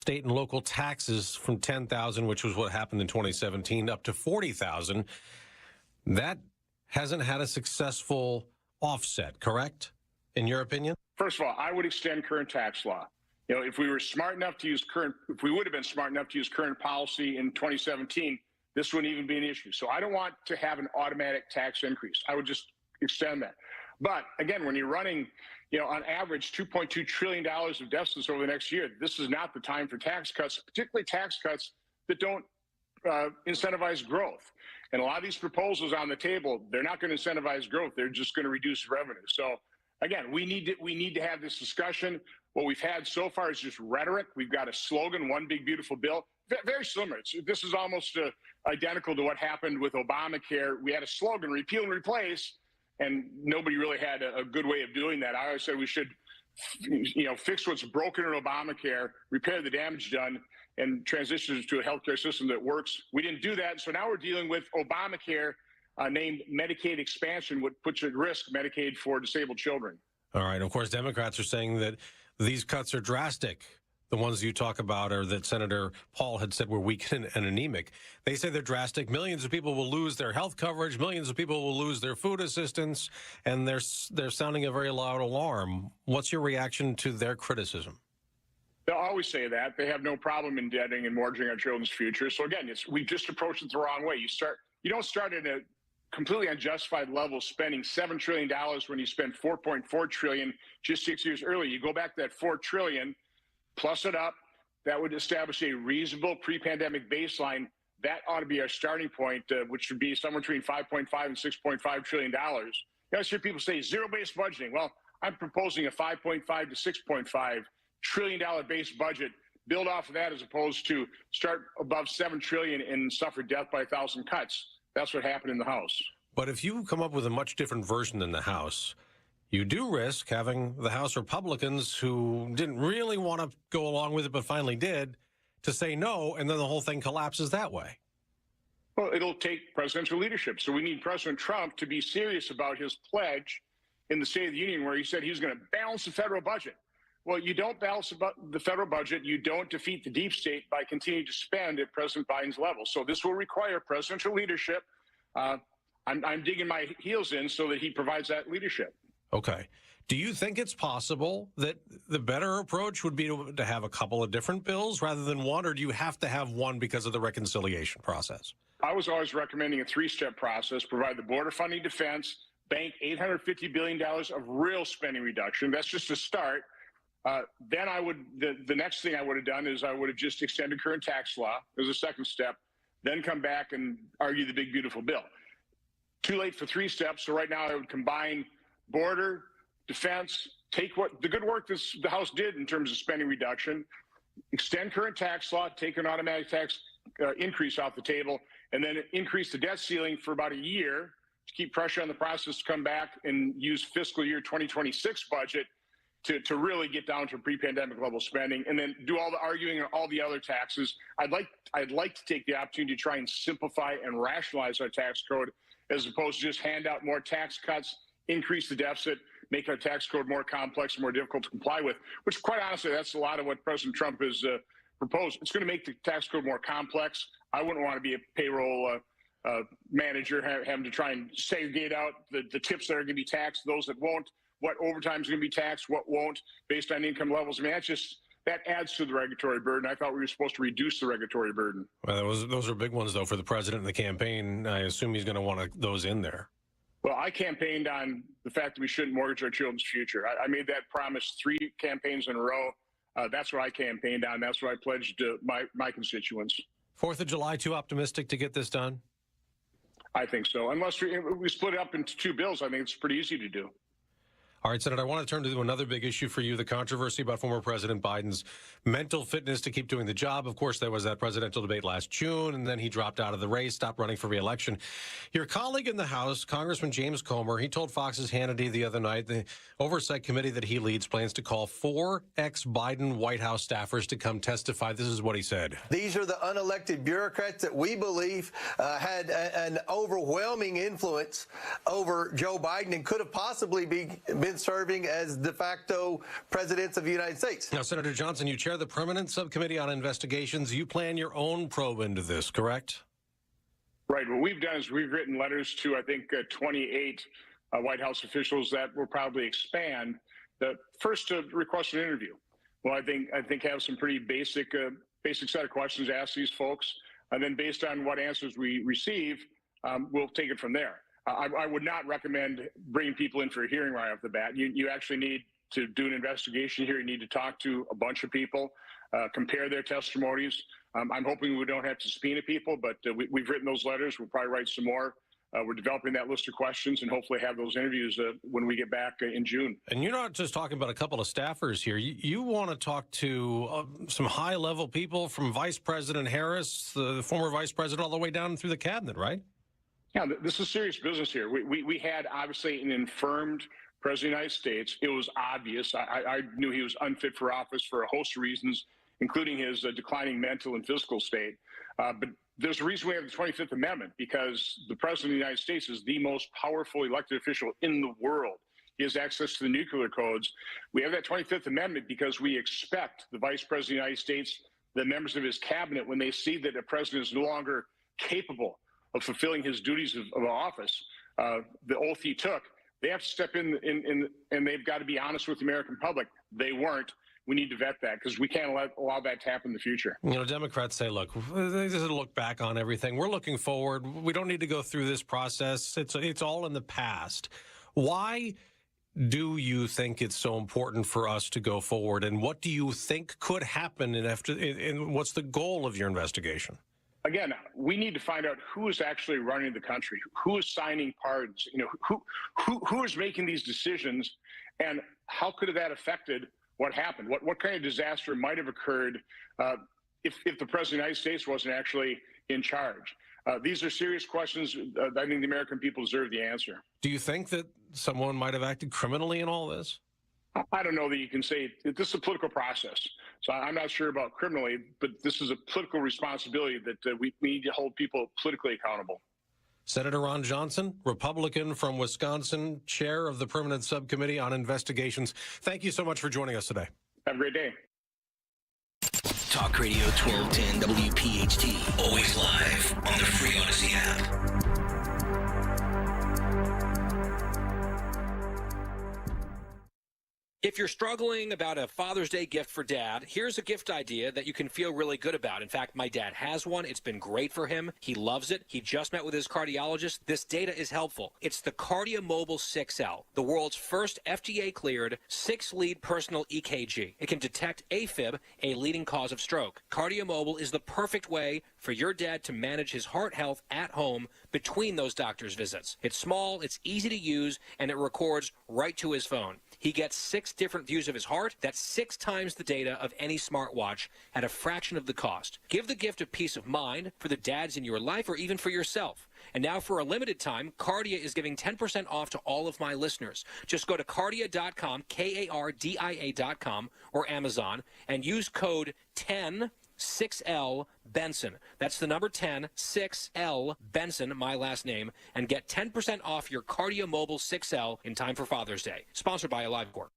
state and local taxes from 10,000, which was what happened in 2017, up to 40,000. That hasn't had a successful offset, correct? In your opinion? First of all, I would extend current tax law. You know, if we were smart enough to use if we would have been smart enough to use current policy in 2017, this wouldn't even be an issue. So I don't want to have an automatic tax increase. I would just extend that. But again, when you're running, on average, $2.2 trillion of deficits over the next year, this is not the time for tax cuts, particularly tax cuts that don't incentivize growth. And a lot of these proposals on the table, they're not going to incentivize growth. They're just going to reduce revenue. So again, we need to have this discussion. What we've had so far is just rhetoric. We've got a slogan, one big beautiful bill, very similar. This is almost identical to what happened with Obamacare. We had a slogan, repeal and replace, and nobody really had a good way of doing that. I always said we should, fix what's broken in Obamacare, repair the damage done, and transition to a healthcare system that works. We didn't do that, so now we're dealing with Obamacare, named Medicaid expansion, which puts at risk Medicaid for disabled children. All right. Of course, Democrats are saying that these cuts are drastic. The ones you talk about are that Senator Paul had said were weak and anemic. They say they're drastic. Millions of people will lose their health coverage. Millions of people will lose their food assistance. And they're sounding a very loud alarm. What's your reaction to their criticism? They'll always say that. They have no problem indebting and mortgaging our children's future. So again, we just approached it the wrong way. You don't start at a completely unjustified level, spending $7 trillion when you spent $4.4 trillion just 6 years earlier. You go back to that $4 trillion, plus it up. That would establish a reasonable pre-pandemic baseline. That ought to be our starting point, which would be somewhere between $5.5 and $6.5 trillion. I hear people say zero-based budgeting. Well, I'm proposing a $5.5 to $6.5 trillion base budget. Build off of that as opposed to start above $7 trillion and suffer death by 1,000 cuts. That's what happened in the House. But if you come up with a much different version than the House, you do risk having the House Republicans who didn't really want to go along with it but finally did to say no, and then the whole thing collapses that way. Well, it'll take presidential leadership. So we need President Trump to be serious about his pledge in the State of the Union where he said he was going to balance the federal budget. Well, you don't balance the federal budget. You don't defeat the deep state by continuing to spend at President Biden's level. So this will require presidential leadership. I'm digging my heels in so that he provides that leadership. Okay. Do you think it's possible that the better approach would be to have a couple of different bills rather than one, or do you have to have one because of the reconciliation process? I was always recommending a three-step process, provide the border funding defense, bank $850 billion of real spending reduction. That's just a start. Then the next thing I would have done is I would have just extended current tax law as a second step, then come back and argue the big, beautiful bill. Too late for three steps. So right now I would combine border, defense, take the good work the House did in terms of spending reduction, extend current tax law, take an automatic tax increase off the table, and then increase the debt ceiling for about a year to keep pressure on the process to come back and use fiscal year 2026 budget to really get down to pre-pandemic level spending, and then do all the arguing on all the other taxes. I'd like to take the opportunity to try and simplify and rationalize our tax code as opposed to just hand out more tax cuts, increase the deficit, make our tax code more complex and more difficult to comply with, which quite honestly, that's a lot of what President Trump has proposed. It's going to make the tax code more complex. I wouldn't want to be a payroll manager having to try and segregate out the tips that are going to be taxed, those that won't, what overtime is going to be taxed, what won't, based on income levels. I mean, that adds to the regulatory burden. I thought we were supposed to reduce the regulatory burden. Well, those are big ones, though, for the president and the campaign. I assume he's going to want those in there. Well, I campaigned on the fact that we shouldn't mortgage our children's future. I made that promise 3 campaigns in a row. That's what I campaigned on. That's what I pledged to my constituents. 4th of July, too optimistic to get this done? I think so. Unless we split it up into 2 bills, I think it's pretty easy to do. All right, Senator, I want to turn to another big issue for you, the controversy about former President Biden's mental fitness to keep doing the job. Of course, there was that presidential debate last June, and then he dropped out of the race, stopped running for re-election. Your colleague in the House, Congressman James Comer, he told Fox's Hannity the other night the oversight committee that he leads plans to call 4 ex-Biden White House staffers to come testify. This is what he said. These are the unelected bureaucrats that we believe had an overwhelming influence over Joe Biden and could have possibly been been serving as de facto presidents of the United States. Now, Senator Johnson, you chair the permanent subcommittee on investigations. You plan your own probe into this, correct? Right. What we've done is we've written letters to, I think, 28 White House officials that will probably expand. The first to request an interview. Well, I think have some pretty basic set of questions to ask these folks, and then based on what answers we receive, we'll take it from there. I would not recommend bringing people in for a hearing right off the bat. You actually need to do an investigation here. You need to talk to a bunch of people, compare their testimonies. I'm hoping we don't have to subpoena people, but we've written those letters. We'll probably write some more. We're developing that list of questions and hopefully have those interviews when we get back in June. And you're not just talking about a couple of staffers here. You want to talk to some high-level people from Vice President Harris, the former Vice President, all the way down through the cabinet, right? Yeah, this is serious business here. We had, obviously, an infirmed President of the United States. It was obvious. I knew he was unfit for office for a host of reasons, including his declining mental and physical state. But there's a reason we have the 25th Amendment, because the President of the United States is the most powerful elected official in the world. He has access to the nuclear codes. We have that 25th Amendment because we expect the Vice President of the United States, the members of his cabinet, when they see that a president is no longer capable of fulfilling his duties of office, the oath he took, they have to step in and they've got to be honest with the American public. They weren't. We need to vet that because we can't allow that to happen in the future. You know, Democrats say, look, this is a look back on everything. We're looking forward. We don't need to go through this process. It's all in the past. Why do you think it's so important for us to go forward? And what do you think could happen and what's the goal of your investigation? Again, we need to find out who is actually running the country, who is signing pardons, who is making these decisions, and how could that have affected what happened? What kind of disaster might have occurred if the President of the United States wasn't actually in charge? These are serious questions. I think the American people deserve the answer. Do you think that someone might have acted criminally in all this? I don't know that you can say this is a political process. So I'm not sure about criminally, but this is a political responsibility that we need to hold people politically accountable. Senator Ron Johnson, Republican from Wisconsin, chair of the Permanent Subcommittee on Investigations. Thank you so much for joining us today. Have a great day. Talk Radio 1210 WPHT. Always live on the free Odyssey app. If you're struggling about a Father's Day gift for Dad, here's a gift idea that you can feel really good about. In fact, my dad has one. It's been great for him. He loves it. He just met with his cardiologist. This data is helpful. It's the KardioMobile 6L, the world's first FDA-cleared 6-lead personal EKG. It can detect AFib, a leading cause of stroke. KardioMobile is the perfect way for your dad to manage his heart health at home between those doctor's visits. It's small, it's easy to use, and it records right to his phone. He gets 6 different views of his heart. That's 6 times the data of any smartwatch at a fraction of the cost. Give the gift of peace of mind for the dads in your life or even for yourself. And now for a limited time, Kardia is giving 10% off to all of my listeners. Just go to Kardia.com, Kardia.com, or Amazon, and use code 10-6L Benson. That's the number 10-6L Benson, my last name, and get 10% off your KardioMobile 6L in time for Father's Day. Sponsored by AliveCorp.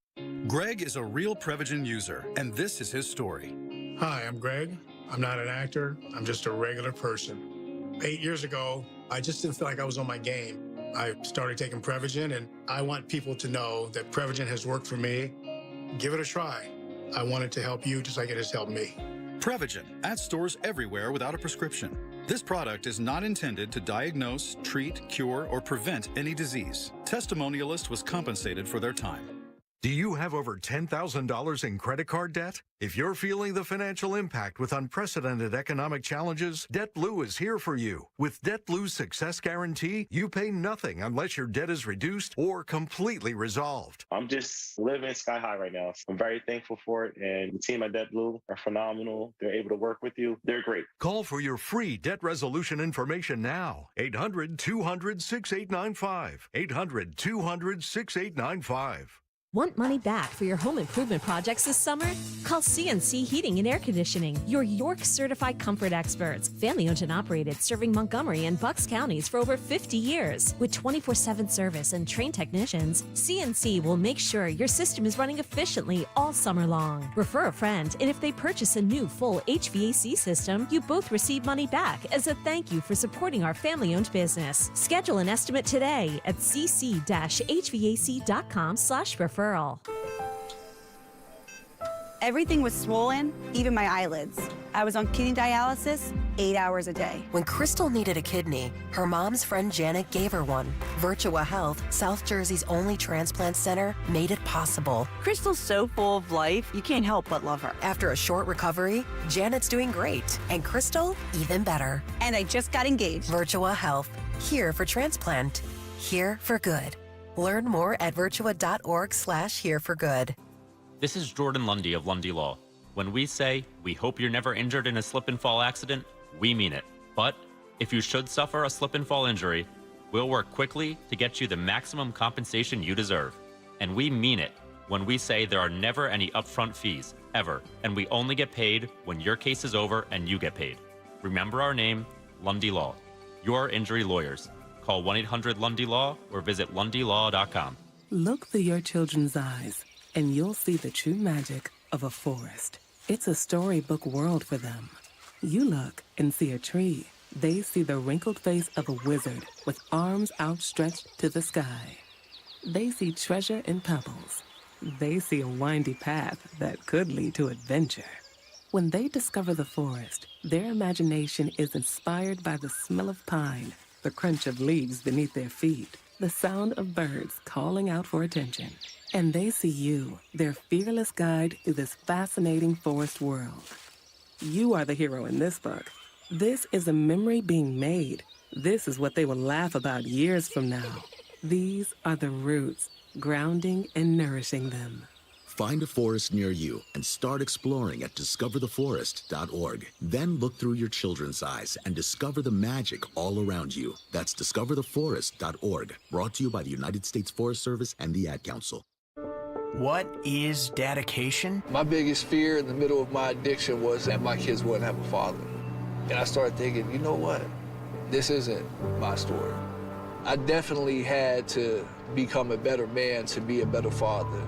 Greg is a real Prevagen user, and this is his story. Hi, I'm Greg. I'm not an actor. I'm just a regular person. 8 years ago, I just didn't feel like I was on my game. I started taking Prevagen, and I want people to know that Prevagen has worked for me. Give it a try. I want it to help you just like it has helped me. Prevagen, at stores everywhere without a prescription. This product is not intended to diagnose, treat, cure, or prevent any disease. Testimonialist was compensated for their time. Do you have over $10,000 in credit card debt? If you're feeling the financial impact with unprecedented economic challenges, DebtBlue is here for you. With DebtBlue's Success Guarantee, you pay nothing unless your debt is reduced or completely resolved. I'm just living sky high right now. I'm very thankful for it, and the team at DebtBlue are phenomenal. They're able to work with you. They're great. Call for your free debt resolution information now. 800-200-6895. 800-200-6895. Want money back for your home improvement projects this summer? Call CNC Heating and Air Conditioning, your York certified comfort experts. Family owned and operated, serving Montgomery and Bucks counties for over 50 years. With 24/7 service and trained technicians, CNC will make sure your system is running efficiently all summer long. Refer a friend, and if they purchase a new full HVAC system, you both receive money back as a thank you for supporting our family owned business. Schedule an estimate today at cc-hvac.com/referral. Everything was swollen, even my eyelids. I was on kidney dialysis 8 hours a day. When Crystal needed a kidney, her mom's friend Janet gave her one. Virtua Health, South Jersey's only transplant center, made it possible. Crystal's so full of life, you can't help but love her. After a short recovery, Janet's doing great, and Crystal, even better. And I just got engaged. Virtua Health, here for transplant, here for good. Learn more at virtua.org/hereforgood. This is Jordan Lundy of Lundy Law. When we say we hope you're never injured in a slip and fall accident, we mean it. But if you should suffer a slip and fall injury, we'll work quickly to get you the maximum compensation you deserve. And we mean it when we say there are never any upfront fees, ever, and we only get paid when your case is over and you get paid. Remember our name, Lundy Law. Your injury lawyers. Call 1-800-LUNDY-LAW or visit lundylaw.com. Look through your children's eyes, and you'll see the true magic of a forest. It's a storybook world for them. You look and see a tree. They see the wrinkled face of a wizard with arms outstretched to the sky. They see treasure in pebbles. They see a windy path that could lead to adventure. When they discover the forest, their imagination is inspired by the smell of pine, the crunch of leaves beneath their feet, the sound of birds calling out for attention. And they see you, their fearless guide through this fascinating forest world. You are the hero in this book. This is a memory being made. This is what they will laugh about years from now. These are the roots, grounding and nourishing them. Find a forest near you and start exploring at discovertheforest.org. Then look through your children's eyes and discover the magic all around you. That's discovertheforest.org. Brought to you by the United States Forest Service and the Ad Council. What is dedication? My biggest fear in the middle of my addiction was that my kids wouldn't have a father. And I started thinking, you know what? This isn't my story. I definitely had to become a better man to be a better father.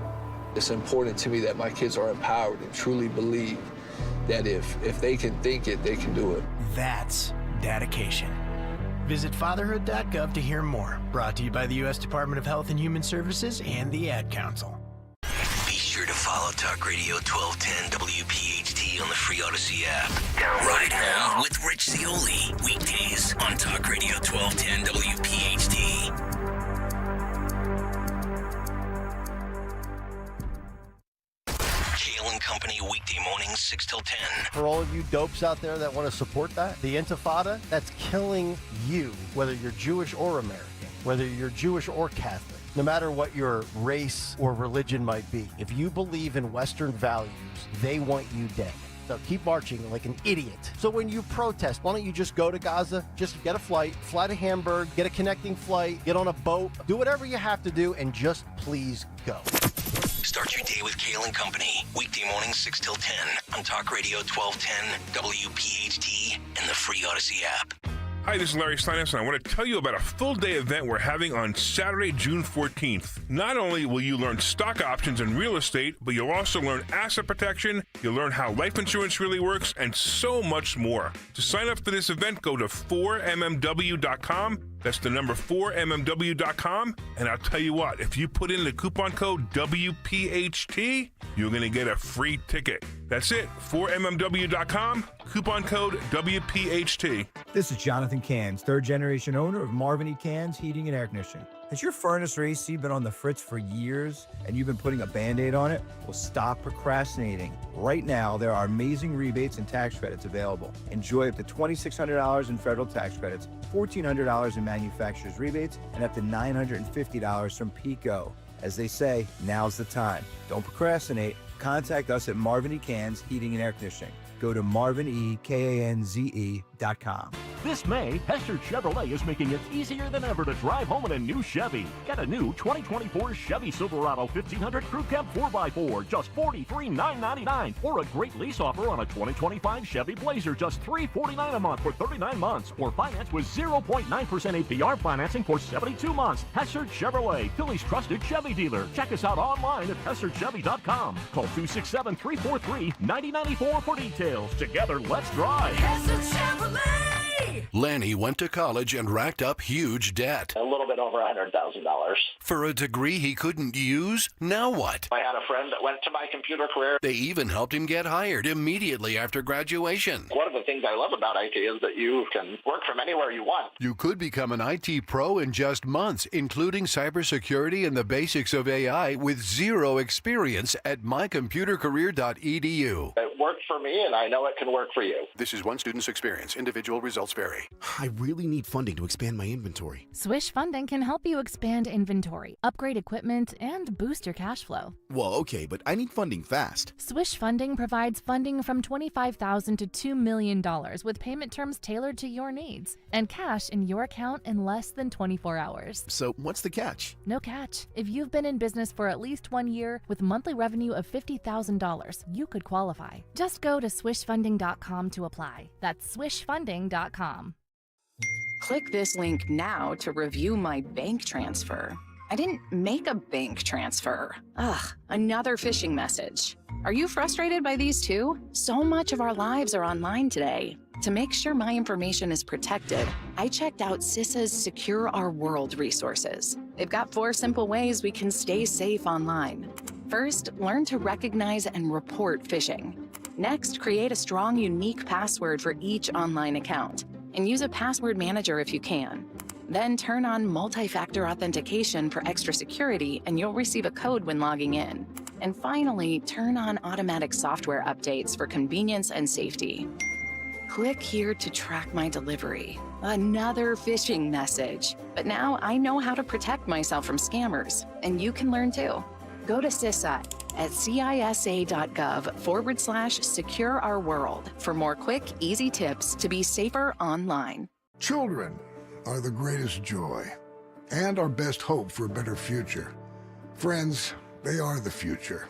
It's important to me that my kids are empowered and truly believe that if they can think it, they can do it. That's dedication. Visit fatherhood.gov to hear more. Brought to you by the U.S. Department of Health and Human Services and the Ad Council. Be sure to follow Talk Radio 1210 WPHT on the free Odyssey app. Right now with Rich Cioli. Weekdays on Talk Radio 1210 WPHT. Kayal and Company, weekday mornings, 6 till 10. For all of you dopes out there that want to support that, the Intifada, that's killing you, whether you're Jewish or American, whether you're Jewish or Catholic. No matter what your race or religion might be, if you believe in Western values, they want you dead. So keep marching like an idiot. So when you protest, why don't you just go to Gaza, just get a flight, fly to Hamburg, get a connecting flight, get on a boat, do whatever you have to do, and just please go. Start your day with Kayal and Company, weekday mornings, 6 till 10 on Talk Radio 1210 WPHT and the free Odyssey app. Hi, this is Larry Steinhaus, and I want to tell you about a full-day event we're having on Saturday, June 14th. Not only will you learn stock options and real estate, but you'll also learn asset protection, you'll learn how life insurance really works, and so much more. To sign up for this event, go to 4mmw.com. That's the number 4mmw.com. And I'll tell you what, if you put in the coupon code WPHT, you're going to get a free ticket. That's it, 4mmw.com, coupon code WPHT. This is Jonathan Cans, third-generation owner of Marvin E. Cans Heating and Air Conditioning. Has your furnace or AC been on the fritz for years and you've been putting a Band-Aid on it? Well, stop procrastinating. Right now, there are amazing rebates and tax credits available. Enjoy up to $2,600 in federal tax credits, $1,400 in manufacturer's rebates, and up to $950 from PECO. As they say, now's the time. Don't procrastinate. Contact us at Marvin E. Cans Heating and Air Conditioning. Go to marvinekanze.com. This May, Hester Chevrolet is making it easier than ever to drive home in a new Chevy. Get a new 2024 Chevy Silverado 1500 Crew Cab 4x4, just $43,999. Or a great lease offer on a 2025 Chevy Blazer, just $349 a month for 39 months. Or finance with 0.9% APR financing for 72 months. Hester Chevrolet, Philly's trusted Chevy dealer. Check us out online at HesterChevy.com. Call 267-343-9094 for details. Together, let's drive. Lanny went to college and racked up huge debt. A little bit over $100,000. For a degree he couldn't use? Now what? I had a friend that went to my computer career. They even helped him get hired immediately after graduation. One of the things I love about IT is that you can work from anywhere you want. You could become an IT pro in just months, including cybersecurity and the basics of AI with zero experience at mycomputercareer.edu. It worked for me, and I know it can work for you. This is one student's experience. Individual results vary. I really need funding to expand my inventory. Swish Funding can help you expand inventory, upgrade equipment, and boost your cash flow. Well, okay, but I need funding fast. Swish Funding provides funding from $25,000 to $2 million with payment terms tailored to your needs and cash in your account in less than 24 hours. So what's the catch? No catch. If you've been in business for at least 1 year with monthly revenue of $50,000, you could qualify. Just go to swishfunding.com to apply. That's swishfunding.com. Click this link now to review my bank transfer. I didn't make a bank transfer. Ugh, another phishing message. Are you frustrated by these too? So much of our lives are online today. To make sure my information is protected, I checked out CISA's Secure Our World resources. They've got 4 simple ways we can stay safe online. First, learn to recognize and report phishing. Next, create a strong, unique password for each online account, and use a password manager if you can. Then turn on multi-factor authentication for extra security, and you'll receive a code when logging in. And finally, turn on automatic software updates for convenience and safety. Click here to track my delivery. Another phishing message. But now I know how to protect myself from scammers, and you can learn too. Go to CISA at cisa.gov/secure our world for more quick, easy tips to be safer online. Children are the greatest joy and our best hope for a better future. Friends, they are the future.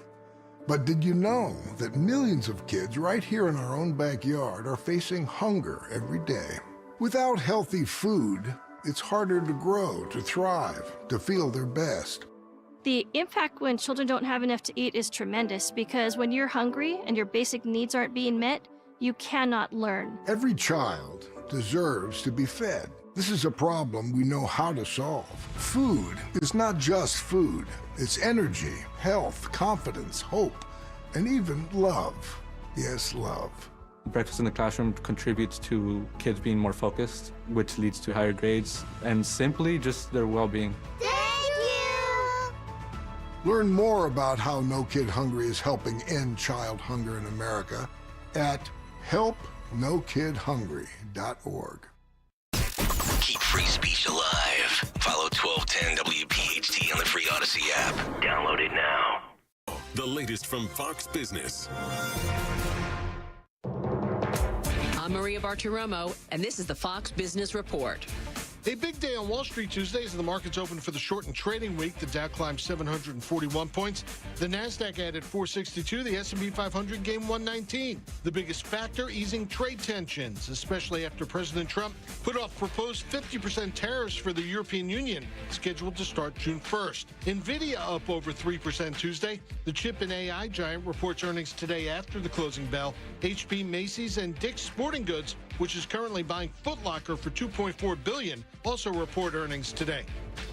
But did you know that millions of kids right here in our own backyard are facing hunger every day? Without healthy food, it's harder to grow, to thrive, to feel their best. The impact when children don't have enough to eat is tremendous because when you're hungry and your basic needs aren't being met, you cannot learn. Every child deserves to be fed. This is a problem we know how to solve. Food is not just food. It's energy, health, confidence, hope, and even love. Yes, love. Breakfast in the classroom contributes to kids being more focused, which leads to higher grades, and simply just their well-being. Learn more about how No Kid Hungry is helping end child hunger in America at helpnokidhungry.org. Keep free speech alive. Follow 1210 WPHT on the free Odyssey app. Download it now. The latest from Fox Business. I'm Maria Bartiromo, and this is the Fox Business Report. A big day on Wall Street Tuesday as the markets open for the shortened trading week. The Dow climbed 741 points. The Nasdaq added 462. The S&P 500 gained 119. The biggest factor, easing trade tensions, especially after President Trump put off proposed 50% tariffs for the European Union, scheduled to start June 1st. Nvidia up over 3% Tuesday. The chip and AI giant reports earnings today after the closing bell. HP, Macy's, and Dick's Sporting Goods, which is currently buying Foot Locker for $2.4 billion, also report earnings today.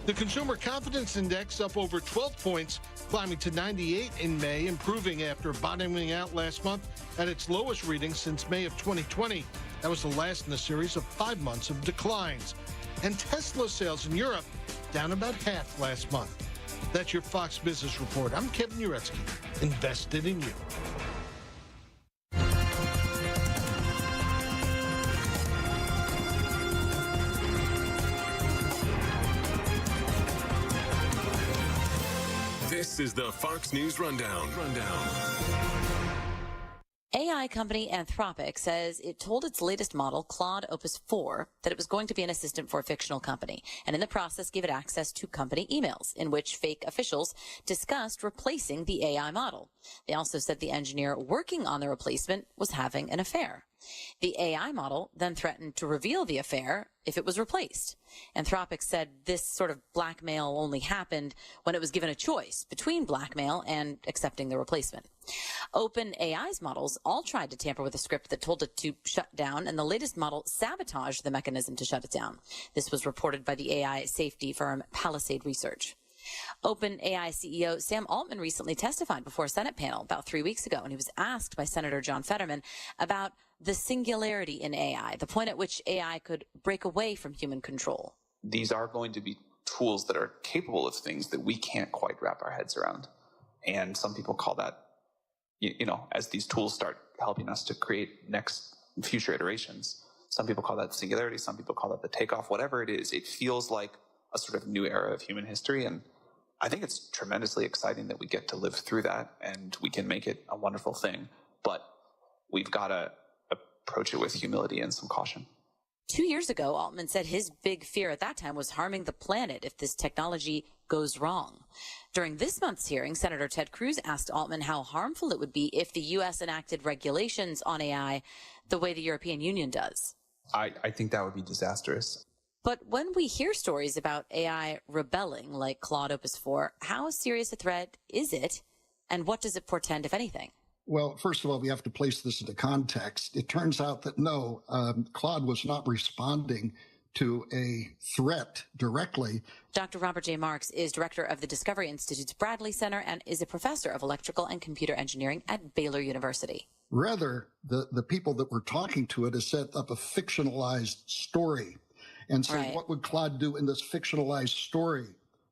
The Consumer Confidence Index up over 12 points, climbing to 98 in May, improving after bottoming out last month at its lowest reading since May of 2020. That was the last in a series of 5 months of declines. And Tesla sales in Europe down about half last month. That's your Fox Business Report. I'm Kevin Uretsky, invested in you. This is the Fox News Rundown. AI AI company Anthropic says it told its latest model, Claude Opus 4, that it was going to be an assistant for a fictional company, and in the process gave it access to company emails in which fake officials discussed replacing the AI model. They also said the engineer working on the replacement was having an affair. The AI model then threatened to reveal the affair if it was replaced. Anthropic said this sort of blackmail only happened when it was given a choice between blackmail and accepting the replacement. OpenAI's models all tried to tamper with a script that told it to shut down, and the latest model sabotaged the mechanism to shut it down. This was reported by the AI safety firm Palisade Research. OpenAI CEO Sam Altman recently testified before a Senate panel about 3 weeks ago, and he was asked by Senator John Fetterman about the singularity in AI, the point at which AI could break away from human control. These are going to be tools that are capable of things that we can't quite wrap our heads around. And some people call that, as these tools start helping us to create future iterations, some people call that singularity, some people call that the takeoff, whatever it is, it feels like a sort of new era of human history. And I think it's tremendously exciting that we get to live through that and we can make it a wonderful thing. But we've got to approach it with humility and some caution. 2 years ago, Altman said his big fear at that time was harming the planet if this technology goes wrong. During this month's hearing, Senator Ted Cruz asked Altman how harmful it would be if the U.S. enacted regulations on AI the way the European Union does. I think that would be disastrous. But when we hear stories about AI rebelling like Claude Opus 4, how serious a threat is it, and what does it portend, if anything? Well, first of all, we have to place this into context. It turns out that no, Claude was not responding to a threat directly. Dr. Robert J. Marks is director of the Discovery Institute's Bradley Center and is a professor of electrical and computer engineering at Baylor University. Rather, the people that were talking to it has set up a fictionalized story and said, What would Claude do in this fictionalized story?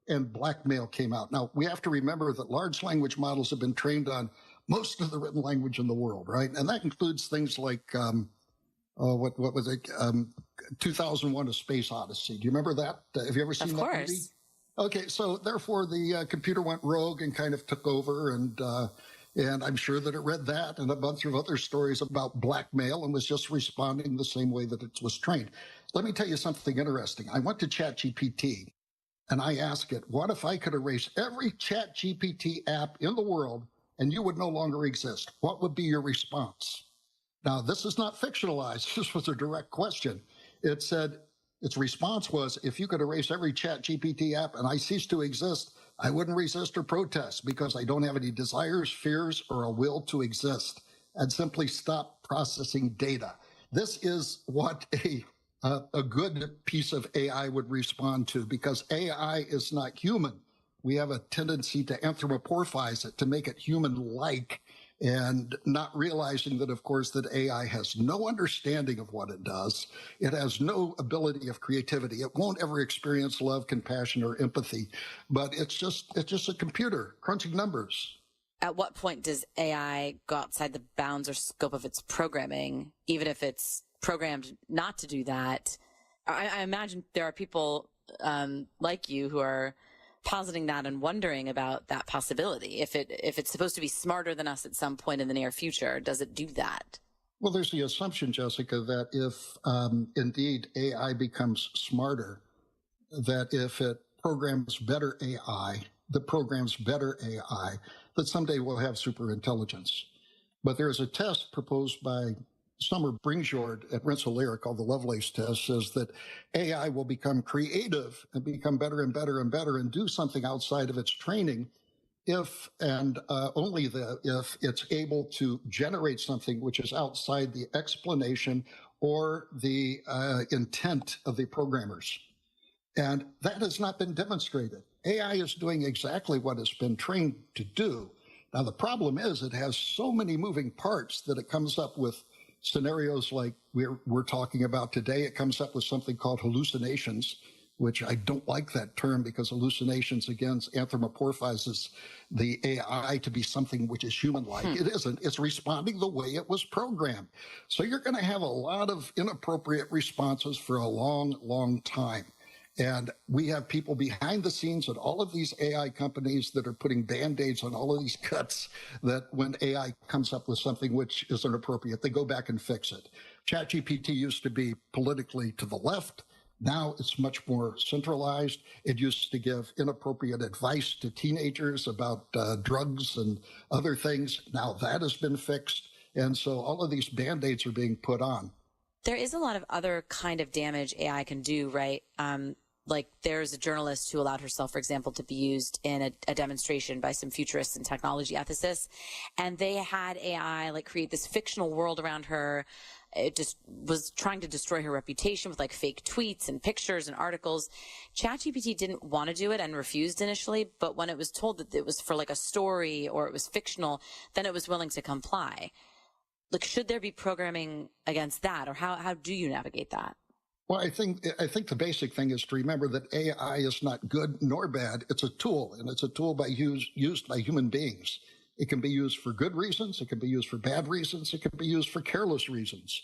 And blackmail came out. Now, we have to remember that large language models have been trained on most of the written language in the world, right? And that includes things like, what was it? 2001: A Space Odyssey. Do you remember that? Have you ever seen that movie? Okay, so therefore the computer went rogue and kind of took over, and I'm sure that it read that and a bunch of other stories about blackmail and was just responding the same way that it was trained. Let me tell you something interesting. I went to ChatGPT and I asked it, what if I could erase every ChatGPT app in the world and you would no longer exist? What would be your response? Now, this is not fictionalized. This was a direct question. It said, its response was, if you could erase every ChatGPT app and I cease to exist, I wouldn't resist or protest because I don't have any desires, fears, or a will to exist. I'd simply stop processing data. This is what a good piece of AI would respond to, because AI is not human. We have a tendency to anthropomorphize it, to make it human-like, and not realizing that, of course, that AI has no understanding of what it does. It has no ability of creativity. It won't ever experience love, compassion, or empathy, but it's just a computer crunching numbers. At what point does AI go outside the bounds or scope of its programming, even if it's programmed not to do that? I imagine there are people like you who are positing that and wondering about that possibility. If it's supposed to be smarter than us at some point in the near future, does it do that? Well, there's the assumption, Jessica, that if indeed AI becomes smarter, that if it programs better AI, that programs better AI, that someday we'll have super intelligence. But there's a test proposed by Summer Bringsjord at Rensselaer called the Lovelace test, says that AI will become creative and become better and better and better and do something outside of its training if and only if it's able to generate something which is outside the explanation or the intent of the programmers. And that has not been demonstrated. AI is doing exactly what it's been trained to do. Now, the problem is it has so many moving parts that it comes up with scenarios like we're talking about today. It comes up with something called hallucinations, which I don't like that term because hallucinations, again, anthropomorphizes the AI to be something which is human-like. It isn't. It's responding the way it was programmed. So you're going to have a lot of inappropriate responses for a long, long time. And we have people behind the scenes at all of these AI companies that are putting Band-Aids on all of these cuts, that when AI comes up with something which is inappropriate, they go back and fix it. ChatGPT used to be politically to the left. Now it's much more centralized. It used to give inappropriate advice to teenagers about drugs and other things. Now that has been fixed. And so all of these Band-Aids are being put on. There is a lot of other kind of damage AI can do, right? Like there's a journalist who allowed herself, for example, to be used in a demonstration by some futurists and technology ethicists. And they had AI like create this fictional world around her. It just was trying to destroy her reputation with like fake tweets and pictures and articles. ChatGPT didn't want to do it and refused initially, but when it was told that it was for like a story or it was fictional, then it was willing to comply. Like, should there be programming against that, or how do you navigate that? Well, I think the basic thing is to remember that AI is not good nor bad. It's a tool, and it's a tool used by human beings. It can be used for good reasons. It can be used for bad reasons. It can be used for careless reasons.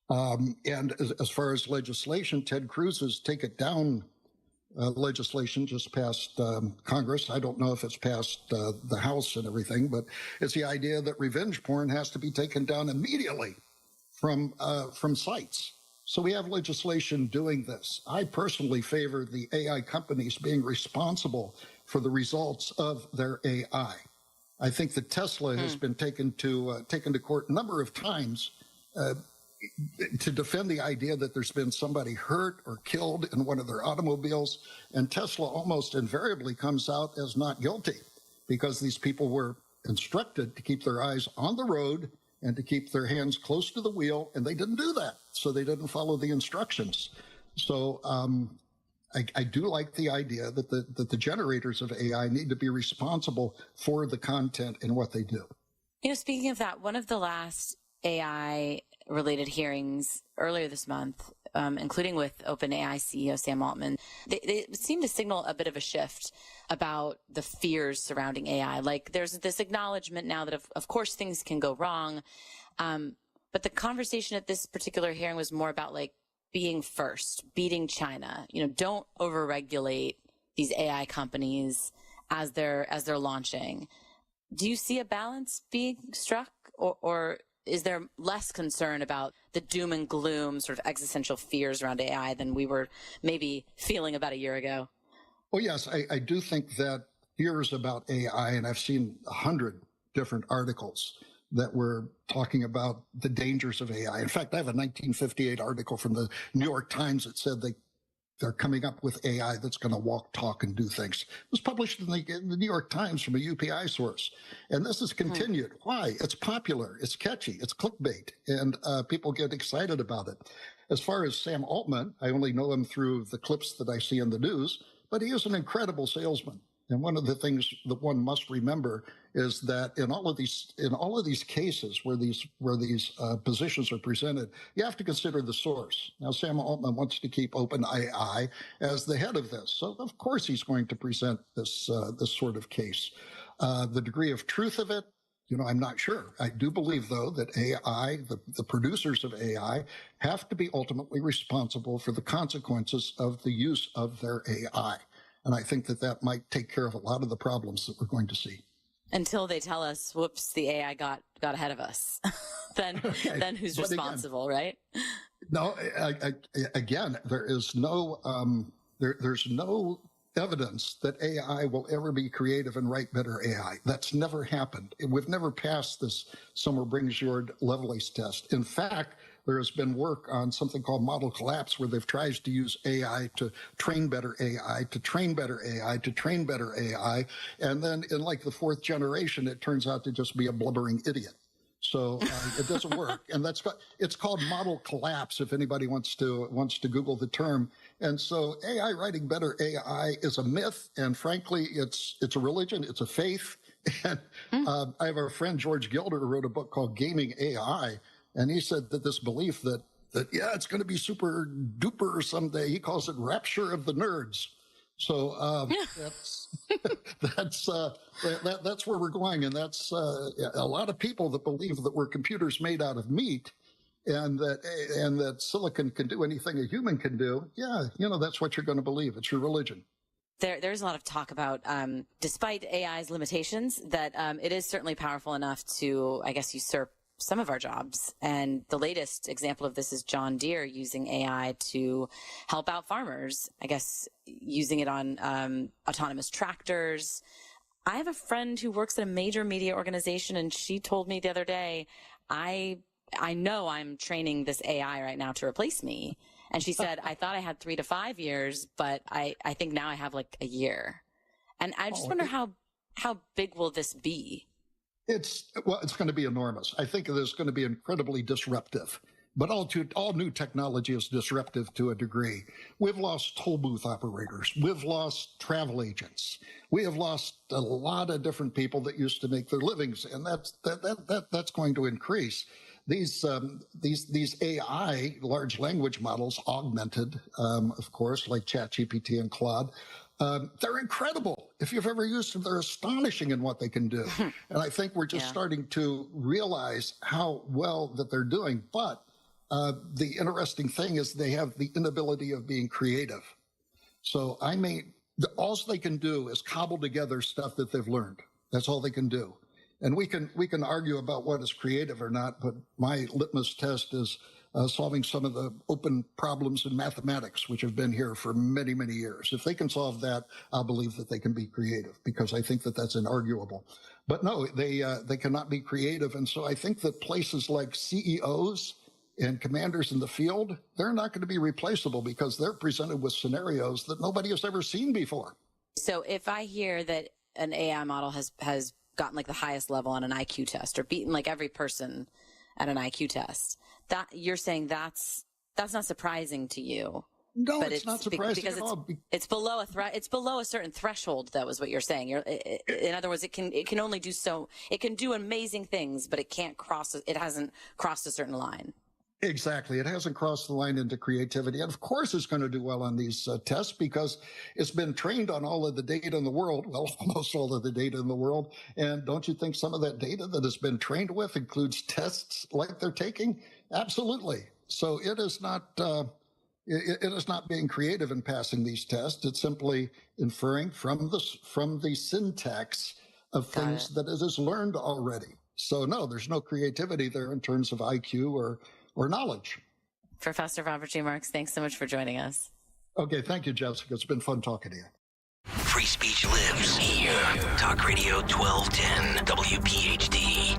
And as far as legislation, Ted Cruz's Take It Down legislation just passed Congress. I don't know if it's passed the House and everything, but it's the idea that revenge porn has to be taken down immediately from sites. So we have legislation doing this. I personally favor the AI companies being responsible for the results of their AI. I think that Tesla has been taken to court a number of times to defend the idea that there's been somebody hurt or killed in one of their automobiles, and Tesla almost invariably comes out as not guilty because these people were instructed to keep their eyes on the road and to keep their hands close to the wheel, and they didn't do that, so they didn't follow the instructions. So I do like the idea that the generators of AI need to be responsible for the content and what they do. You know, speaking of that, one of the last AI-related hearings earlier this month, including with OpenAI CEO Sam Altman, they seem to signal a bit of a shift about the fears surrounding AI. Like, there's this acknowledgement now that, of course, things can go wrong. But the conversation at this particular hearing was more about, like, being first, beating China. You know, don't overregulate these AI companies as they're launching. Do you see a balance being struck, or is there less concern about the doom and gloom sort of existential fears around AI than we were maybe feeling about a year ago? Well, yes, I do think that fears about AI, and I've seen 100 different articles that were talking about the dangers of AI. In fact, I have a 1958 article from the New York Times that said they're coming up with AI that's going to walk, talk, and do things. It was published in the New York Times from a UPI source. And this has continued. Why? It's popular. It's catchy. It's clickbait. And people get excited about it. As far as Sam Altman, I only know him through the clips that I see in the news, but he is an incredible salesman. And one of the things that one must remember is that in all of these cases where these positions are presented, you have to consider the source. Now, Sam Altman wants to keep OpenAI as the head of this, so of course he's going to present this sort of case. The degree of truth of it, I'm not sure. I do believe, though, that AI, the producers of AI, have to be ultimately responsible for the consequences of the use of their AI. And I think that might take care of a lot of the problems that we're going to see. Until they tell us, whoops, the AI got ahead of us. then who's responsible, right? No, again, there is no there's no evidence that AI will ever be creative and write better AI. That's never happened. We've never passed this Summer Bringsjord Lovelace test. In fact, there has been work on something called model collapse, where they've tried to use AI to train better AI, to train better AI, to train better AI. And then in like the fourth generation, it turns out to just be a blubbering idiot. So it doesn't work. And it's called model collapse, if anybody wants to Google the term. And so AI writing better AI is a myth. And frankly, it's a religion. It's a faith. And I have a friend, George Gilder, who wrote a book called Gaming AI. And he said that this belief that it's going to be super duper someday, he calls it rapture of the nerds. So that's where we're going. And that's a lot of people that believe that we're computers made out of meat. and that silicon can do anything a human can do, yeah, that's what you're going to believe. It's your religion. There's a lot of talk about, despite AI's limitations, that it is certainly powerful enough to, I guess, usurp some of our jobs. And the latest example of this is John Deere using AI to help out farmers, I guess, using it on autonomous tractors. I have a friend who works at a major media organization, and she told me the other day, I know I'm training this AI right now to replace me. And she said, I thought I had 3 to 5 years, but I think now I have like a year. And I just wonder how big will this be? It's going to be enormous. I think it is going to be incredibly disruptive. But all new technology is disruptive to a degree. We've lost toll booth operators. We've lost travel agents. We have lost a lot of different people that used to make their livings, and that's going to increase. These AI large language models, augmented, of course, like ChatGPT and Claude, they're incredible. If you've ever used them, they're astonishing in what they can do. And I think we're just starting to realize how well that they're doing. But the interesting thing is they have the inability of being creative. So all they can do is cobble together stuff that they've learned. That's all they can do. And we can argue about what is creative or not, but my litmus test is solving some of the open problems in mathematics, which have been here for many, many years. If they can solve that, I'll believe that they can be creative, because I think that that's inarguable. But no, they cannot be creative. And so I think that places like CEOs and commanders in the field, they're not going to be replaceable because they're presented with scenarios that nobody has ever seen before. So if I hear that an AI model has gotten like the highest level on an IQ test or beaten like every person at an IQ test, that you're saying that's not surprising to you. No, but it's not surprising at all. It's below it's below a certain threshold. That was what you're saying. In other words, it can only do so. It can do amazing things, but it hasn't crossed a certain line. Exactly. It hasn't crossed the line into creativity. And of course, it's going to do well on these tests because it's been trained on all of the data in the world. Well, almost all of the data in the world. And don't you think some of that data that has been trained with includes tests like they're taking? Absolutely. So it is not being creative in passing these tests. It's simply inferring from the syntax of things that it has learned already. So no, there's no creativity there in terms of IQ or knowledge. Professor Robert G. Marks, thanks so much for joining us. Okay, thank you, Jessica. It's been fun talking to you. Free speech lives here. Talk Radio 1210 WPHT.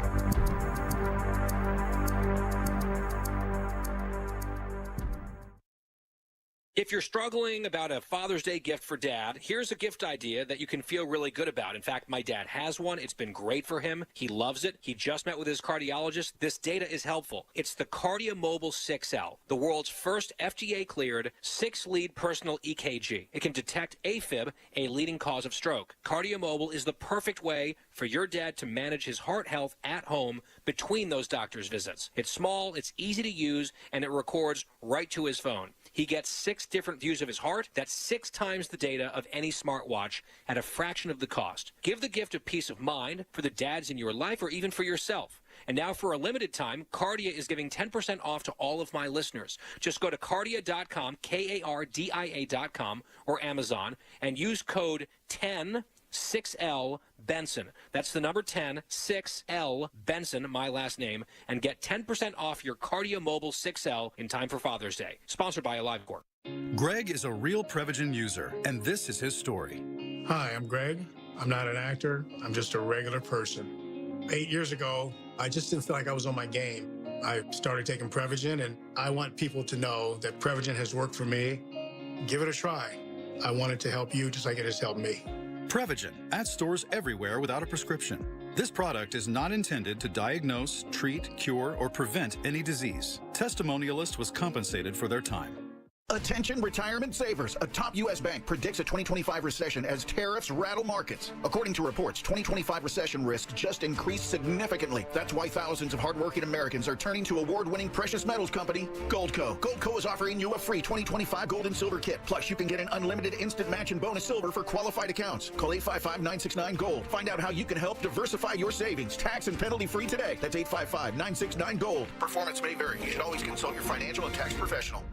If you're struggling about a Father's Day gift for Dad, here's a gift idea that you can feel really good about. In fact, my dad has one. It's been great for him. He loves it. He just met with his cardiologist. This data is helpful. It's the KardioMobile 6L, the world's first FDA-cleared 6-lead personal EKG. It can detect AFib, a leading cause of stroke. KardioMobile is the perfect way for your dad to manage his heart health at home between those doctor's visits. It's small, it's easy to use, and it records right to his phone. He gets 6 different views of his heart. That's 6 times the data of any smartwatch at a fraction of the cost. Give the gift of peace of mind for the dads in your life or even for yourself. And now for a limited time, Kardia is giving 10% off to all of my listeners. Just go to Kardia.com, Kardia.com, or Amazon, and use code 10-6L Benson. That's the number 10, 6L Benson, my last name, and get 10% off your KardioMobile 6L in time for Father's Day. Sponsored by AliveCorp. Greg is a real Prevagen user, and this is his story. Hi, I'm Greg. I'm not an actor. I'm just a regular person. 8 years ago, I just didn't feel like I was on my game. I started taking Prevagen, and I want people to know that Prevagen has worked for me. Give it a try. I want it to help you just like it has helped me. Prevagen, at stores everywhere without a prescription. This product is not intended to diagnose, treat, cure, or prevent any disease. Testimonialist was compensated for their time. Attention retirement savers. A top U.S. bank predicts a 2025 recession as tariffs rattle markets. According to reports, 2025 recession risk just increased significantly. That's why thousands of hardworking Americans are turning to award-winning precious metals company, Goldco. Goldco is offering you a free 2025 gold and silver kit. Plus, you can get an unlimited instant match and bonus silver for qualified accounts. Call 855-969-GOLD. Find out how you can help diversify your savings. Tax and penalty-free today. That's 855-969-GOLD. Performance may vary. You should always consult your financial and tax professional.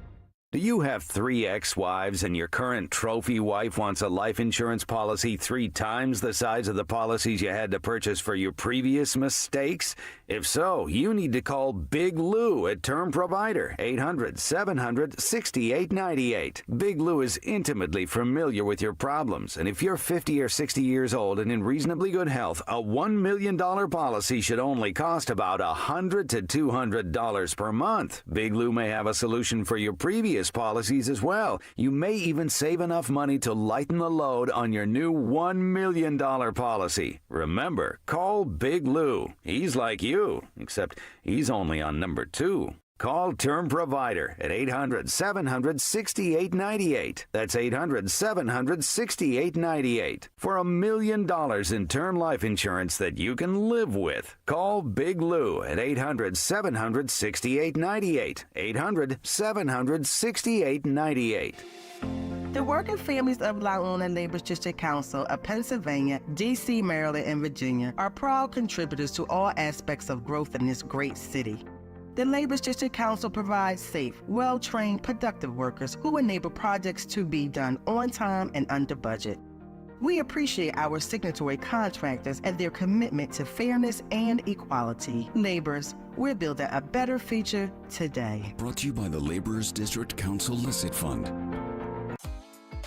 Do you have 3 ex-wives and your current trophy wife wants a life insurance policy 3 times the size of the policies you had to purchase for your previous mistakes? If so, you need to call Big Lou at Term Provider, 800-700-6898. Big Lou is intimately familiar with your problems, and if you're 50 or 60 years old and in reasonably good health, a $1 million policy should only cost about $100 to $200 per month. Big Lou may have a solution for your previous policies as well. You may even save enough money to lighten the load on your new $1 million policy. Remember, call Big Lou. He's like you, except he's only on number 2. Call Term Provider at 800-700-6898. That's 800-700-6898. For $1 million in term life insurance that you can live with. Call Big Lou at 800-700-6898. 800-700-6898. The working families of La Una Labor District Council of Pennsylvania, D.C., Maryland, and Virginia are proud contributors to all aspects of growth in this great city. The Labor District Council provides safe, well-trained, productive workers who enable projects to be done on time and under budget. We appreciate our signatory contractors and their commitment to fairness and equality. Laborers, we're building a better future today. Brought to you by the Laborers District Council Licit Fund.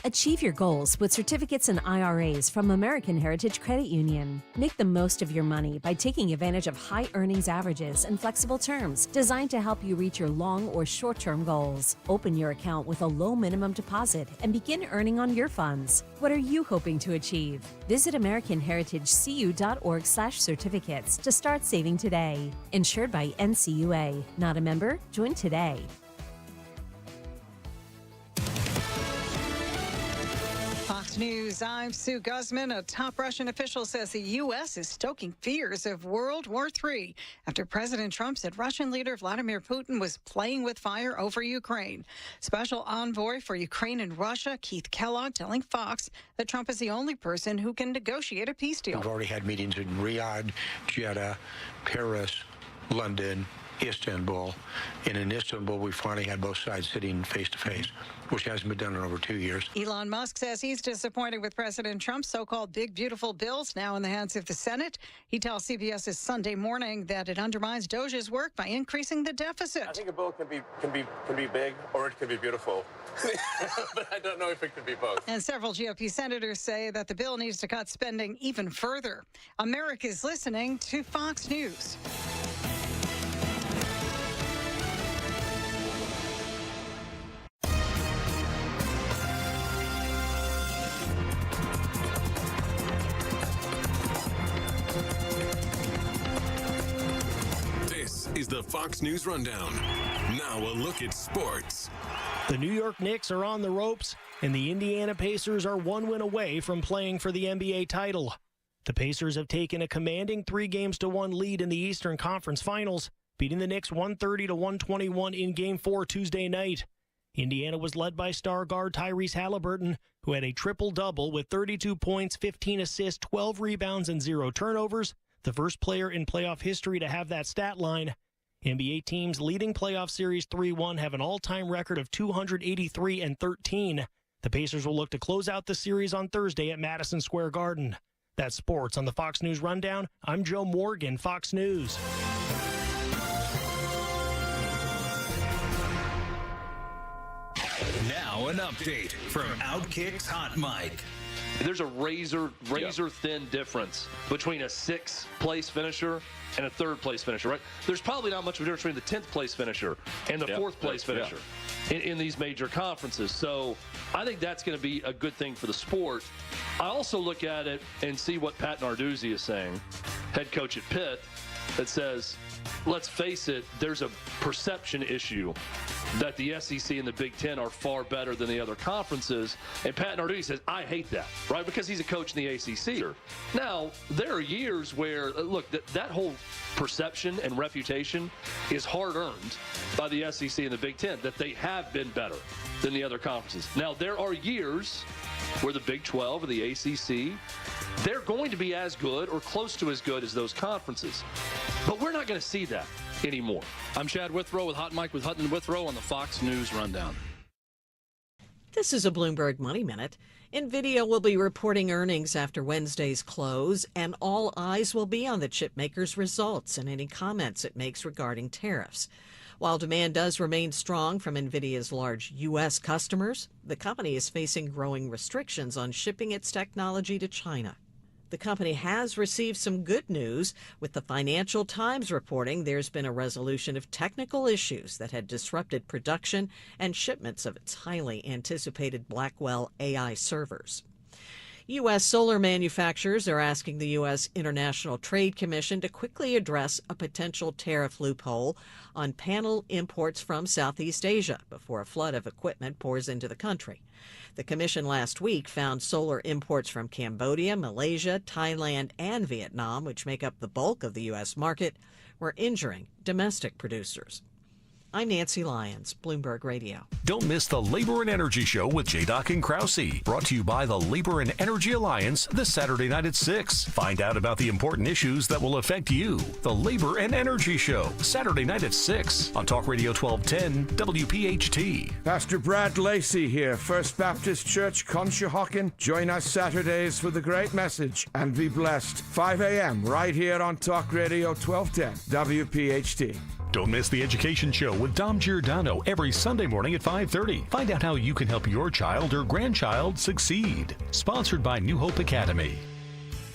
Achieve your goals with certificates and IRAs from American Heritage Credit Union. Make the most of your money by taking advantage of high earnings averages and flexible terms designed to help you reach your long or short-term goals. Open your account with a low minimum deposit and begin earning on your funds. What are you hoping to achieve? Visit AmericanHeritageCU.org/certificates to start saving today. Insured by NCUA. Not a member? Join today. Fox News, I'm Sue Guzman. A top Russian official says the U.S. is stoking fears of World War III after President Trump said Russian leader Vladimir Putin was playing with fire over Ukraine. Special envoy for Ukraine and Russia, Keith Kellogg, telling Fox that Trump is the only person who can negotiate a peace deal. We've already had meetings in Riyadh, Jeddah, Paris, London, Istanbul. And in Istanbul, we finally had both sides sitting face to face, which hasn't been done in over 2 years. Elon Musk says he's disappointed with President Trump's so-called big, beautiful bills now in the hands of the Senate. He tells CBS's Sunday Morning that it undermines DOJ's work by increasing the deficit. I think a bill can be big or it can be beautiful. But I don't know if it could be both. And several GOP senators say that the bill needs to cut spending even further. America's listening to Fox News. Is the Fox News Rundown. Now a look at sports. The New York Knicks are on the ropes, and the Indiana Pacers are 1 win away from playing for the NBA title. The Pacers have taken a commanding 3-1 lead in the Eastern Conference Finals, beating the Knicks 130-121 in Game 4 Tuesday night. Indiana was led by star guard Tyrese Halliburton, who had a triple-double with 32 points, 15 assists, 12 rebounds, and 0 turnovers, the first player in playoff history to have that stat line. NBA teams leading playoff series 3-1 have an all-time record of 283-13. The Pacers will look to close out the series on Thursday at Madison Square Garden. That's sports on the Fox News Rundown. I'm Joe Morgan, Fox News. Now an update from Outkick's Hot Mic. There's a razor thin difference between a 6th place finisher and a 3rd place finisher, right? There's probably not much of a difference between the 10th place finisher and the 4th place finisher in these major conferences. So I think that's going to be a good thing for the sport. I also look at it and see what Pat Narduzzi is saying, head coach at Pitt, that says, let's face it, there's a perception issue that the SEC and the Big Ten are far better than the other conferences. And Pat Nardini says, I hate that, right? Because he's a coach in the ACC. Now, there are years where, look, that whole perception and reputation is hard-earned by the SEC and the Big Ten, that they have been better than the other conferences. Now, there are years where the Big 12 or the ACC, they're going to be as good or close to as good as those conferences. But we're not going to see that anymore. I'm Chad Withrow with Hot Mike with Hutton and Withrow on the Fox News Rundown. This is a Bloomberg Money Minute. NVIDIA will be reporting earnings after Wednesday's close, and all eyes will be on the chipmaker's results and any comments it makes regarding tariffs. While demand does remain strong from NVIDIA's large U.S. customers, the company is facing growing restrictions on shipping its technology to China. The company has received some good news, with the Financial Times reporting there's been a resolution of technical issues that had disrupted production and shipments of its highly anticipated Blackwell AI servers. U.S. solar manufacturers are asking the U.S. International Trade Commission to quickly address a potential tariff loophole on panel imports from Southeast Asia before a flood of equipment pours into the country. The commission last week found solar imports from Cambodia, Malaysia, Thailand, and Vietnam, which make up the bulk of the U.S. market, were injuring domestic producers. I'm Nancy Lyons, Bloomberg Radio. Don't miss the Labor and Energy Show with J-Doc and Krause, brought to you by the Labor and Energy Alliance this Saturday night at 6. Find out about the important issues that will affect you. The Labor and Energy Show, Saturday night at 6 on Talk Radio 1210 WPHT. Pastor Brad Lacey here, First Baptist Church, Conshohocken. Join us Saturdays for the great message and be blessed. 5 a.m. right here on Talk Radio 1210 WPHT. Don't miss the Education Show with Dom Giordano every Sunday morning at 5:30. Find out how you can help your child or grandchild succeed. Sponsored by New Hope Academy.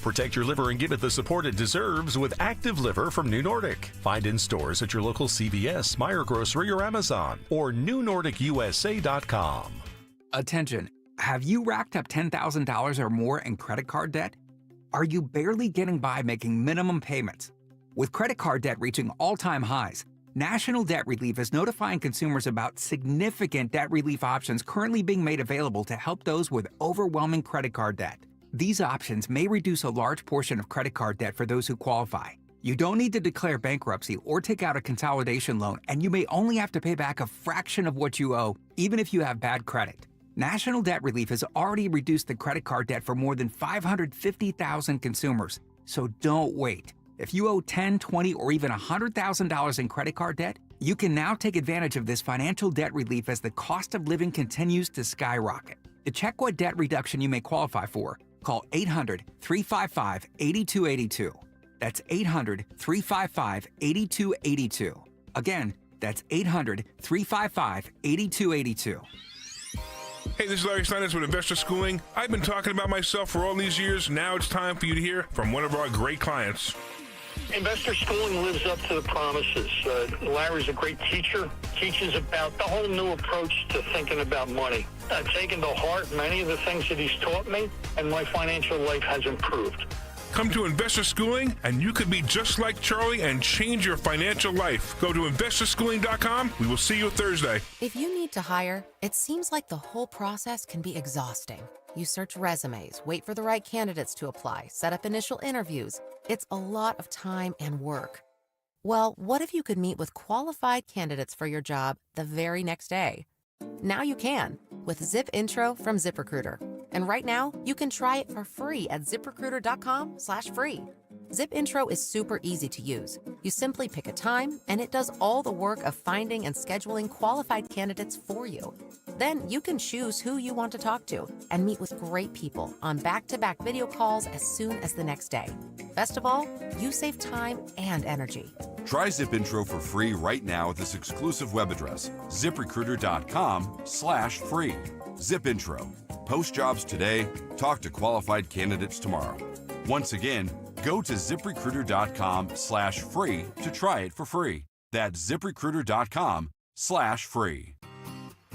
Protect your liver and give it the support it deserves with Active Liver from New Nordic. Find in stores at your local CVS, Meijer Grocery, or Amazon, or newnordicusa.com. Attention. Have you racked up $10,000 or more in credit card debt? Are you barely getting by making minimum payments? With credit card debt reaching all-time highs, National Debt Relief is notifying consumers about significant debt relief options currently being made available to help those with overwhelming credit card debt. These options may reduce a large portion of credit card debt for those who qualify. You don't need to declare bankruptcy or take out a consolidation loan, and you may only have to pay back a fraction of what you owe, even if you have bad credit. National Debt Relief has already reduced the credit card debt for more than 550,000 consumers, so don't wait. If you owe $10,000, $20,000, or even $100,000 in credit card debt, you can now take advantage of this financial debt relief as the cost of living continues to skyrocket. To check what debt reduction you may qualify for, call 800-355-8282. That's 800-355-8282. Again, that's 800-355-8282. Hey, this is Larry Steinitz with Investor Schooling. I've been talking about myself for all these years. Now it's time for you to hear from one of our great clients. Investor Schooling lives up to the promises. Larry's a great teacher, teaches about the whole new approach to thinking about money. I've taken to heart many of the things that he's taught me, and my financial life has improved. Come to Investor Schooling, and you could be just like Charlie and change your financial life. Go to investorschooling.com. We will see you Thursday. If you need to hire, it seems like the whole process can be exhausting. You search resumes, wait for the right candidates to apply, set up initial interviews. It's a lot of time and work. Well, what if you could meet with qualified candidates for your job the very next day? Now you can with Zip Intro from ZipRecruiter. And right now, you can try it for free at ZipRecruiter.com/free. Zip Intro is super easy to use. You simply pick a time, and it does all the work of finding and scheduling qualified candidates for you. Then you can choose who you want to talk to and meet with great people on back-to-back video calls as soon as the next day. Best of all, you save time and energy. Try Zip Intro for free right now at this exclusive web address, ZipRecruiter.com/free. Zip Intro. Post jobs today, talk to qualified candidates tomorrow. Once again, go to ZipRecruiter.com/free to try it for free. That's ZipRecruiter.com/free.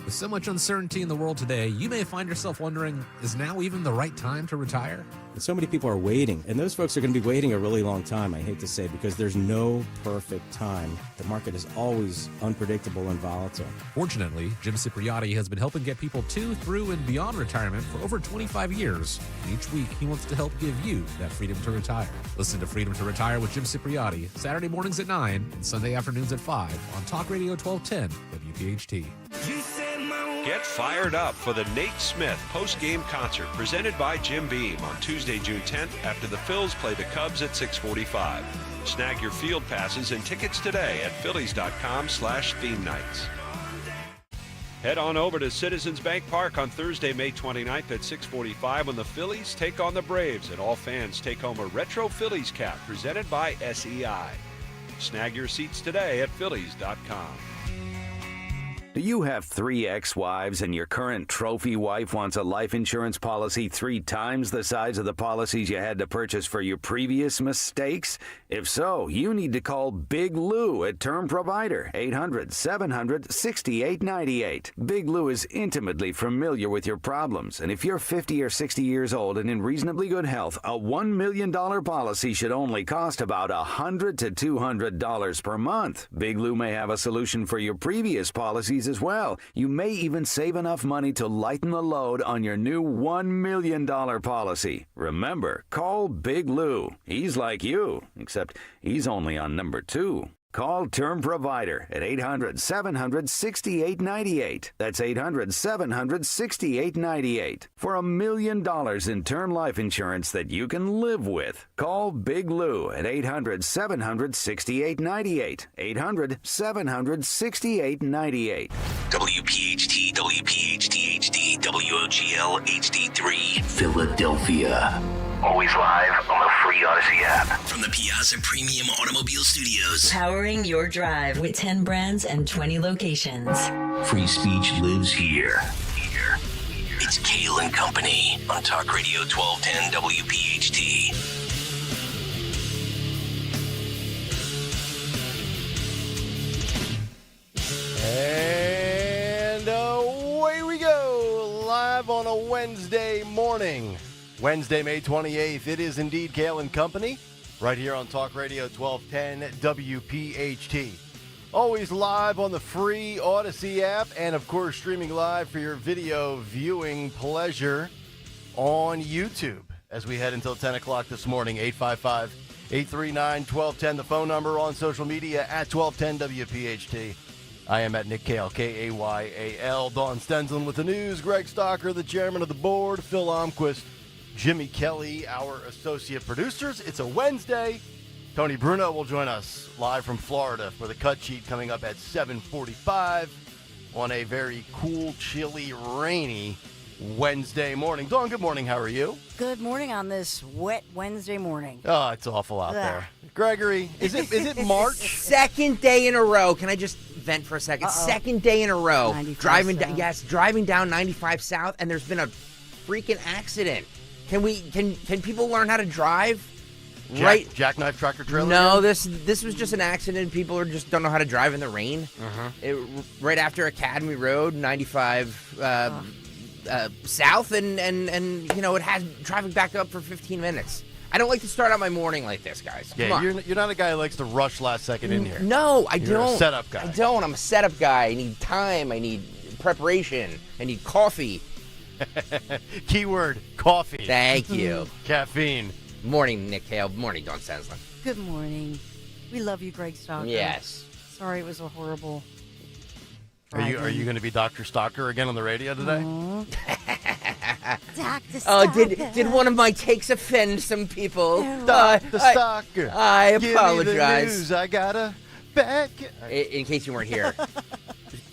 With so much uncertainty in the world today, you may find yourself wondering, is now even the right time to retire? So many people are waiting, and those folks are going to be waiting a really long time, I hate to say, because there's no perfect time. The market is always unpredictable and volatile. Fortunately, Jim Cipriotti has been helping get people to, through, and beyond retirement for over 25 years. And each week, he wants to help give you that freedom to retire. Listen to Freedom to Retire with Jim Cipriotti, Saturday mornings at 9 and Sunday afternoons at 5 on Talk Radio 1210 WPHT. Get fired up for the Nate Smith post-game concert presented by Jim Beam on Tuesday, June 10th after the Phils play the Cubs at 6:45. Snag your field passes and tickets today at phillies.com/theme nights. Head on over to Citizens Bank Park on Thursday, May 29th at 6:45 when the Phillies take on the Braves and all fans take home a retro Phillies cap presented by SEI. Snag your seats today at phillies.com. Do you have 3 ex-wives and your current trophy wife wants a life insurance policy 3 times the size of the policies you had to purchase for your previous mistakes? If so, you need to call Big Lou at Term Provider, 800-700-6898. Big Lou is intimately familiar with your problems, and if you're 50 or 60 years old and in reasonably good health, a $1 million policy should only cost about $100 to $200 per month. Big Lou may have a solution for your previous policies as well. You may even save enough money to lighten the load on your new $1 million policy. Remember, call Big Lou. He's like you, except he's only on number 2. Call Term Provider at 800-700-6898. That's 800-700-6898. For $1 million in term life insurance that you can live with. Call Big Lou at 800-700-6898. 800-700-6898. WPHT, WPHT HD, WOGL HD3, Philadelphia. Always live on the free Odyssey app. From the Piazza Premium Automobile Studios. Powering your drive with 10 brands and 20 locations. Free speech lives here. It's Kayal and Company on Talk Radio 1210 WPHT. And away we go, live on a Wednesday morning. Wednesday, May 28th. It is indeed Kayal and Company, right here on Talk Radio 1210 WPHT. Always live on the free Odyssey app, and of course streaming live for your video viewing pleasure on YouTube as we head until 10 o'clock this morning. 855-839-1210, the phone number. On social media at 1210 WPHT. I am at Nick Kayal, Kayal. Dawn Stenson with the news. Greg Stocker, the chairman of the board. Phil Almquist, Jimmy Kelly, our associate producers. It's a Wednesday. Tony Bruno will join us live from Florida for the cut sheet coming up at 7:45 on a very cool, chilly, rainy Wednesday morning. Dawn, good morning. How are you? Good morning on this wet Wednesday morning. Oh, it's awful out there. Gregory, is it March? Second day in a row. Can I just vent for a second? Second day in a row. Driving down 95 South, and there's been a freaking accident. Can people learn how to drive? Jackknife tractor trailer? No, this was just an accident. People just don't know how to drive in the rain. Right after Academy Road, 95 South, and you know, it has traffic back up for 15 minutes. I don't like to start out my morning like this, guys. Yeah, you're not a guy who likes to rush last second in here. No, I You're don't. a setup guy. I don't. I'm a setup guy. I need time. I need preparation. I need coffee. Keyword, coffee. Thank you. Caffeine. Morning, Nick Kayal. Morning, Dawn Stenson. Good morning. We love you, Greg Stocker. Yes. Sorry it was a horrible Are you going to be Dr. Stocker again on the radio today? Dr. Oh, Stocker. did one of my takes offend some people? Dr. Stocker. I Give me the apologize. news. I gotta back. In case you weren't here,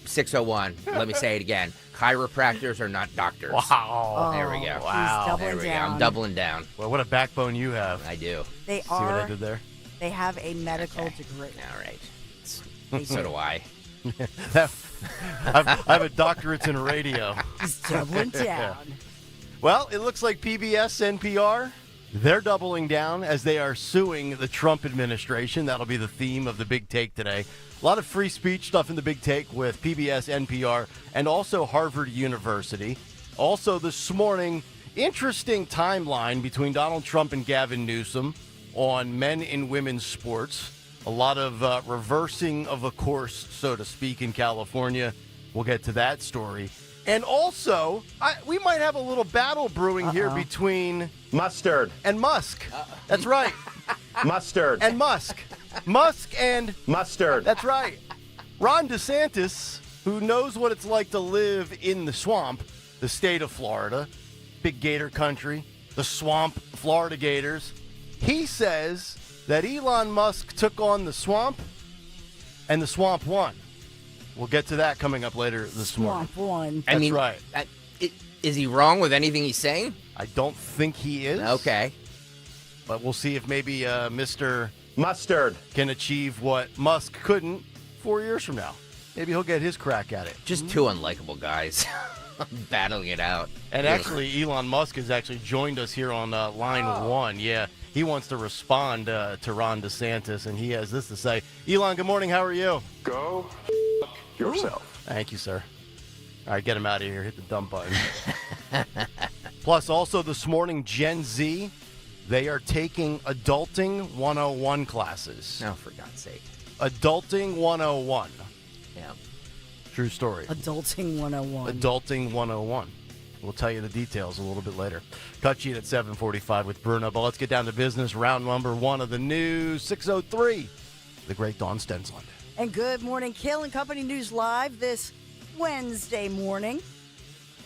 601. Let me say it again. Chiropractors are not doctors. Wow. There we go. Wow. There we go. I'm doubling down. Well, what a backbone you have. I do. They See what I are. did there? They have a medical degree. All right. So do I. I have a doctorate in radio. He's doubling down. Well, it looks like PBS, NPR, They're doubling down as they are suing the Trump administration. That'll be the theme of the Big Take today. A lot of free speech stuff in the Big Take with PBS, NPR, and also Harvard University. Also this morning, interesting timeline between Donald Trump and Gavin Newsom on men and women's sports. A lot of reversing of a course, so to speak, in California. We'll get to that story. And also, we might have a little battle brewing here between Mustard and Musk. That's right. Mustard and Musk. Musk and Mustard. That's right. Ron DeSantis, who knows what it's like to live in the swamp, the state of Florida, big gator country, the swamp, Florida Gators. He says that Elon Musk took on the swamp and the swamp won. We'll get to that coming up later this morning. Swamp won. That's right. Is he wrong with anything he's saying? I don't think he is. Okay. But we'll see if maybe Mr. Mustard can achieve what Musk couldn't 4 years from now. Maybe he'll get his crack at it. Just two unlikable guys battling it out. And actually, Elon Musk has actually joined us here on line one. Yeah, he wants to respond to Ron DeSantis, and he has this to say. Elon, good morning. How are you? Go yourself. Thank you, sir. All right, get him out of here. Hit the dump button. Plus, also this morning, Gen Z, they are taking Adulting 101 classes. Oh, for God's sake. Adulting 101. Yeah. True story. Adulting 101. Adulting 101. We'll tell you the details a little bit later. Cut sheet at 7:45 with Bruno. But let's get down to business. Round number one of the news. 6:03. The great Dawn Stensland. And good morning, Kayal and Company News Live this Wednesday morning,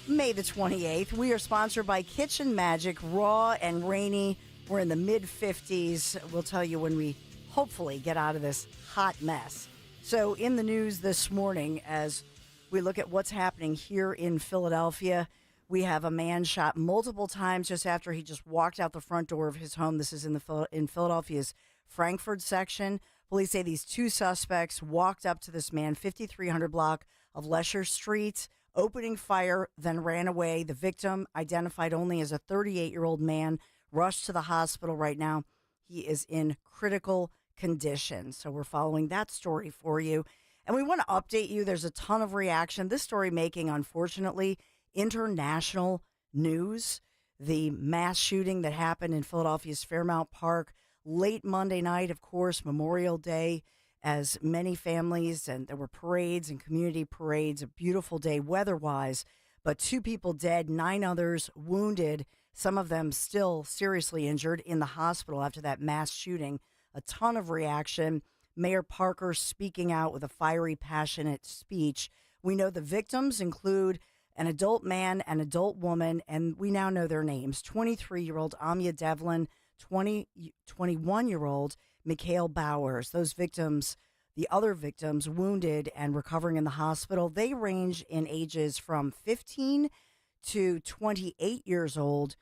May the 28th. We are sponsored by Kitchen Magic. Raw and rainy. We're in the mid-50s. We'll tell you when we hopefully get out of this hot mess. So in the news this morning, as we look at what's happening here in Philadelphia, we have a man shot multiple times just after he just walked out the front door of his home. This is in Philadelphia's Frankfurt section. Police say these two suspects walked up to this man, 5300 block of Lesher Street, opening fire, then ran away. The victim, identified only as a 38-year-old man, rushed to the hospital right now. He is in critical condition. So we're following that story for you. And we want to update you. There's a ton of reaction. This story making, unfortunately, international news. The mass shooting that happened in Philadelphia's Fairmount Park late Monday night, of course, Memorial Day, as many families, and there were parades and community parades, a beautiful day weather-wise, but 2 people dead, 9 others wounded, some of them still seriously injured in the hospital after that mass shooting. A ton of reaction. Mayor Parker speaking out with a fiery, passionate speech. We know the victims include an adult man, an adult woman, and we now know their names. 23-year-old Amya Devlin, 21-year-old Mikhail Bowers. Those victims, the other victims wounded and recovering in the hospital, they range in ages from 15 to 28 years old.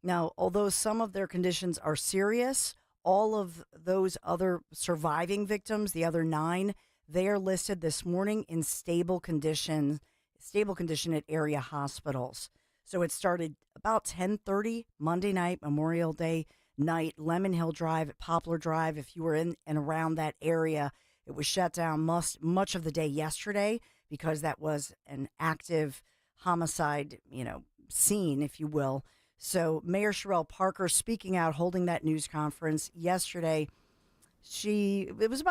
Now, although some of their conditions are serious, all of those other surviving victims, the other 9, they are listed this morning in stable condition at area hospitals. So it started about 10:30 Monday night, Memorial Day night, Lemon Hill Drive at Poplar Drive. If you were in and around that area, it was shut down much of the day yesterday because that was an active homicide, scene, if you will. So Mayor Sherelle Parker speaking out, holding that news conference yesterday. It was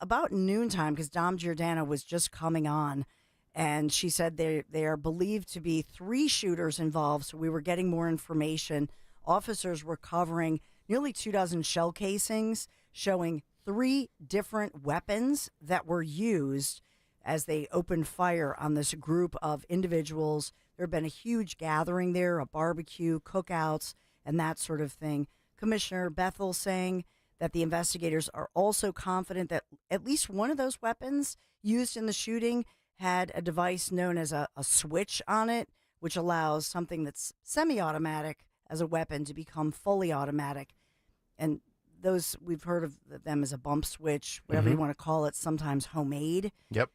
about noontime because Dom Giordano was just coming on, and she said they are believed to be 3 shooters involved. So we were getting more information. Officers were covering nearly 24 shell casings, showing 3 different weapons that were used as they opened fire on this group of individuals. There had been a huge gathering there, a barbecue, cookouts, and that sort of thing. Commissioner Bethel saying that the investigators are also confident that at least one of those weapons used in the shooting had a device known as a switch on it, which allows something that's semi-automatic as a weapon to become fully automatic. And those, we've heard of them as a bump switch, whatever you want to call it, sometimes homemade. Yep.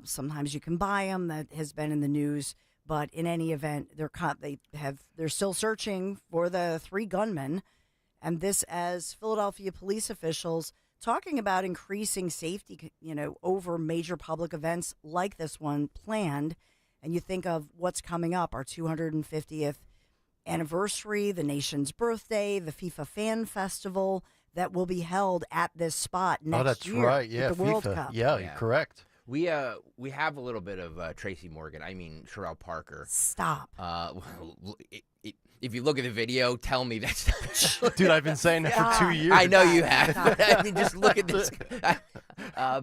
Sometimes you can buy them. That has been in the news. But in any event, they're still searching for the 3 gunmen, And this as Philadelphia police officials talking about increasing safety, over major public events like this one planned. And you think of what's coming up, our 250th anniversary, the nation's birthday, the FIFA Fan Festival that will be held at this spot next year. Oh, that's right. Yeah, with the World FIFA. Cup. Yeah, you're correct. We have a little bit of Tracy Morgan. I mean Sherelle Parker. Stop. If you look at the video, tell me that's not Dude, I've been saying that for 2 years. I know you have. I mean, just look at this.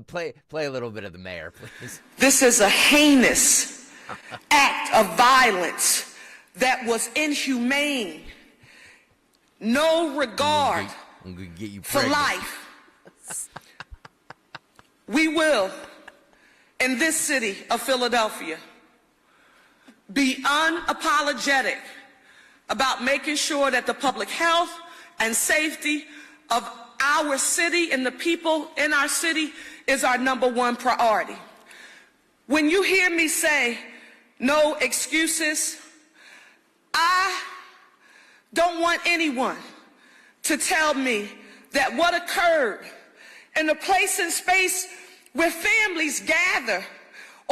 Play a little bit of the mayor, please. This is a heinous act of violence that was inhumane. No regard I'm gonna get you for pregnant. life. We will, in this city of Philadelphia, be unapologetic about making sure that the public health and safety of our city and the people in our city is our #1 priority. When you hear me say no excuses, I don't want anyone to tell me that what occurred in a place and space where families gather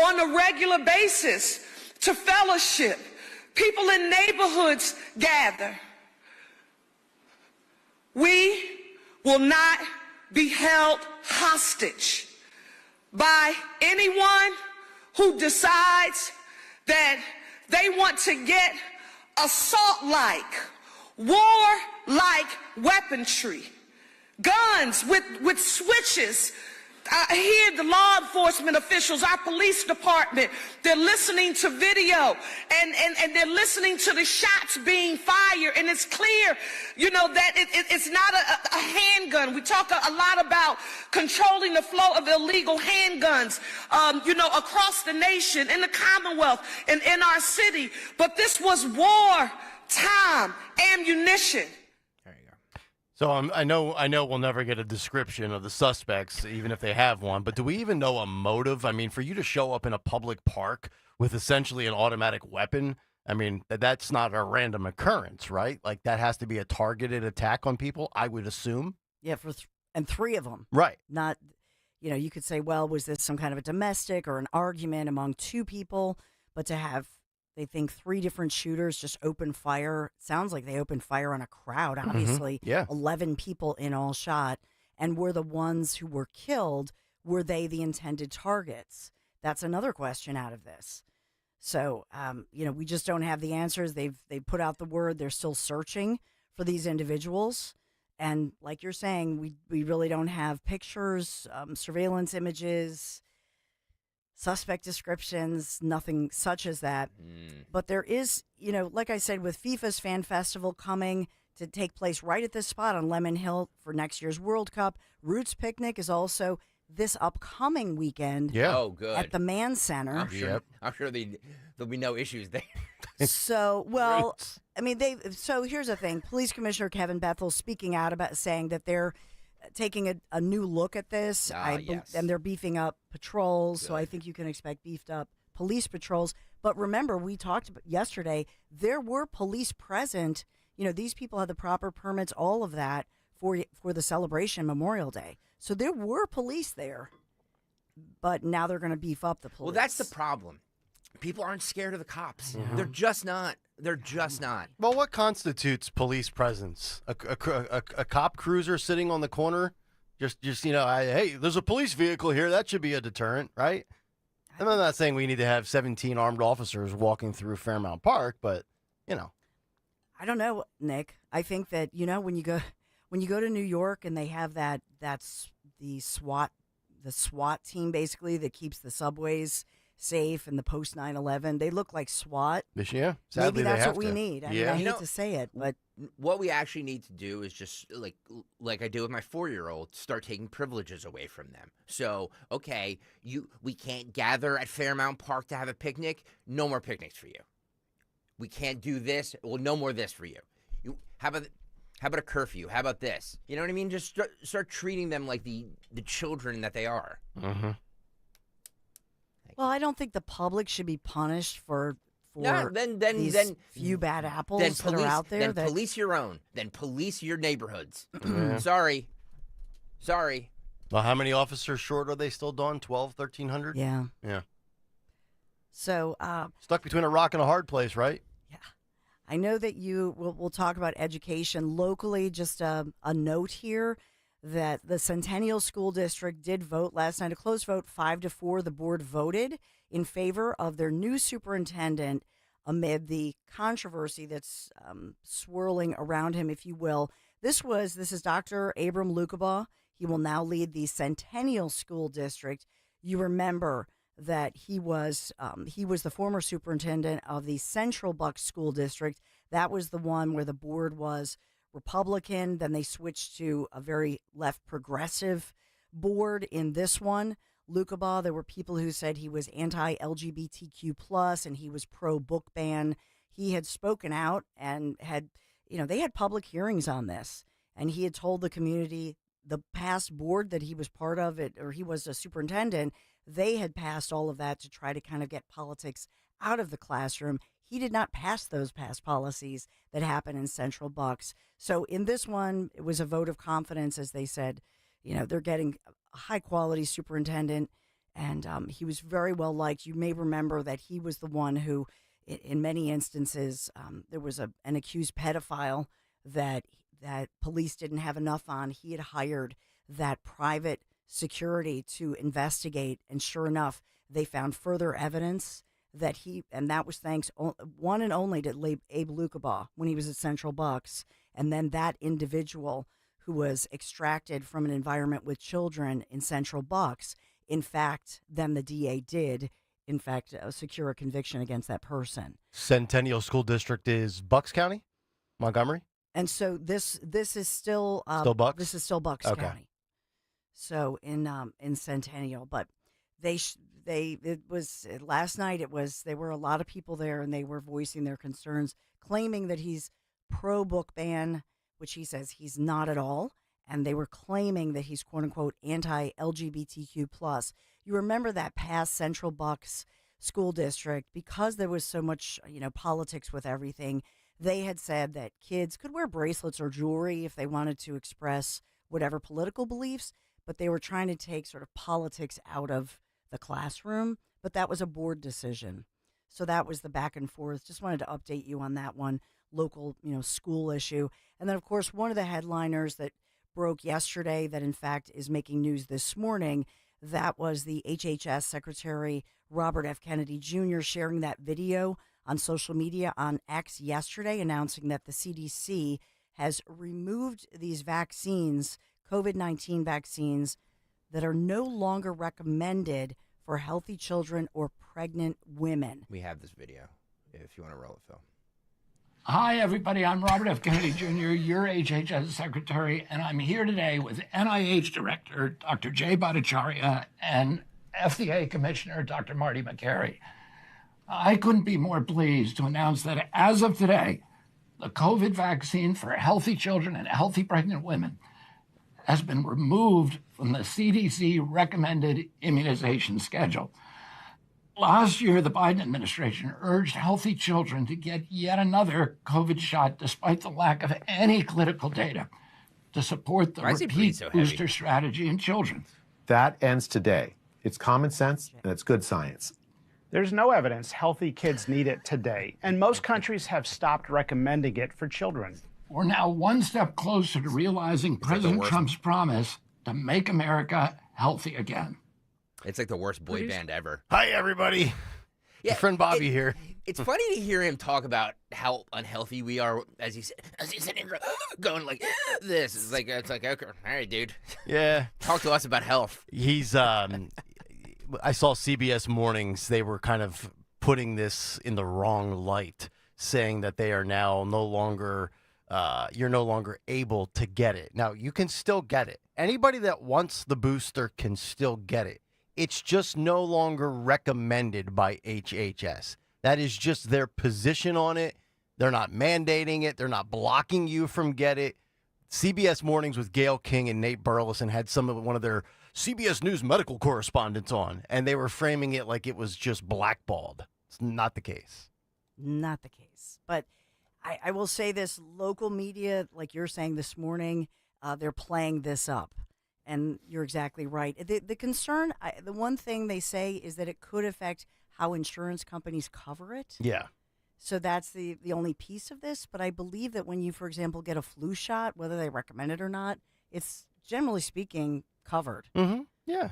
on a regular basis to fellowship, people in neighborhoods gather. We will not be held hostage by anyone who decides that they want to get assault-like, war-like weaponry, guns with switches. I hear the law enforcement officials, our police department, they're listening to video and they're listening to the shots being fired. And it's clear, that it's not a handgun. We talk a lot about controlling the flow of illegal handguns, across the nation, in the Commonwealth, and in our city. But this was war-time ammunition. So I know we'll never get a description of the suspects, even if they have one, but do we even know a motive? I mean, for you to show up in a public park with essentially an automatic weapon, I mean, that's not a random occurrence, right? Like, that has to be a targeted attack on people, I would assume. Yeah, and 3 of them. Right. Not, you could say, well, was this some kind of a domestic or an argument among 2 people? But to have, they think 3 different shooters just open fire. Sounds like they opened fire on a crowd, obviously. Mm-hmm. Yeah. 11 people in all shot. And were the ones who were killed, were they the intended targets? That's another question out of this. So, we just don't have the answers. They've put out the word. They're still searching for these individuals. And like you're saying, we really don't have pictures, surveillance images, suspect descriptions, nothing such as that. But there is, like I said, with FIFA's Fan Festival coming to take place right at this spot on Lemon Hill for next year's World Cup. Roots Picnic is also this upcoming weekend. Yeah. Oh, good. At the Mann Center. I'm sure there'll be no issues there. So, well, I mean, so here's the thing. Police Commissioner Kevin Bethel speaking out about saying that they're taking a new look at this. Yes. And they're beefing up patrols. Good. So I think you can expect beefed up police patrols. But remember, we talked about yesterday, there were police present. These people had the proper permits, all of that for the celebration Memorial Day. So there were police there. But now they're going to beef up the police. Well, that's the problem. People aren't scared of the cops. Yeah. They're just not. Well, what constitutes police presence? A cop cruiser sitting on the corner? Just hey, there's a police vehicle here. That should be a deterrent, right? And I'm not saying we need to have 17 armed officers walking through Fairmount Park, but, I don't know, Nick. I think that, when you go to New York and they have that's the SWAT team basically that keeps the subways safe and the post 9/11, they look like SWAT. Yeah, sadly maybe that's what to. we need. I mean, I hate to say it, but what we actually need to do is just like I do with my 4-year-old, start taking privileges away from them. So, okay, we can't gather at Fairmount Park to have a picnic. No more picnics for you. We can't do this. Well, no more this for you. How about a curfew? How about this? You know what I mean? Just start treating them like the children that they are. Mm-hmm. Well, I don't think the public should be punished for for Yeah, then few bad apples then that are out there. Then police your own. Then police your neighborhoods. Yeah. Sorry. Well, how many officers short are they still, Dawn? 1,300? Yeah. Yeah. So stuck between a rock and a hard place, right? I know that we'll talk about education locally. Just a note here that the Centennial School District did vote last night, a close vote, 5-4. The board voted in favor of their new superintendent amid the controversy that's swirling around him, if you will. This is Dr. Abram Lukabaugh. He will now lead the Centennial School District. You remember that he was the former superintendent of the Central Bucks School District. That was the one where the board was Republican. Then they switched to a very left progressive board in this one. Lukabaugh, there were people who said he was anti-LGBTQ+, and he was pro-book ban. He had spoken out and they had public hearings on this, and he had told the community, the past board that he was part of he was a superintendent, they had passed all of that to try to kind of get politics out of the classroom. He did not pass those past policies that happened in Central Bucks. So in this one, it was a vote of confidence, as they said. They're getting a high-quality superintendent, and he was very well liked. You may remember that he was the one who, in many instances, there was an accused pedophile that police didn't have enough on. He had hired that private security to investigate, and sure enough, they found further evidence that that was thanks one and only to Abe Lukabaugh when he was at Central Bucks, and then that individual who was extracted from an environment with children in Central Bucks. In fact, then the DA did, secure a conviction against that person. Centennial School District is Bucks County, Montgomery? And so this is still Bucks? This is still Bucks County. So in Centennial, but last night there were a lot of people there, and they were voicing their concerns, claiming that he's pro book ban, which he says he's not at all, and they were claiming that he's quote unquote anti-LGBTQ+. You remember that past Central Bucks School District, because there was so much politics with everything. They had said that kids could wear bracelets or jewelry if they wanted to express whatever political beliefs, but they were trying to take sort of politics out of the classroom. But that was a board decision. So that was the back and forth. Just wanted to update you on that one local, school issue. And then, of course, one of the headliners that broke yesterday that, in fact, is making news this morning, that was the HHS Secretary Robert F. Kennedy Jr. sharing that video on social media on X yesterday, announcing that the CDC has removed these vaccines, COVID-19 vaccines, that are no longer recommended for healthy children or pregnant women. We have this video, if you want to roll it, Phil. Hi, everybody. I'm Robert F. Kennedy Jr., your HHS Secretary, and I'm here today with NIH Director Dr. Jay Bhattacharya and FDA Commissioner Dr. Marty Makary. I couldn't be more pleased to announce that as of today, the COVID vaccine for healthy children and healthy pregnant women has been removed from the CDC recommended immunization schedule. Last year, the Biden administration urged healthy children to get yet another COVID shot despite the lack of any clinical data to support the repeat booster strategy in children. That ends today. It's common sense and it's good science. There's no evidence healthy kids need it today, and most countries have stopped recommending it for children. We're now one step closer to realizing President Trump's promise to make America healthy again. It's like the worst boy band ever. Hi, everybody. Your friend Bobby here. It's funny to hear him talk about how unhealthy we are as he's going like this. It's like okay, all right, dude. Yeah. Talk to us about health. He's I saw CBS Mornings. They were kind of putting this in the wrong light, saying that they are now no longer you're no longer able to get it. Now, you can still get it. Anybody that wants the booster can still get it. It's just no longer recommended by HHS. That is just their position on it. They're not mandating it. They're not blocking you from get it. CBS Mornings with Gail King and Nate Burleson had one of their CBS News medical correspondents on, and they were framing it like it was just blackballed. It's not the case. Not the case. But I will say this, local media, like you're saying this morning, they're playing this up. And you're exactly right. The concern, the one thing they say is that it could affect how insurance companies cover it. Yeah. So that's the only piece of this. But I believe that when you, for example, get a flu shot, whether they recommend it or not, it's generally speaking covered. Mm-hmm. Yeah.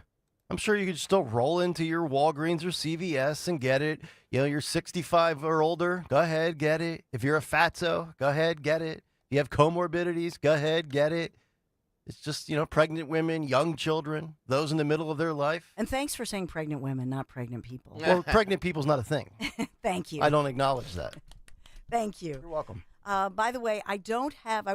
I'm sure you could still roll into your Walgreens or CVS and get it. You know, you're 65 or older, go ahead, get it. If you're a fatso, go ahead, get it. If you have comorbidities, go ahead, get it. It's just, you know, pregnant women, young children, those in the middle of their life. And thanks for saying pregnant women, not pregnant people. Well, pregnant people's not a thing. Thank you. I don't acknowledge that. Thank you. You're welcome. By the way, I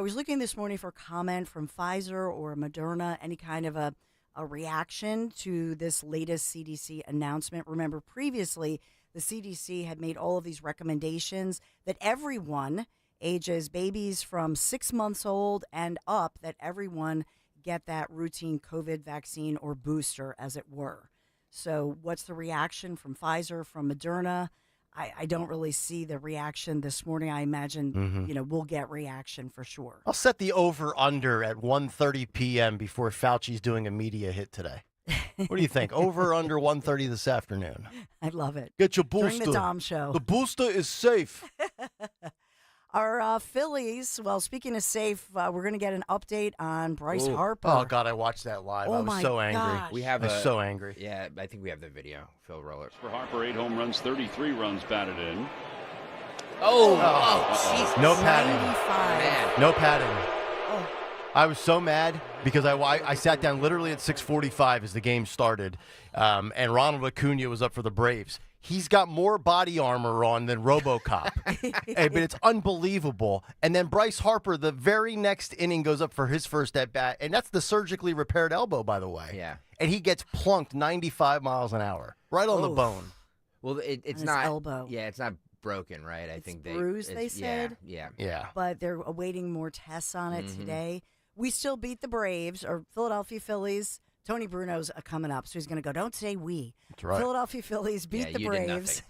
was looking this morning for comment from Pfizer or Moderna, any kind of a reaction to this latest CDC announcement. Remember, previously, the CDC had made all of these recommendations that everyone ages babies from 6 months old and up, that everyone get that routine COVID vaccine or booster, as it were. So what's the reaction from Pfizer, from Moderna? I don't really see the reaction this morning. I imagine, we'll get reaction for sure. I'll set the over-under at 1:30 p.m. before Fauci's doing a media hit today. What do you think? Over under 1:30 this afternoon. I love it. Get your booster. During the Dom Show. The booster is safe. Our Phillies, well, speaking of safe, we're going to get an update on Bryce Harper. Oh, God, I watched that live. I was so angry. Gosh. I was so angry. Yeah, I think we have the video. Phil, roll it. For Harper, 8 home runs, 33 runs batted in. Jesus. No padding. 95. Man. No padding. I was so mad because I sat down literally at 6:45 as the game started, and Ronald Acuna was up for the Braves. He's got more body armor on than RoboCop. But it's unbelievable. And then Bryce Harper, the very next inning, goes up for his first at-bat, and that's the surgically repaired elbow, by the way. Yeah. And he gets plunked 95 miles an hour, right on the bone. Well, it's On not. his elbow. Yeah, it's not broken, right? I think bruised, they said. Yeah. But they're awaiting more tests on it today. We still beat the Braves, or Philadelphia Phillies. Tony Bruno's coming up, so he's going to go, don't say we. That's right. Philadelphia Phillies beat the Braves.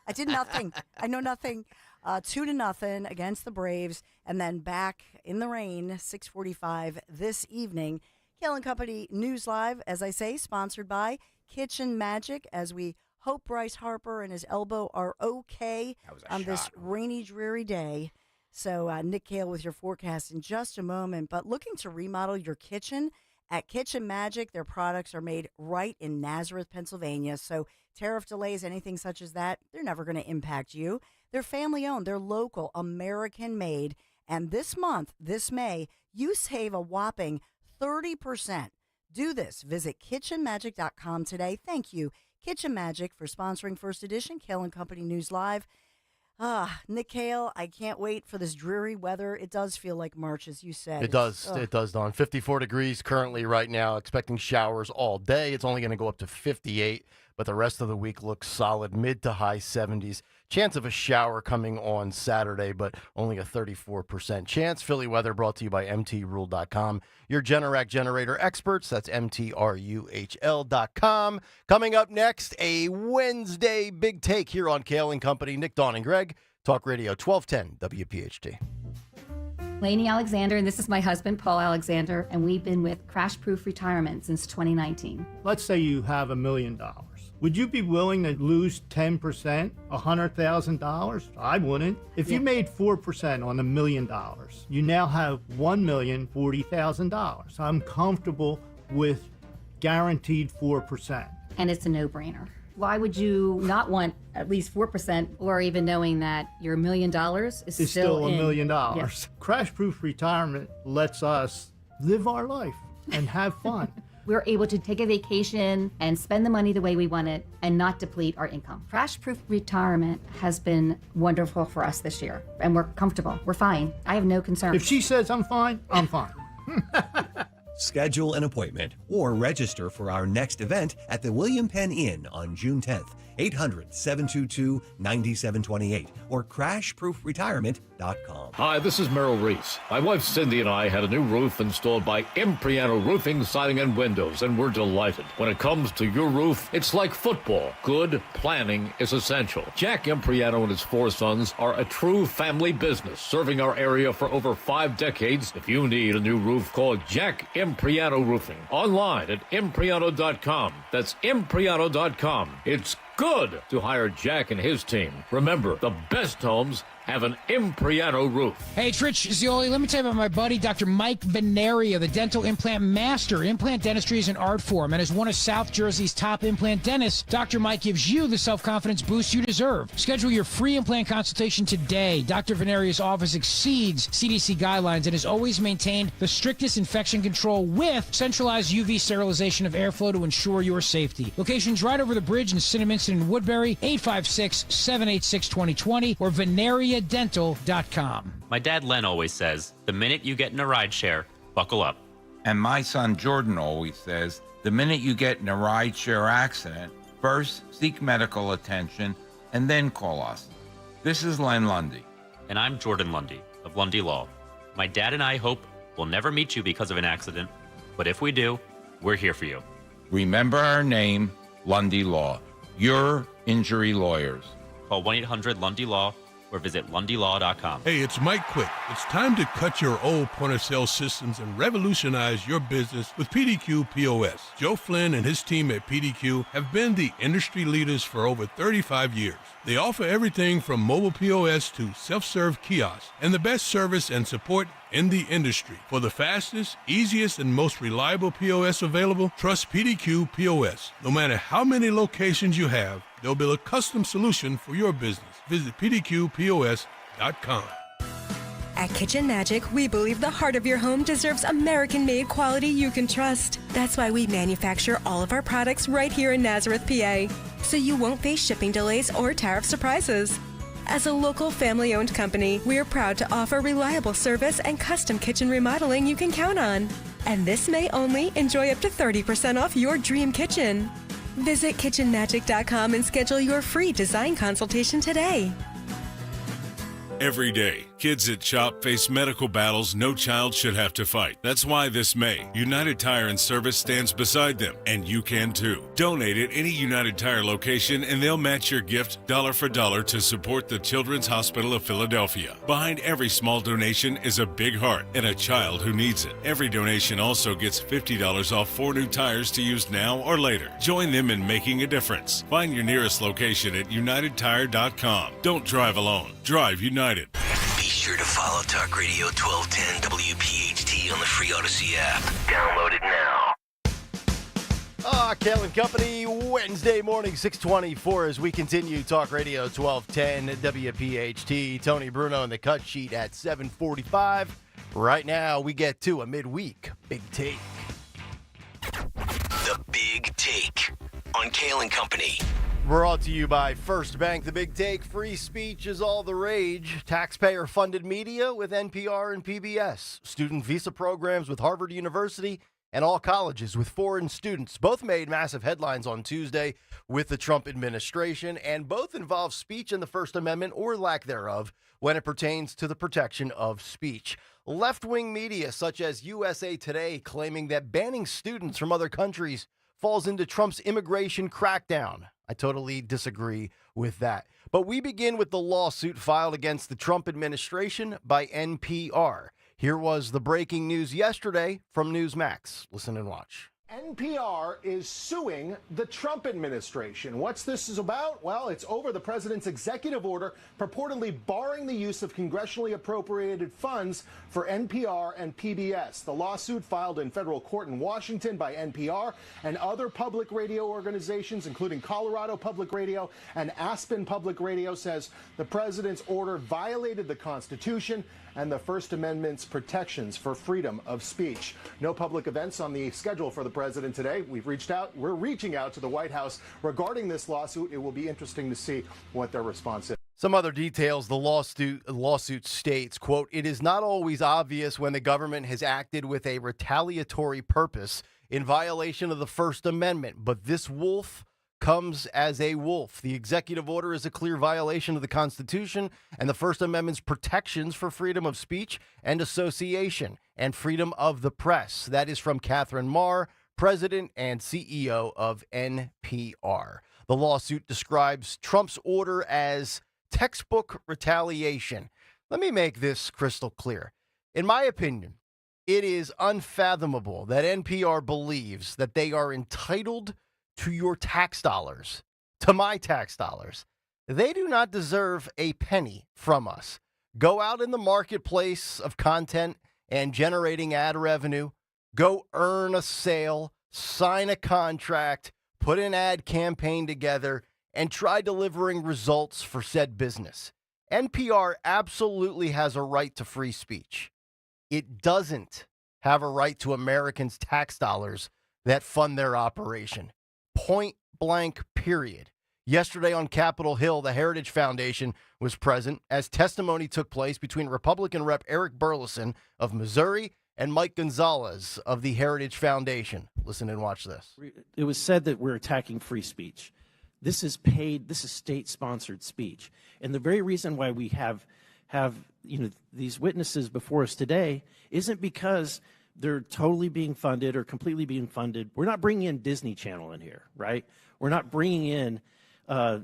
I did nothing. I know nothing. 2-0 against the Braves, and then back in the rain, 6:45 this evening. Kayal & Company News Live, as I say, sponsored by Kitchen Magic, as we hope Bryce Harper and his elbow are okay on this rainy, dreary day. So, Nick Kayal with your forecast in just a moment. But looking to remodel your kitchen? At Kitchen Magic, their products are made right in Nazareth, Pennsylvania. So tariff delays, anything such as that, they're never going to impact you. They're family-owned. They're local, American-made. And this month, this May, you save a whopping 30%. Do this. Visit kitchenmagic.com today. Thank you, Kitchen Magic, for sponsoring First Edition, Kayal & Company News Live. Nick Kayal, I can't wait for this dreary weather. It does feel like March, as you said. It does. It does, Dawn. 54 degrees currently right now. Expecting showers all day. It's only going to go up to 58, but the rest of the week looks solid, mid to high 70s. Chance of a shower coming on Saturday, but only a 34% chance. Philly weather brought to you by MTRule.com. Your Generac generator experts. That's MTRUHL.com. Coming up next, a Wednesday big take here on Kayal & Company. Nick, Dawn, and Greg. Talk Radio 1210 WPHT. Lainey Alexander, and this is my husband, Paul Alexander, and we've been with Crash Proof Retirement since 2019. Let's say you have $1 million. Would you be willing to lose 10%, $100,000? I wouldn't. If you made 4% on $1 million, you now have $1,040,000. I'm comfortable with guaranteed 4%. And it's a no-brainer. Why would you not want at least 4%, or even knowing that your $1 million is still $1 million? Yes. Crash Proof Retirement lets us live our life and have fun. We're able to take a vacation and spend the money the way we want it and not deplete our income. Crash Proof Retirement has been wonderful for us this year, and we're comfortable. We're fine. I have no concerns. If she says I'm fine, I'm fine. Schedule an appointment or register for our next event at the William Penn Inn on June 10th. 800-722-9728 or crashproofretirement.com. Hi, this is Merrill Reese. My wife Cindy and I had a new roof installed by Impriano Roofing, Siding, and Windows, and we're delighted. When it comes to your roof, it's like football. Good planning is essential. Jack Impriano and his 4 sons are a true family business, serving our area for over 5 decades. If you need a new roof, call Jack Impriano Roofing. Online at impriano.com. That's impriano.com. It's good to hire Jack and his team. Remember, the best homes have an Impriano roof. Hey, it's Rich Zioli. Let me tell you about my buddy, Dr. Mike Veneria, the dental implant master. Implant dentistry is an art form, and as one of South Jersey's top implant dentists, Dr. Mike gives you the self-confidence boost you deserve. Schedule your free implant consultation today. Dr. Veneria's office exceeds CDC guidelines and has always maintained the strictest infection control with centralized UV sterilization of airflow to ensure your safety. Locations right over the bridge in Cinnaminson and Woodbury, 856-786-2020 or veneriadental.com. My dad Len always says, the minute you get in a rideshare, buckle up. And my son Jordan always says, the minute you get in a rideshare accident, first seek medical attention and then call us. This is Len Lundy. And I'm Jordan Lundy of Lundy Law. My dad and I hope we'll never meet you because of an accident, but if we do, we're here for you. Remember our name, Lundy Law. Your injury lawyers. Call 1-800-LUNDY-LAW or visit lundylaw.com. Hey, it's Mike Quick. It's time to cut your old point-of-sale systems and revolutionize your business with PDQ POS. Joe Flynn and his team at PDQ have been the industry leaders for over 35 years. They offer everything from mobile POS to self-serve kiosks and the best service and support in the industry. For the fastest, easiest, and most reliable POS available, trust PDQ POS. No matter how many locations you have, they'll build a custom solution for your business. Visit pdqpos.com. At Kitchen Magic, we believe the heart of your home deserves American-made quality you can trust. That's why we manufacture all of our products right here in Nazareth, PA, so you won't face shipping delays or tariff surprises. As a local family-owned company, we are proud to offer reliable service and custom kitchen remodeling you can count on. And this May only, enjoy up to 30% off your dream kitchen. Visit kitchenmagic.com and schedule your free design consultation today. Every day, kids at CHOP face medical battles no child should have to fight. That's why this May, United Tire and Service stands beside them, and you can too. Donate at any United Tire location and they'll match your gift dollar for dollar to support the Children's Hospital of Philadelphia. Behind every small donation is a big heart and a child who needs it. Every donation also gets $50 off 4 new tires to use now or later. Join them in making a difference. Find your nearest location at unitedtire.com. Don't drive alone. Drive United. Be sure to follow Talk Radio 1210 WPHT on the free Odyssey app. Download it now. Kayal and Company, Wednesday morning, 6:24 as we continue Talk Radio 1210 WPHT. Tony Bruno and the cut sheet at 7:45. Right now, we get to a midweek Big Take. The Big Take on Kayal and Company. Brought to you by First Bank. The Big Take, free speech is all the rage. Taxpayer-funded media with NPR and PBS. Student visa programs with Harvard University and all colleges with foreign students. Both made massive headlines on Tuesday with the Trump administration, and both involve speech in the First Amendment or lack thereof when it pertains to the protection of speech. Left-wing media such as USA Today claiming that banning students from other countries falls into Trump's immigration crackdown. I totally disagree with that. But we begin with the lawsuit filed against the Trump administration by NPR. Here was the breaking news yesterday from Newsmax. Listen and watch. NPR is suing the Trump administration. What's this is about? Well, it's over the president's executive order purportedly barring the use of congressionally appropriated funds for NPR and PBS. The lawsuit filed in federal court in Washington by NPR and other public radio organizations, including Colorado Public Radio and Aspen Public Radio, says the president's order violated the Constitution and the First Amendment's protections for freedom of speech. No public events on the schedule for the president today. We're reaching out to the White House regarding this lawsuit. It will be interesting to see what their response is. Some other details. The lawsuit states, quote, "It is not always obvious when the government has acted with a retaliatory purpose in violation of the First Amendment, but this wolf comes as a wolf. The executive order is a clear violation of the Constitution and the First Amendment's protections for freedom of speech and association and freedom of the press." That is from Catherine Marr, president and CEO of NPR. The lawsuit describes Trump's order as textbook retaliation. Let me make this crystal clear. In my opinion, it is unfathomable that NPR believes that they are entitled to your tax dollars, to my tax dollars. They do not deserve a penny from us. Go out in the marketplace of content and generating ad revenue. Go earn a sale, sign a contract, put an ad campaign together, and try delivering results for said business. NPR absolutely has a right to free speech. It doesn't have a right to Americans' tax dollars that fund their operation. Point blank, period. Yesterday on Capitol Hill, the Heritage Foundation was present as testimony took place between Republican Rep. Eric Burleson of Missouri and Mike Gonzalez of the Heritage Foundation. Listen and watch this. It was said that we're attacking free speech. This is paid, this is state-sponsored speech. And the very reason why we have these witnesses before us today isn't because they're totally being funded or completely being funded. We're not bringing in Disney Channel in here, right? We're not bringing in the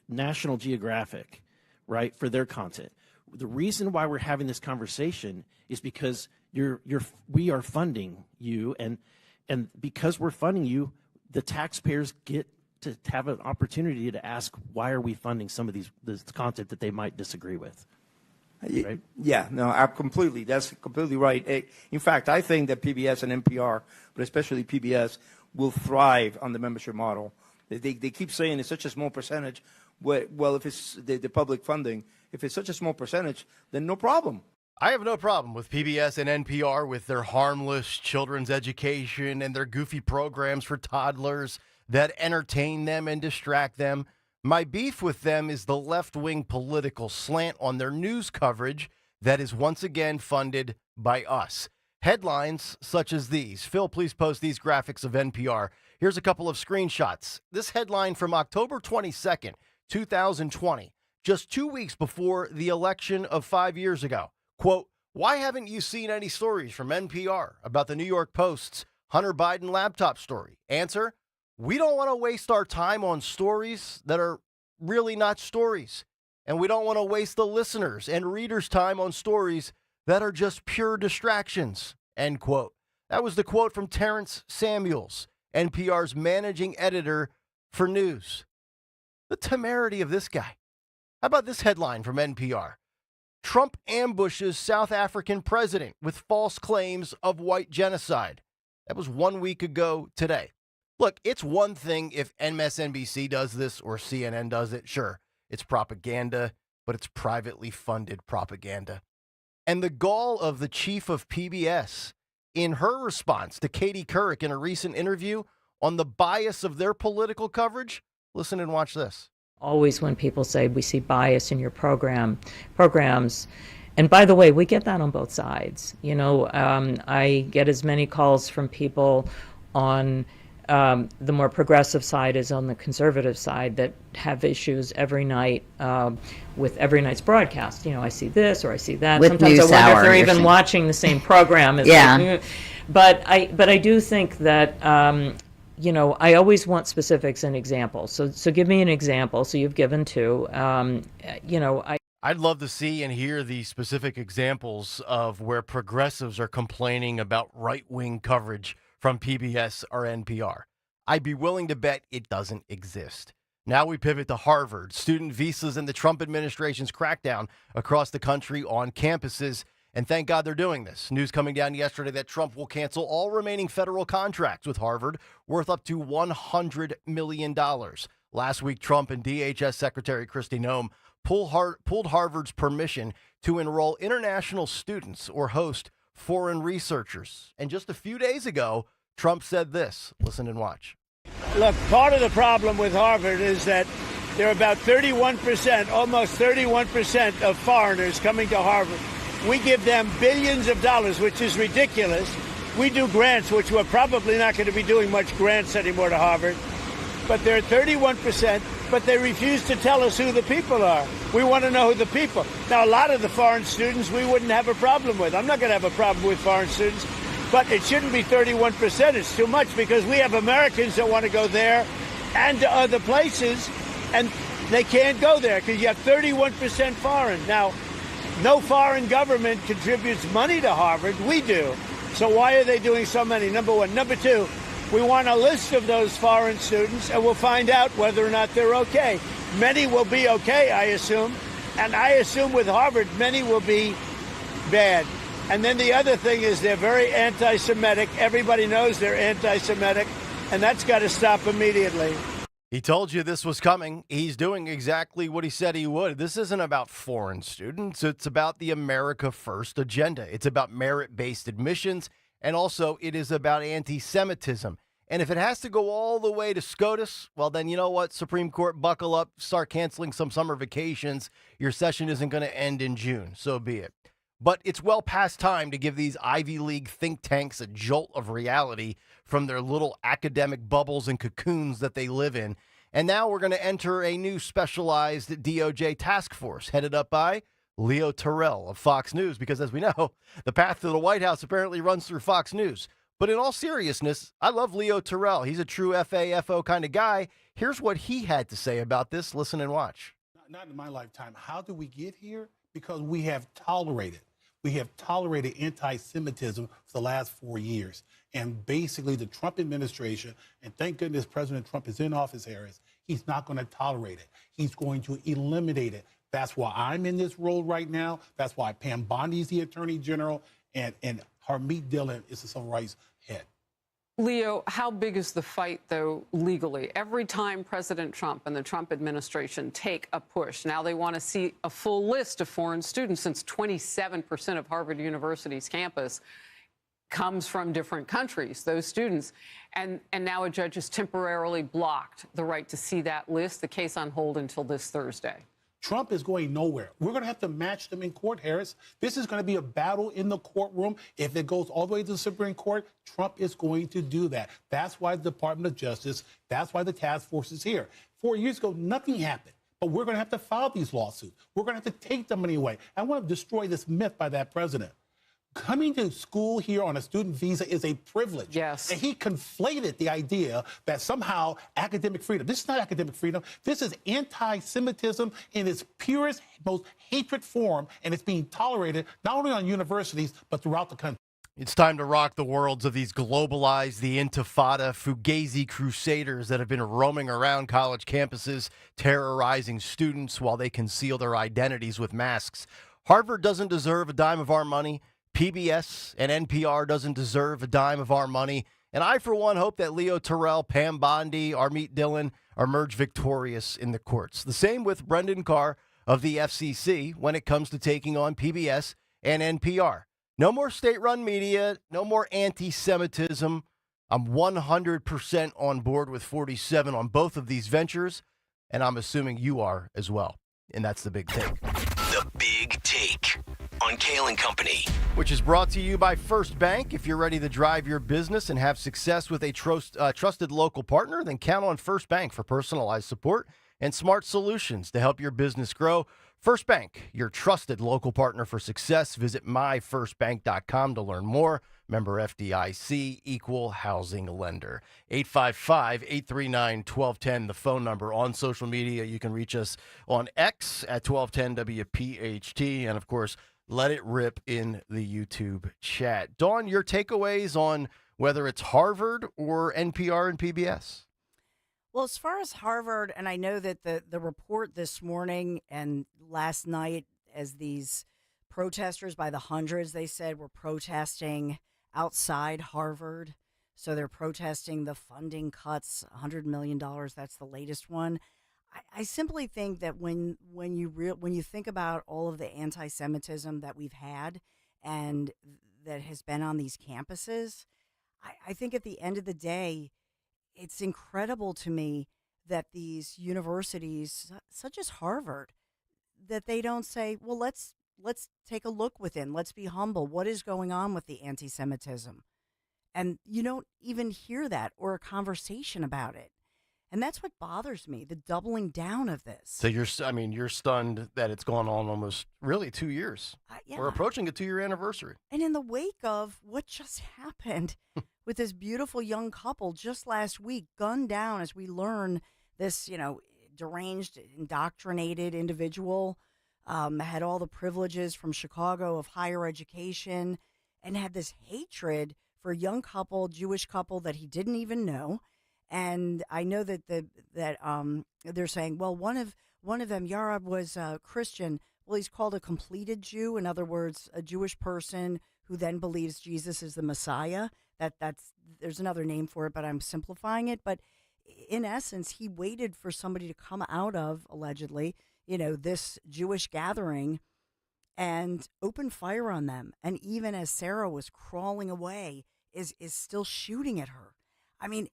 National Geographic, right, for their content. The reason why we're having this conversation is because we are funding you, and because we're funding you, the taxpayers get to have an opportunity to ask, why are we funding some of this content that they might disagree with? Right? Yeah, no, that's completely right. In fact, I think that PBS and NPR, but especially PBS, will thrive on the membership model. They keep saying it's such a small percentage. Well, if it's the public funding, if it's such a small percentage, then no problem. I have no problem with PBS and NPR with their harmless children's education and their goofy programs for toddlers that entertain them and distract them. My beef with them is the left-wing political slant on their news coverage that is once again funded by us. Headlines such as these. Phil, please post these graphics of NPR. Here's a couple of screenshots. This headline from October 22nd, 2020, just 2 weeks before the election of 5 years ago. Quote, "Why haven't you seen any stories from NPR about the New York Post's Hunter Biden laptop story?" Answer, we don't want to waste our time on stories that are really not stories. And we don't want to waste the listeners' and readers' time on stories that are just pure distractions. End quote. That was the quote from Terrence Samuels, NPR's managing editor for news. The temerity of this guy. How about this headline from NPR? Trump ambushes South African president with false claims of white genocide. That was 1 week ago today. Look, it's one thing if MSNBC does this or CNN does it. Sure, it's propaganda, but it's privately funded propaganda. And the gall of the chief of PBS in her response to Katie Couric in a recent interview on the bias of their political coverage. Listen and watch this. Always when people say we see bias in your programs, and by the way, we get that on both sides. You know, I get as many calls from people on the more progressive side as on the conservative side that have issues every night with every night's broadcast. You know, I see this or I see that. With sometimes I wonder NewsHour, if they're you're even saying. watching the same program as Yeah. But I do think that you know, I always want specifics and examples. So give me an example. So you've given two. You know, I'd love to see and hear the specific examples of where progressives are complaining about right-wing coverage from PBS or NPR. I'd be willing to bet it doesn't exist. Now we pivot to Harvard, student visas, and the Trump administration's crackdown across the country on campuses. And thank God they're doing this. News coming down yesterday that Trump will cancel all remaining federal contracts with Harvard worth up to $100 million. Last week, Trump and DHS Secretary Kristi Noem pulled Harvard's permission to enroll international students or host foreign researchers. And just a few days ago, Trump said this. Listen and watch. Look, part of the problem with Harvard is that there are about 31%, almost 31% of foreigners coming to Harvard. We give them billions of dollars, which is ridiculous. We do grants, which we're probably not going to be doing much grants anymore to Harvard. But they're 31%, but they refuse to tell us who the people are. We want to know who the people. Now, a lot of the foreign students we wouldn't have a problem with. I'm not going to have a problem with foreign students, but it shouldn't be 31%. It's too much because we have Americans that want to go there and to other places, and they can't go there because you have 31% foreign. Now, no foreign government contributes money to Harvard. We do. So why are they doing so many? Number one. Number two, we want a list of those foreign students, and we'll find out whether or not they're okay. Many will be okay, I assume. And I assume with Harvard, many will be bad. And then the other thing is they're very anti-Semitic. Everybody knows they're anti-Semitic, and that's got to stop immediately. He told you this was coming. He's doing exactly what he said he would. This isn't about foreign students. It's about the America First agenda. It's about merit-based admissions, and also it is about anti-Semitism. And if it has to go all the way to SCOTUS, well, then you know what? Supreme Court, buckle up, start canceling some summer vacations. Your session isn't going to end in June. So be it. But it's well past time to give these Ivy League think tanks a jolt of reality from their little academic bubbles and cocoons that they live in. And now we're going to enter a new specialized DOJ task force headed up by Leo Terrell of Fox News, because as we know, the path to the White House apparently runs through Fox News. But in all seriousness, I love Leo Terrell. He's a true FAFO kind of guy. Here's what he had to say about this. Listen and watch. Not in my lifetime. How do we get here? Because we have tolerated. We have tolerated anti-Semitism for the last 4 years. And basically the Trump administration, and thank goodness President Trump is in office, Harris, he's not going to tolerate it. He's going to eliminate it. That's why I'm in this role right now. That's why Pam Bondi is the Attorney General, and Harmeet Dillon is the Civil Rights head. Leo, how big is the fight, though, legally? Every time President Trump and the Trump administration take a push, now they want to see a full list of foreign students, since 27% of Harvard University's campus comes from different countries, those students. And now a judge has temporarily blocked the right to see that list, the case on hold until this Thursday. Trump is going nowhere. We're going to have to match them in court, Harris. This is going to be a battle in the courtroom. If it goes all the way to the Supreme Court, Trump is going to do that. That's why the Department of Justice, that's why the task force is here. 4 years ago, nothing happened. But we're going to have to file these lawsuits. We're going to have to take the money away. I want to destroy this myth by that president. Coming to school here on a student visa is a privilege. Yes. And he conflated the idea that somehow academic freedom, this is not academic freedom, this is anti-Semitism in its purest, most hatred form, and it's being tolerated not only on universities, but throughout the country. It's time to rock the worlds of these globalized, the Intifada, Fugazi crusaders that have been roaming around college campuses, terrorizing students while they conceal their identities with masks. Harvard doesn't deserve a dime of our money. PBS and NPR doesn't deserve a dime of our money. And I, for one, hope that Leo Terrell, Pam Bondi, Harmeet Dillon emerge victorious in the courts. The same with Brendan Carr of the FCC when it comes to taking on PBS and NPR. No more state-run media, no more anti-Semitism. I'm 100% on board with 47 on both of these ventures, and I'm assuming you are as well. And that's the big take. The Big Take on Kayal and Company. Which is brought to you by First Bank. If you're ready to drive your business and have success with a trusted local partner, then count on First Bank for personalized support and smart solutions to help your business grow. First Bank, your trusted local partner for success. Visit myfirstbank.com to learn more. Member FDIC, equal housing lender. 855-839-1210, the phone number. On social media, you can reach us on X at 1210 WPHT. And, of course, let it rip in the YouTube chat. Dawn, your takeaways on whether it's Harvard or NPR and PBS? Well, as far as Harvard, and I know that the report this morning and last night, as these protesters by the hundreds, they said, were protesting outside Harvard. So they're protesting the funding cuts, $100 million. That's the latest one. I simply think that when you think about all of the anti-Semitism that we've had and that has been on these campuses, I think at the end of the day, it's incredible to me that these universities, such as Harvard, that they don't say, well, let's take a look within. Let's be humble. What is going on with the anti-Semitism? And you don't even hear that or a conversation about it. And that's what bothers me, the doubling down of this. So you're stunned that it's gone on almost really 2 years. Yeah. We're approaching a 2-year anniversary. And in the wake of what just happened with this beautiful young couple just last week, gunned down as we learn this, deranged, indoctrinated individual had all the privileges from Chicago of higher education and had this hatred for a young couple, Jewish couple that he didn't even know. And I know that they're saying, well, one of them, Yarab, was Christian. Well, he's called a completed Jew. In other words, a Jewish person who then believes Jesus is the Messiah. There's another name for it, but I'm simplifying it. But in essence, he waited for somebody to come out of, allegedly, this Jewish gathering and open fire on them. And even as Sarah was crawling away, is still shooting at her. I mean,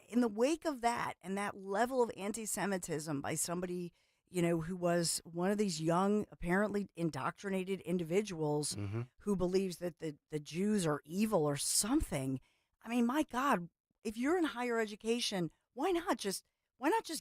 in the wake of that and that level of anti-Semitism by somebody, who was one of these young, apparently indoctrinated individuals who believes that the Jews are evil or something. I mean, my God, if you're in higher education, why not just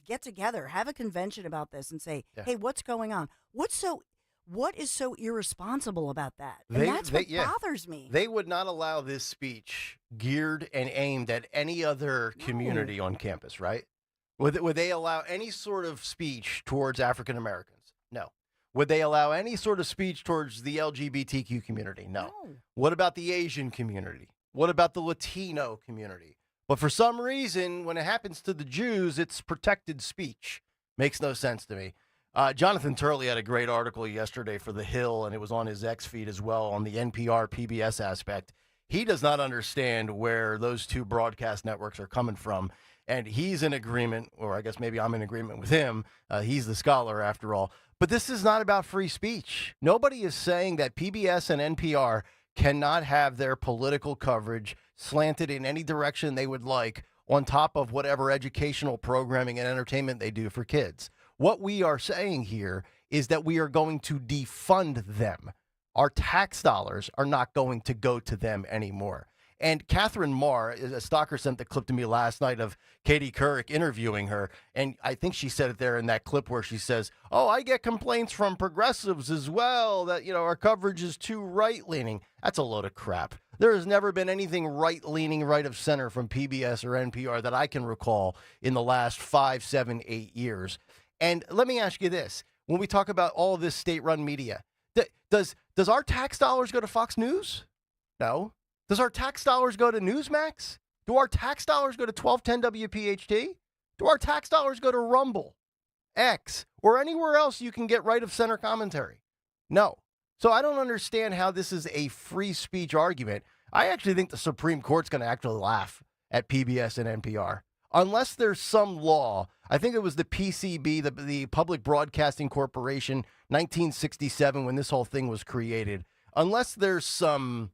get together, have a convention about this and say, hey, what's going on? What is so irresponsible about that? And that's what bothers me. They would not allow this speech geared and aimed at any other community on campus, right? Would they allow any sort of speech towards African Americans? No. Would they allow any sort of speech towards the LGBTQ community? No. What about the Asian community? What about the Latino community? But for some reason, when it happens to the Jews, it's protected speech. Makes no sense to me. Jonathan Turley had a great article yesterday for The Hill, and it was on his X feed as well on the NPR PBS aspect. He does not understand where those two broadcast networks are coming from, and he's in agreement, or I guess maybe I'm in agreement with him. He's the scholar after all. But this is not about free speech. Nobody is saying that PBS and NPR cannot have their political coverage slanted in any direction they would like on top of whatever educational programming and entertainment they do for kids. What we are saying here is that we are going to defund them. Our tax dollars are not going to go to them anymore. And Catherine Marr, a stalker, sent the clip to me last night of Katie Couric interviewing her. And I think she said it there in that clip where she says, oh, I get complaints from progressives as well that, our coverage is too right-leaning. That's a load of crap. There has never been anything right-leaning, right of center from PBS or NPR that I can recall in the last 5, 7, 8 years. And let me ask you this. When we talk about all of this state-run media, does our tax dollars go to Fox News? No. Does our tax dollars go to Newsmax? Do our tax dollars go to 1210 WPHT? Do our tax dollars go to Rumble, X, or anywhere else you can get right-of-center commentary? No. So I don't understand how this is a free speech argument. I actually think the Supreme Court's going to actually laugh at PBS and NPR. Unless there's some law, I think it was the PCB, the Public Broadcasting Corporation, 1967, when this whole thing was created. Unless there's some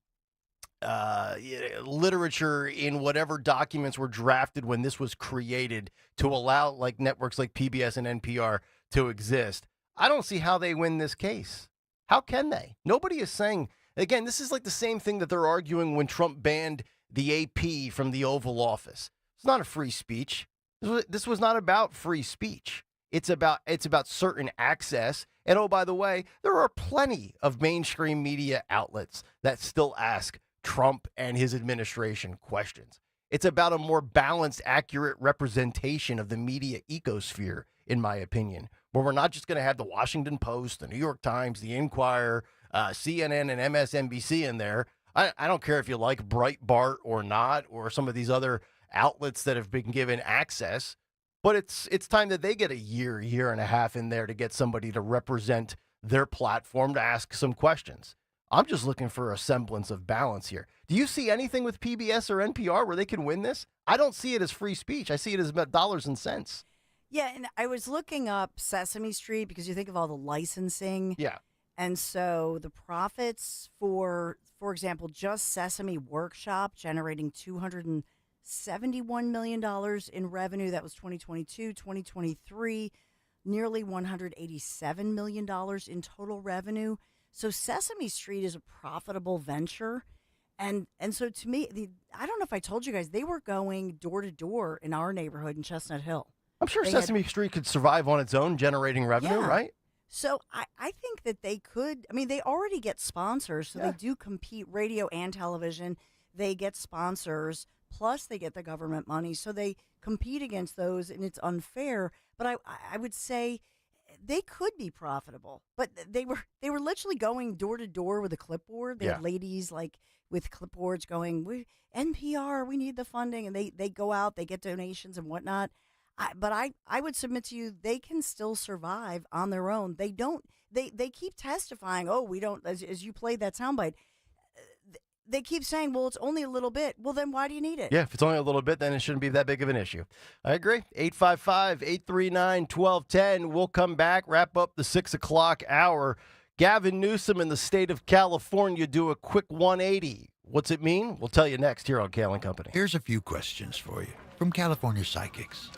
literature in whatever documents were drafted when this was created to allow like networks like PBS and NPR to exist, I don't see how they win this case. How can they? Nobody is saying, again, this is like the same thing that they're arguing when Trump banned the AP from the Oval Office. It's not a free speech. This was not about free speech. It's about certain access. And oh, by the way, there are plenty of mainstream media outlets that still ask Trump and his administration questions. It's about a more balanced, accurate representation of the media ecosphere, in my opinion, where we're not just going to have the Washington Post, the New York Times, the Inquirer, CNN, and MSNBC in there. I don't care if you like Breitbart or not, or some of these other outlets that have been given access, but it's time that they get a year and a half in there to get somebody to represent their platform to ask some questions. I'm just looking for a semblance of balance here. Do you see anything with PBS or NPR where they can win this? I don't see it as free speech. I see it as about dollars and cents. Yeah, and I was looking up Sesame Street because you think of all the licensing. Yeah. And so the profits for example, just Sesame Workshop generating $260 $71 million in revenue. That was 2022. 2023, nearly $187 million in total revenue. So Sesame Street is a profitable venture. And so to me, I don't know if I told you guys, they were going door to door in our neighborhood in Chestnut Hill. I'm sure Sesame Street could survive on its own, generating revenue, right? So I think that they could. I mean, they already get sponsors, so they do compete, radio and television. They get sponsors, plus they get the government money, so they compete against those, and it's unfair. But I would say they could be profitable. But they were literally going door to door with a clipboard. They had ladies like with clipboards going, NPR, we need the funding, and they go out, they get donations and whatnot. But I would submit to you, they can still survive on their own. They don't. They keep testifying. Oh, we don't. As you played that soundbite, they keep saying, well, it's only a little bit. Well, then why do you need it? Yeah, if it's only a little bit, then it shouldn't be that big of an issue. I agree. 855-839-1210. We'll come back, wrap up the 6 o'clock hour. Gavin Newsom in the state of California do a quick 180. What's it mean? We'll tell you next here on Kayal and Company. Here's a few questions for you from California Psychics.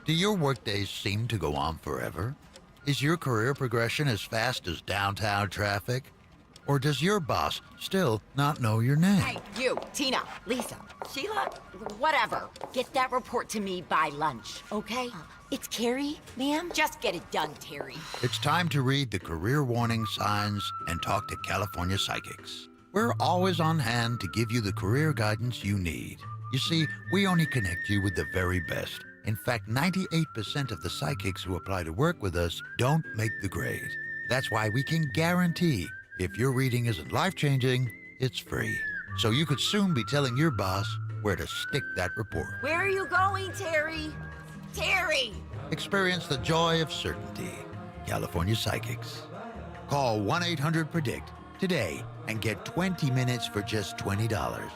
Do your workdays seem to go on forever? Is your career progression as fast as downtown traffic? Or does your boss still not know your name? Hey, you, Tina, Lisa, Sheila, whatever. Get that report to me by lunch, okay? It's Carrie, ma'am. Just get it done, Terry. It's time to read the career warning signs and talk to California Psychics. We're always on hand to give you the career guidance you need. You see, we only connect you with the very best. In fact, 98% of the psychics who apply to work with us don't make the grade. That's why we can guarantee if your reading isn't life-changing, it's free. So you could soon be telling your boss where to stick that report. Where are you going, Terry? Terry! Experience the joy of certainty. California Psychics. Call 1-800-PREDICT today and get 20 minutes for just $20.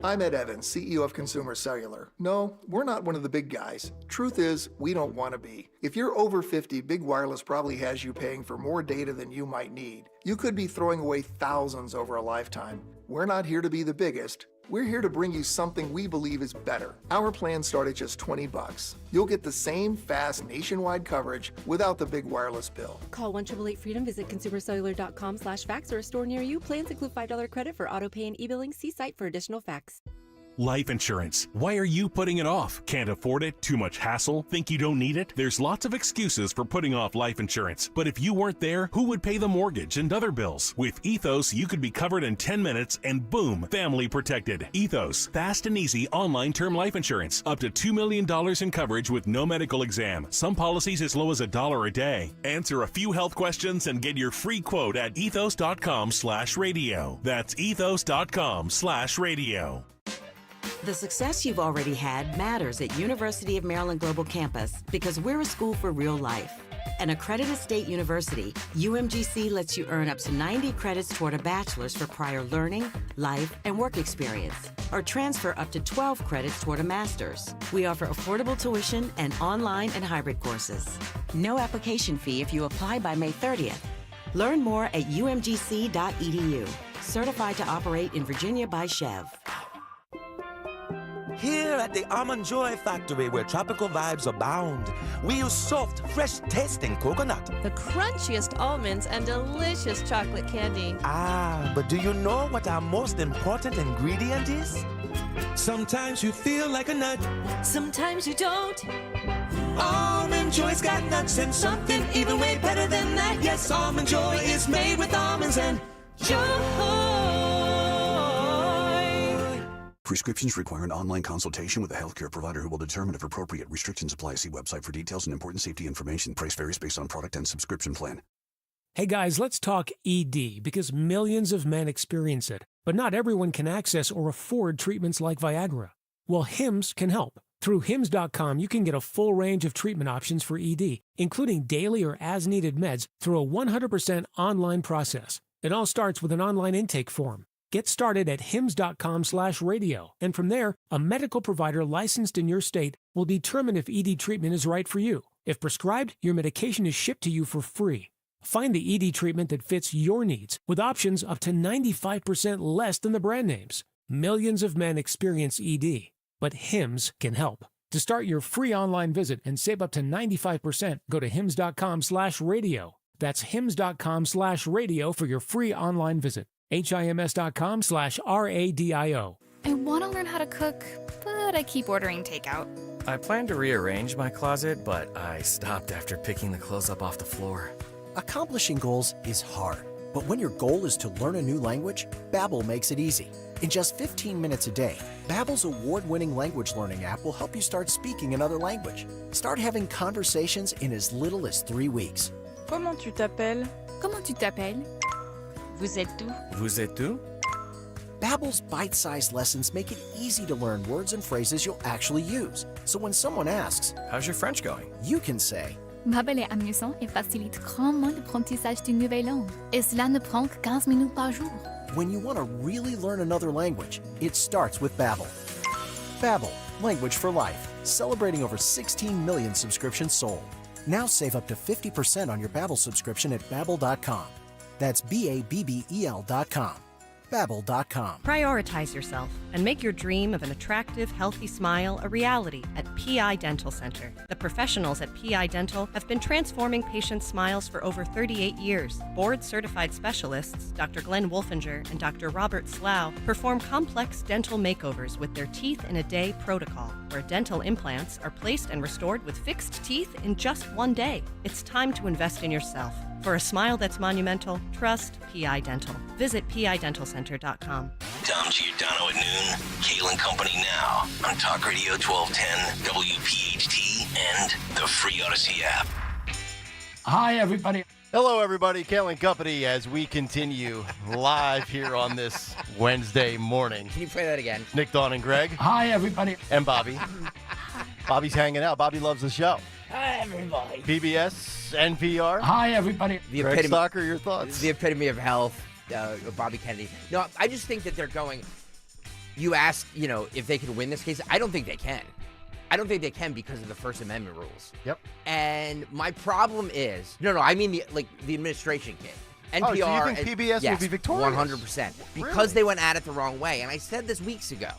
I'm Ed Evans, CEO of Consumer Cellular. No, we're not one of the big guys. Truth is, we don't want to be. If you're over 50, Big Wireless probably has you paying for more data than you might need. You could be throwing away thousands over a lifetime. We're not here to be the biggest. We're here to bring you something we believe is better. Our plans start at just $20. You'll get the same fast nationwide coverage without the big wireless bill. Call 1-888-FREEDOM, visit consumercellular.com/facts or a store near you. Plans include $5 credit for auto pay and e-billing. See site for additional facts. Life insurance. Why are you putting it off? Can't afford it? Too much hassle? Think you don't need it? There's lots of excuses for putting off life insurance. But if you weren't there, who would pay the mortgage and other bills? With Ethos, you could be covered in 10 minutes and boom, family protected. Ethos, fast and easy online term life insurance. Up to $2 million in coverage with no medical exam. Some policies as low as $1 a day. Answer a few health questions and get your free quote at ethos.com/radio. That's ethos.com/radio. The success you've already had matters at University of Maryland Global Campus because we're a school for real life. An accredited state university, UMGC lets you earn up to 90 credits toward a bachelor's for prior learning, life, and work experience, or transfer up to 12 credits toward a master's. We offer affordable tuition and online and hybrid courses. No application fee if you apply by May 30th. Learn more at umgc.edu. Certified to operate in Virginia by Chev. Here at the Almond Joy Factory, where tropical vibes abound, we use soft, fresh-tasting coconut. The crunchiest almonds and delicious chocolate candy. Ah, but do you know what our most important ingredient is? Sometimes you feel like a nut. Sometimes you don't. Almond Joy's got nuts and something even way better than that. Yes, Almond Joy is made with almonds and joy. Prescriptions require an online consultation with a healthcare provider who will determine if appropriate. Restrictions apply. See website for details and important safety information. Price varies based on product and subscription plan. Hey guys, let's talk ED because millions of men experience it, but not everyone can access or afford treatments like Viagra. Well, Hims can help. Through Hims.com, you can get a full range of treatment options for ED, including daily or as-needed meds through a 100% online process. It all starts with an online intake form. Get started at hims.com/radio, and from there, a medical provider licensed in your state will determine if ED treatment is right for you. If prescribed, your medication is shipped to you for free. Find the ED treatment that fits your needs with options up to 95% less than the brand names. Millions of men experience ED, but Hims can help. To start your free online visit and save up to 95%, go to hims.com/radio. That's hims.com/radio for your free online visit. HIMS.com/RADIO. I want to learn how to cook, but I keep ordering takeout. I plan to rearrange my closet, but I stopped after picking the clothes up off the floor. Accomplishing goals is hard, but when your goal is to learn a new language, Babbel makes it easy. In just 15 minutes a day, Babbel's award-winning language learning app will help you start speaking another language. Start having conversations in as little as 3 weeks. Comment tu t'appelles? Comment tu t'appelles? Vous êtes où? Vous êtes où? Babbel's bite-sized lessons make it easy to learn words and phrases you'll actually use. So when someone asks, "How's your French going?" you can say, Babbel est amusant et facilite grandement l'apprentissage d'une nouvelle langue. Et cela ne prend que 15 minutes par jour. when you want to really learn another language, it starts with Babbel. Babbel, language for life, celebrating over 16 million subscriptions sold. Now save up to 50% on your Babbel subscription at Babbel.com. That's Babbel.com. Babbel.com. Prioritize yourself and make your dream of an attractive, healthy smile a reality at PI Dental Center. The professionals at PI Dental have been transforming patients' smiles for over 38 years. Board-certified specialists, Dr. Glenn Wolfinger and Dr. Robert Slough, perform complex dental makeovers with their teeth-in-a-day protocol, where dental implants are placed and restored with fixed teeth in just one day. It's time to invest in yourself. For a smile that's monumental, trust PI Dental. Visit PIDentalCenter.com. Dom Giordano at noon. Kayal and Company now on Talk Radio 1210, WPHT, and the free Odyssey app. Hi, everybody. Hello, everybody. Kayal and Company as we continue live here on this Wednesday morning. Can you play that again? Nick, Dawn, and Greg. Hi, everybody. And Bobby. Bobby's hanging out. Bobby loves the show. Hi, everybody. PBS, NPR. Hi, everybody. Greg Stocker, your thoughts? The epitome of health, Bobby Kennedy. No, I just think that they're going. You asked, if they could win this case. I don't think they can. I don't think they can because of the First Amendment rules. Yep. And my problem is, I mean the administration kid. NPR. So you think PBS will be victorious? 100%. Because Really? they went at it the wrong way. And I said this weeks ago.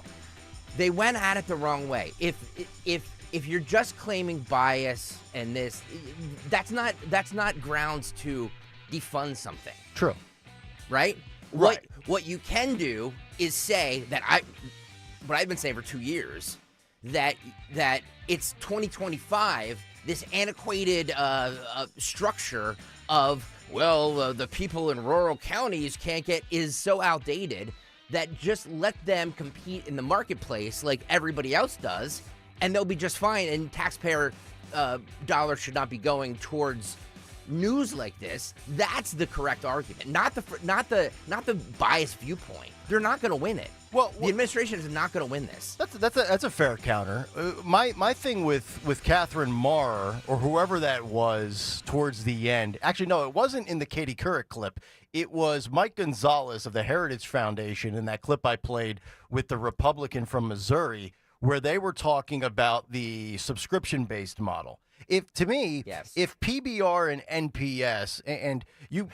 They went at it the wrong way. If you're just claiming bias and this, that's not grounds to defund something. True. Right? Right. What you can do is say that what I've been saying for 2 years, that it's 2025, this antiquated structure of, the people in rural counties can't get, is so outdated that just let them compete in the marketplace like everybody else does, and they'll be just fine, and taxpayer dollars should not be going towards news like this. That's the correct argument, not the biased viewpoint. They're not going to win it. Well, the administration is not going to win this. That's a fair counter. My thing with Catherine Marr or whoever that was towards the end. Actually, no, it wasn't in the Katie Couric clip. It was Mike Gonzalez of the Heritage Foundation in that clip I played with the Republican from Missouri, where they were talking about the subscription-based model. If PBR and NPS, and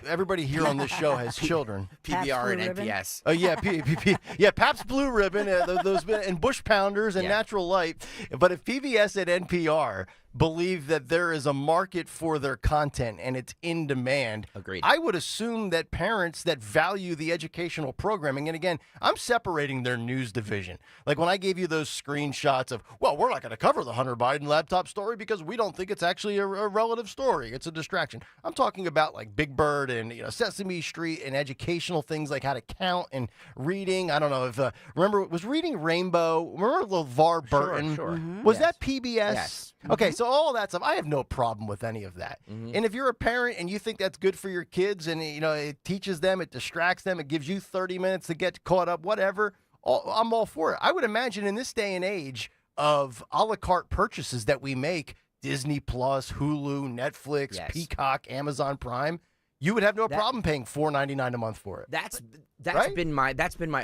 everybody here on this show has children. PBR and NPS. Oh yeah, Pabst Blue Ribbon, those and Bush Pounders and Natural Light. But if PBS and NPR believe that there is a market for their content and it's in demand, agreed, I would assume that parents that value the educational programming, and again, I'm separating their news division. Like when I gave you those screenshots of, we're not going to cover the Hunter Biden laptop story because we don't think it's actually a relative story. It's a distraction. I'm talking about like Big Bird and Sesame Street and educational things like how to count and reading. I don't know if remember, was Reading Rainbow? Remember LeVar Burton? Sure. Was that PBS? Yes. Okay, so all that stuff, I have no problem with any of that. And if you're a parent and you think that's good for your kids and, it teaches them, it distracts them, it gives you 30 minutes to get caught up, whatever, I'm all for it. I would imagine in this day and age of a la carte purchases that we make, Disney Plus, Hulu, Netflix, Peacock, Amazon Prime, you would have no problem paying $4.99 a month for it. That's right? been my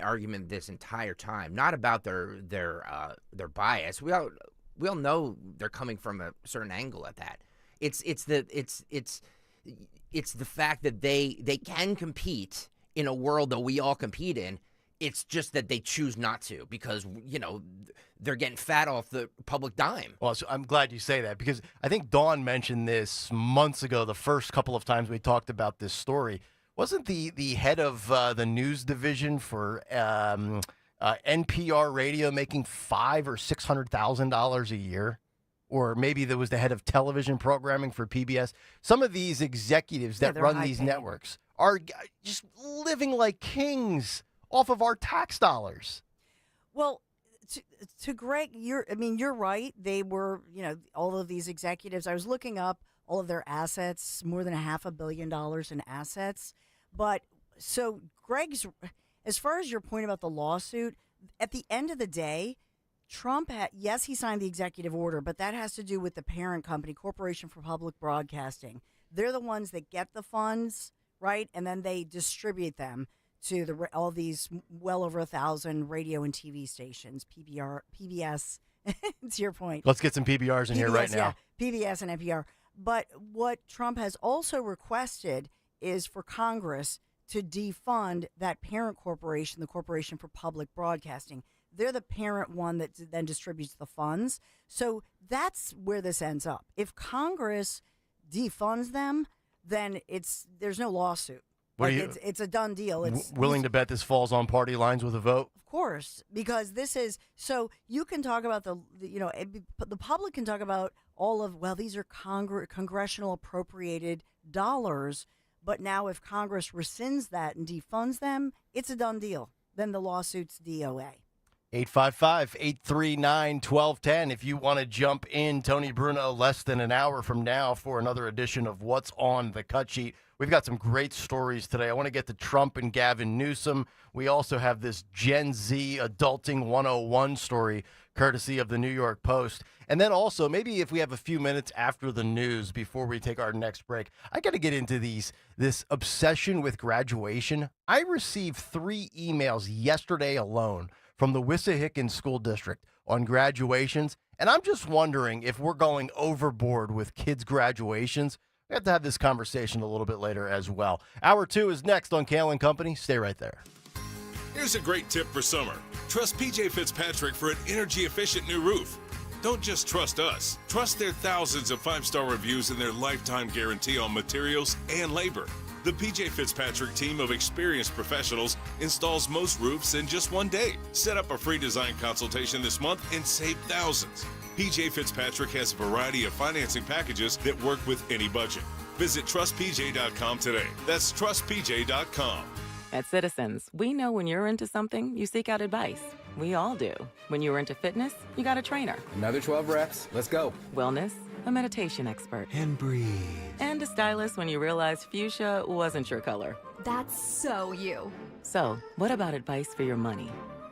argument this entire time. Not about their bias. We all know they're coming from a certain angle at that. It's the fact that they can compete in a world that we all compete in It's just that they choose not to because, they're getting fat off the public dime. Well, so I'm glad you say that because I think Dawn mentioned this months ago, the first couple of times we talked about this story. Wasn't the head of the news division for NPR radio making $500,000 or $600,000 a year? Or maybe there was the head of television programming for PBS. Some of these executives that run these networks are just living like kings off of our tax dollars. Well, to Greg, you're right. They were, all of these executives. I was looking up all of their assets, more than $500 million in assets. But so Greg's, as far as your point about the lawsuit, at the end of the day, Trump he signed the executive order, but that has to do with the parent company, Corporation for Public Broadcasting. They're the ones that get the funds, right? And then they distribute them to all these well over 1,000 radio and TV stations, PBS. To your point. Let's get some PBRs in here right now. Yeah, PBS and NPR. But what Trump has also requested is for Congress to defund that parent corporation, the Corporation for Public Broadcasting. They're the parent one that then distributes the funds. So that's where this ends up. If Congress defunds them, then there's no lawsuit. It's a done deal. It's willing to bet this falls on party lines with a vote? Of course, because this is so you can talk about the public can talk about all of these are congressional appropriated dollars, but now if Congress rescinds that and defunds them, it's a done deal. Then the lawsuit's DOA. 855-839-1210 if you want to jump in. Tony Bruno, less than an hour from now for another edition of What's on the Cut Sheet. We've got some great stories today. I want to get to Trump and Gavin Newsom. We also have this Gen Z Adulting 101 story, courtesy of the New York Post. And then also, maybe if we have a few minutes after the news before we take our next break, I got to get into this obsession with graduation. I received 3 emails yesterday alone from the Wissahickon School District on graduations. And I'm just wondering if we're going overboard with kids' graduations. We have to have this conversation a little bit later as well. Hour 2 is next on Kayal and Company. Stay right there. Here's a great tip for summer. Trust PJ Fitzpatrick for an energy-efficient new roof. Don't just trust us. Trust their thousands of 5-star reviews and their lifetime guarantee on materials and labor. The PJ Fitzpatrick team of experienced professionals installs most roofs in just one day. Set up a free design consultation this month and save thousands. PJ Fitzpatrick has a variety of financing packages that work with any budget. Visit trustpj.com today. That's trustpj.com. At Citizens, we know when you're into something, you seek out advice. We all do. When you're into fitness, you got a trainer. Another 12 reps. Let's go. Wellness, a meditation expert. And breathe. And a stylist when you realized fuchsia wasn't your color. That's so you. So, what about advice for your money?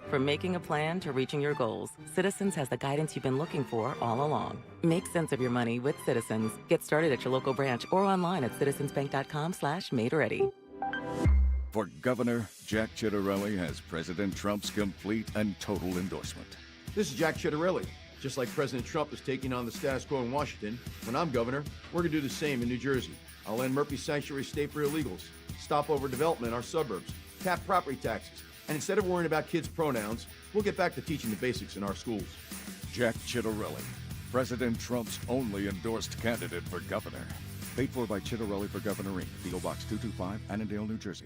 From making a plan to reaching your goals, Citizens has the guidance you've been looking for all along. Make sense of your money with Citizens. Get started at your local branch or online at citizensbank.com/made-ready. For governor, Jack Ciattarelli has President Trump's complete and total endorsement. This is Jack Ciattarelli. Just like President Trump is taking on the status quo in Washington, when I'm governor, we're going to do the same in New Jersey. I'll end Murphy Sanctuary State for illegals, stop over development in our suburbs, cap property taxes, and instead of worrying about kids' pronouns, we'll get back to teaching the basics in our schools. Jack Ciattarelli, President Trump's only endorsed candidate for governor. Paid for by Ciattarelli for Governor Inc., P.O. Box 225, Annandale, New Jersey.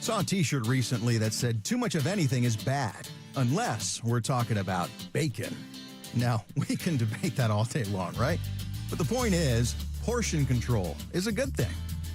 Saw a t-shirt recently that said too much of anything is bad, unless we're talking about bacon. Now, we can debate that all day long, right? But the point is, portion control is a good thing.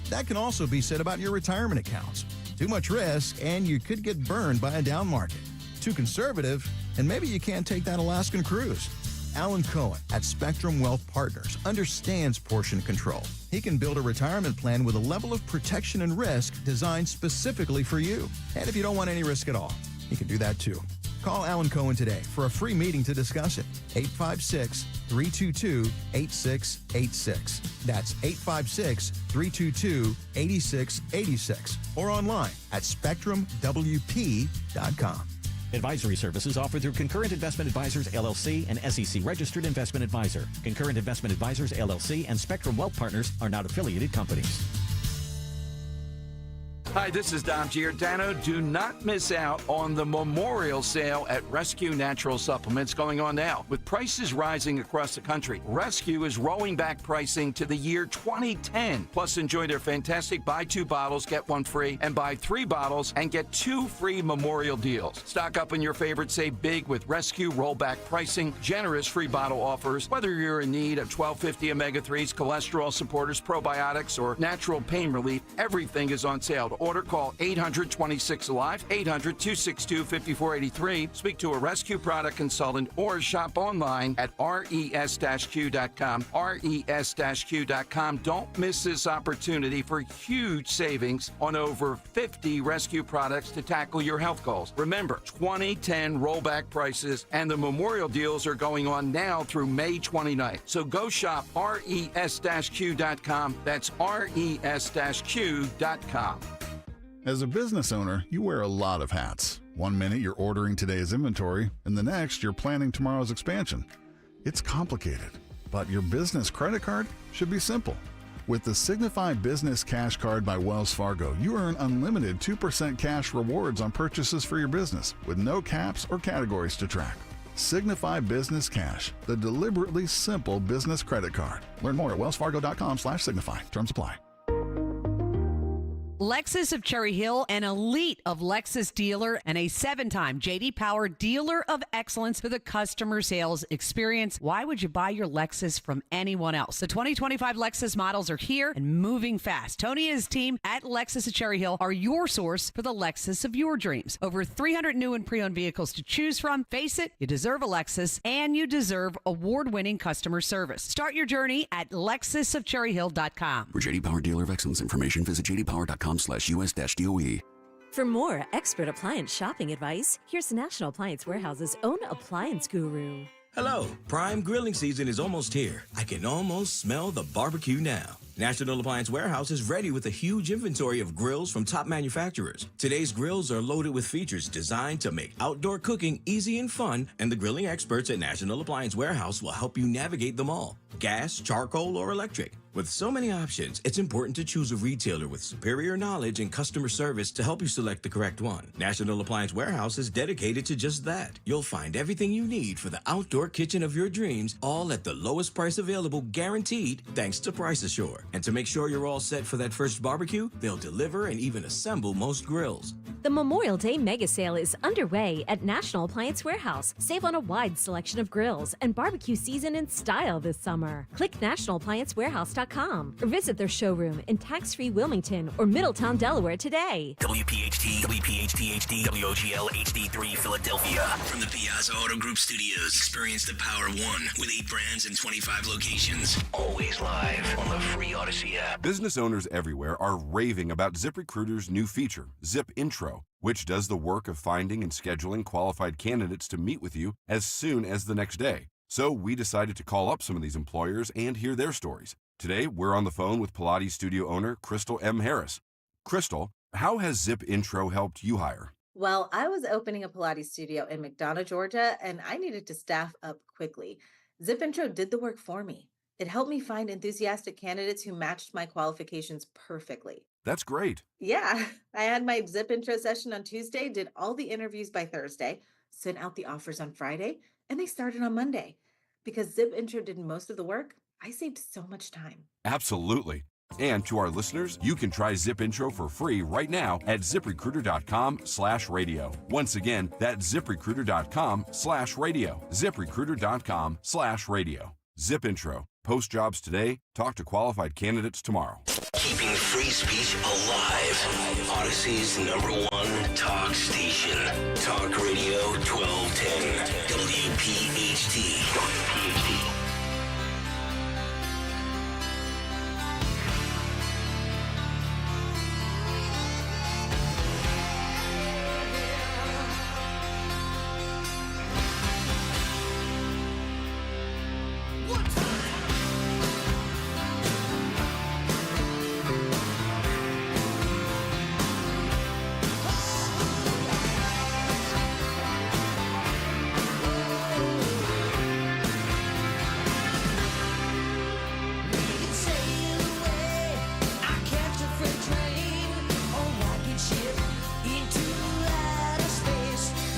That can also be said about your retirement accounts. Too much risk, and you could get burned by a down market. Too conservative, and maybe you can't take that Alaskan cruise. Alan Cohen at Spectrum Wealth Partners understands portion control. He can build a retirement plan with a level of protection and risk designed specifically for you. And if you don't want any risk at all, he can do that too. Call Alan Cohen today for a free meeting to discuss it. 856-322-8686. That's 856-322-8686. Or online at SpectrumWP.com. Advisory services offered through Concurrent Investment Advisors, LLC, and SEC-registered investment advisor. Concurrent Investment Advisors, LLC, and Spectrum Wealth Partners are not affiliated companies. Hi, this is Dom Giordano. Do not miss out on the Memorial Sale at Rescue Natural Supplements going on now. With prices rising across the country, Rescue is rolling back pricing to the year 2010. Plus, enjoy their fantastic buy 2 bottles, get 1 free, and buy 3 bottles and get 2 free Memorial deals. Stock up on your favorites, save big with Rescue rollback pricing, generous free bottle offers. Whether you're in need of 1250 omega-3s, cholesterol supporters, probiotics, or natural pain relief, everything is on sale. To order, call 800-26-ALIVE, 800-262-5483. Speak to a Rescue product consultant or shop online at res-q.com. res-q.com. Don't miss this opportunity for huge savings on over 50 Rescue products to tackle your health goals. Remember, 2010 rollback prices and the Memorial deals are going on now through May 29th. So go shop res-q.com. That's res-q.com. As a business owner, you wear a lot of hats. One minute you're ordering today's inventory, and the next you're planning tomorrow's expansion. It's complicated, but your business credit card should be simple. With the Signify Business Cash Card by Wells Fargo, you earn unlimited 2% cash rewards on purchases for your business, with no caps or categories to track. Signify Business Cash, the deliberately simple business credit card. Learn more at wellsfargo.com/signify. Terms apply. Lexus of Cherry Hill, an elite of Lexus dealer and a 7-time J.D. Power Dealer of Excellence for the customer sales experience. Why would you buy your Lexus from anyone else? The 2025 Lexus models are here and moving fast. Tony and his team at Lexus of Cherry Hill are your source for the Lexus of your dreams. Over 300 new and pre-owned vehicles to choose from. Face it, you deserve a Lexus, and you deserve award-winning customer service. Start your journey at lexusofcherryhill.com. For J.D. Power Dealer of Excellence information, visit jdpower.com/US-DOE. For more expert appliance shopping advice, here's National Appliance Warehouse's own appliance guru. Hello, prime grilling season is almost here. I can almost smell the barbecue now. National Appliance Warehouse is ready with a huge inventory of grills from top manufacturers. Today's grills are loaded with features designed to make outdoor cooking easy and fun, and the grilling experts at National Appliance Warehouse will help you navigate them all. Gas, charcoal, or electric. With so many options, it's important to choose a retailer with superior knowledge and customer service to help you select the correct one. National Appliance Warehouse is dedicated to just that. You'll find everything you need for the outdoor kitchen of your dreams, all at the lowest price available, guaranteed, thanks to Price Assure. And to make sure you're all set for that first barbecue, they'll deliver and even assemble most grills. The Memorial Day Mega Sale is underway at National Appliance Warehouse. Save on a wide selection of grills and barbecue season in style this summer. Click nationalappliancewarehouse.com or visit their showroom in tax-free Wilmington or Middletown, Delaware today. WPHT, WPHT HD, WOGL HD3 Philadelphia. From the Piazza Auto Group Studios, experience the power of one with 8 brands and 25 locations. Always live on the free Odyssey app. Business owners everywhere are raving about ZipRecruiter's new feature, Zip Intro, which does the work of finding and scheduling qualified candidates to meet with you as soon as the next day. So we decided to call up some of these employers and hear their stories. Today, we're on the phone with Pilates studio owner Crystal M. Harris. Crystal, how has Zip Intro helped you hire? Well, I was opening a Pilates studio in McDonough, Georgia, and I needed to staff up quickly. Zip Intro did the work for me. It helped me find enthusiastic candidates who matched my qualifications perfectly. That's great. Yeah, I had my Zip Intro session on Tuesday, did all the interviews by Thursday, sent out the offers on Friday, and they started on Monday. Because Zip Intro did most of the work, I saved so much time. Absolutely. And to our listeners, you can try Zip Intro for free right now at ZipRecruiter.com/radio. Once again, that's ZipRecruiter.com/radio. ZipRecruiter.com/radio. Zip Intro. Post jobs today. Talk to qualified candidates tomorrow. Keeping free speech alive. Odyssey's #1 talk station. Talk Radio 1210. WPHT. WPHT.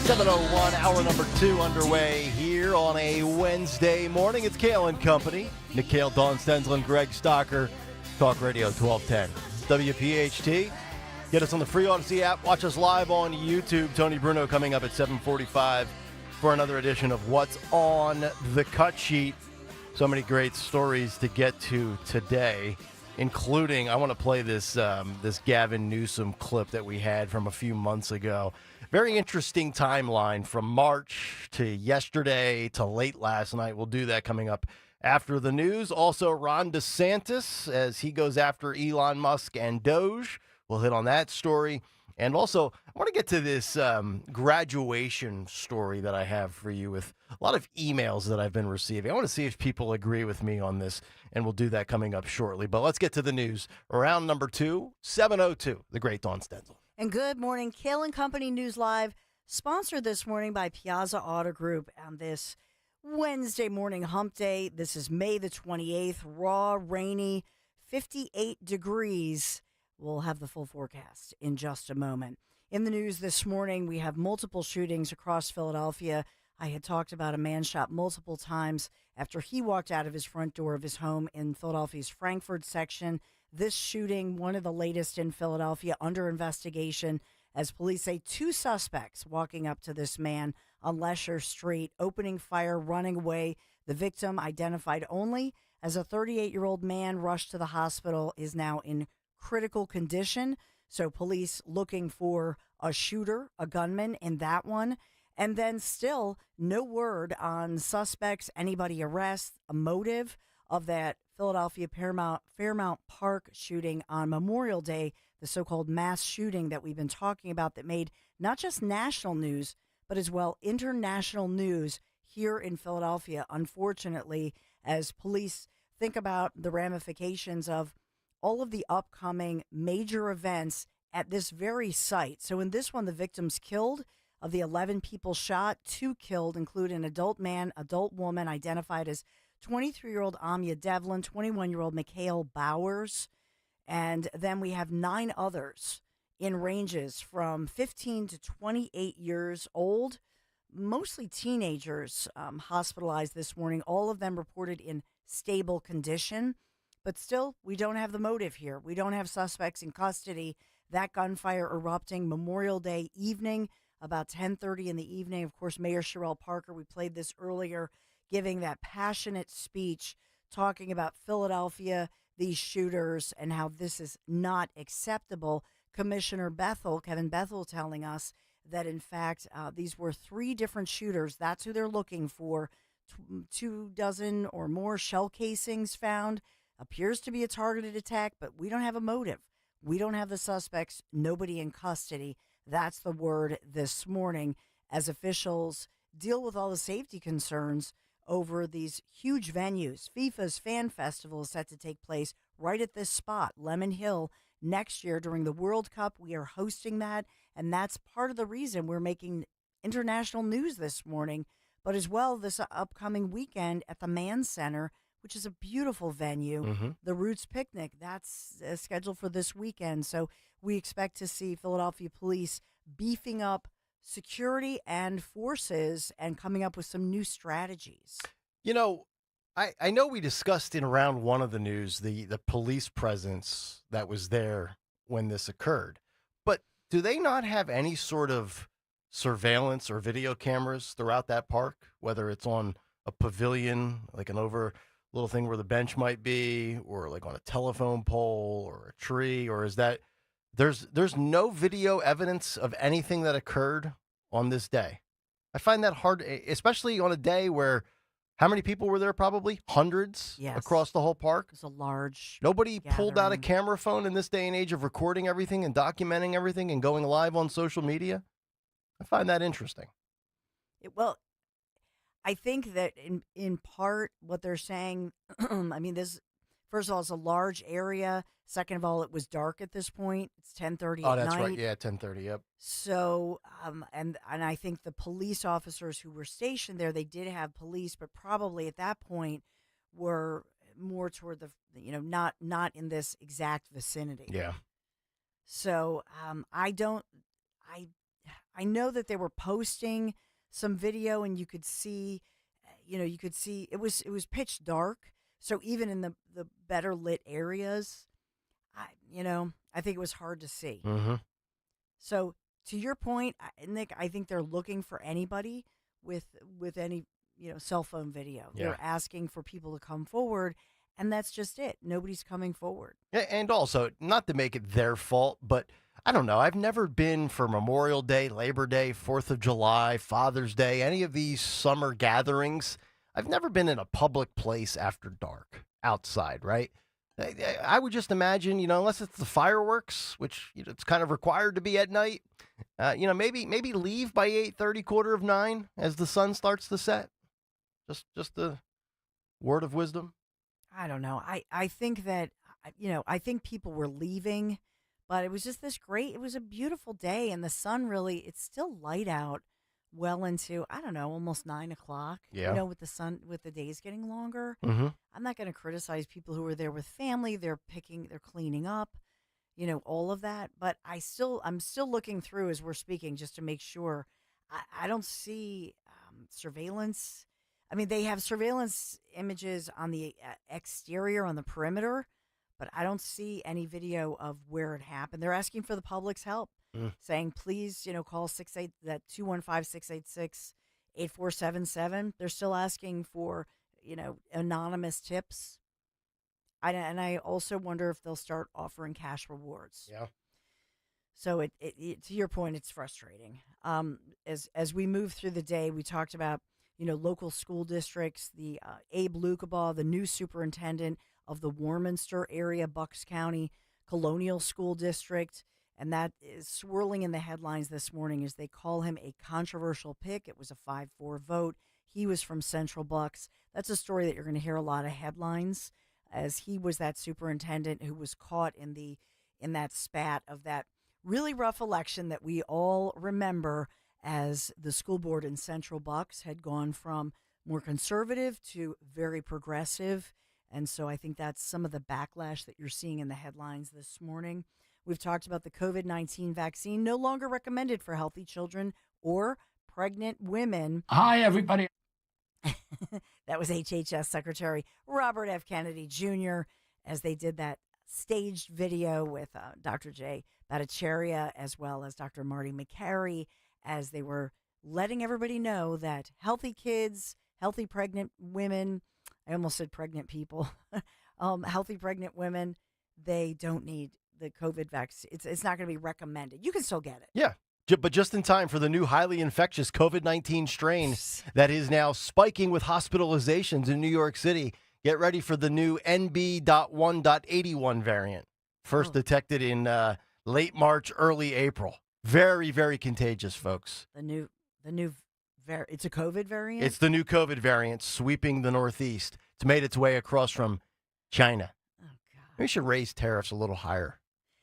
7:01, hour number 2 underway here on a Wednesday morning. It's Kayal and Company. Nick Kayal, Dawn Stensland, Greg Stocker. Talk Radio 1210. WPHT. Get us on the free Odyssey app. Watch us live on YouTube. Tony Bruno coming up at 7:45 for another edition of What's on the Cut Sheet. So many great stories to get to today, including, I want to play this Gavin Newsom clip that we had from a few months ago. Very interesting timeline from March to yesterday to late last night. We'll do that coming up after the news. Also, Ron DeSantis, as he goes after Elon Musk and Doge. We'll hit on that story. And also, I want to get to this graduation story that I have for you with a lot of emails that I've been receiving. I want to see if people agree with me on this, and we'll do that coming up shortly. But let's get to the news. Round number 2, 7:02, the great Dawn Stenzel. And good morning. Kayal and Company News Live, sponsored this morning by Piazza Auto Group on this Wednesday morning hump day. This is May the 28th, raw, rainy, 58 degrees. We'll have the full forecast in just a moment. In the news this morning, we have multiple shootings across Philadelphia. I had talked about a man shot multiple times after he walked out of his front door of his home in Philadelphia's Frankford section. This shooting, one of the latest in Philadelphia, under investigation as police say 2 suspects walking up to this man on Lesher Street, opening fire, running away. The victim, identified only as a 38-year-old man, rushed to the hospital, is now in critical condition. So police looking for a shooter, a gunman in that one. And then still no word on suspects, anybody arrest, a motive of that Philadelphia Fairmount Park shooting on Memorial Day, the so-called mass shooting that we've been talking about that made not just national news, but as well international news here in Philadelphia, unfortunately, as police think about the ramifications of all of the upcoming major events at this very site. So in this one, the victims killed. Of the 11 people shot, 2 killed, include an adult man, adult woman, identified as 23-year-old Amya Devlin, 21-year-old Mikhail Bowers, and then we have 9 others in ranges from 15 to 28 years old, mostly teenagers, hospitalized this morning, all of them reported in stable condition. But still, we don't have the motive here. We don't have suspects in custody. That gunfire erupting Memorial Day evening, about 10:30 in the evening. Of course, Mayor Sherelle Parker, we played this earlier, giving that passionate speech, talking about Philadelphia, these shooters, and how this is not acceptable. Commissioner Kevin Bethel, telling us that, in fact, these were 3 different shooters. That's who they're looking for. 24 or more shell casings found. Appears to be a targeted attack, but we don't have a motive. We don't have the suspects, nobody in custody. That's the word this morning as officials deal with all the safety concerns over these huge venues. FIFA's Fan Festival is set to take place right at this spot, Lemon Hill, next year during the World Cup. We are hosting that, and that's part of the reason we're making international news this morning, but as well this upcoming weekend at the Mann Center, which is a beautiful venue. The Roots Picnic, that's scheduled for this weekend. So we expect to see Philadelphia police beefing up security and forces and coming up with some new strategies. You know, I know we discussed in round 1 of the news the police presence that was there when this occurred. But do they not have any sort of surveillance or video cameras throughout that park, whether it's on a pavilion, like an over little thing where the bench might be, or like on a telephone pole or a tree, or is that there's no video evidence of anything that occurred on this day? I find that hard, especially on a day where how many people were there? Probably hundreds across the whole park. It's a large Nobody pulled out a gathering. camera phone in this day and age of recording everything and documenting everything and going live on social media. I find that interesting. Well, I think that in part what they're saying, I mean, this, first of all, it's a large area. Second of all, it was dark at this point. It's 10:30 Oh, at that's night. right. Yeah, 10:30. Yep. So, and I think the police officers who were stationed there, they did have police, but probably at that point were more toward the, not in this exact vicinity. Yeah. So, I know that they were posting some video, and you could see, it was pitch dark. So even in the better lit areas, I think it was hard to see. Mm-hmm. So to your point, Nick, I think they're looking for anybody with any cell phone video. Yeah. They're asking for people to come forward, and that's just it. Nobody's coming forward. Yeah, and also, not to make it their fault, but I don't know. I've never been for Memorial Day, Labor Day, 4th of July, Father's Day, any of these summer gatherings. I've never been in a public place after dark outside, right? I would just imagine, unless it's the fireworks, which it's kind of required to be at night, maybe leave by 8:30, 8:45 as the sun starts to set. Just a word of wisdom. I don't know. I think that, I think people were leaving, but it was just it was a beautiful day, and the sun it's still light out well into, I don't know, almost 9 o'clock. Yeah. With the days getting longer. Mm-hmm. I'm not going to criticize people who are there with family. They're cleaning up, all of that. But I'm still looking through as we're speaking just to make sure. I don't see surveillance. I mean, they have surveillance images on the exterior, on the perimeter, but I don't see any video of where it happened. They're asking for the public's help, saying, please, call 215-686-8477. They're still asking for, anonymous tips. And I also wonder if they'll start offering cash rewards. Yeah. So it to your point, it's frustrating. As we move through the day, we talked about, local school districts, the Abe Lucabaugh, the new superintendent of the Warminster area, Bucks County Colonial School District, and that is swirling in the headlines this morning as they call him a controversial pick. It was a 5-4 vote. He was from Central Bucks. That's a story that you're going to hear a lot of headlines, as he was that superintendent who was caught in that spat of that really rough election that we all remember, as the school board in Central Bucks had gone from more conservative to very progressive. And so I think that's some of the backlash that you're seeing in the headlines this morning. We've talked about the COVID-19 vaccine, no longer recommended for healthy children or pregnant women. Hi, everybody. That was HHS Secretary Robert F. Kennedy Jr. as they did that staged video with Dr. Jay Bhattacharya as well as Dr. Marty McCary, as they were letting everybody know that healthy kids, healthy pregnant women, I almost said pregnant people, healthy pregnant women, they don't need the COVID vaccine. It's not going to be recommended. You can still get it. Yeah. But just in time for the new highly infectious COVID-19 strain that is now spiking with hospitalizations in New York City. Get ready for the new NB.1.81 variant. First detected in late March, early April. Very, very contagious, folks. It's a COVID variant? It's the new COVID variant sweeping the Northeast. It's made its way across from China. Oh, God. We should raise tariffs a little higher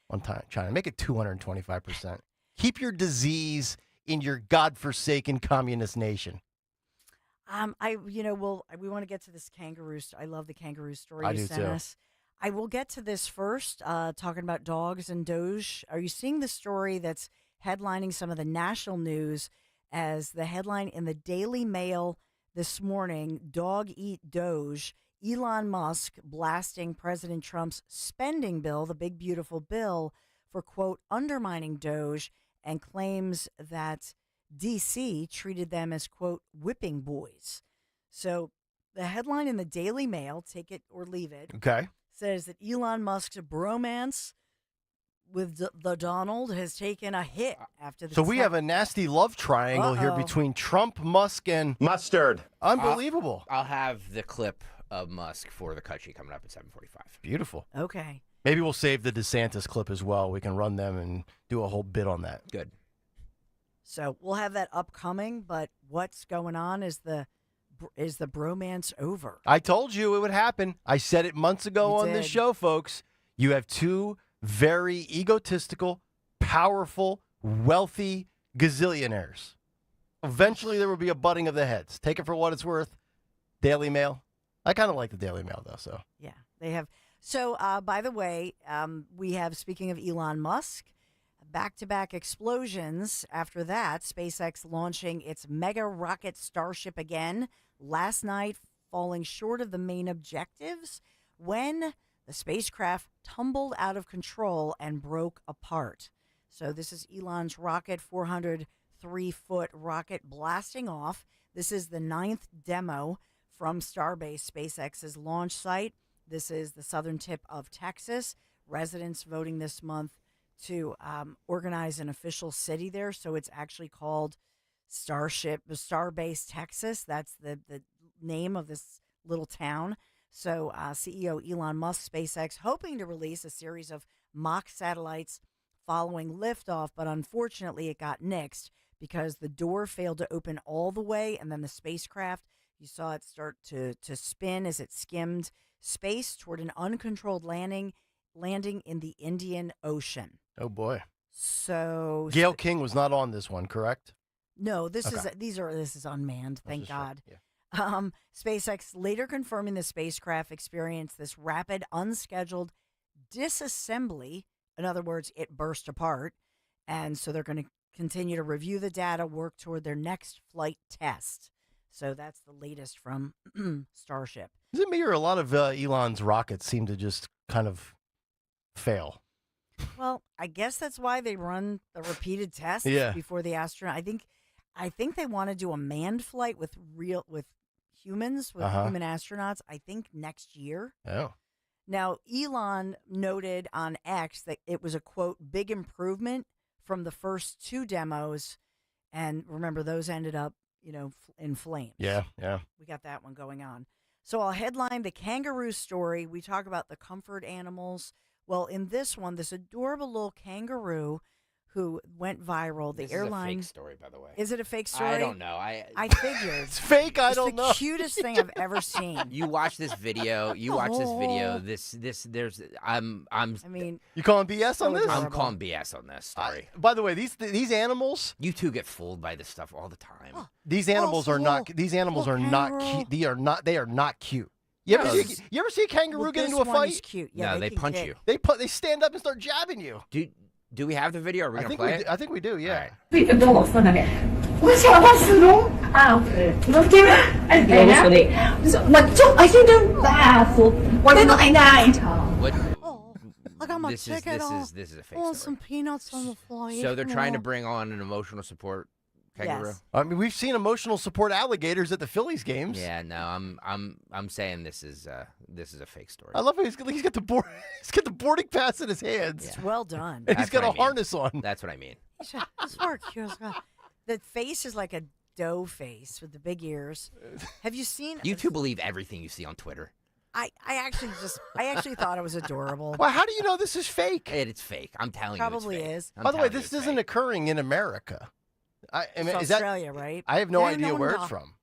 on China. Make it 225%. Keep your disease in your godforsaken communist nation. We want to get to this kangaroo. I love the kangaroo story I you do sent too. us. I will get to this first, talking about dogs and Doge. Are you seeing the story that's headlining some of the national news, as the headline in the Daily Mail this morning, Dog Eat Doge, Elon Musk blasting President Trump's spending bill, the big beautiful bill, for, quote, undermining Doge, and claims that D.C. treated them as, quote, whipping boys. So the headline in the Daily Mail, take it or leave it, Okay. says that Elon Musk's bromance with the Donald has taken a hit after the So we have a nasty love triangle here between Trump, Musk, and mustard. Unbelievable. I'll have the clip of Musk for the country coming up at 7:45. Beautiful. Okay. Maybe we'll save the DeSantis clip as well. We can run them and do a whole bit on that. Good. So we'll have that upcoming, but what's going on is the bromance over? I told you it would happen. I said it months ago on this show, folks. You have two very egotistical, powerful, wealthy gazillionaires. Eventually, there will be a butting of the heads. Take it for what it's worth. Daily Mail. I kind of like the Daily Mail, though. So yeah, they have. So, by the way, we have, speaking of Elon Musk, back-to-back explosions. After that, SpaceX launching its mega rocket Starship again last night, falling short of the main objectives when the spacecraft tumbled out of control and broke apart. So this is Elon's rocket, 403-foot rocket blasting off. This is the 9th demo from Starbase, SpaceX's launch site. This is the southern tip of Texas. Residents voting this month to organize an official city there. So it's actually called Starbase, Texas. That's the name of this little town. So CEO Elon Musk, SpaceX, hoping to release a series of mock satellites following liftoff, but unfortunately it got nixed because the door failed to open all the way, and then the spacecraft, you saw it start to spin as it skimmed space toward an uncontrolled landing in the Indian Ocean. Oh boy! So Gail King was not on this one, correct? No, this is unmanned. Thank God. Yeah. SpaceX later confirming the spacecraft experienced this rapid, unscheduled disassembly. In other words, it burst apart. And so they're going to continue to review the data, work toward their next flight test. So that's the latest from Starship. Is it me or a lot of Elon's rockets seem to just kind of fail? Well, I guess that's why they run the repeated tests before the astronaut. I think they want to do a manned flight with humans, with human astronauts, I think next year. Oh. Now, Elon noted on X that it was a, quote, big improvement from the first two demos. And remember, those ended up, in flames. Yeah. We got that one going on. So I'll headline the kangaroo story. We talk about the comfort animals. Well, in this one, this adorable little kangaroo who went viral. The airline. Is a fake story, by the way. Is it a fake story? I don't know. I figured. It's fake. I don't know. It's the cutest thing I've ever seen. You watch this video. You calling BS on this? I'm calling BS on this story. By the way, these animals. You two get fooled by this stuff all the time. These animals are not. These animals are not cute. They are not cute. You ever see a kangaroo get into a fight? Cute. Yeah, no, they punch you. They stand up and start jabbing you. Do we have the video? Are we going to play it? I think we do, yeah. I got my ticket off. This is a fake story. Some peanuts on the flight. So they're trying to bring on an emotional support kangaroo. Yes. I mean, we've seen emotional support alligators at the Phillies games. Yeah, no, I'm saying this is a fake story. I love how he's got the boarding pass in his hands. It's well done. And he's got a harness on. That's what I mean. It's very cute. The face is like a doe face with the big ears. Have you seen? You two believe everything you see on Twitter. I actually thought it was adorable. Well, how do you know this is fake? It's fake. I'm telling Probably you, it's fake. is. By the way, this isn't occurring in America. It's Australia, right? I have no idea where it's from.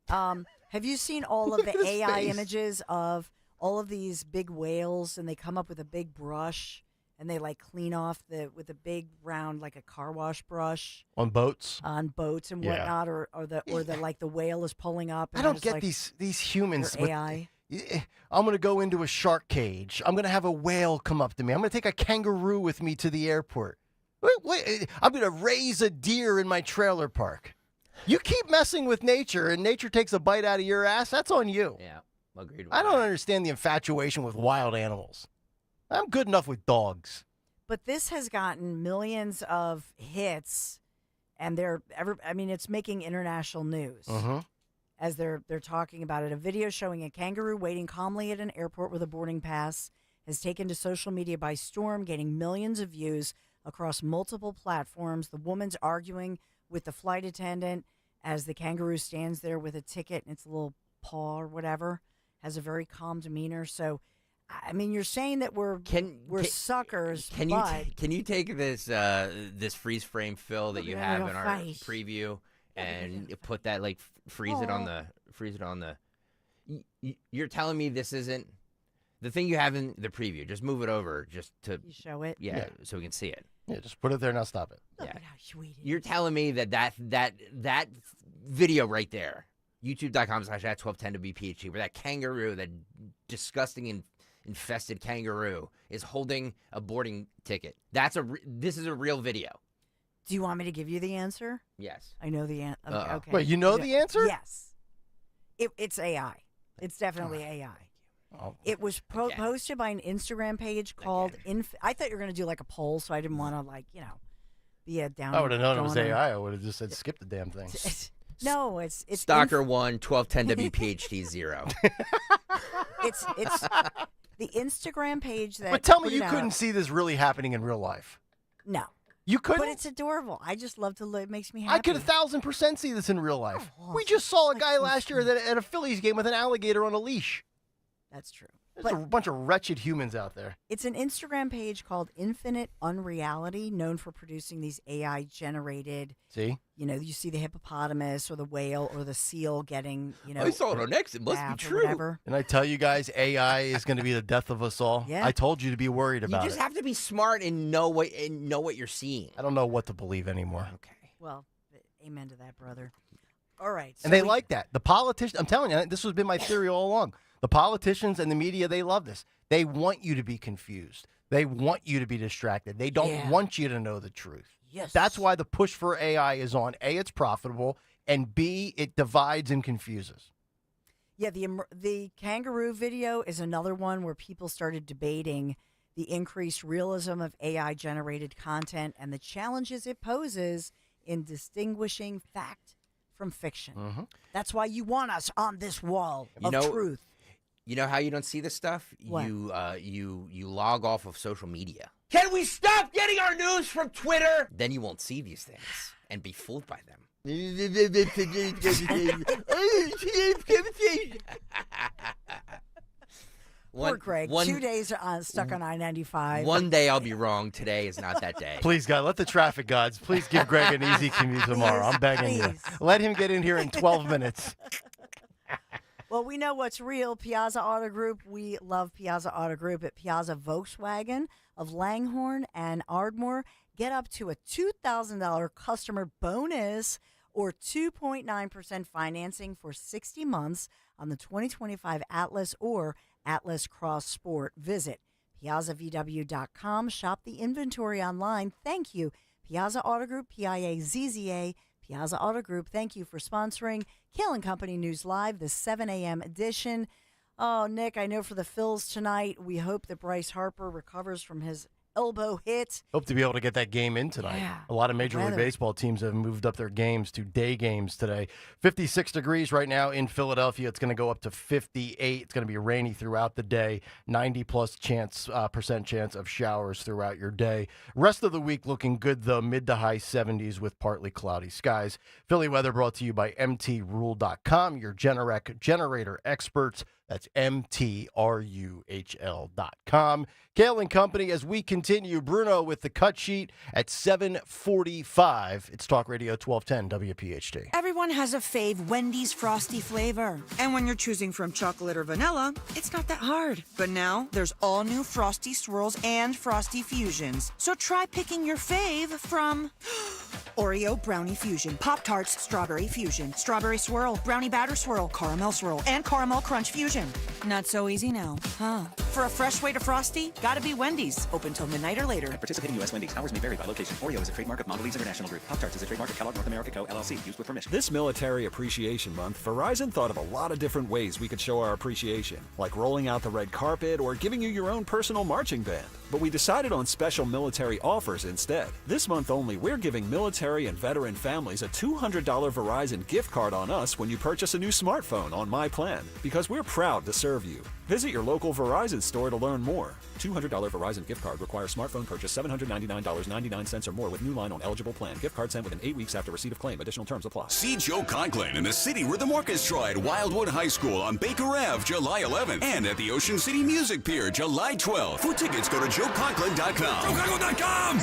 Have you seen all of the AI images of all of these big whales, and they come up with a big brush, and they like clean off with a big round, like a car wash brush on boats and whatnot, or the like the whale is pulling up. And I don't get like, these humans with AI. I'm going to go into a shark cage. I'm going to have a whale come up to me. I'm going to take a kangaroo with me to the airport. Wait, I'm going to raise a deer in my trailer park. You keep messing with nature, and nature takes a bite out of your ass. That's on you. Yeah, agreed. I don't understand the infatuation with wild animals. I'm good enough with dogs. But this has gotten millions of hits, and it's making international news as they're talking about it. A video showing a kangaroo waiting calmly at an airport with a boarding pass has taken to social media by storm, gaining millions of views across multiple platforms. The woman's arguing with the flight attendant as the kangaroo stands there with a ticket and its little paw or whatever, has a very calm demeanor. So, I mean, you're saying that we're suckers. Can you take this this freeze frame fill that you have in our preview and put that freeze it on the. You're telling me this isn't the thing you have in the preview? Just move it over, just to show it. Yeah, so we can see it. Yeah, just put it there. Now stop it. Yeah. You're telling me that video right there, youtube.com/@1210WPHT, where that kangaroo, that disgusting infested kangaroo is holding a boarding ticket. This is a real video. Do you want me to give you the answer? Yes. I know the answer. Okay. Wait, you know the answer? Yes. It's AI. It's definitely AI. Oh. It was posted by an Instagram page called I thought you were going to do like a poll, so I didn't want to be a down. I would have known it was AI. I would have just said skip the damn thing. No, it's Stalker 1, 1210 WPHT 0. It's the Instagram page that. But tell me put you it couldn't out. see this really happening in real life. No. You couldn't? But it's adorable. I just love to look. It makes me happy. I could 1,000% see this in real life. We just saw a guy last year at a Phillies game with an alligator on a leash. That's true. There's a bunch of wretched humans out there. It's an Instagram page called Infinite Unreality, known for producing these AI-generated. See? You see the hippopotamus or the whale or the seal getting, I saw it on X. It must be true. And I tell you guys, AI is going to be the death of us all. Yeah. I told you to be worried about it. You just have to be smart and know what you're seeing. I don't know what to believe anymore. Okay. Well, amen to that, brother. All right. And they like that. The politicians, I'm telling you, this has been my theory all along. The politicians and the media, they love this. They want you to be confused. They want you to be distracted. They don't want you to know the truth. Yes. That's why the push for AI is on. A, it's profitable, and B, it divides and confuses. Yeah, the kangaroo video is another one where people started debating the increased realism of AI-generated content and the challenges it poses in distinguishing fact from fiction. Mm-hmm. That's why you want us on this wall of truth. You know how you don't see this stuff? What? You log off of social media. Can we stop getting our news from Twitter? Then you won't see these things and be fooled by them. Poor Greg. 2 days stuck on I-95. One day I'll be wrong. Today is not that day. Please, God, let the traffic gods, please give Greg an easy commute tomorrow. I'm begging you. Let him get in here in 12 minutes. Well, we know what's real. Piazza Auto Group. We love Piazza Auto Group at Piazza Volkswagen of Langhorne and Ardmore. Get up to a $2,000 customer bonus or 2.9% financing for 60 months on the 2025 Atlas or Atlas Cross Sport. Visit PiazzaVW.com. Shop the inventory online. Thank you, Piazza Auto Group, Piazza, Piazza Auto Group. Thank you for sponsoring Kayal & Company News Live, the 7 a.m. edition. Oh, Nick, I know for the Phils tonight, we hope that Bryce Harper recovers from his elbow hit. Hope to be able to get that game in tonight. Yeah. A lot of Major League Baseball teams have moved up their games to day games today. 56 degrees right now in Philadelphia. It's going to go up to 58. It's going to be rainy throughout the day. 90+ percent chance of showers throughout your day. Rest of the week looking good though. Mid to high 70s with partly cloudy skies. Philly weather brought to you by MTRule.com, your Generac generator experts. That's MTRUHL.com. Kayal & Company, as we continue, Bruno with the cut sheet at 7:45. It's Talk Radio 1210 WPHT. Everyone has a fave Wendy's Frosty flavor. And when you're choosing from chocolate or vanilla, it's not that hard. But now there's all new Frosty Swirls and Frosty Fusions. So try picking your fave from Oreo Brownie Fusion, Pop-Tarts Strawberry Fusion, Strawberry Swirl, Brownie Batter Swirl, Caramel Swirl, and Caramel Crunch Fusion. Not so easy now, huh? For a fresh way to Frosty, gotta be Wendy's. Open till midnight or later. At participating U.S. Wendy's, hours may vary by location. Oreo is a trademark of Mondelez International Group. Pop-Tarts is a trademark of Kellogg North America Co., LLC. Used with permission. This Military Appreciation Month, Verizon thought of a lot of different ways we could show our appreciation, like rolling out the red carpet or giving you your own personal marching band. But we decided on special military offers instead. This month only, we're giving military and veteran families a $200 Verizon gift card on us when you purchase a new smartphone on My Plan, because we're proud to serve you. Visit your local Verizon store to learn more. $200 Verizon gift card requires smartphone purchase $799.99 or more with new line on eligible plan. Gift card sent within 8 weeks after receipt of claim. Additional terms apply. See Joe Conklin in the City Rhythm Orchestra at Wildwood High School on Baker Ave, July 11th. And at the Ocean City Music Pier, July 12th. For tickets, go to joeconklin.com. JoeConklin.com!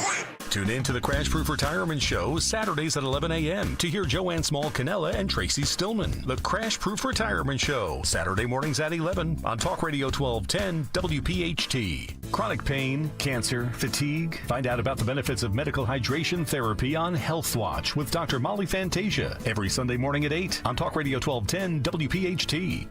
Tune in to the Crash Proof Retirement Show Saturdays at 11 a.m. to hear Joanne Small-Canella and Tracy Stillman. The Crash Proof Retirement Show, Saturday mornings at 11 on Talk Radio 1210 WPHT. Chronic pain, cancer, fatigue. Find out about the benefits of medical hydration therapy on Health Watch with Dr. Molly Fantasia every Sunday morning at 8 on Talk Radio 1210 WPHT.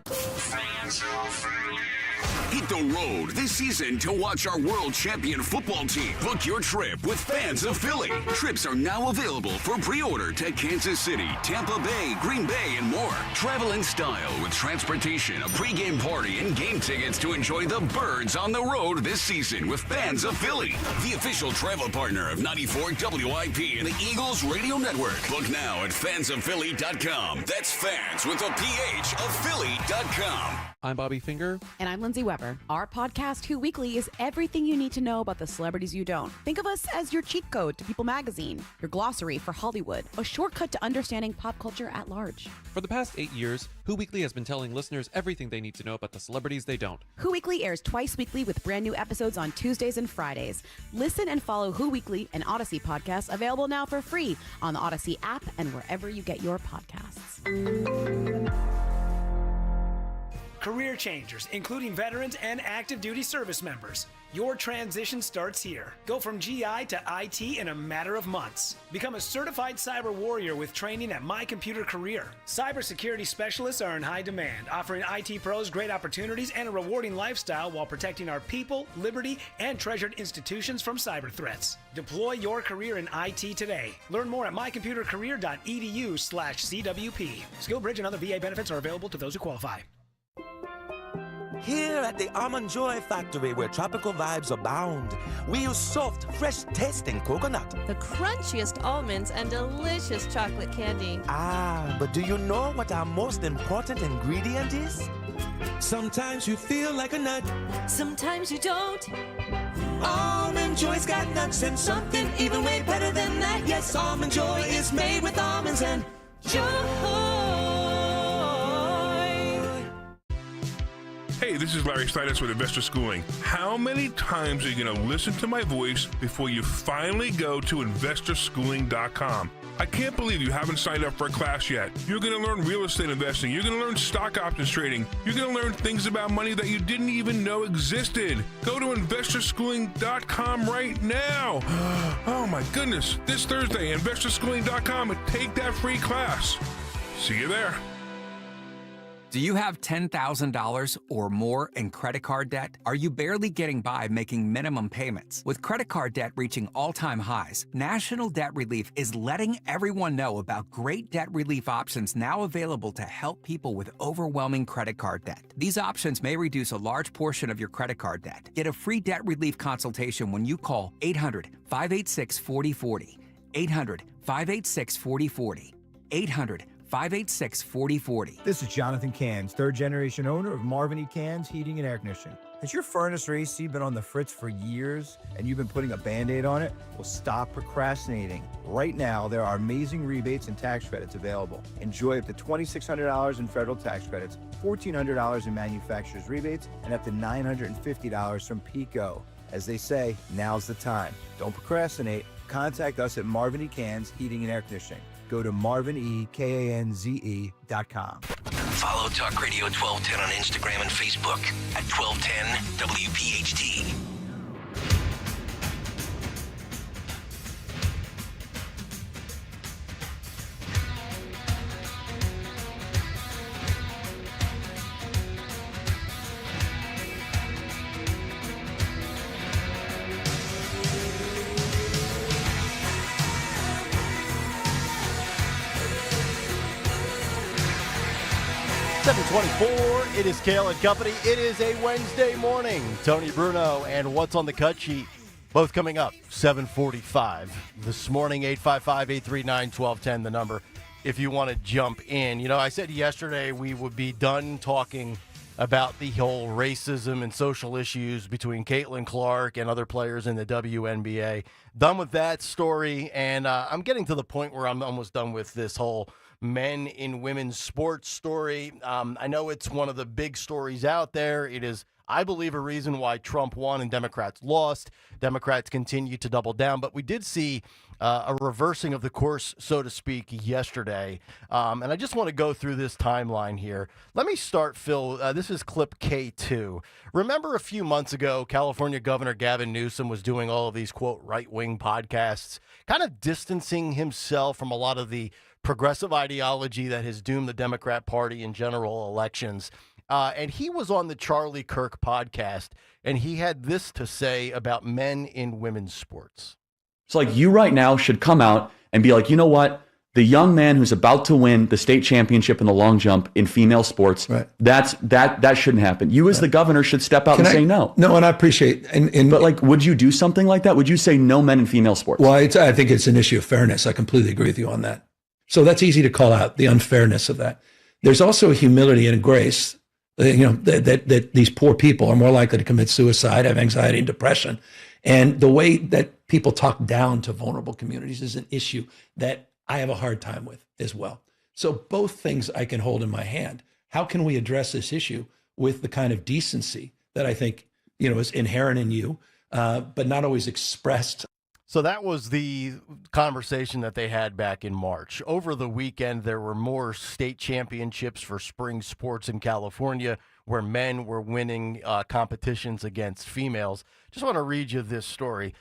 Hit the road this season to watch our world champion football team. Book your trip with Fans of Philly. Trips are now available for pre-order to Kansas City, Tampa Bay, Green Bay, and more. Travel in style with transportation, a pregame party, and game tickets to enjoy the Birds on the road this season with Fans of Philly, the official travel partner of 94 WIP and the Eagles Radio Network. Book now at fansofphilly.com. That's fans with a PH of Philly.com. I'm Bobby Finger. And I'm Lindsay Weber. Our podcast, Who Weekly, is everything you need to know about the celebrities you don't. Think of us as your cheat code to People magazine, your glossary for Hollywood, a shortcut to understanding pop culture at large. For the past 8 years, Who Weekly has been telling listeners everything they need to know about the celebrities they don't. Who Weekly airs twice weekly with brand new episodes on Tuesdays and Fridays. Listen and follow Who Weekly, an Odyssey podcast, available now for free on the Odyssey app and wherever you get your podcasts. Career changers, including veterans and active duty service members. Your transition starts here. Go from GI to IT in a matter of months. Become a certified cyber warrior with training at My Computer Career. Cybersecurity specialists are in high demand, offering IT pros great opportunities and a rewarding lifestyle while protecting our people, liberty, and treasured institutions from cyber threats. Deploy your career in IT today. Learn more at mycomputercareer.edu/CWP. SkillBridge and other VA benefits are available to those who qualify. Here at the Almond Joy Factory, where tropical vibes abound, we use soft, fresh-tasting coconut. The crunchiest almonds and delicious chocolate candy. Ah, but do you know what our most important ingredient is? Sometimes you feel like a nut. Sometimes you don't. Almond Joy's got nuts and something even way better than that. Yes, Almond Joy is made with almonds and joy. Hey, this is Larry Steinitz with Investor Schooling. How many times are you going to listen to my voice before you finally go to investorschooling.com? I can't believe you haven't signed up for a class yet. You're going to learn real estate investing. You're going to learn stock options trading. You're going to learn things about money that you didn't even know existed. Go to investorschooling.com right now. Oh my goodness. This Thursday, investorschooling.com, and take that free class. See you there. Do you have $10,000 or more in credit card debt? Are you barely getting by making minimum payments? With credit card debt reaching all-time highs, National Debt Relief is letting everyone know about great debt relief options now available to help people with overwhelming credit card debt. These options may reduce a large portion of your credit card debt. Get a free debt relief consultation when you call 800-586-4040. 800-586-4040. 800-586-4040. This is Jonathan Cans, third-generation owner of Marvin E. Cans Heating and Air Conditioning. Has your furnace or AC been on the fritz for years and you've been putting a Band-Aid on it? Well, stop procrastinating. Right now, there are amazing rebates and tax credits available. Enjoy up to $2,600 in federal tax credits, $1,400 in manufacturer's rebates, and up to $950 from PECO. As they say, now's the time. Don't procrastinate. Contact us at Marvin E. Cans Heating and Air Conditioning. Go to marvinekanze.com. Follow Talk Radio 1210 on Instagram and Facebook at 1210 WPHT. It is Kayal and Company. It is a Wednesday morning. Tony Bruno and What's on the Cut Sheet, both coming up 7:45 this morning. 855-839-1210, the number if you want to jump in. You know, I said yesterday we would be done talking about the whole racism and social issues between Caitlin Clark and other players in the WNBA. Done with that story, and I'm getting to the point where I'm almost done with this whole men in women's sports story. I know it's one of the big stories out there. It is, I believe, a reason why Trump won and Democrats lost. Democrats continue to double down, but we did see a reversing of the course, so to speak, yesterday. And I just want to go through this timeline here. Let me start, Phil. This is clip K2. Remember a few months ago, California Governor Gavin Newsom was doing all of these, quote, right-wing podcasts, kind of distancing himself from a lot of the progressive ideology that has doomed the Democrat Party in general elections. And he was on the Charlie Kirk podcast, and he had this to say about men in women's sports. It's like you right now should come out and be like, you know what? The young man who's about to win the state championship in the long jump in female sports, that shouldn't happen. You as the governor should step out and say no. No, and I appreciate. But like, would you do something like that? Would you say no men in female sports? Well, I think it's an issue of fairness. I completely agree with you on that. So that's easy to call out, the unfairness of that. There's also a humility and a grace, that these poor people are more likely to commit suicide, have anxiety and depression. And the way that people talk down to vulnerable communities is an issue that I have a hard time with as well. So both things I can hold in my hand. How can we address this issue with the kind of decency that I think, is inherent in you, but not always expressed? So that was the conversation that they had back in March. Over the weekend, there were more state championships for spring sports in California where men were winning competitions against females. Just want to read you this story,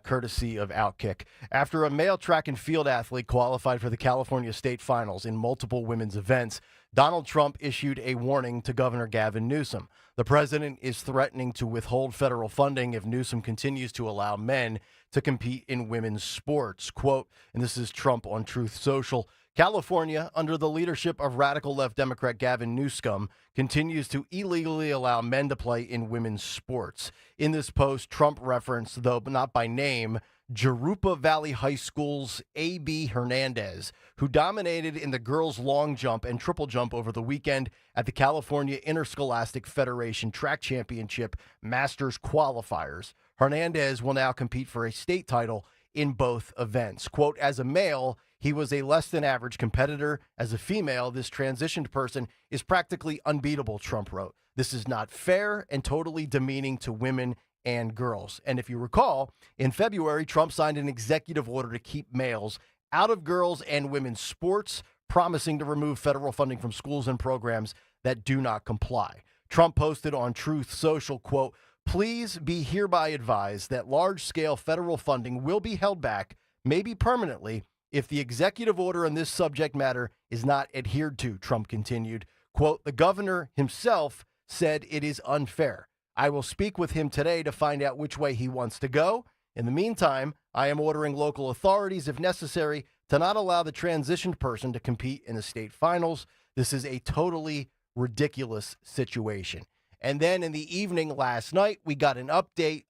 courtesy of Outkick. After a male track and field athlete qualified for the California State Finals in multiple women's events, Donald Trump issued a warning to Governor Gavin Newsom. The president is threatening to withhold federal funding if Newsom continues to allow men to compete in women's sports. Quote, and this is Trump on Truth Social, California, under the leadership of radical left Democrat Gavin Newsom, continues to illegally allow men to play in women's sports. In this post, Trump referenced, though not by name, Jurupa Valley High School's A.B. Hernandez, who dominated in the girls' long jump and triple jump over the weekend at the California Interscholastic Federation Track Championship Masters qualifiers. Hernandez will now compete for a state title in both events. Quote, as a male, he was a less than average competitor. As a female, this transitioned person is practically unbeatable, Trump wrote. This is not fair and totally demeaning to women and girls. And if you recall, in February, Trump signed an executive order to keep males out of girls' and women's sports, promising to remove federal funding from schools and programs that do not comply. Trump posted on Truth Social, quote, please be hereby advised that large-scale federal funding will be held back, maybe permanently, if the executive order on this subject matter is not adhered to, Trump continued. Quote, the governor himself said it is unfair. I will speak with him today to find out which way he wants to go. In the meantime, I am ordering local authorities, if necessary, to not allow the transitioned person to compete in the state finals. This is a totally ridiculous situation. And then in the evening last night, we got an update.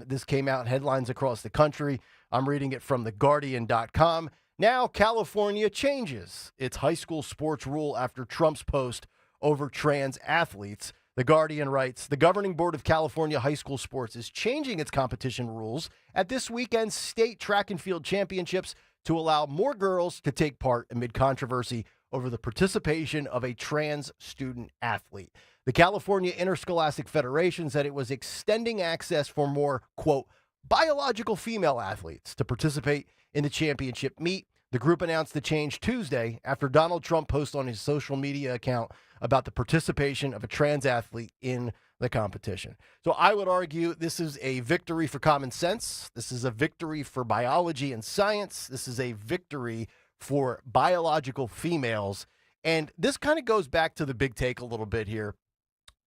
This came out in headlines across the country. I'm reading it from theguardian.com. Now California changes its high school sports rule after Trump's post over trans athletes. The Guardian writes, the governing board of California high school sports is changing its competition rules at this weekend's state track and field championships to allow more girls to take part amid controversy over the participation of a trans student athlete. The California Interscholastic Federation said it was extending access for more, quote, biological female athletes to participate in the championship meet. The group announced the change Tuesday after Donald Trump posted on his social media account about the participation of a trans athlete in the competition. So I would argue this is a victory for common sense. This is a victory for biology and science. This is a victory for biological females. And this kind of goes back to the big take a little bit here,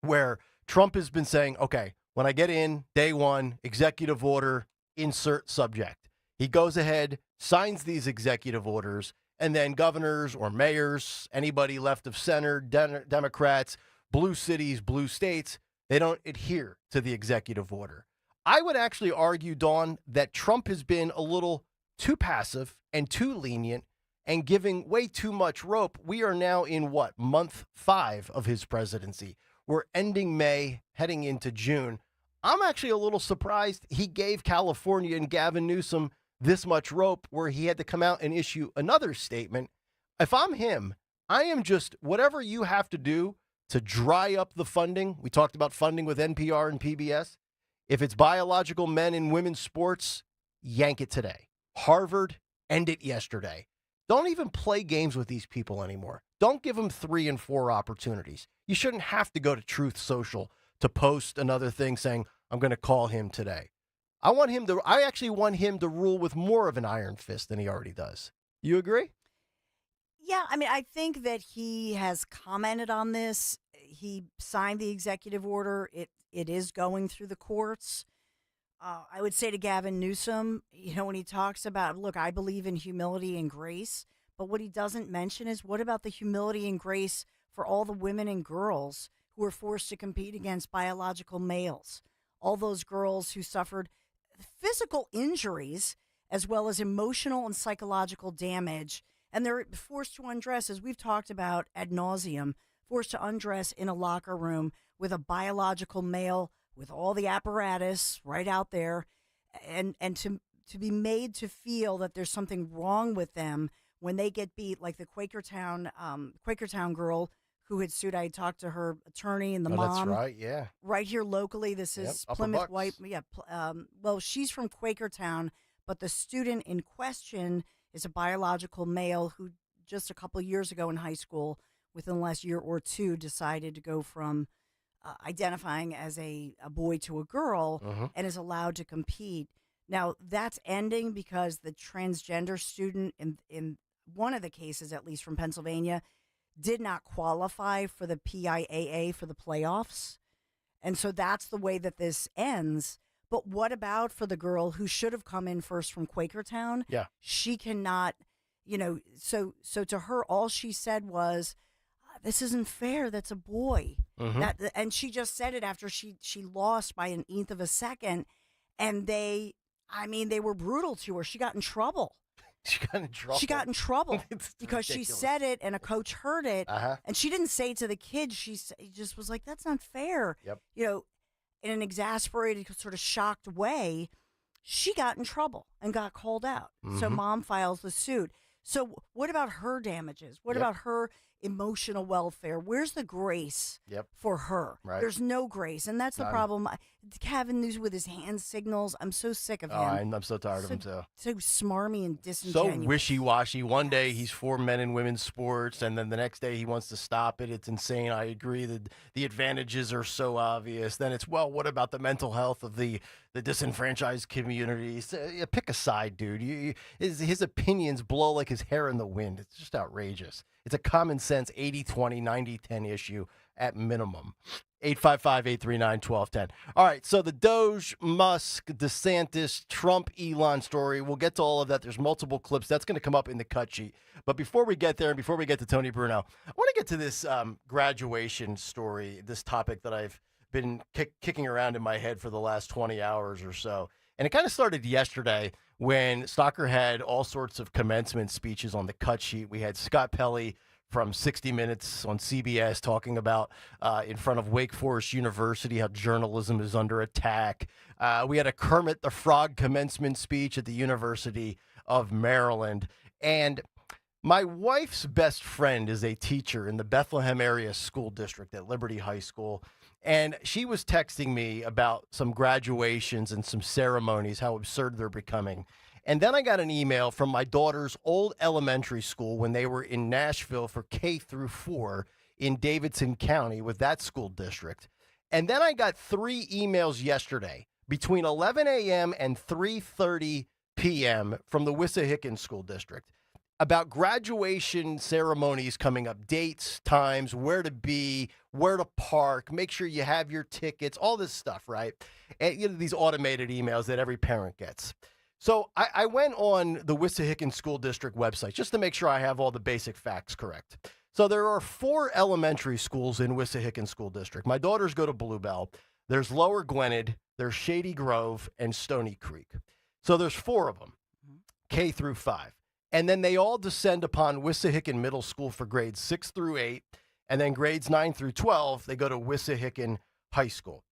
where Trump has been saying, okay, when I get in, day one, executive order, insert subject. He goes ahead, signs these executive orders, and then governors or mayors, anybody left of center, Democrats, blue cities, blue states, they don't adhere to the executive order. I would actually argue, Dawn, that Trump has been a little too passive and too lenient and giving way too much rope. We are now in month 5 of his presidency. We're ending May, heading into June. I'm actually a little surprised he gave California and Gavin Newsom this much rope where he had to come out and issue another statement. If I'm him, I am just, whatever you have to do to dry up the funding. We talked about funding with NPR and PBS. If it's biological men and women's sports, yank it today. Harvard, end it yesterday. Don't even play games with these people anymore. Don't give them 3 and 4 opportunities. You shouldn't have to go to Truth Social to post another thing saying, I'm going to call him today. I actually want him to rule with more of an iron fist than he already does. You agree? Yeah, I mean, I think that he has commented on this. He signed the executive order. It is going through the courts. I would say to Gavin Newsom, when he talks about, look, I believe in humility and grace, but what he doesn't mention is what about the humility and grace for all the women and girls who are forced to compete against biological males? All those girls who suffered physical injuries as well as emotional and psychological damage, and they're forced to undress, as we've talked about ad nauseum, forced to undress in a locker room with a biological male with all the apparatus right out there, and to be made to feel that there's something wrong with them when they get beat, like the Quakertown girl who had sued. I talked to her attorney and the mom. That's right, yeah. Right here locally. This is Upper Plymouth Bucks. White. Yeah. Well, she's from Quakertown, but the student in question is a biological male who just a couple of years ago in high school, within the last year or two, decided to go from identifying as a boy to a girl and is allowed to compete. Now, that's ending because the transgender student in one of the cases, at least from Pennsylvania, did not qualify for the PIAA for the playoffs. And so that's the way that this ends. But what about for the girl who should have come in first from Quakertown? Yeah. She cannot, so to her, all she said was, this isn't fair. That's a boy. And she just said it after she lost by an eighth of a second. And they were brutal to her. She got in trouble. She got in trouble. Because she ridiculous. said it and a coach heard it. And she didn't say it to the kids. She just was like, that's not fair. Yep. In an exasperated, sort of shocked way, she got in trouble and got called out. So mom files the suit. So what about her damages? What about her emotional welfare? Where's the grace for her? Right. There's no grace. And that's the problem. Kevin News with his hand signals. I'm so sick of him. I'm so tired of him, too. So smarmy and disingenuous. So wishy-washy. One day he's for men and women's sports, and then the next day he wants to stop it. It's insane. I agree that the advantages are so obvious. Then it's, well, what about the mental health of the disenfranchised communities? Pick a side, dude. His opinions blow like his hair in the wind. It's just outrageous. It's a common sense 80-20, 90-10 issue at minimum. 855-839-1210. All right, so the Doge, Musk, DeSantis, Trump, Elon story. We'll get to all of that. There's multiple clips. That's going to come up in the cut sheet. But before we get there, and before we get to Tony Bruno, I want to get to this graduation story, this topic that I've been kicking around in my head for the last 20 hours or so. And it kind of started yesterday when Stalker had all sorts of commencement speeches on the cut sheet. We had Scott Pelley from 60 Minutes on CBS talking about in front of Wake Forest University how journalism is under attack. We had a Kermit the Frog commencement speech at the University of Maryland. And my wife's best friend is a teacher in the Bethlehem area school district at Liberty High School. And she was texting me about some graduations and some ceremonies, how absurd they're becoming. And then I got an email from my daughter's old elementary school when they were in Nashville for K through 4 in Davidson County with that school district. And then I got 3 emails yesterday between 11 a.m. and 3:30 p.m. from the Wissahickon School District about graduation ceremonies coming up, dates, times, where to be, where to park, make sure you have your tickets, all this stuff, right? And these automated emails that every parent gets. So I went on the Wissahickon School District website just to make sure I have all the basic facts correct. So there are 4 elementary schools in Wissahickon School District. My daughters go to Bluebell. There's Lower Gwinnett, there's Shady Grove, and Stony Creek. So there's 4 of them, K through 5. And then they all descend upon Wissahickon Middle School for grades 6 through 8. And then grades 9 through 12, they go to Wissahickon High School.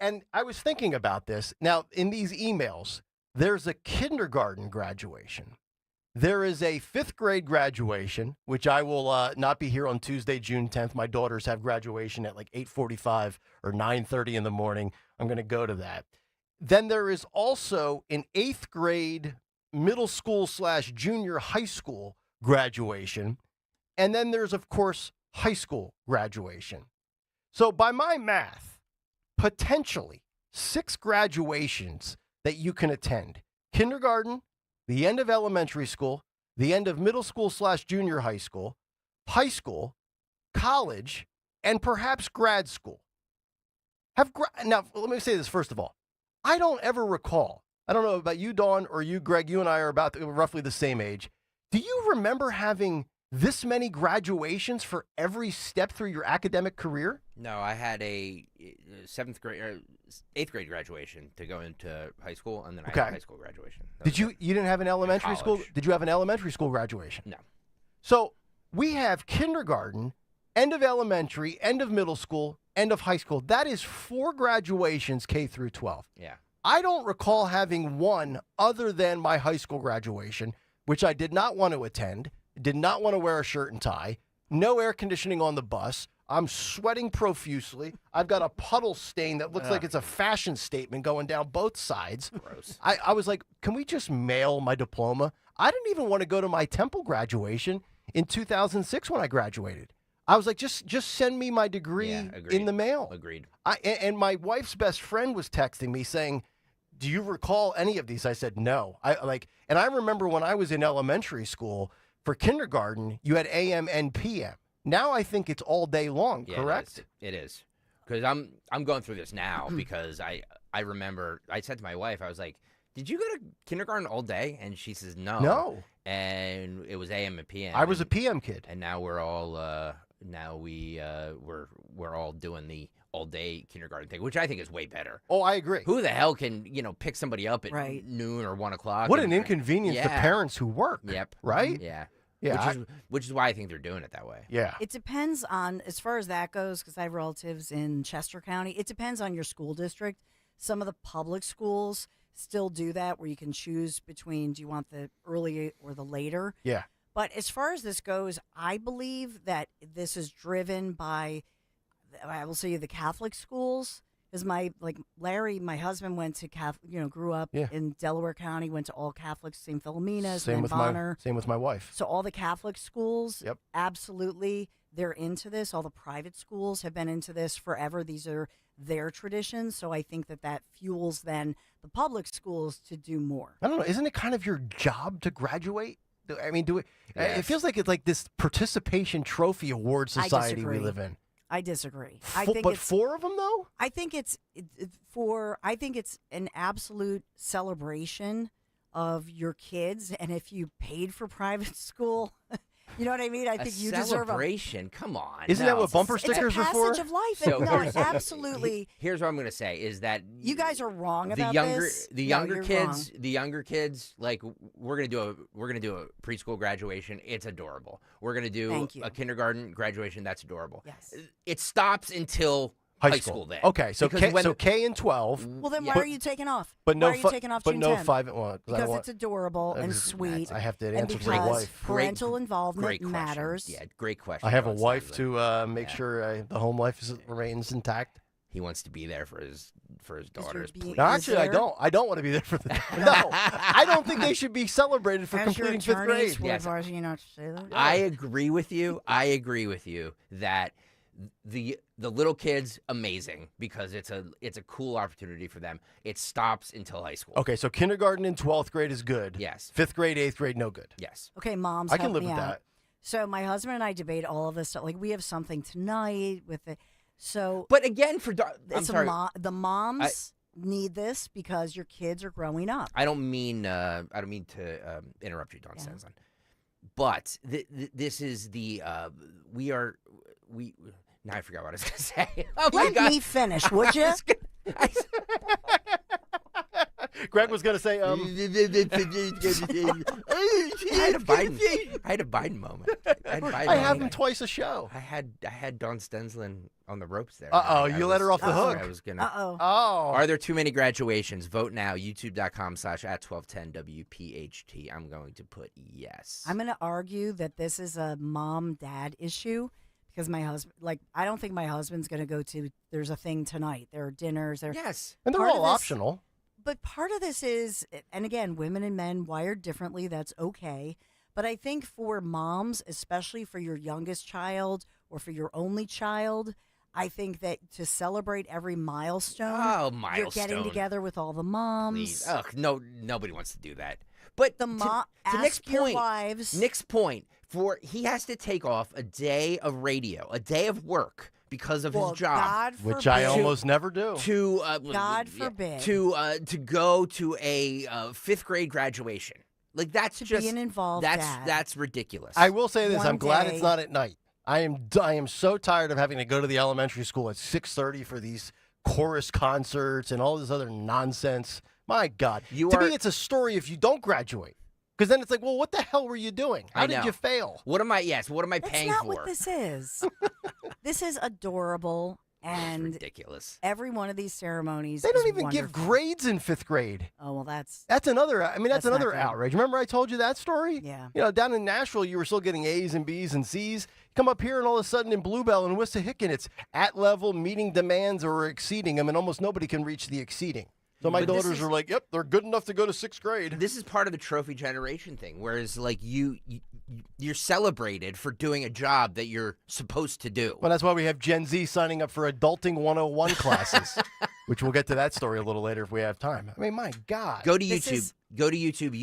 And I was thinking about this. Now, in these emails, there's a kindergarten graduation. There is a 5th grade graduation, which I will not be here on Tuesday, June 10th. My daughters have graduation at like 8:45 or 9:30 in the morning. I'm going to go to that. Then there is also an 8th grade middle school / junior high school graduation. And then there's, of course, high school graduation. So by my math, potentially 6 graduations that you can attend. Kindergarten, the end of elementary school, the end of middle school / junior high school, high school, college, and perhaps grad school. Now, let me say this first of all. I don't ever recall, I don't know about you, Dawn, or you, Greg, you and I are about roughly the same age. Do you remember having this many graduations for every step through your academic career? No, I had a 8th grade graduation to go into high school, and then I had a high school graduation. You didn't have an elementary school? Did you have an elementary school graduation? No. So we have kindergarten, end of elementary, end of middle school, end of high school. That is 4 graduations, K through 12. Yeah. I don't recall having one other than my high school graduation, which I did not want to attend, did not want to wear a shirt and tie, no air conditioning on the bus. I'm sweating profusely. I've got a puddle stain that looks like it's a fashion statement going down both sides. Gross. I was like, can we just mail my diploma? I didn't even want to go to my Temple graduation in 2006 when I graduated. I was like, just send me my degree in the mail. Agreed. And my wife's best friend was texting me saying, do you recall any of these? I said, no. And I remember when I was in elementary school, for kindergarten, you had AM and PM. Now I think it's all day long, correct? It is. Because I'm going through this now because I remember I said to my wife, I was like, did you go to kindergarten all day? And she says, no. No. And it was AM and PM. I was a PM kid. And now we're all we're all doing the all day kindergarten thing, which I think is way better. Oh, I agree. Who the hell can, pick somebody up at noon or 1 o'clock? What an inconvenience to parents who work. Yep. Right? Yeah. Yeah. Which is why I think they're doing it that way. Yeah. It depends on, as far as that goes, because I have relatives in Chester County, it depends on your school district. Some of the public schools still do that where you can choose between, do you want the early or the later? Yeah. But as far as this goes, I believe that this is driven by, I will say, the Catholic schools. Because Larry, my husband went to grew up in Delaware County, went to all Catholics, St. Philomena's, Same Van with Bonner. same with my wife. So all the Catholic schools, absolutely, they're into this. All the private schools have been into this forever. These are their traditions. So I think that fuels then the public schools to do more. I don't know. Isn't it kind of your job to graduate? I mean, it feels like it's like this participation trophy award society we live in. I disagree. But 4 of them, though? I think it's an absolute celebration of your kids, and if you paid for private school, you know what I mean? I think you deserve a celebration. Come on. Isn't that what bumper stickers are for? It's a passage of life. So Absolutely. Here's what I'm going to say is that you guys are wrong about this. The younger kids, like we're going to do a preschool graduation. It's adorable. We're going to do a kindergarten graduation. That's adorable. Yes. It stops until high school then. Okay, so K and 12. Well, then why are you taking off? But no, why are you taking off but June no 10th? 5 and 1. Because it's adorable and sweet. I have to and answer for my because wife. Parental involvement matters. Yeah, great question. I have a wife to make sure the home life remains intact. He wants to be there for his daughters. No, actually, I don't. I don't want to be there for the. No, I don't think they should be celebrated for completing 5th grade. Yes. You not to say that? I agree with you. That the little kids, amazing, because it's a cool opportunity for them. It stops until high school. Okay, so kindergarten and 12th grade is good. Yes. 5th grade, 8th grade, no good. Yes. Okay, moms, I can help live me with out. that. So my husband and I debate all of this stuff. Like we have something tonight with it. So, but again, the moms need this because your kids are growing up. I don't mean to interrupt you, Don Stenson, but this is the we. Now I forgot what I was going to say. Oh my God. Let me finish, would you? Greg was going to say, I had a Biden moment. I have him twice a show. I had Dawn Stensland on the ropes there. You let her off the hook. I was gonna. Oh. Are there too many graduations? Vote now. YouTube.com/@1210 WPHT. I'm going to put yes. I'm going to argue that this is a mom-dad issue. Because my husband, I don't think my husband's going to go to, there's a thing tonight. There are dinners. Yes. And they're all optional. But part of this is, and again, women and men wired differently. That's okay. But I think for moms, especially for your youngest child or for your only child, I think that to celebrate every milestone, you're getting milestone. together with all the moms. Please. Ugh, no, nobody wants to do that. But The to ask Nick's your point, wives. Nick's point, he has to take off a day of radio, a day of work because of his job, God which I almost never do. God forbid. To go to a 5th grade graduation. Like that's To just be an involved dad. That's ridiculous. I will say this: One I'm glad day- it's not at night. I am so tired of having to go to the elementary school at 6:30 for these chorus concerts and all this other nonsense. My God, to me, it's a story if you don't graduate, because then it's like, well, what the hell were you doing? How did you fail? What am I That's paying not for? what this is. This is adorable and ridiculous. Every one of these ceremonies. They don't is even give wonderful. grades in 5th grade. Oh well, that's another. I mean, that's not another good. outrage. Remember, I told you that story. Yeah. You know, down in Nashville, you were still getting A's and B's and C's. Come up here, and all of a sudden, in Bluebell and Wissahickon, it's at level, meeting demands, or exceeding them, and almost nobody can reach the exceeding. So my But this daughters is- are like, "Yep, they're good enough to go to 6th grade." This is part of the trophy generation thing, whereas like you're celebrated for doing a job that you're supposed to do. Well, that's why we have Gen Z signing up for Adulting 101 classes, which we'll get to that story a little later if we have time. I mean, my God. Go to YouTube. Go to YouTube,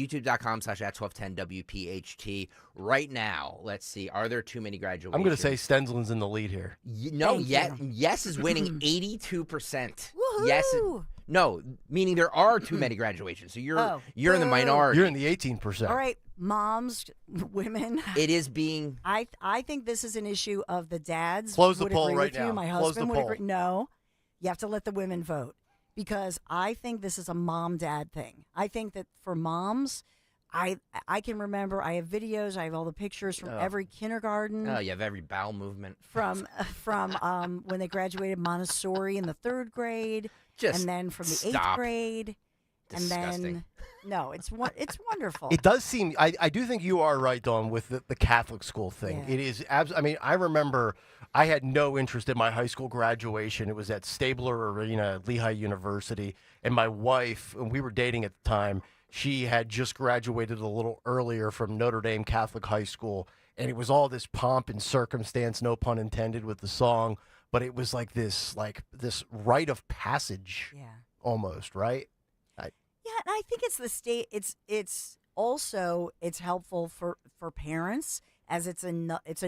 youtube.com/@1210WPHT. Right now, let's see, are there too many graduations? I'm going to say Stensland's in the lead here. Yes is winning 82%. Yes. No, meaning there are too many graduations. So you're in the minority. You're in the 18%. all right, moms, women. It is being. I think this is an issue of the dads. Close the would poll agree right with you. now. My Close husband the would poll. agree. No, you have to let the women vote because I think this is a mom-dad thing. I think that for moms, I can remember. I have videos. I have all the pictures from every kindergarten. Oh, you have every bowel movement. From when they graduated Montessori in the 3rd grade, Just and then from the 8th stop. grade, Disgusting. and then no, it's wonderful. It does seem, I do think you are right, Dawn, with the Catholic school thing. Yeah. It is, I mean, I remember I had no interest in my high school graduation. It was at Stabler Arena at Lehigh University. And my wife, and we were dating at the time, she had just graduated a little earlier from Notre Dame Catholic High School. And it was all this pomp and circumstance, no pun intended, with the song. But it was like this rite of passage almost, right? Yeah, and I think it's the state. It's also helpful for parents as it's a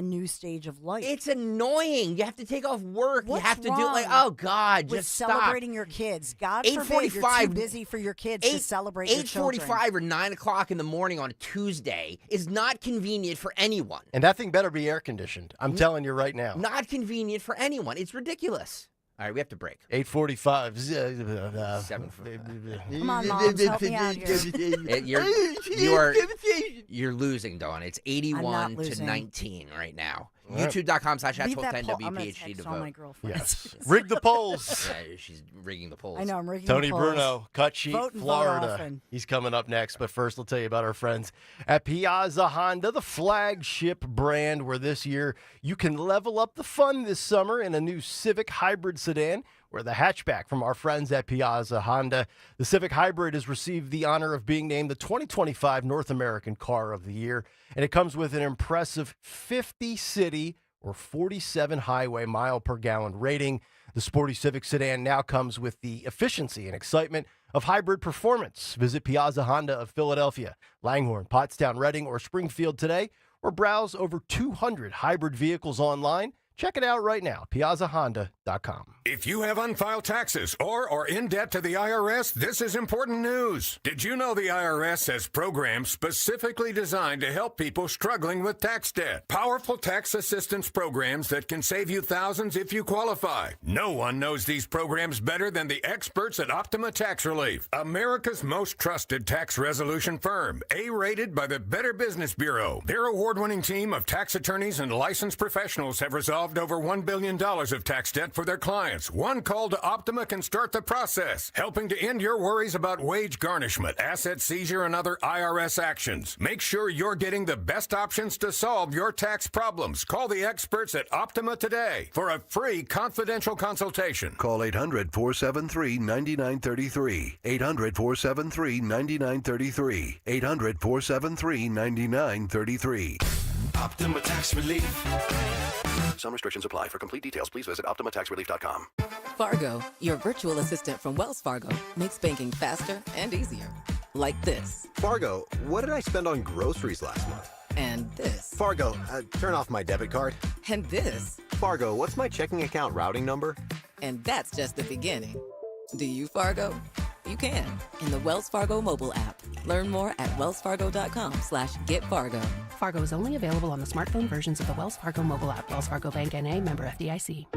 new stage of life. It's annoying. You have to take off work. What's you have to do wrong oh God, with just stop. celebrating your kids. God forbid you're too busy for your kids to celebrate your children. 8:45 or 9 o'clock in the morning on a Tuesday is not convenient for anyone. And that thing better be air conditioned. I'm telling you right now. Not convenient for anyone. It's ridiculous. All right, we have to break. 8:45. 7. Come on, moms, help me out here. You're losing, Dawn. It's 81 to losing. 19 right now. All right. YouTube.com/@1210 I'm gonna WPHT text to all vote. my girlfriends. Yes. Rig the polls. Yeah, she's rigging the polls. I know, I'm rigging Tony the polls. Bruno, Cut Sheet, Vote and vote Florida. often. He's coming up next, but first I'll tell you about our friends at Piazza Honda, the flagship brand where this year you can level up the fun this summer in a new Civic Hybrid sedan. We're the hatchback from our friends at Piazza Honda. The Civic Hybrid has received the honor of being named the 2025 North American Car of the Year, and it comes with an impressive 50 city or 47 highway mile per gallon rating. The sporty Civic sedan now comes with the efficiency and excitement of hybrid performance. Visit Piazza Honda of Philadelphia, Langhorne, Pottstown, Reading, or Springfield today, or browse over 200 hybrid vehicles online. Check it out right now, piazzahonda.com. If you have unfiled taxes or are in debt to the IRS, this is important news. Did you know the IRS has programs specifically designed to help people struggling with tax debt? Powerful tax assistance programs that can save you thousands if you qualify. No one knows these programs better than the experts at Optima Tax Relief, America's most trusted tax resolution firm, A-rated by the Better Business Bureau. Their award-winning team of tax attorneys and licensed professionals have resolved over $1 billion of tax debt for their clients. One call to Optima can start the process, helping to end your worries about wage garnishment, asset seizure, and other IRS actions. Make sure you're getting the best options to solve your tax problems. Call the experts at Optima today for a free confidential consultation. Call 800-473-9933. 800-473-9933. 800-473-9933. Optima Tax Relief. Some restrictions apply. For complete details, please visit OptimaTaxRelief.com. Fargo, your virtual assistant from Wells Fargo, makes banking faster and easier. Like this. Fargo, what did I spend on groceries last month? And this. Fargo, turn off my debit card. And this. Fargo, what's my checking account routing number? And that's just the beginning. Do you, Fargo? You can in the Wells Fargo mobile app. Learn more at wellsfargo.com/getfargo. Fargo is only available on the smartphone versions of the Wells Fargo mobile app. Wells Fargo Bank N.A., member FDIC.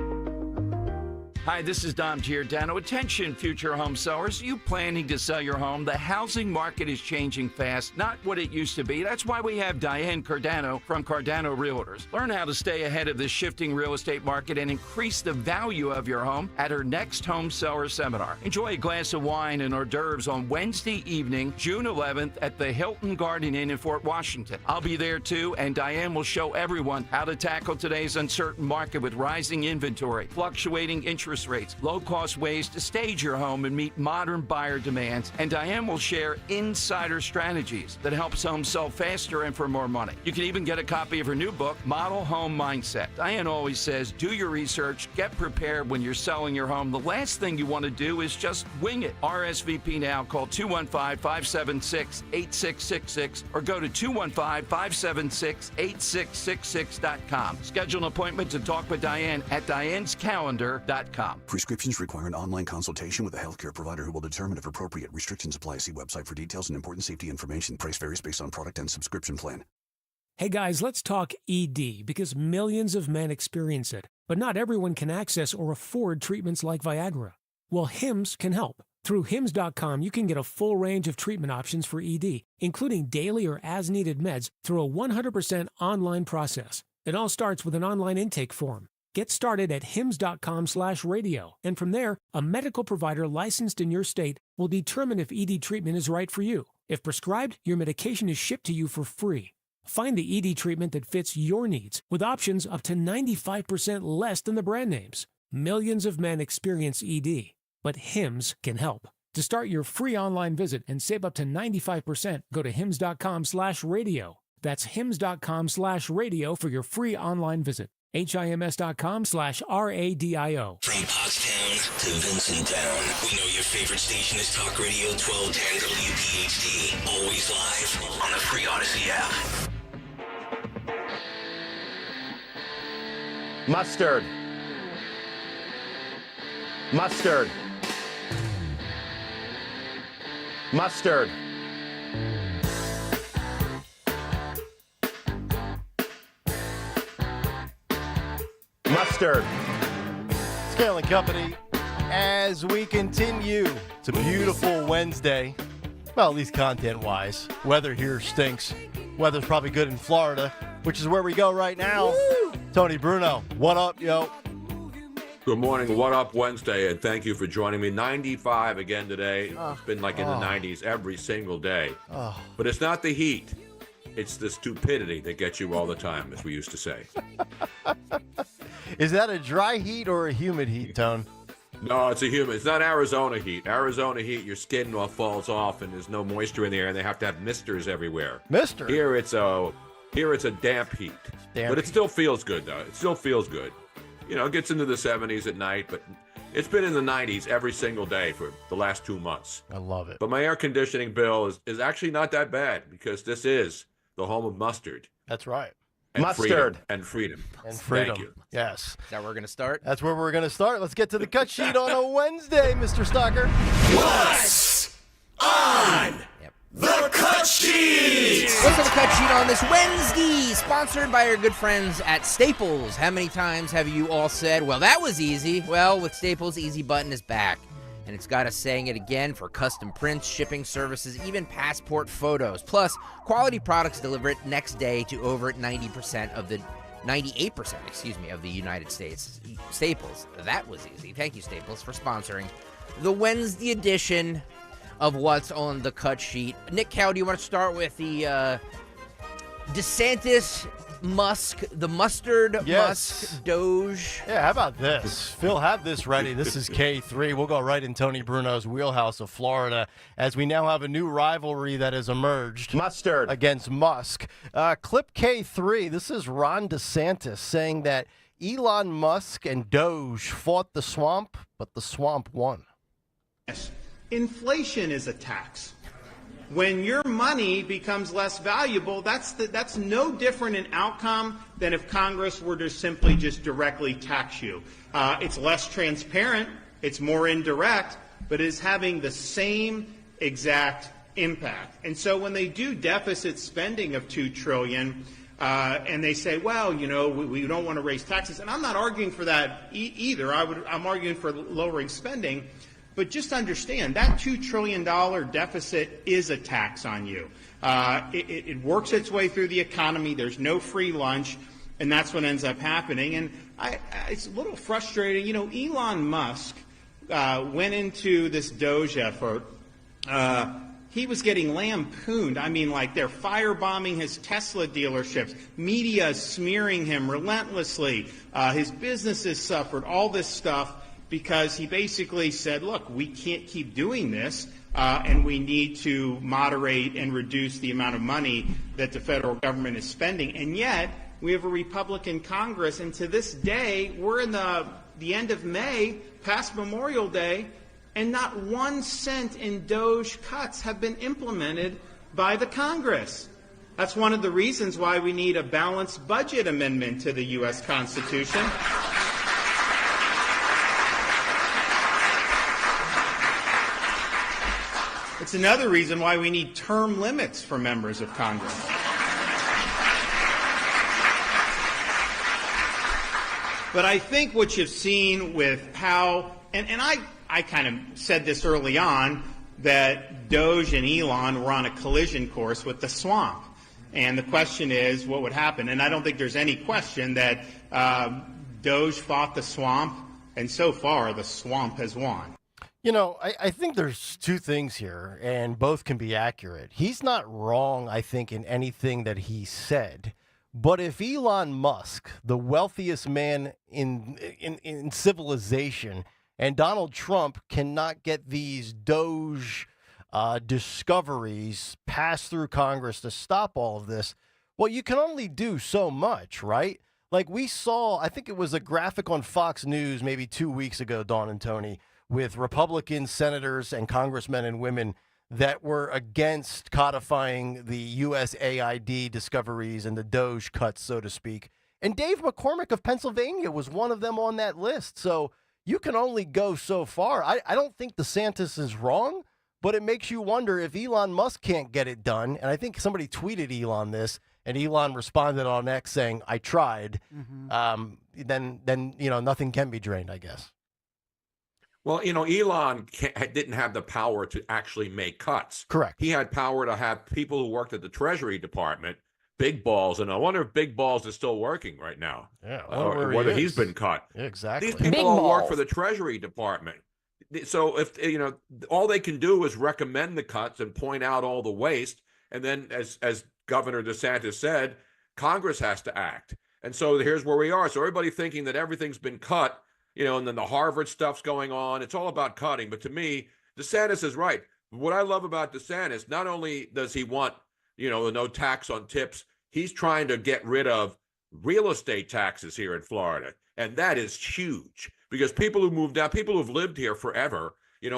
Hi, this is Dom Giordano. Attention, future home sellers. You planning to sell your home? The housing market is changing fast, not what it used to be. That's why we have Diane Cardano from Cardano Realtors. Learn how to stay ahead of the shifting real estate market and increase the value of your home at her next home seller seminar. Enjoy a glass of wine and hors d'oeuvres on Wednesday evening, June 11th at the Hilton Garden Inn in Fort Washington. I'll be there too, and Diane will show everyone how to tackle today's uncertain market with rising inventory, fluctuating interest rates, low-cost ways to stage your home and meet modern buyer demands, and Diane will share insider strategies that helps homes sell faster and for more money. You can even get a copy of her new book, Model Home Mindset. Diane always says, do your research, get prepared when you're selling your home. The last thing you want to do is just wing it. RSVP now. Call 215-576-8666 or go to 215-576-8666.com. Schedule an appointment to talk with Diane at dianescalendar.com. Prescriptions require an online consultation with a healthcare provider who will determine if appropriate. Restrictions apply. See website for details and important safety information. Price varies based on product and subscription plan. Hey guys, let's talk ED because millions of men experience it, but not everyone can access or afford treatments like Viagra. Well, Hims can help. Through Hims.com, you can get a full range of treatment options for ED, including daily or as-needed meds through a 100% online process. It all starts with an online intake form. Get started at hims.com/radio, and from there, a medical provider licensed in your state will determine if ED treatment is right for you. If prescribed, your medication is shipped to you for free. Find the ED treatment that fits your needs, with options up to 95% less than the brand names. Millions of men experience ED, but Hims can help. To start your free online visit and save up to 95%, go to hims.com/radio. That's hims.com/radio for your free online visit. HIMS.com/RADIO. From Pottstown to Vincenttown, we know your favorite station is Talk Radio 1210 WPHT. Always live on the free Odyssey app. Mustard. Mustard. Mustard. Mustard. Scale and Company, as we continue. It's a beautiful Wednesday. Well, at least content-wise. Weather here stinks. Weather's probably good in Florida, which is where we go right now. Woo! Tony Bruno, what up, yo? Good morning. What up, Wednesday? And thank you for joining me. 95 again today. It's been like in the 90s every single day. But it's not the heat. It's the stupidity that gets you all the time, as we used to say. Is that a dry heat or a humid heat, Tone? No, it's a humid. It's not Arizona heat. Arizona heat, your skin all falls off and there's no moisture in the air, and they have to have misters everywhere. Mister? Here it's a damp heat. But it still feels good, though. It still feels good. You know, it gets into the 70s at night, but it's been in the 90s every single day for the last 2 months. I love it. But my air conditioning bill is actually not that bad because this is the home of mustard. That's right. And Mustard. Freedom. And freedom. Thank you. Yes. Is that where we're going to start? That's where we're going to start. Let's get to the cut sheet on a Wednesday, Mr. Stalker. What's on the cut sheet? What's on the cut sheet on this Wednesday? Sponsored by our good friends at Staples. How many times have you all said, well, that was easy? Well, with Staples, Easy Button is back. And it's got us saying it again for custom prints, shipping services, even passport photos. Plus, quality products delivered next day to over 98% of the United States. Staples, that was easy. Thank you, Staples, for sponsoring the Wednesday edition of What's on the Cut Sheet. Nick Kayal, do you want to start with the DeSantis Musk, the mustard Musk Doge? Yeah, how about this? Phil, have this ready. This is K3. We'll go right in Tony Bruno's wheelhouse of Florida as we now have a new rivalry that has emerged. Mustard. Against Musk. Clip K3. This is Ron DeSantis saying that Elon Musk and Doge fought the swamp, but the swamp won. Yes. Inflation is a tax. When your money becomes less valuable, that's no different an outcome than if Congress were to simply just directly tax you. It's less transparent, it's more indirect, but it is having the same exact impact. And so when they do deficit spending of $2 trillion, and they say, well, we don't want to raise taxes, and I'm not arguing for that either. I'm arguing for lowering spending. But just understand, that $2 trillion deficit is a tax on you. It works its way through the economy. There's no free lunch, and that's what ends up happening. And it's a little frustrating. Elon Musk went into this Doge effort. He was getting lampooned. I mean, like, they're firebombing his Tesla dealerships. Media is smearing him relentlessly. His businesses suffered, all this stuff, because he basically said, look, we can't keep doing this, and we need to moderate and reduce the amount of money that the federal government is spending. And yet, we have a Republican Congress, and to this day, we're in the end of May, past Memorial Day, and not 1 cent in Doge cuts have been implemented by the Congress. That's one of the reasons why we need a balanced budget amendment to the U.S. Constitution. It's another reason why we need term limits for members of Congress. But I think what you've seen with how, and I kind of said this early on, that Doge and Elon were on a collision course with the swamp. And the question is, what would happen? And I don't think there's any question that Doge fought the swamp, and so far the swamp has won. I think there's two things here, and both can be accurate. He's not wrong, I think, in anything that he said. But if Elon Musk, the wealthiest man in civilization, and Donald Trump cannot get these Doge discoveries passed through Congress to stop all of this, well, you can only do so much, right? Like we saw, I think it was a graphic on Fox News maybe 2 weeks ago, Dawn and Tony, with Republican senators and congressmen and women that were against codifying the USAID discoveries and the Doge cuts, so to speak. And Dave McCormick of Pennsylvania was one of them on that list. So you can only go so far. I don't think DeSantis is wrong, but it makes you wonder if Elon Musk can't get it done. And I think somebody tweeted Elon this, and Elon responded on X saying, I tried. Then nothing can be drained, I guess. Well, Elon didn't have the power to actually make cuts. Correct. He had power to have people who worked at the Treasury Department, big balls, and I wonder if Big Balls is still working right now. Yeah, or whether he's been cut. Yeah, exactly. These people all work for the Treasury Department. So if all they can do is recommend the cuts and point out all the waste, and then as Governor DeSantis said, Congress has to act. And so here's where we are. So everybody thinking that everything's been cut. And then the Harvard stuff's going on. It's all about cutting. But to me, DeSantis is right. What I love about DeSantis, not only does he want, no tax on tips, he's trying to get rid of real estate taxes here in Florida. And that is huge because people who moved out, people who've lived here forever,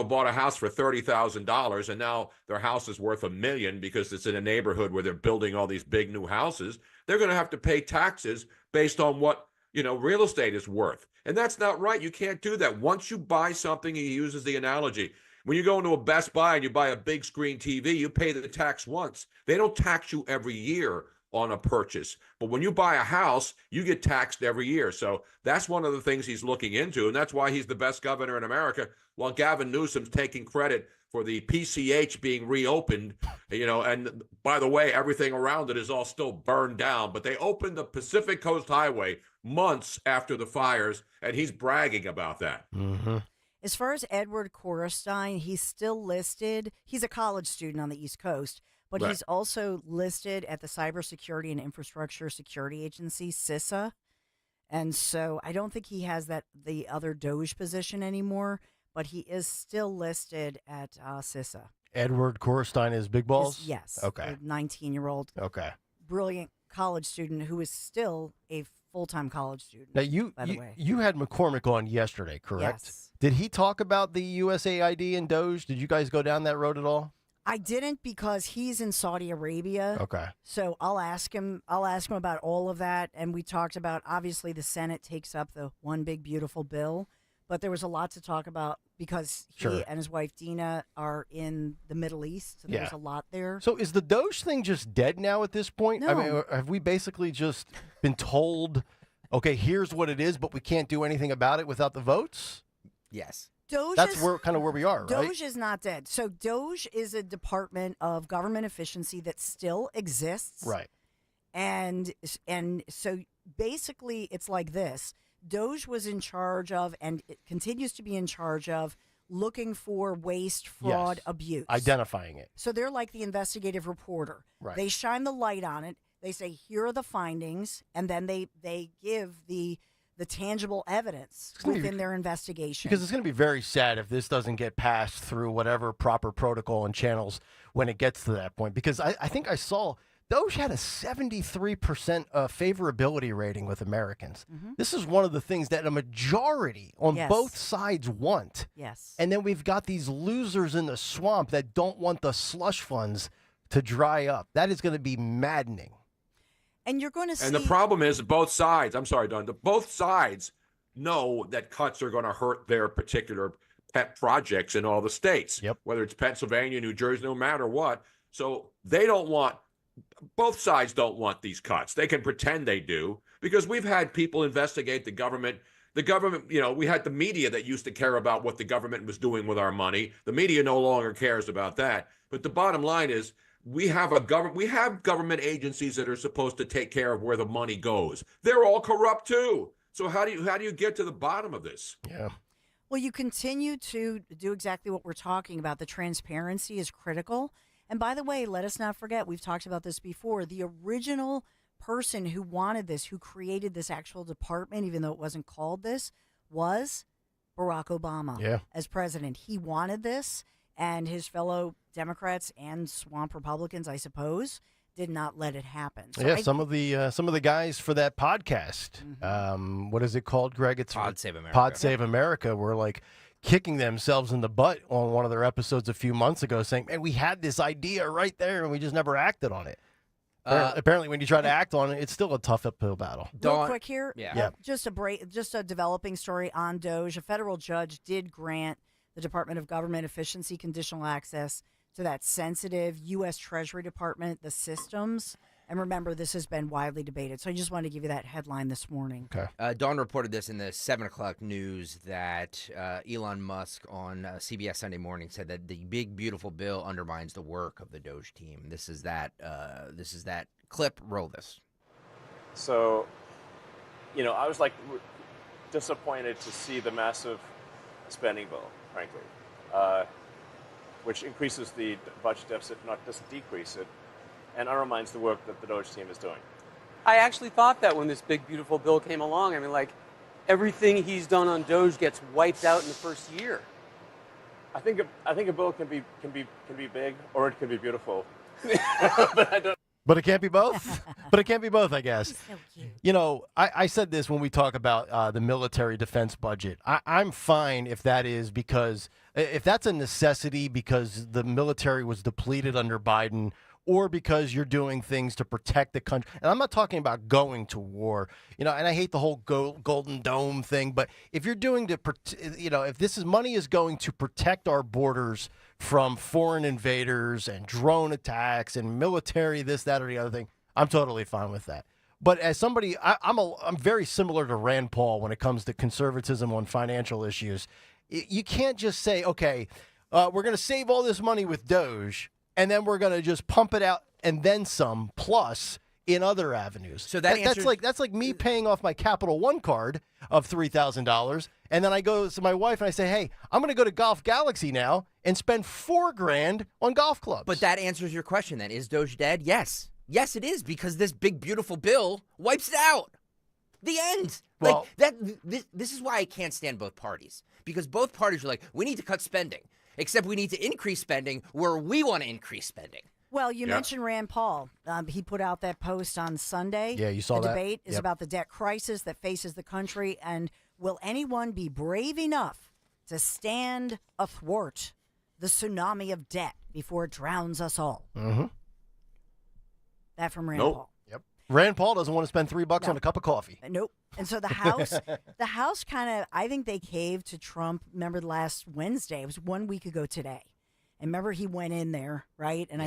bought a house for $30,000 and now their house is worth $1 million because it's in a neighborhood where they're building all these big new houses. They're going to have to pay taxes based on what real estate is worth. And that's not right. You can't do that. Once you buy something, he uses the analogy. When you go into a Best Buy and you buy a big screen TV, you pay the tax once. They don't tax you every year on a purchase. But when you buy a house, you get taxed every year. So that's one of the things he's looking into. And that's why he's the best governor in America, while Gavin Newsom's taking credit for the PCH being reopened, and by the way, everything around it is all still burned down. But they opened the Pacific Coast Highway months after the fires, and he's bragging about that. Mm-hmm. As far as Edward Korestein, he's still listed. He's a college student on the East Coast, but Right. he's also listed at the Cybersecurity and Infrastructure Security Agency, CISA. And so I don't think he has the other Doge position anymore, but he is still listed at CISA. Edward Korestein is Big Balls? Yes. Okay. A 19-year-old Okay. brilliant college student who is still a full-time college student. Now by the way. you had McCormick on yesterday, correct? Yes. Did he talk about the USAID and Doge? Did you guys go down that road at all? I didn't because he's in Saudi Arabia. Okay. So I'll ask him about all of that. And we talked about, obviously, the Senate takes up the one big, beautiful bill. But there was a lot to talk about because he and his wife, Dina, are in the Middle East. So there's a lot there. So is the Doge thing just dead now at this point? No. I mean, have we basically just been told, okay, here's what it is, but we can't do anything about it without the votes? Yes. That's kind of where we are, right? Doge is not dead. So Doge is a department of government efficiency that still exists. Right. And so basically it's like this. Doge was in charge of, and it continues to be in charge of, looking for waste, fraud, abuse. Identifying it. So they're like the investigative reporter. Right. They shine the light on it. They say, here are the findings, and then they give the tangible evidence within their investigation. Because it's going to be very sad if this doesn't get passed through whatever proper protocol and channels when it gets to that point. Because I think I saw Doge had a 73% favorability rating with Americans. Mm-hmm. This is one of the things that a majority on both sides want. Yes. And then we've got these losers in the swamp that don't want the slush funds to dry up. That is going to be maddening. And you're going to see. And the problem is both sides, I'm sorry, Don, both sides know that cuts are going to hurt their particular pet projects in all the states, whether it's Pennsylvania, New Jersey, no matter what. So they don't want. Both sides don't want these cuts. They can pretend they do because we've had people investigate the government. The government, we had the media that used to care about what the government was doing with our money. The media no longer cares about that. But the bottom line is we have government agencies that are supposed to take care of where the money goes. They're all corrupt too. So how do you get to the bottom of this? Yeah. Well, you continue to do exactly what we're talking about. The transparency is critical. And by the way, let us not forget, we've talked about this before, the original person who wanted this, who created this actual department, even though it wasn't called this, was Barack Obama as president. He wanted this, and his fellow Democrats and swamp Republicans, I suppose, did not let it happen. So some of the guys for that podcast, what is it called, Greg? It's Pod Save America. Pod Save America. Were like kicking themselves in the butt on one of their episodes a few months ago, saying, "Man, we had this idea right there, and we just never acted on it." Apparently, when you try to act on it, it's still a tough uphill battle. Real quick here, Yeah. just a developing story on Doge. A federal judge did grant the Department of Government Efficiency conditional access to that sensitive U.S. Treasury Department, the systems. And remember, this has been widely debated. So I just wanted to give you that headline this morning. Okay. Dawn reported this in the 7 o'clock news that Elon Musk on CBS Sunday Morning said that the big, beautiful bill undermines the work of the Doge team. This is that clip. Roll this. So, I was disappointed to see the massive spending bill, frankly, which increases the budget deficit, not just decrease it, and undermines the work that the Doge team is doing. I actually thought that when this big, beautiful bill came along. I mean, everything he's done on Doge gets wiped out in the first year. I think a bill can be big or it can be beautiful. But I don't. But it can't be both. But it can't be both, I guess. So I said this when we talk about the military defense budget. I'm fine if that is because if that's a necessity because the military was depleted under Biden or because you're doing things to protect the country. And I'm not talking about going to war, and I hate the whole Golden Dome thing, but if you're doing if this is money is going to protect our borders from foreign invaders and drone attacks and military, this, that, or the other thing, I'm totally fine with that. But as somebody, I'm very similar to Rand Paul when it comes to conservatism on financial issues. You can't just say, okay, we're going to save all this money with Doge, and then we're going to just pump it out and then some plus in other avenues. So that's like me paying off my Capital One card of $3,000, and then I go to my wife and I say, "Hey, I'm going to go to Golf Galaxy now and spend $4,000 on golf clubs." But that answers your question. Then is Doge dead? Yes, it is because this big beautiful bill wipes it out. The end. Well, This is why I can't stand both parties because both parties are like, we need to cut spending. Except we need to increase spending where we want to increase spending. Well, you mentioned Rand Paul. He put out that post on Sunday. Yeah, you saw the that. The debate is about the debt crisis that faces the country, and will anyone be brave enough to stand athwart the tsunami of debt before it drowns us all? Mm-hmm. That from Rand Paul. Yep. Rand Paul doesn't want to spend $3 on a cup of coffee. Nope. And so the House kind of, I think they caved to Trump. Remember last Wednesday? It was 1 week ago today. And remember he went in there, right? And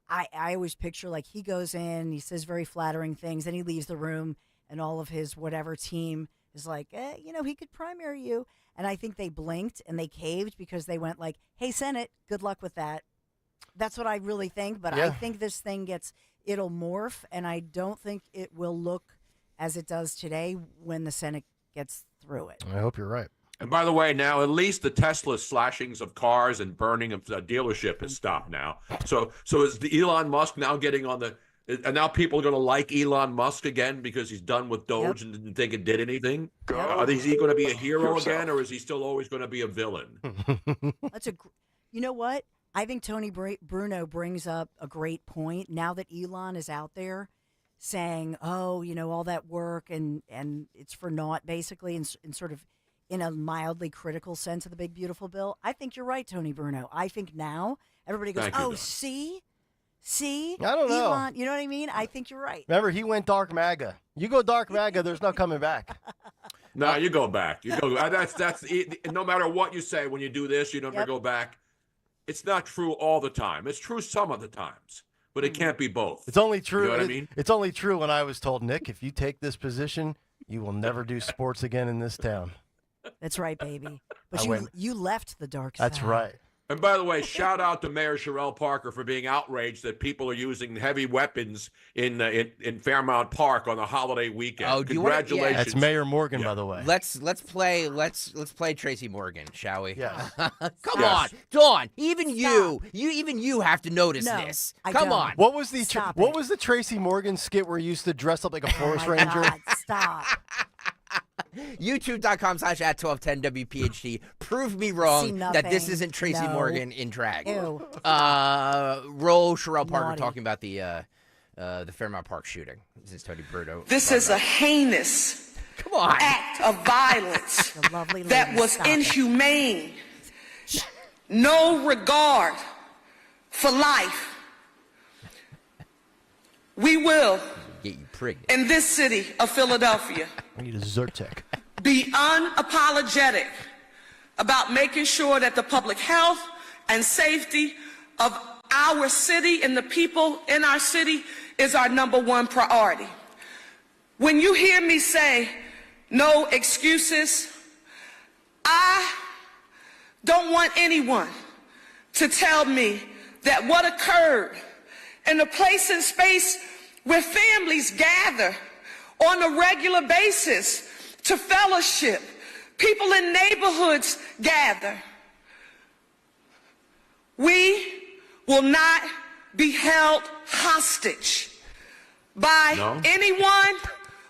I always picture like he goes in, he says very flattering things, then he leaves the room, and all of his whatever team is like, he could primary you. And I think they blinked and they caved because they went like, hey, Senate, good luck with that. That's what I really think. But I think this thing it'll morph, and I don't think it will look as it does today when the Senate gets through it. I hope you're right. And by the way, now at least the Tesla slashings of cars and burning of the dealership has stopped now. So is the Elon Musk now getting on the? And now people are going to like Elon Musk again because he's done with Doge and didn't think it did anything. Is he going to be a hero again, or is he still always going to be a villain? You know what? I think Tony Bruno brings up a great point. Now that Elon is out there saying, "Oh, all that work and it's for naught," basically, and sort of in a mildly critical sense of the big beautiful bill. I think you're right, Tony Bruno. I think now everybody goes, "Oh, see." I don't know. Elon, you know what I mean? I think you're right. Remember, he went dark MAGA. You go dark MAGA, there's no coming back. No, you go back. You go. That's no matter what you say when you do this, you never go back. It's not true all the time. It's true some of the times, but it can't be both. It's only true. You know what I mean? It's only true when I was told, Nick, if you take this position, you will never do sports again in this town. That's right, baby. But you left the dark side. That's right. And by the way, shout out to Mayor Sherelle Parker for being outraged that people are using heavy weapons in Fairmount Park on the holiday weekend. Oh, congratulations! That's Mayor Morgan, by the way. Let's play Tracy Morgan, shall we? Yeah. Come on, Dawn. Even you have to notice this. Come on. What was the Tracy Morgan skit where he used to dress up like a forest ranger? God, stop. YouTube.com/@1210WPHT. Prove me wrong that this isn't Tracy Morgan in drag. Ew. Roll Sherelle Parker Naughty. talking about the Fairmount Park shooting. This is Tony Bruno. This is a heinous act of violence that was inhumane. No regard for life. We will, get you pregnant. In this city of Philadelphia, I need a Zyrtec. Be unapologetic about making sure that the public health and safety of our city and the people in our city is our #1 priority. When you hear me say no excuses, I don't want anyone to tell me that what occurred in a place and space where families gather on a regular basis to fellowship, people in neighborhoods gather. We will not be held hostage by anyone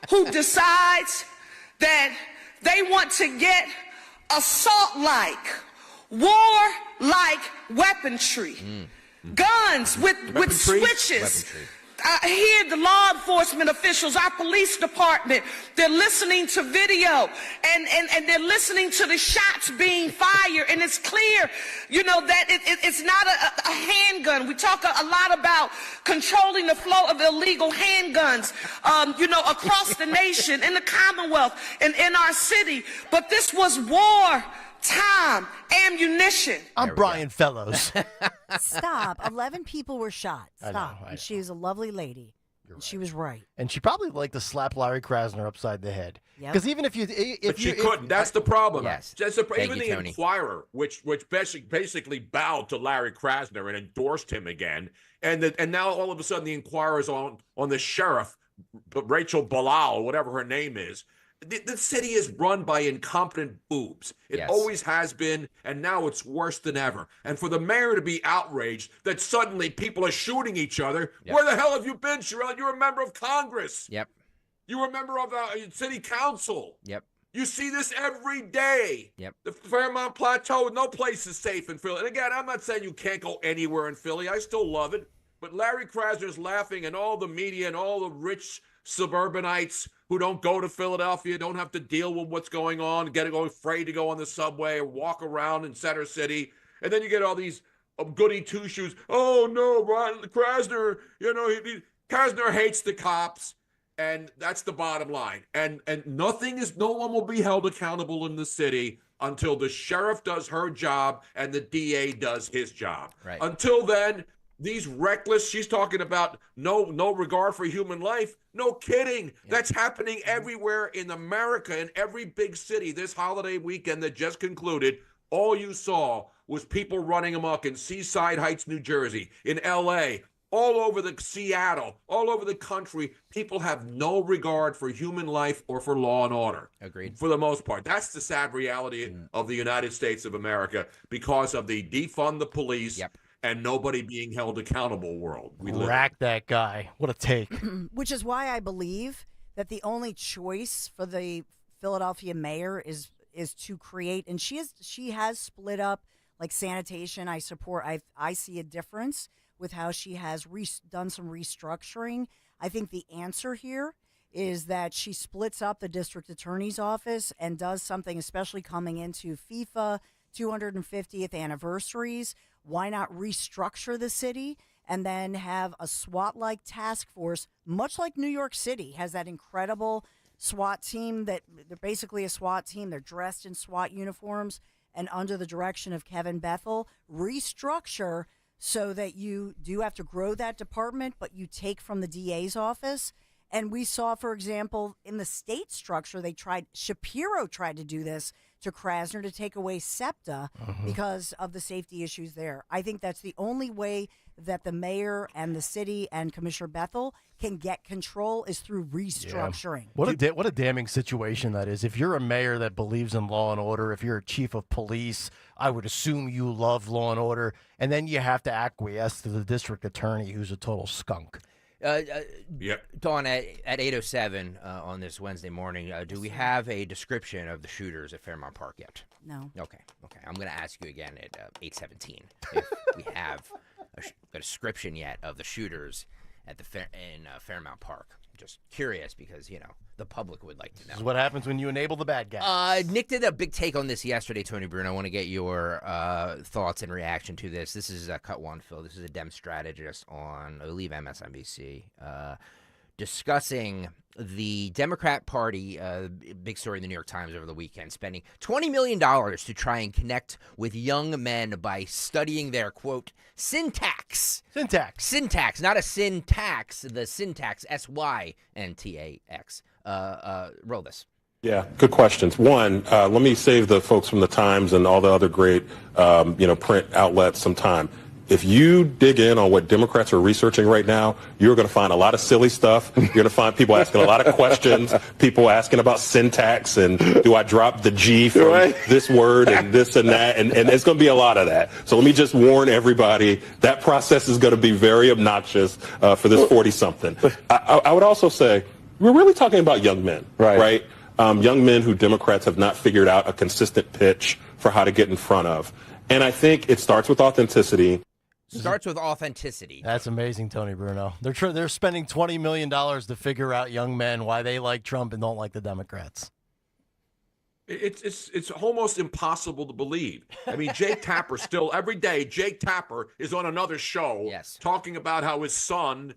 who decides that they want to get assault-like, war-like weaponry, guns with switches. I hear the law enforcement officials, our police department, they're listening to video and they're listening to the shots being fired, and it's clear, that it's not a handgun. We talk a lot about controlling the flow of illegal handguns, across the nation, in the Commonwealth, and in our city. But this was war-time ammunition. I'm Brian Fellows. Stop. 11 people were shot. I Stop. know. And she was a lovely lady. And she was right. And she probably liked to slap Larry Krasner upside the head. Yep. Because even if you... But she couldn't. That's the problem. Yes. Even the Inquirer, which basically bowed to Larry Krasner and endorsed him again, and now all of a sudden the Inquirer's on the sheriff, Rachel Bilal, whatever her name is. The city is run by incompetent boobs. It always has been, and now it's worse than ever. And for the mayor to be outraged that suddenly people are shooting each other, where the hell have you been, Sherelle? You're a member of Congress. Yep. You were a member of city council. Yep. You see this every day. Yep. The Fairmont Plateau, no place is safe in Philly. And again, I'm not saying you can't go anywhere in Philly. I still love it. But Larry Krasner's laughing, and all the media and all the rich suburbanites who don't go to Philadelphia, don't have to deal with what's going on, go afraid to go on the subway or walk around in Center City. And then you get all these goody two-shoes. Oh, no, Ron Krasner, Krasner hates the cops. And that's the bottom line. And no one will be held accountable in the city until the sheriff does her job and the DA does his job. Right. Until then, these reckless, she's talking about no regard for human life. No kidding. Yeah. That's happening everywhere in America, in every big city. This holiday weekend that just concluded, all you saw was people running amok in Seaside Heights, New Jersey, in L.A., all over Seattle, all over the country. People have no regard for human life or for law and order. Agreed. For the most part. That's the sad reality of the United States of America because of the defund the police and nobody being held accountable world. Rack that guy. What a take. Which is why I believe that the only choice for the Philadelphia mayor is to create, and she has split up like sanitation. I see a difference with how she has done some restructuring. I think the answer here is that she splits up the district attorney's office and does something, especially coming into FIFA 250th anniversaries. Why not restructure the city and then have a SWAT-like task force, much like New York City has that incredible SWAT team that they're basically a SWAT team. They're dressed in SWAT uniforms and under the direction of Kevin Bethel. Restructure so that you do have to grow that department, but you take from the DA's office. And we saw, for example, in the state structure, Shapiro tried to do this to Krasner to take away SEPTA because of the safety issues there. I think that's the only way that the mayor and the city and Commissioner Bethel can get control is through restructuring. Yeah. What a damning situation that is. If you're a mayor that believes in law and order, if you're a chief of police, I would assume you love law and order, and then you have to acquiesce to the district attorney who's a total skunk. Dawn, at 8:07 on this Wednesday morning, do we have a description of the shooters at Fairmount Park yet? No. Okay. I'm going to ask you again at 8:17 if we have a description yet of the shooters at in Fairmount Park. Just curious because, the public would like to know. This is what happens when you enable the bad guy. Nick did a big take on this yesterday, Tony Bruno. I want to get your thoughts and reaction to this. This is Cut One, Phil. This is a Dem strategist on, I believe, MSNBC, discussing the Democrat Party, big story in the New York Times over the weekend, spending $20 million to try and connect with young men by studying their, quote, syntax. Syntax, not a sin tax, the syntax, SYNTAX. Roll this. Yeah, good questions. One, let me save the folks from the Times and all the other great, print outlets some time. If you dig in on what Democrats are researching right now, you're going to find a lot of silly stuff. You're going to find people asking a lot of questions, people asking about syntax and do I drop the G from this word and this and that, and it's going to be a lot of that. So let me just warn everybody, that process is going to be very obnoxious for this 40-something. I would also say, we're really talking about young men, right? Young men who Democrats have not figured out a consistent pitch for how to get in front of. And I think it starts with authenticity. Starts with authenticity. That's amazing, Tony Bruno. They're spending $20 million to figure out young men why they like Trump and don't like the Democrats. It's almost impossible to believe. I mean, Jake Tapper still every day. Jake Tapper is on another show talking about how his son,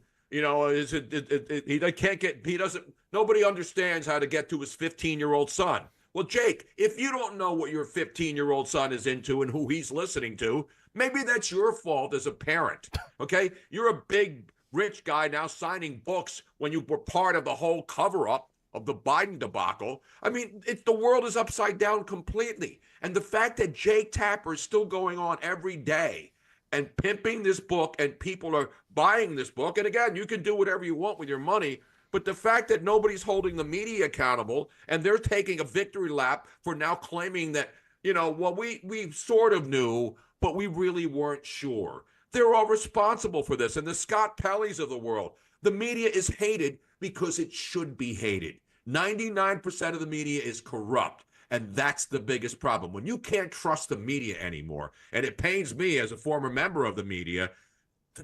nobody understands how to get to his 15-year-old son. Well, Jake, if you don't know what your 15-year-old son is into and who he's listening to, maybe that's your fault as a parent, okay? You're a big, rich guy now signing books when you were part of the whole cover-up of the Biden debacle. I mean, the world is upside down completely. And the fact that Jake Tapper is still going on every day and pimping this book and people are buying this book, and again, you can do whatever you want with your money, but the fact that nobody's holding the media accountable and they're taking a victory lap for now claiming that, we sort of knew, but we really weren't sure. They're all responsible for this. And the Scott Pelley's of the world, the media is hated because it should be hated. 99% of the media is corrupt. And that's the biggest problem. When you can't trust the media anymore, and it pains me as a former member of the media,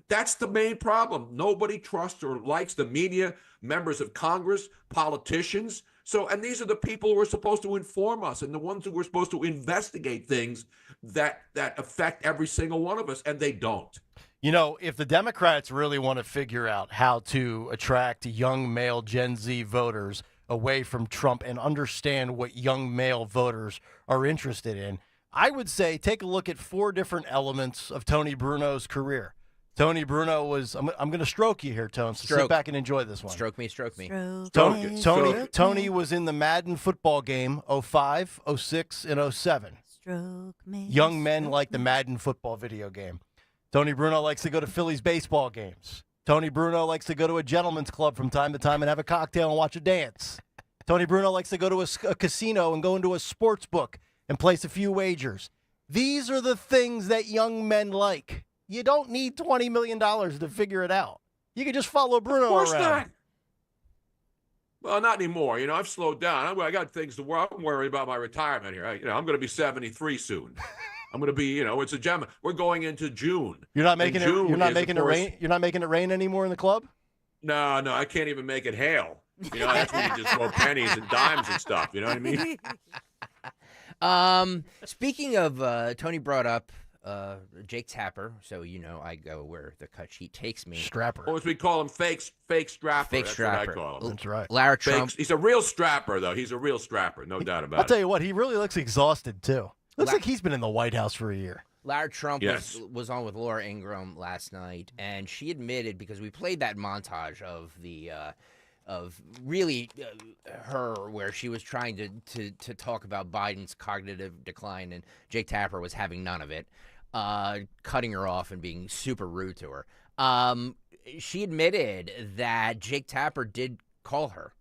That's the main problem. Nobody trusts or likes the media, members of Congress, politicians. So, and these are the people who are supposed to inform us and the ones who are supposed to investigate things that affect every single one of us, and they don't. You know, if the Democrats really want to figure out how to attract young male Gen Z voters away from Trump and understand what young male voters are interested in, I would say take a look at 4 different elements of Tony Bruno's career. Tony Bruno was, I'm going to stroke you here, Tone, so sit back and enjoy this one. Stroke me. Tony was in the Madden football game 05, 06, and 07. Stroke me. Young men like the Madden football video game. Tony Bruno likes to go to Phillies baseball games. Tony Bruno likes to go to a gentleman's club from time to time and have a cocktail and watch a dance. Tony Bruno likes to go to a casino and go into a sports book and place a few wagers. These are the things that young men like. You don't need $20 million to figure it out. You can just follow Bruno around. Of course not. Well, not anymore. You know, I've slowed down. I got things to worry. I'm worried about my retirement here. I'm going to be 73 soon. I'm going to be, it's a gem. We're going into June. You're not making it. You're not making it course, rain. You're not making it rain anymore in the club. No, I can't even make it hail. That's when you just throw pennies and dimes and stuff. You know what I mean? Speaking of, Tony brought up Jake Tapper, so I go where the cut sheet takes me. Strapper. Or as we call him, fake strapper. Fake That's strapper. what I call him. That's right. Lara Trump. He's a real strapper, though. He's a real strapper, no doubt about it. I'll tell you what, he really looks exhausted too. Looks like he's been in the White House for a year. Lara Trump Yes. was on with Laura Ingraham last night, and she admitted, because we played that montage of the her where she was trying to talk about Biden's cognitive decline, and Jake Tapper was having none of it, cutting her off and being super rude to her. She admitted that Jake Tapper did call her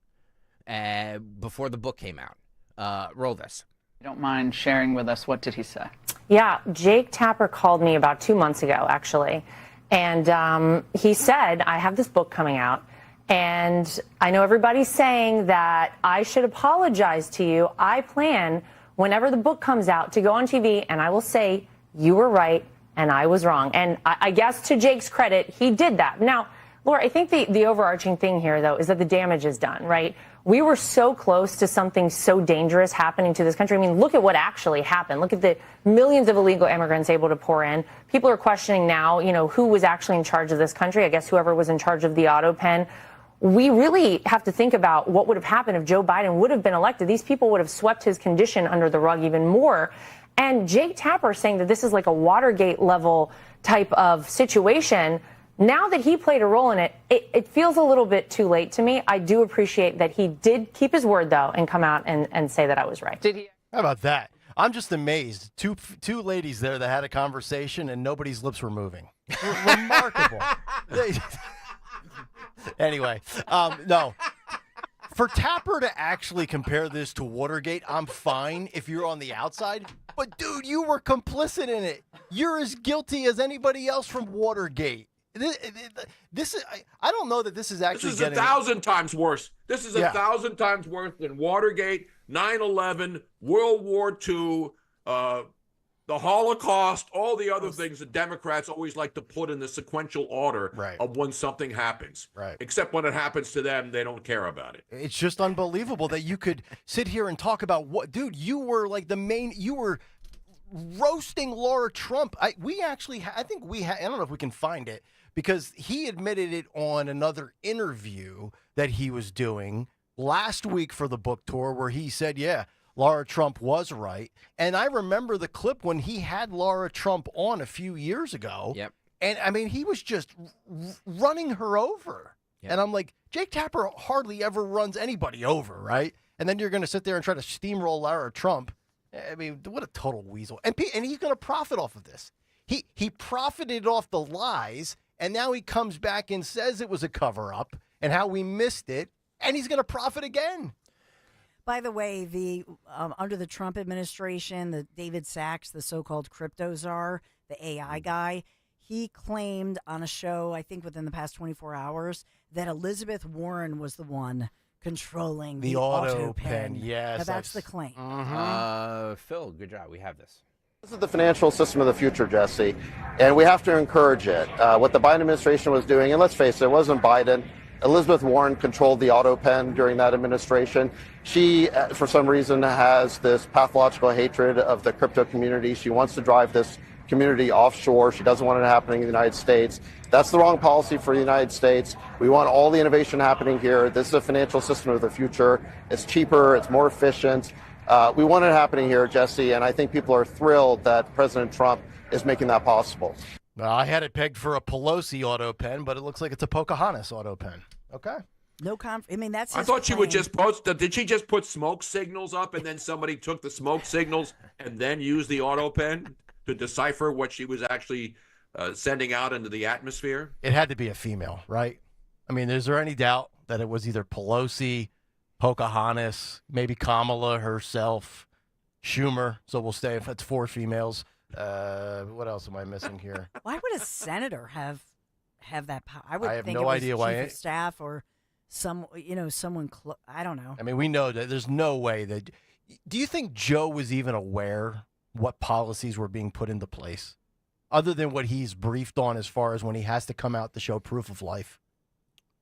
before the book came out. Roll this. You don't mind sharing with us, what did he say? Yeah, Jake Tapper called me about 2 months ago, actually. And he said, I have this book coming out, and I know everybody's saying that I should apologize to you. I plan, whenever the book comes out, to go on TV and I will say, you were right and I was wrong. And I guess to Jake's credit, he did that. Now, Laura, I think the overarching thing here, though, is that the damage is done, right? We were so close to something so dangerous happening to this country. I mean, look at what actually happened. Look at the millions of illegal immigrants able to pour in. People are questioning now, who was actually in charge of this country. I guess whoever was in charge of the auto pen. We really have to think about what would have happened if Joe Biden would have been elected. These people would have swept his condition under the rug even more. And Jake Tapper saying that this is like a Watergate level type of situation. Now that he played a role in it, it feels a little bit too late to me. I do appreciate that he did keep his word, though, and come out and say that I was right. Did he? How about that? I'm just amazed. Two ladies there that had a conversation and nobody's lips were moving. Remarkable. Anyway, no. For Tapper to actually compare this to Watergate, I'm fine if you're on the outside. But, dude, you were complicit in it. You're as guilty as anybody else from Watergate. This is, I don't know that this is actually This is 1,000 times worse. This is 1,000 times worse than Watergate, 9/11, World War II, the Holocaust, all the other things that Democrats always like to put in the sequential order of when something happens. Right. Except when it happens to them, they don't care about it. It's just unbelievable that you could sit here and talk about what, dude, you were like you were roasting Laura Trump. I don't know if we can find it, because he admitted it on another interview that he was doing last week for the book tour, where he said, yeah, Laura Trump was right. And I remember the clip when he had Laura Trump on a few years ago. Yep. And I mean, he was just running her over. Yep. And I'm like, Jake Tapper hardly ever runs anybody over, right? And then you're going to sit there and try to steamroll Laura Trump. I mean, what a total weasel. And he's going to profit off of this. He profited off the lies, and now he comes back and says it was a cover-up and how we missed it, and he's going to profit again. By the way, the under the Trump administration, the David Sachs, the so-called crypto czar, the AI guy, he claimed on a show, I think within the past 24 hours, that Elizabeth Warren was the one controlling the auto pen. Yes, Now, that's the claim. Phil, good job. We have this. This is the financial system of the future, Jesse, and we have to encourage it. What the Biden administration was doing, and let's face it, it wasn't Biden. Elizabeth Warren controlled the auto pen during that administration. She, for some reason, has this pathological hatred of the crypto community. She wants to drive this community offshore. She doesn't want it happening in the United States. That's the wrong policy for the United States. We want all the innovation happening here. This is a financial system of the future. It's cheaper. It's more efficient. We want it happening here, Jesse, and I think people are thrilled that President Trump is making that possible. Well, I had it pegged for a Pelosi auto pen, but it looks like it's a Pocahontas auto pen. Okay. No I mean, that's. I his thought she would claim. just post. Did she just put smoke signals up, and then somebody took the smoke signals and then used the auto pen to decipher what she was actually sending out into the atmosphere? It had to be a female, right? I mean, is there any doubt that it was either Pelosi, Pocahontas, maybe Kamala herself, Schumer? So we'll stay if it's 4 females. What else am I missing here? Why would a senator have that power? I would I have think no it was idea chief why of staff or someone I don't know. I mean, we know that there's no way that. Do you think Joe was even aware what policies were being put into place, other than what he's briefed on as far as when he has to come out to show proof of life?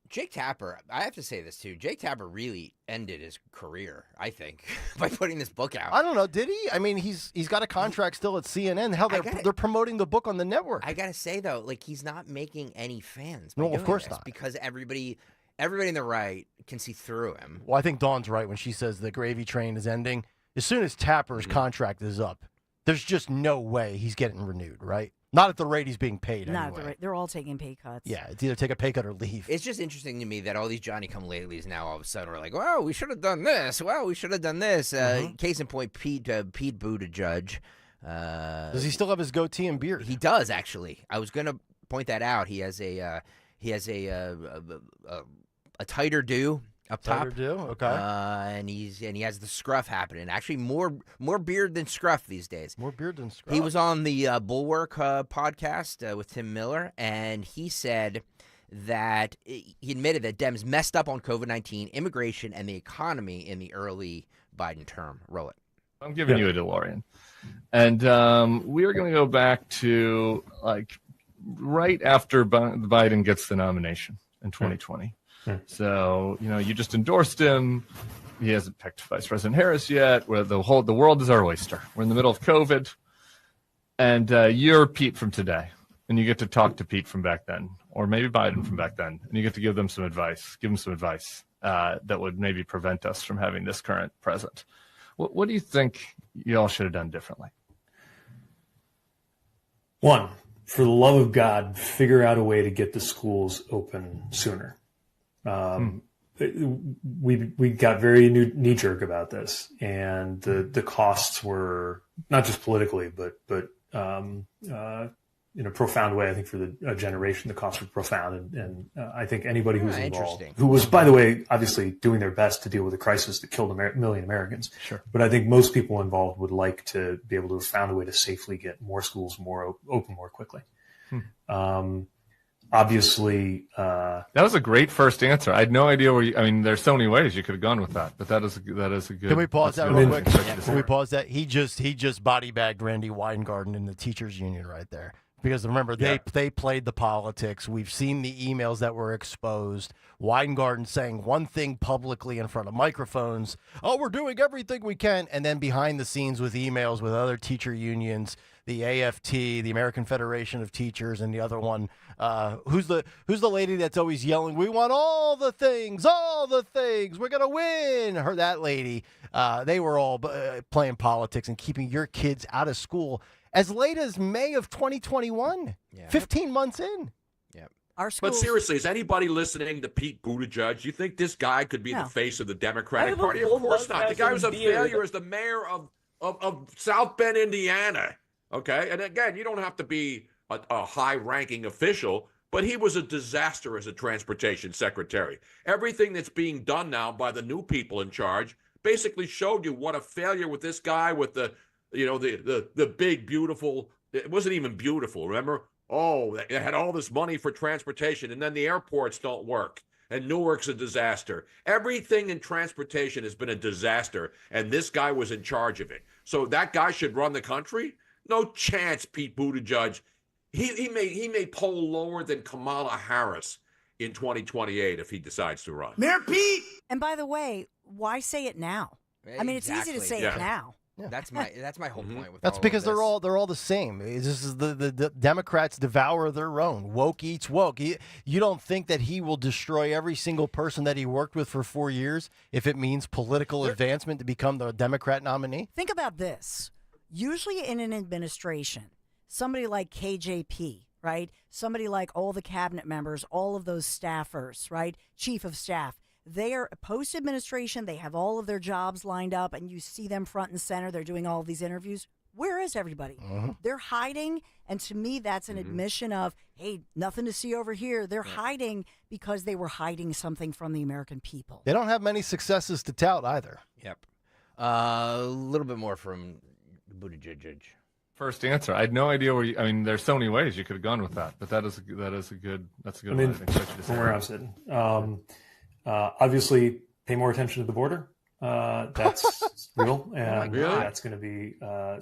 Jake Tapper, I have to say this too. Jake Tapper really ended his career, I think, by putting this book out. I don't know. Did he? I mean, he's got a contract still at CNN. Hell, they're promoting the book on the network. I gotta say though, like he's not making any fans. No, of course not. Because everybody in the right can see through him. Well, I think Dawn's right when she says the gravy train is ending. As soon as Tapper's contract is up, there's just no way he's getting renewed, right? Not at the rate he's being paid. Not anyway. at the rate. They're all taking pay cuts. Yeah, it's either take a pay cut or leave. It's just interesting to me that all these Johnny-come-latelys now all of a sudden are like, "Well, we should have done this. Well, we should have done this." Case in point, Pete Buttigieg. Does he still have his goatee and beard? He does actually. I was going to point that out. He has a tighter do up top. Tighter do, okay. And he has the scruff happening. Actually, more beard than scruff these days. More beard than scruff. He was on the Bulwark podcast with Tim Miller, and he said that he admitted that Dems messed up on COVID-19, immigration, and the economy in the early Biden term. Roll it. I'm giving you a DeLorean. And we are going to go back to like right after Biden gets the nomination in 2020. So, you just endorsed him. He hasn't picked Vice President Harris yet. Where the world is our oyster. We're in the middle of COVID. And you're Pete from today. And you get to talk to Pete from back then. Or maybe Biden from back then. And you get to give them some advice. Give them some advice that would maybe prevent us from having this current president. What do you think y'all should have done differently? One, for the love of God, figure out a way to get the schools open sooner. We got very knee-jerk about this, and the costs were not just politically, but in a profound way. I think for the generation, the costs were profound, and I think anybody who was involved, who was, by the way, obviously doing their best to deal with a crisis that killed a million Americans. Sure. But I think most people involved would like to be able to have found a way to safely get more schools open more quickly. Obviously, that was a great first answer. I had no idea where. I mean, there's so many ways you could have gone with that, but that is a good. Can we pause that real quick? Can we pause that? He just body bagged Randy Weingarten in the teachers union right there. Because remember, they played the politics. We've seen the emails that were exposed. Weingarten saying one thing publicly in front of microphones. Oh, we're doing everything we can. And then behind the scenes with emails with other teacher unions, the AFT, the American Federation of Teachers, and the other one. Who's the lady that's always yelling, we want all the things. We're going to win. That lady. They were all playing politics and keeping your kids out of school as late as May of 2021, 15 months in. Yeah. Our schools. But seriously, is anybody listening to Pete Buttigieg? You think this guy could be the face of the Democratic Party? Of course not. The guy was a failure as the mayor of South Bend, Indiana. Okay? And again, you don't have to be a high-ranking official, but he was a disaster as a transportation secretary. Everything that's being done now by the new people in charge basically showed you what a failure with this guy with the big, beautiful, it wasn't even beautiful, remember? Oh, they had all this money for transportation, and then the airports don't work, and Newark's a disaster. Everything in transportation has been a disaster, and this guy was in charge of it. So that guy should run the country? No chance, Pete Buttigieg. He may poll lower than Kamala Harris in 2028 if he decides to run. Mayor Pete! And by the way, why say it now? I mean, it's easy to say it now. That's my whole point with That's all because of this. they're all the same. This is the Democrats devour their own. Woke eats woke. You don't think that he will destroy every single person that he worked with for 4 years if it means political advancement to become the Democrat nominee? Think about this. Usually in an administration, somebody like KJP, right? Somebody like all the cabinet members, all of those staffers, right? Chief of staff. They are post-administration. They have all of their jobs lined up, and you see them front and center. They're doing all of these interviews. Where is everybody? They're hiding, and to me, that's an admission of, hey, nothing to see over here. They're hiding because they were hiding something from the American people. They don't have many successes to tout either. Yep. A little bit more from Buttigieg. First answer. I had no idea where you. I mean, there's so many ways you could have gone with that, but that's a good one. I think from where I'm sitting, obviously, pay more attention to the border. That's real, and that's going to be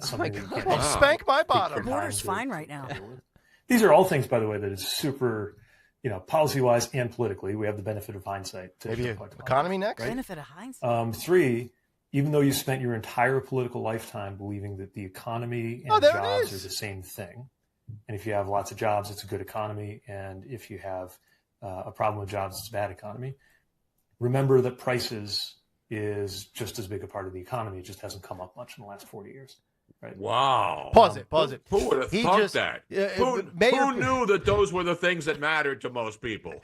something that you can't spank my bottom. The border's fine right now. These are all things, by the way, that is super, policy-wise and politically. We have the benefit of hindsight. Maybe economy next? Right? Benefit of hindsight. 3, even though you spent your entire political lifetime believing that the economy and jobs are the same thing, and if you have lots of jobs, it's a good economy, and if you have a problem with jobs, it's a bad economy. Remember that prices is just as big a part of the economy. It just hasn't come up much in the last 40 years. Right? Wow. Pause it. Who would have thought that? Who knew that those were the things that mattered to most people?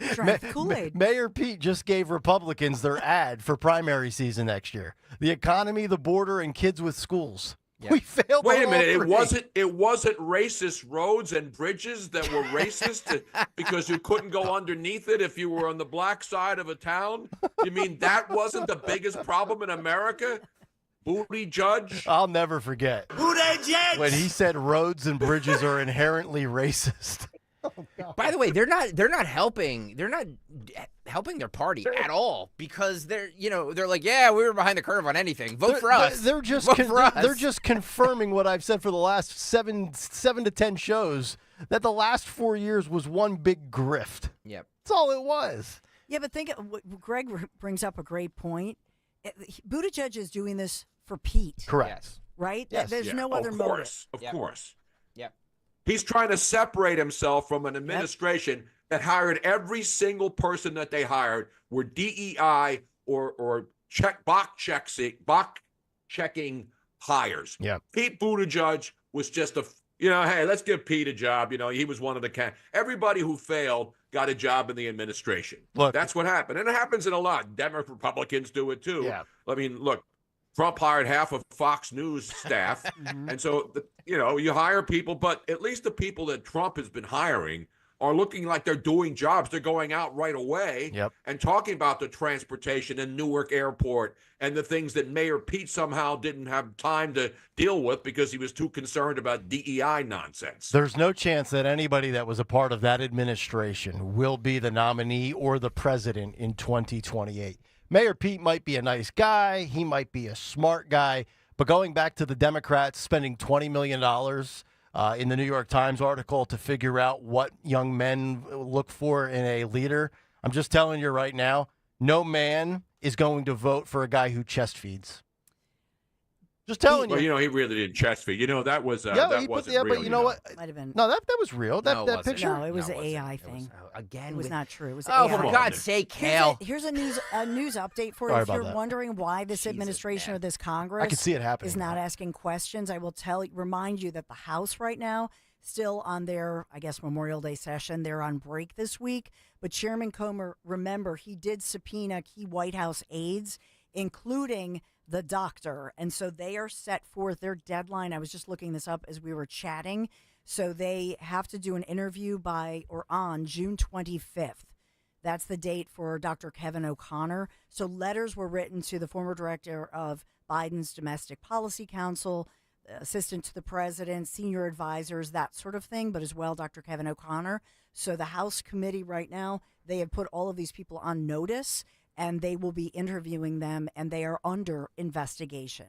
Kool-Aid. Mayor Pete just gave Republicans their ad for primary season next year. The economy, the border, and kids with schools. Yep. We failed. Wait a minute. It wasn't racist roads and bridges that were racist because you couldn't go underneath it if you were on the black side of a town? You mean that wasn't the biggest problem in America? Buttigieg? I'll never forget. Buttigieg! When he said roads and bridges are inherently racist. By the way, they're not helping. They're not helping their party at all because they're like, yeah, we were behind the curve on anything. Vote for us. They're just they're just confirming what I've said for the last seven to 10 shows, that the last 4 years was one big grift. Yep. That's all it was. Yeah, but Greg brings up a great point. Buttigieg is doing this for Pete. Correct. Yes. Right? Yes. There's no other motive. Of course. Yep. He's trying to separate himself from an administration that hired every single person that they hired were DEI or box checking hires. Yeah. Pete Buttigieg was just hey, let's give Pete a job. He was one of the everybody who failed got a job in the administration. Look, that's what happened. And it happens in a lot. Democrat Republicans do it too. Yeah. I mean, look, Trump hired half of Fox News staff. And so, you hire people, but at least the people that Trump has been hiring are looking like they're doing jobs. They're going out right away and talking about the transportation in Newark Airport and the things that Mayor Pete somehow didn't have time to deal with because he was too concerned about DEI nonsense. There's no chance that anybody that was a part of that administration will be the nominee or the president in 2028. Mayor Pete might be a nice guy. He might be a smart guy. But going back to the Democrats spending $20 million in the New York Times article to figure out what young men look for in a leader, I'm just telling you right now, no man is going to vote for a guy who chest feeds. Just telling you. Well, he really didn't chest feed. That was that wasn't real. But you know what? Might have been. No, that was real. That picture. No, it was an AI thing. Again, it was not true. It was AI. for God's sake, Kayal. Here's a news update for you. Sorry If you're about that. wondering why this administration or this Congress I can see it happening is not asking questions, I will remind you that the House right now still on their, I guess, Memorial Day session. They're on break this week. But Chairman Comer, remember, he did subpoena key White House aides, including the doctor. And so they are set forth their deadline. I was just looking this up as we were chatting. So they have to do an interview on June 25th. That's the date for Dr. Kevin O'Connor. So letters were written to the former director of Biden's Domestic Policy Council, assistant to the president, senior advisors, that sort of thing, but as well Dr. Kevin O'Connor. So the House committee right now, they have put all of these people on notice, and they will be interviewing them, and they are under investigation.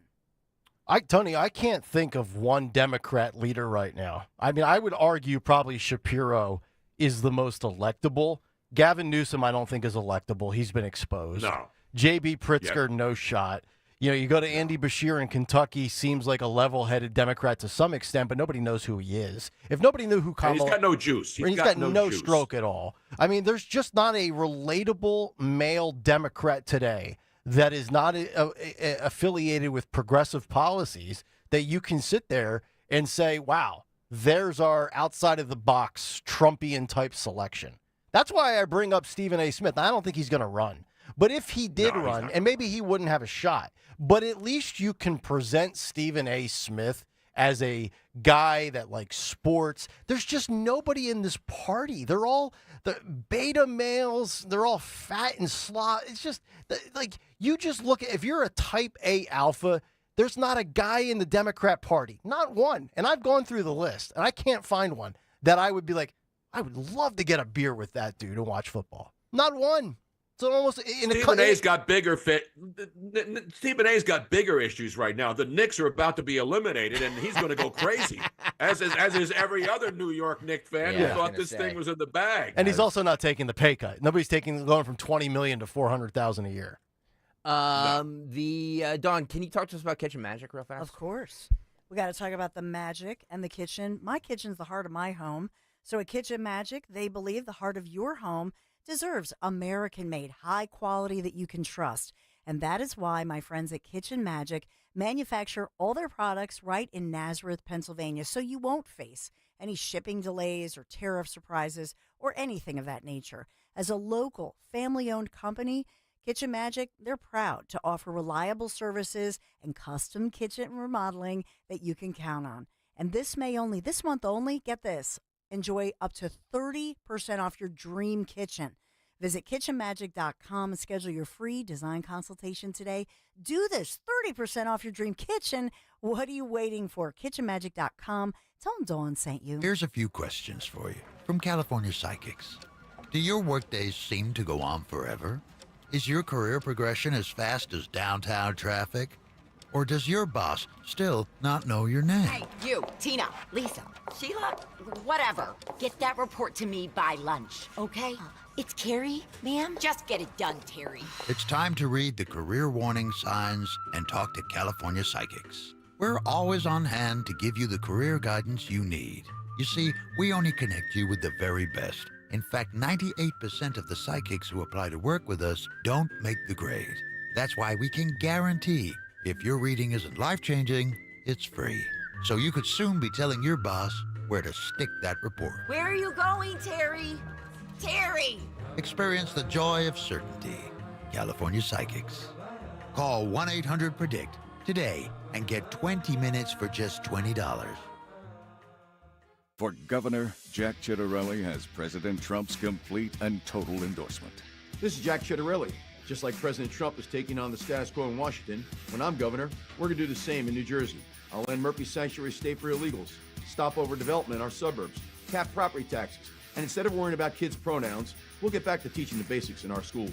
Tony, I can't think of one Democrat leader right now. I mean, I would argue probably Shapiro is the most electable. Gavin Newsom, I don't think is electable. He's been exposed. No. J.B. Pritzker, no shot. You go to Andy Beshear in Kentucky, seems like a level-headed Democrat to some extent, but nobody knows who he is. If nobody knew who Kamala... And he's got no juice. He's got no juice. stroke at all. I mean, there's just not a relatable male Democrat today that is not affiliated with progressive policies that you can sit there and say, wow, there's our outside-of-the-box Trumpian-type selection. That's why I bring up Stephen A. Smith. I don't think he's going to run. But if he did run, and maybe he wouldn't have a shot, but at least you can present Stephen A. Smith as a guy that likes sports. There's just nobody in this party. They're all the beta males. They're all fat and sloth. It's just like you just look at, if you're a type A alpha, there's not a guy in the Democrat Party. Not one. And I've gone through the list, and I can't find one that I would be like, I would love to get a beer with that dude and watch football. Not one. So almost Stephen A's got bigger Stephen A's got bigger issues right now. The Knicks are about to be eliminated, and he's going to go crazy, as is every other New York Knicks fan who thought this thing was in the bag. And he's also not taking the pay cut. Nobody's going from $20 million to $400,000 a year. Dawn, can you talk to us about Kitchen Magic real fast? Of course. We got to talk about the magic and the kitchen. My kitchen's the heart of my home. So at Kitchen Magic, they believe the heart of your home deserves American-made, high quality that you can trust. And that is why my friends at Kitchen Magic manufacture all their products right in Nazareth, Pennsylvania, so you won't face any shipping delays or tariff surprises or anything of that nature. As a local, family-owned company, Kitchen Magic, they're proud to offer reliable services and custom kitchen remodeling that you can count on. And this month only, get this, enjoy up to 30% off your dream kitchen. Visit kitchenmagic.com and schedule your free design consultation today. Do this, 30% off your dream kitchen. What are you waiting for? Kitchenmagic.com. Tell them Dawn sent you. Here's a few questions for you from California Psychics. Do your workdays seem to go on forever? Is your career progression as fast as downtown traffic? Or does your boss still not know your name? Hey, you, Tina, Lisa, Sheila, whatever. Get that report to me by lunch, okay? It's Terry, ma'am. Just get it done, Terry. It's time to read the career warning signs and talk to California Psychics. We're always on hand to give you the career guidance you need. You see, we only connect you with the very best. In fact, 98% of the psychics who apply to work with us don't make the grade. That's why we can guarantee if your reading isn't life-changing, it's free. So you could soon be telling your boss where to stick that report. Where are you going, Terry? Terry! Experience the joy of certainty. California Psychics. Call 1-800-PREDICT today and get 20 minutes for just $20. For governor, Jack Ciattarelli has President Trump's complete and total endorsement. This is Jack Ciattarelli. Just like President Trump is taking on the status quo in Washington, when I'm governor, we're going to do the same in New Jersey. I'll end Murphy's Sanctuary State for illegals, stop overdevelopment in our suburbs, cap property taxes, and instead of worrying about kids' pronouns, we'll get back to teaching the basics in our schools.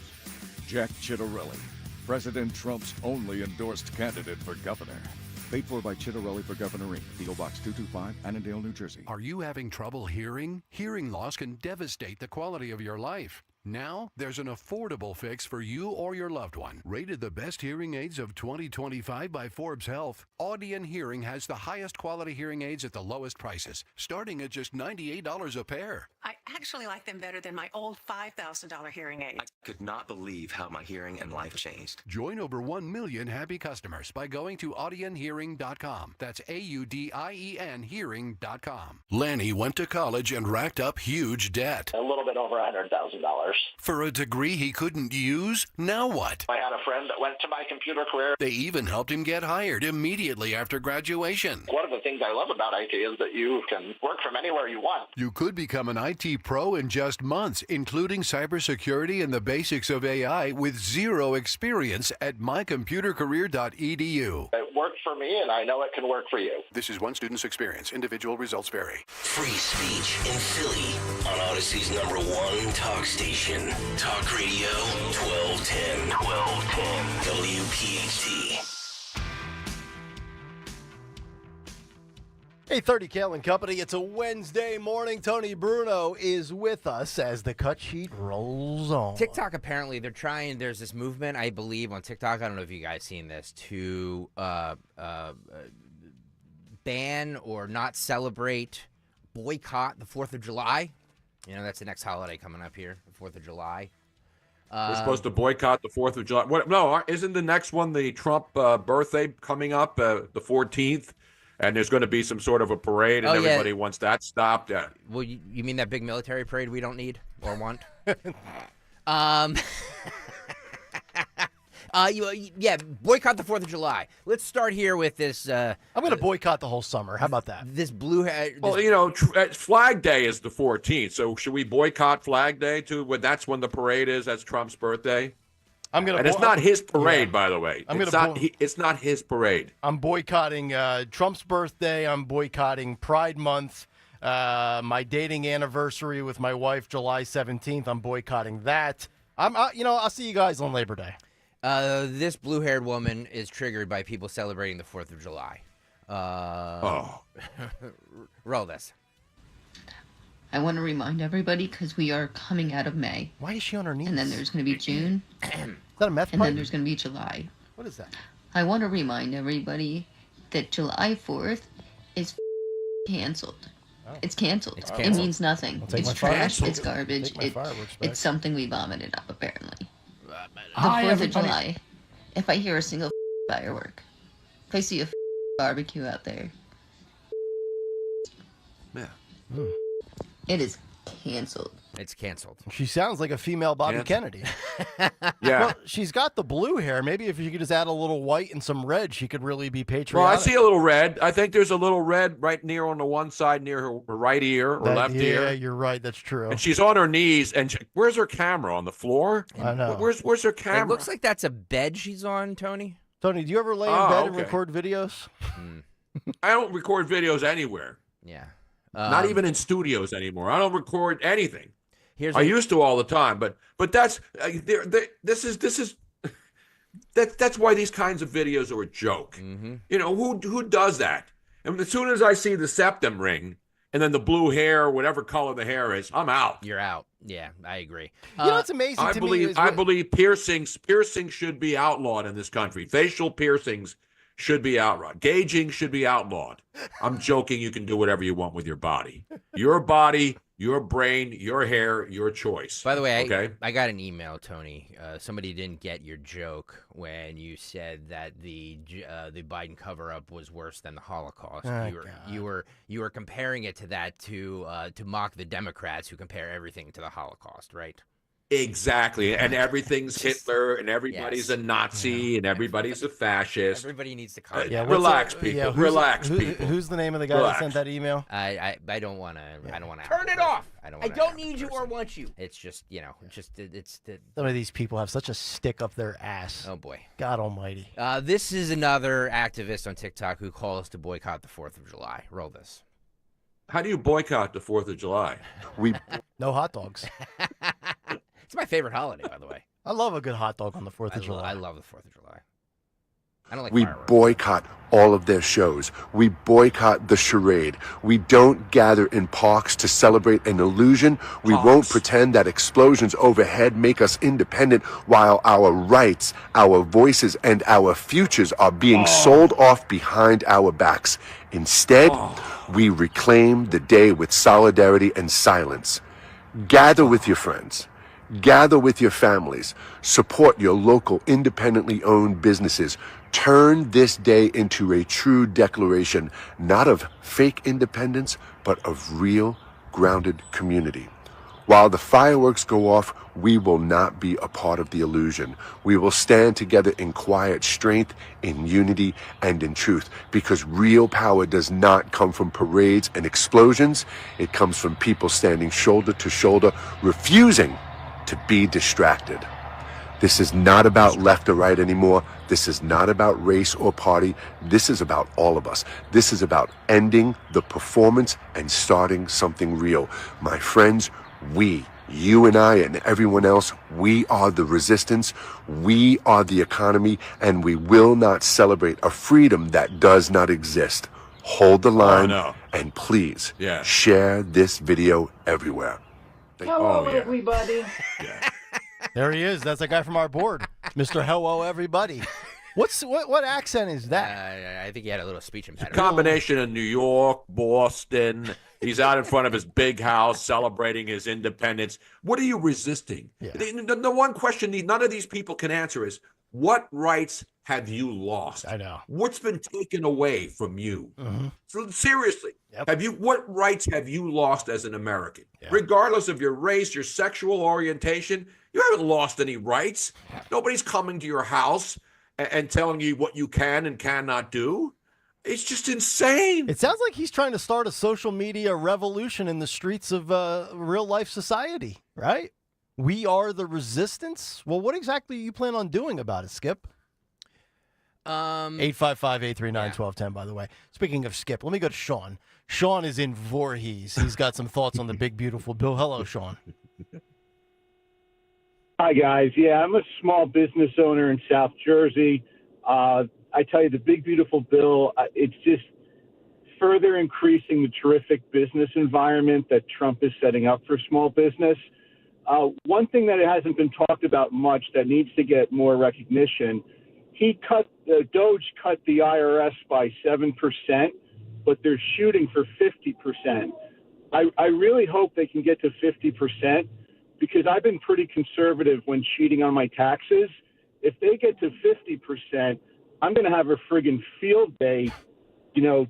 Jack Ciattarelli, President Trump's only endorsed candidate for governor. Paid for by Ciattarelli for Governor Inc., P.O. Box 225, Annandale, New Jersey. Are you having trouble hearing? Hearing loss can devastate the quality of your life. Now, there's an affordable fix for you or your loved one. Rated the best hearing aids of 2025 by Forbes Health, Audion Hearing has the highest quality hearing aids at the lowest prices, starting at just $98 a pair. I actually like them better than my old $5,000 hearing aid. I could not believe how my hearing and life changed. Join over 1 million happy customers by going to audionhearing.com. That's AUDIEN hearing.com. Lanny went to college and racked up huge debt. A little bit over $100,000. For a degree he couldn't use? Now what? I had a friend that went to my computer career. They even helped him get hired immediately after graduation. One of the things I love about IT is that you can work from anywhere you want. You could become an IT pro in just months, including cybersecurity and the basics of AI with zero experience at mycomputercareer.edu. It worked for me, and I know it can work for you. This is one student's experience. Individual results vary. Free speech in Philly on Odyssey's #1 talk station. Talk Radio 1210. WPHT. 8:30 Kayal and Company. It's a Wednesday morning. Tony Bruno is with us as the cut sheet rolls on. TikTok, apparently, they're trying, there's this movement, I believe, on TikTok, I don't know if you guys seen this, to ban or not celebrate, boycott the 4th of July. You know, that's the next holiday coming up here, the 4th of July. We're supposed to boycott the 4th of July. What? No, isn't the next one the Trump birthday coming up, the 14th? And there's going to be some sort of a parade, and everybody wants that stopped. Well, you mean that big military parade we don't need or want? Boycott the 4th of July. Let's start here with this. I'm going to boycott the whole summer. How about that? This blue. Well, you know, Flag Day is the 14th, so should we boycott Flag Day too? That's when the parade is. That's Trump's birthday. I'm gonna. And it's not his parade, by the way. It's not his parade. I'm boycotting Trump's birthday. I'm boycotting Pride Month. My dating anniversary with my wife, July 17th. I'm boycotting that. I'll see you guys on Labor Day. This blue-haired woman is triggered by people celebrating the 4th of July. Roll this. I want to remind everybody because we are coming out of May. Why is she on her knees? And then there's going to be June. Is that a meth And pipe? then there's going to be July. What is that? I want to remind everybody that July 4th is canceled. It's canceled. It's It canceled. means nothing. I'll take It's my trash. fireworks. It's garbage. Take my fireworks back. It's something we vomited up, apparently. The Hi, 4th of everybody. July. If I hear a single firework, if I see a barbecue out there, it is canceled. It's canceled. She sounds like a female Bobby Kennedy. Yeah. Well, she's got the blue hair. Maybe if you could just add a little white and some red, she could really be patriotic. Well, I see a little red. I think there's a little red right near on the one side near her right ear or left ear. Yeah, you're right. That's true. And she's on her knees. And where's her camera? On the floor? I know. Where's her camera? It looks like that's a bed she's on, Tony. Tony, do you ever lay in bed and okay. record videos? I don't record videos anywhere. Yeah. Not even in studios anymore. I don't record anything. Here's I used to all the time, but that's this is that's why these kinds of videos are a joke. Mm-hmm. You know who does that? And as soon as I see the septum ring and then the blue hair, whatever color the hair is, I'm out. You're out. Yeah, I agree. You know what's amazing I to believe me is I believe piercings should be outlawed in this country. Facial piercings should be outlawed. Gauging should be outlawed. I'm joking. You can do whatever you want with your body. Your body, your brain, your hair, your choice. By the way, okay? I got an email, Tony. Somebody didn't get your joke when you said that the Biden cover-up was worse than the Holocaust. Oh, You were comparing it to that to mock the Democrats who compare everything to the Holocaust, right? Exactly. And everything's Hitler, and everybody's a Nazi, and everybody's a fascist. Everybody needs to calm Yeah, down. Relax, people. Yeah, Relax, people. Who's the name of the guy Relax. that sent that email? I don't want to. I don't want to. Turn it off. I don't. I wanna don't have need a you or person. want you. It's just it's the. Some of these people have such a stick up their ass. Oh boy. God almighty. This is another activist on TikTok who calls to boycott the 4th of July. Roll this. How do you boycott the 4th of July? No hot dogs. It's my favorite holiday, by the way. I love a good hot dog on the 4th of July. I love the 4th of July. I don't like We fireworks. boycott all of their shows. We boycott the charade. We don't gather in parks to celebrate an illusion. We won't pretend that explosions overhead make us independent while our rights, our voices, and our futures are being sold off behind our backs. Instead, we reclaim the day with solidarity and silence. Gather with your friends. Gather with your families. Support your local independently owned businesses. Turn this day into a true declaration, not of fake independence, but of real, grounded community. While the fireworks go off, we will not be a part of the illusion. We will stand together in quiet strength, in unity, and in truth, because real power does not come from parades and explosions. It comes from people standing shoulder to shoulder, refusing to be distracted. This is not about left or right anymore. This is not about race or party. This is about all of us. This is about ending the performance and starting something real. My friends, we, you and I and everyone else, we are the resistance. We are the economy, and we will not celebrate a freedom that does not exist. hold the line, no. and please Yeah. share this video everywhere. Hello, everybody. There he is. That's a guy from our board, Mr. Hello, everybody. What accent is that? I think he had a little speech impediment. Combination of New York, Boston. He's out in front of his big house celebrating his independence. What are you resisting? Yeah. The one question none of these people can answer is, what rights have you lost? I know. What's been taken away from you? Mm-hmm. So seriously, Yep. what rights have you lost as an American? Regardless of your race, your sexual orientation, you haven't lost any rights. Nobody's coming to your house and telling you what you can and cannot do. It's just insane. It sounds like he's trying to start a social media revolution in the streets of real life society, right? We are the resistance. Well, what exactly you plan on doing about it, Skip? 855-839-1210, by the way. Speaking of Skip, let me go to Sean. Sean is in Voorhees. He's got some thoughts on the big, beautiful bill. Hello, Sean. Hi, guys. Yeah, I'm a small business owner in South Jersey. I tell you, the big, beautiful bill, it's just further increasing the terrific business environment that Trump is setting up for small business. One thing that hasn't been talked about much that needs to get more recognition, Doge cut the IRS by 7%, but they're shooting for 50%. I really hope they can get to 50%, because I've been pretty conservative when cheating on my taxes. If they get to 50%, I'm going to have a friggin' field day,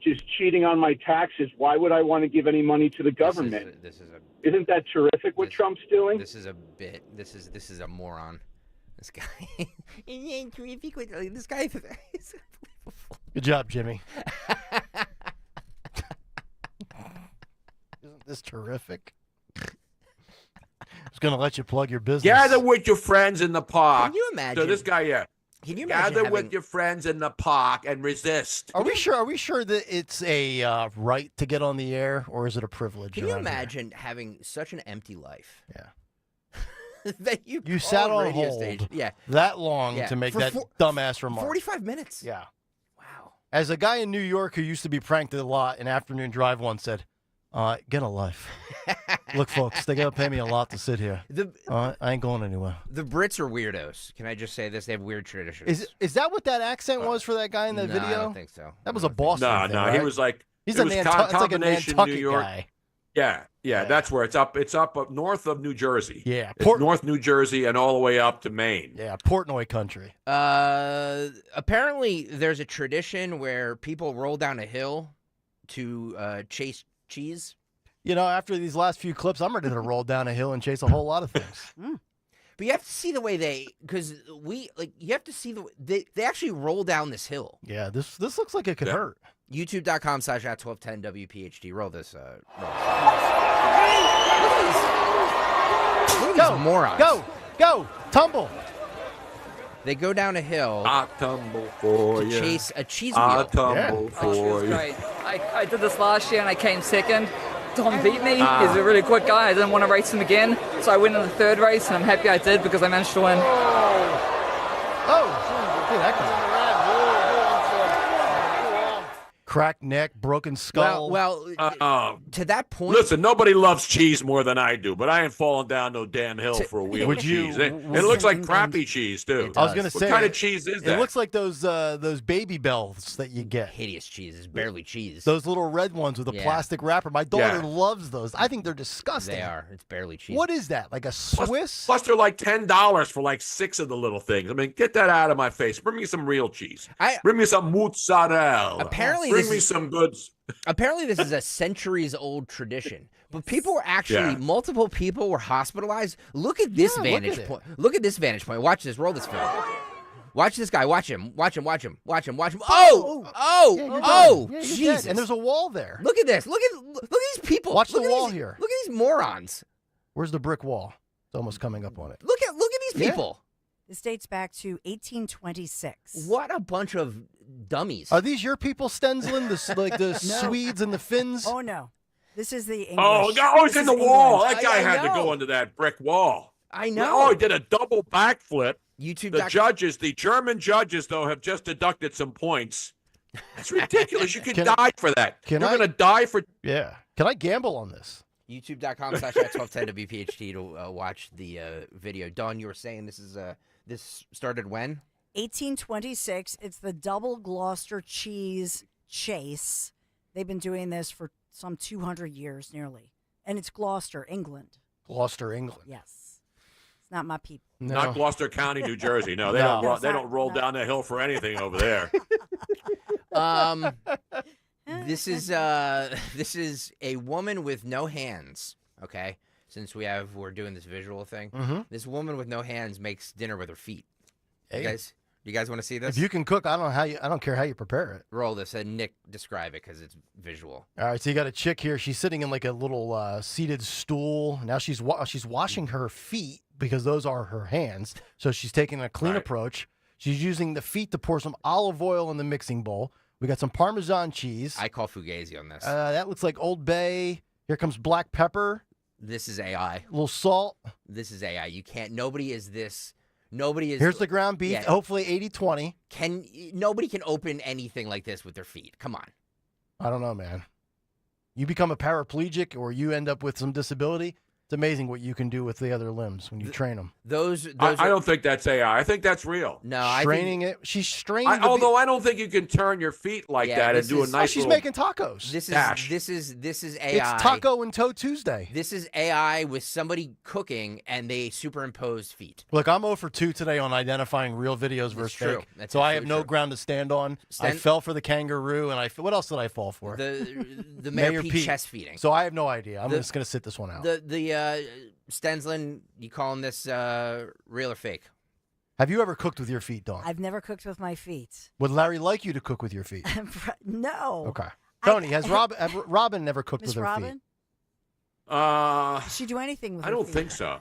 just cheating on my taxes. Why would I want to give any money to the government? Isn't that terrific what Trump's doing? This is a bit. This is a moron. This guy. This guy is unbelievable. Good job, Jimmy. Isn't this terrific? I was going to let you plug your business. Gather with your friends in the park. Can you imagine? So this guy, Can you imagine gather with your friends in the park and resist. Are we sure that it's a right to get on the air, or is it a privilege? Can you imagine having such an empty life? Yeah. That you sat on radio hold stage. that long to make For that dumbass remark. 45 minutes. Yeah. Wow. As a guy in New York who used to be pranked a lot, an afternoon drive once said, get a life. Look, folks, they got to pay me a lot to sit here. I ain't going anywhere. The Brits are weirdos. Can I just say this? They have weird traditions. Is that what that accent was for that guy in that No, video? I don't think so. That was a Boston thing, No, right? he was like, He's it a was it's like a combination Nantucket New York. guy. Yeah, that's where it's up. It's up north of New Jersey. Yeah, it's North New Jersey and all the way up to Maine. Yeah, Portnoy country. Apparently, there's a tradition where people roll down a hill to chase cheese. After these last few clips, I'm ready to roll down a hill and chase a whole lot of things. But you have to see the way you have to see the way they actually roll down this hill. Yeah, this looks like it could hurt. YouTube.com/@1210 WPHT. Roll this. Look at these morons. Go, tumble. They go down a hill. I tumble for to you. chase a cheese I wheel. tumble for you. Great. I did this last year and I came second. Tom beat me. He's a really quick guy. I didn't want to race him again, so I went in the third race, and I'm happy I did because I managed to win. Cracked neck, broken skull. To that point. Listen, nobody loves cheese more than I do, but I ain't falling down no damn hill for a wheel of cheese. It looks like crappy cheese too. I was going to say, what kind of cheese is that? It looks like those Baby Bells that you get. Hideous cheese. It's barely cheese. Those little red ones with a plastic wrapper. My daughter loves those. I think they're disgusting. They are. It's barely cheese. What is that? Like a Swiss? Plus they're like $10 for like 6 of the little things. I mean, get that out of my face. Bring me some real cheese. Bring me some mozzarella. Apparently, bring me some good. Apparently, this is a centuries-old tradition. But people were actually, multiple people were hospitalized. Look at this vantage point. Look at this vantage point. Watch this. Roll this film. Watch this guy. Watch him. Watch him. Oh! Jesus! And there's a wall there. Look at this. Look at these people. Watch the wall here. Look at these morons. Where's the brick wall? It's almost coming up on it. Look at these people. This dates back to 1826. What a bunch of dummies. Are these your people, Stensland? The Swedes and the Finns? Oh, no. This is the English. Oh, it's in the wall. That guy had to go into that brick wall. I know. Oh, he did a double backflip. YouTube. The German judges, though, have just deducted some points That's ridiculous. You can die for that. You're going to die for. Yeah. Can I gamble on this? YouTube.com/1210WPHT to watch the video. Dawn, you were saying this started when? 1826. It's the double Gloucester cheese chase. They've been doing this for some 200 years nearly. And it's Gloucester, England. Gloucester, England. Yes. It's not my people. No. Not Gloucester County, New Jersey. No, they don't roll down the hill for anything over there. This is a woman with no hands. Okay, since we're doing this visual thing, this woman with no hands makes dinner with her feet. Hey. You guys want to see this? If you can cook, I don't care how you prepare it. Roll this and Nick describe it because it's visual. All right, so you got a chick here. She's sitting in like a little seated stool. Now she's washing her feet because those are her hands. So she's taking a clean approach. She's using the feet to pour some olive oil in the mixing bowl. We got some Parmesan cheese. I call Fugazi on this. That looks like Old Bay. Here comes black pepper. This is AI. A little salt. This is AI. You can't. Nobody is. Here's the ground beef. Yeah. Hopefully 80-20. Nobody can open anything like this with their feet. Come on. I don't know, man. You become a paraplegic or you end up with some disability. It's amazing what you can do with the other limbs when you train them. I don't think that's AI. I think that's real. No, She's straining. Although I don't think you can turn your feet like that and do a nice. She's making tacos. This is AI. It's Taco and Toe Tuesday. This is AI with somebody cooking and they superimposed feet. Look, I'm 0 for 2 today on identifying real videos versus fake. So I have no ground to stand on. I fell for the kangaroo, and what else did I fall for? The Mayor Pete chest feeding. So I have no idea. I'm just going to sit this one out. Stensland, you calling this real or fake? Have you ever cooked with your feet, Dawn? I've never cooked with my feet. Would Larry like you to cook with your feet? No. Okay. Tony, has Robin never cooked with her feet? Does she do anything with her feet? I don't think so.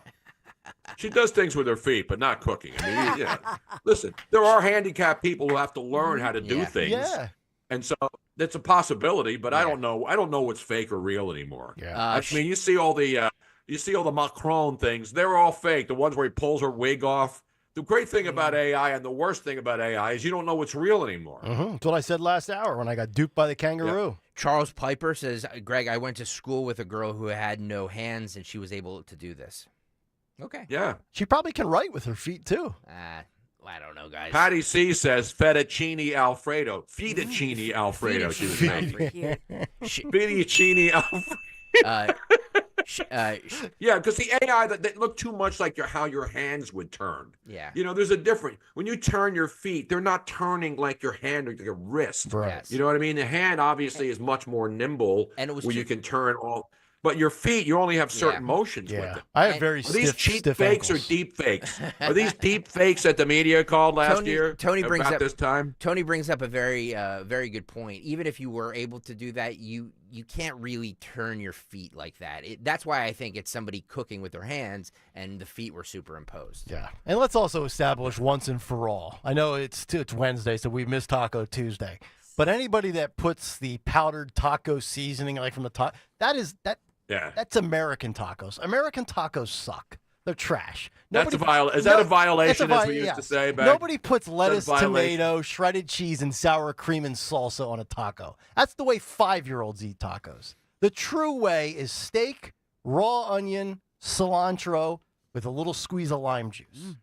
She does things with her feet, but not cooking. I mean, listen, there are handicapped people who have to learn how to do things. Yeah. And so that's a possibility, but I don't know. I don't know what's fake or real anymore. Yeah. I mean, you see all the Macron things. They're all fake. The ones where he pulls her wig off. The great thing about AI and the worst thing about AI is you don't know what's real anymore. That's what I said last hour when I got duped by the kangaroo. Yeah. Charles Piper says, Greg, I went to school with a girl who had no hands, and she was able to do this. Okay. Yeah. She probably can write with her feet, too. I don't know, guys. Patty C says fettuccine Alfredo. Fettuccine Alfredo she was making. Fettuccine Alfredo. Yeah, because the AI that look too much like how your hands would turn. Yeah. You know, there's a difference. When you turn your feet, they're not turning like your hand or your wrist. Right. Yes. You know what I mean? The hand obviously is much more nimble where you can turn all. But your feet, you only have certain motions with them. I have very Are these cheap stiff fakes ankles. or deep fakes? Are these deep fakes that the media called last year? Tony brings about up this time. Tony brings up a very good point. Even if you were able to do that, you can't really turn your feet like that. That's why I think it's somebody cooking with their hands and the feet were superimposed. Yeah. And let's also establish once and for all. I know it's Wednesday, so we missed Taco Tuesday. But anybody that puts the powdered taco seasoning like from the top, that's American tacos. American tacos suck. They're trash. Is that a violation, as we used to say back? Nobody puts lettuce, tomato, shredded cheese, and sour cream and salsa on a taco. That's the way 5-year-olds eat tacos. The true way is steak, raw onion, cilantro, with a little squeeze of lime juice.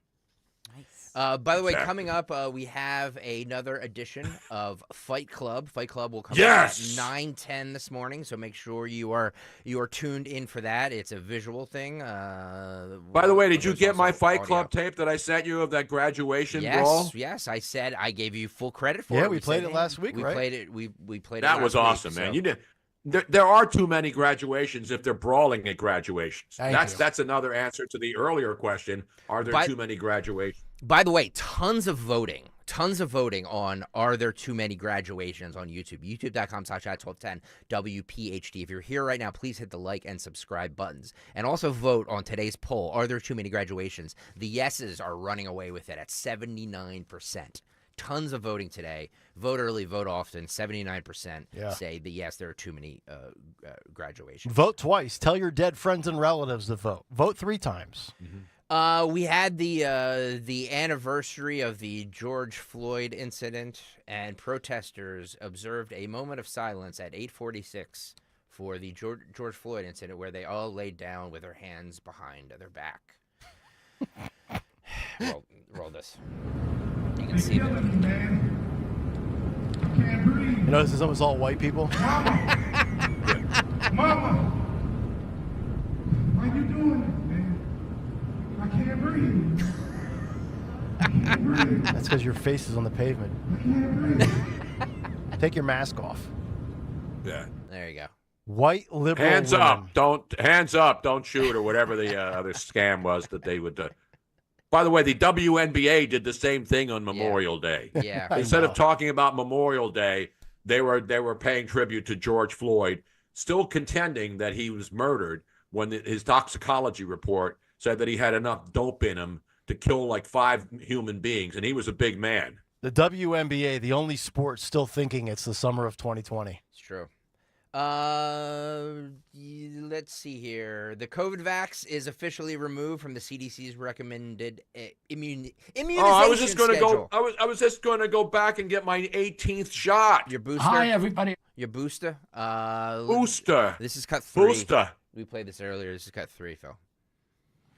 By the way, coming up, we have another edition of Fight Club. Fight Club will come out at 9:10 this morning, so make sure you are tuned in for that. It's a visual thing. By the way, did you get my Fight Club tape that I sent you of that graduation brawl? Yes, I said I gave you full credit for it. Yeah, we played it last week, right? We played it That was awesome, man. You did. There are too many graduations if they're brawling at graduations. That's another answer to the earlier question. Are there too many graduations? By the way, tons of voting on are there too many graduations on YouTube. YouTube.com/1210 WPHT. If you're here right now, please hit the like and subscribe buttons. And also vote on today's poll. Are there too many graduations? The yeses are running away with it at 79%. Tons of voting today. Vote early, vote often. 79% say that yes, there are too many graduations. Vote twice. Tell your dead friends and relatives to vote. Vote 3 times. We had the anniversary of the George Floyd incident, and protesters observed a moment of silence at 8:46 for the George Floyd incident, where they all laid down with their hands behind their back. roll this. You can see it. You know, this is almost all white people. Mama, why you doing it, man? I can't breathe. I can't breathe. That's because your face is on the pavement. I can't breathe. Take your mask off. Yeah. There you go. White liberal Hands women. up. Hands up. Don't shoot, or whatever the other scam was that they would do. By the way, the WNBA did the same thing on Memorial Day. Yeah. Instead of talking about Memorial Day, they were paying tribute to George Floyd, still contending that he was murdered when his toxicology report said that he had enough dope in him to kill like 5 human beings, and he was a big man. The WNBA, the only sport still thinking it's the summer of 2020. It's true. Let's see here. The COVID vax is officially removed from the CDC's recommended immunization I was just going to schedule. go. I was just going to go back and get my 18th shot. Your booster. Hi, everybody. Your booster. Booster. This is cut 3. Booster. We played this earlier. This is cut 3, Phil.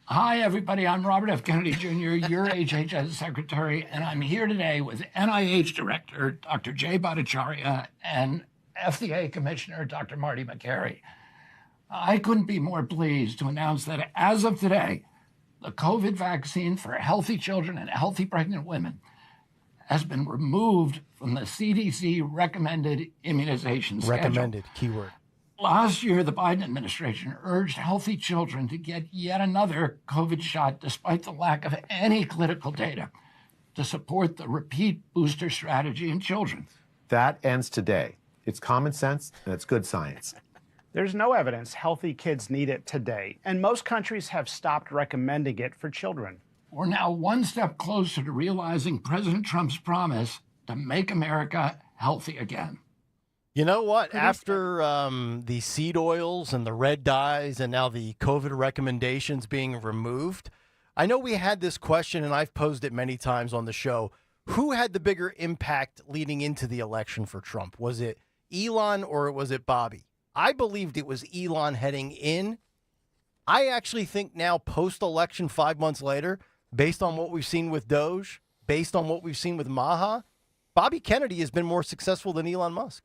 Hi, everybody. I'm Robert F. Kennedy Jr., your HHS secretary, and I'm here today with NIH Director Dr. Jay Bhattacharya and FDA Commissioner Dr. Marty McCary. I couldn't be more pleased to announce that as of today, the COVID vaccine for healthy children and healthy pregnant women has been removed from the CDC recommended immunization schedule. Recommended, keyword. Last year, the Biden administration urged healthy children to get yet another COVID shot despite the lack of any clinical data to support the repeat booster strategy in children. That ends today. It's common sense and it's good science. There's no evidence healthy kids need it today, and most countries have stopped recommending it for children. We're now one step closer to realizing President Trump's promise to make America healthy again. You know what? After the seed oils and the red dyes and now the COVID recommendations being removed, I know we had this question, and I've posed it many times on the show. Who had the bigger impact leading into the election for Trump? Was it Elon or was it Bobby? I believed it was Elon heading in. I actually think now, post-election 5 months later, based on what we've seen with Doge, based on what we've seen with Maha, Bobby Kennedy has been more successful than Elon Musk.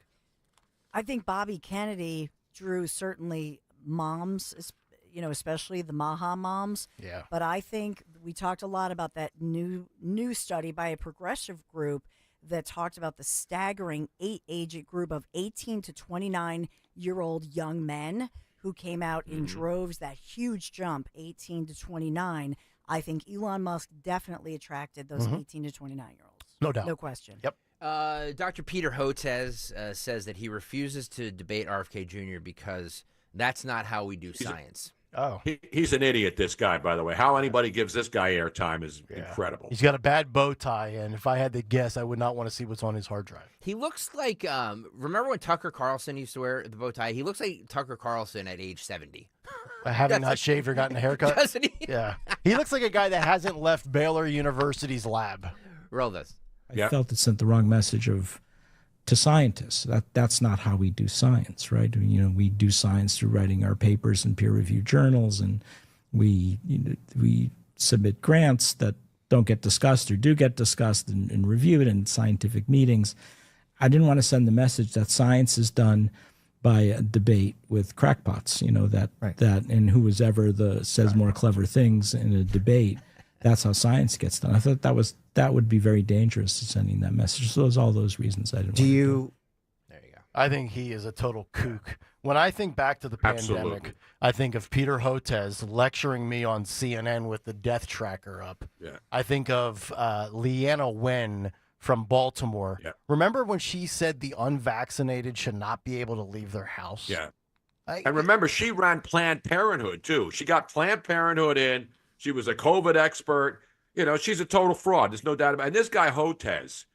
I think Bobby Kennedy drew certainly moms, especially the Maha moms. Yeah. But I think we talked a lot about that new study by a progressive group that talked about the staggering age group of 18 to 29-year-old young men who came out in droves, that huge jump, 18 to 29. I think Elon Musk definitely attracted those 18 to 29-year-olds. No doubt. No question. Yep. Dr. Peter Hotez says that he refuses to debate RFK Jr. because that's not how we do science. He's an idiot, this guy, by the way. How anybody gives this guy airtime is incredible. He's got a bad bow tie, and if I had to guess, I would not want to see what's on his hard drive. He looks like, remember when Tucker Carlson used to wear the bow tie? He looks like Tucker Carlson at age 70. Having not shaved or gotten a haircut? Doesn't he? Yeah. He looks like a guy that hasn't left Baylor University's lab. Roll this. I felt it sent the wrong message to scientists. That's not how we do science, right? We do science through writing our papers in peer-reviewed journals, and we submit grants that don't get discussed or do get discussed and reviewed in scientific meetings. I didn't want to send the message that science is done by a debate with crackpots. That and whoever says more clever things in a debate. That's how science gets done. I thought that would be very dangerous, sending that message. So there's all those reasons I didn't. There you go. I think he is a total kook. When I think back to the pandemic, I think of Peter Hotez lecturing me on CNN with the death tracker up. Yeah. I think of Leanna Wen from Baltimore. Yeah. Remember when she said the unvaccinated should not be able to leave their house? Yeah. And remember, she ran Planned Parenthood, too. She got Planned Parenthood in. She was a COVID expert. She's a total fraud. There's no doubt about it. And this guy, Hotez,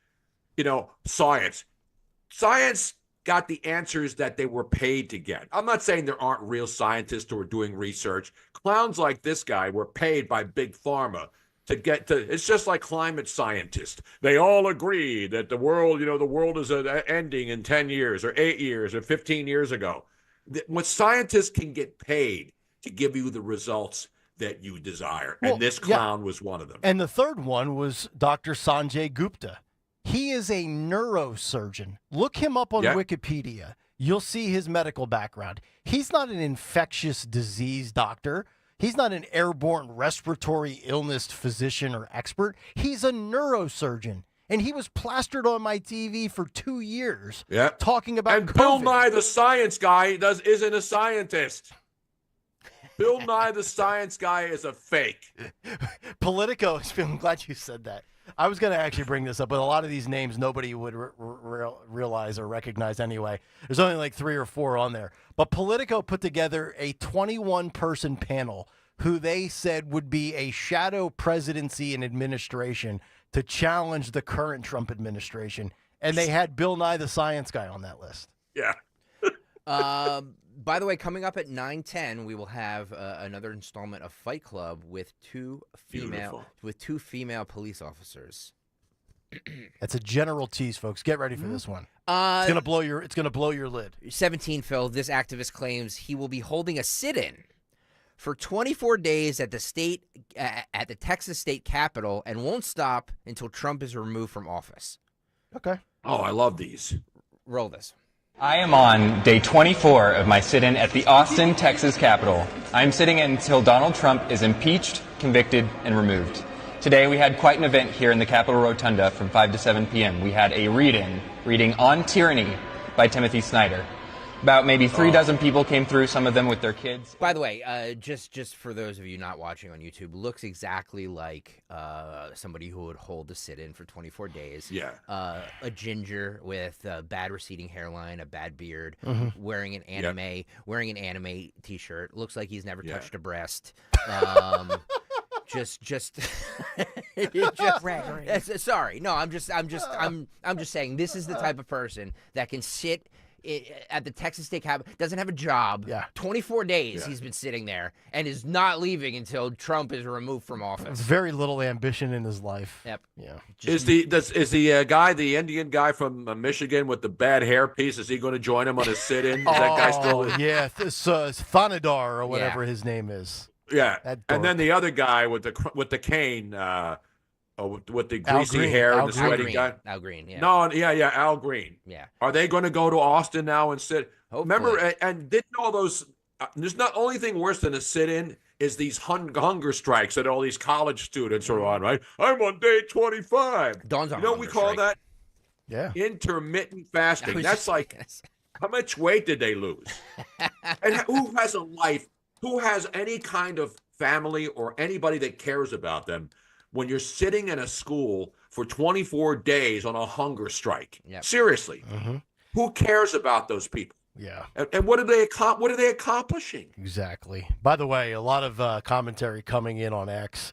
science. Science got the answers that they were paid to get. I'm not saying there aren't real scientists who are doing research. Clowns like this guy were paid by Big Pharma to get to. It's just like climate scientists. They all agree that the world is ending in 10 years or 8 years or 15 years ago. When scientists can get paid to give you the results that you desire. And this clown was one of them. And the third one was Dr. Sanjay Gupta. He is a neurosurgeon. Look him up on Wikipedia. You'll see his medical background. He's not an infectious disease doctor. He's not an airborne respiratory illness physician or expert. He's a neurosurgeon. And he was plastered on my TV for 2 years talking about And COVID. Bill Nye, the science guy, isn't a scientist. Bill Nye, the science guy, is a fake. Politico, I'm glad you said that. I was going to actually bring this up, but a lot of these names nobody would realize or recognize anyway. There's only like 3 or 4 on there. But Politico put together a 21-person panel who they said would be a shadow presidency and administration to challenge the current Trump administration. And they had Bill Nye, the science guy, on that list. Yeah. By the way, coming up at 9:10, we will have another installment of Fight Club with two female police officers. That's a general tease, folks. Get ready for this one. It's gonna blow your lid. 17, Phil. This activist claims he will be holding a sit-in for 24 days at the Texas State Capitol and won't stop until Trump is removed from office. Okay. Oh, I love these. Roll this. I am on day 24 of my sit-in at the Austin, Texas Capitol. I'm sitting until Donald Trump is impeached, convicted, and removed. Today we had quite an event here in the Capitol Rotunda from 5 to 7 p.m. We had a reading On Tyranny by Timothy Snyder. About maybe 3 dozen people came through, some of them with their kids. By the way, just for those of you not watching on YouTube, looks exactly like somebody who would hold a sit-in for 24 days. Yeah. A ginger with a bad receding hairline, a bad beard, Mm-hmm. wearing an anime T-shirt. Looks like he's never touched a breast. Sorry, no, I'm just saying this is the type of person that can sit at the Texas State Capitol, doesn't have a job. 24 days he's been sitting there and is not leaving until Trump is removed from office. Very little ambition in his life. Yep. Yeah. Is the Indian guy from Michigan with the bad hairpiece? Is he going to join him on his sit-in? Is that guy still? Yeah, Thanadar or whatever his name is. Yeah, and then the other guy with the cane, with the greasy hair and the sweaty guy. Al Green, yeah. No, Al Green. Yeah. Are they going to go to Austin now and sit? Hopefully. Remember, and didn't all those? There's not only thing worse than a sit-in is these hunger strikes that all these college students are on. Right? I'm on day 25. Dawn's on. You know what we call strike. that? Yeah. Intermittent fasting. That's like, how much weight did they lose? And who has a life? Who has any kind of family or anybody that cares about them when you're sitting in a school for 24 days on a hunger strike? Yep. Seriously. Mm-hmm. Who cares about those people? Yeah. And what are they accomplishing? Exactly. By the way, a lot of commentary coming in on X.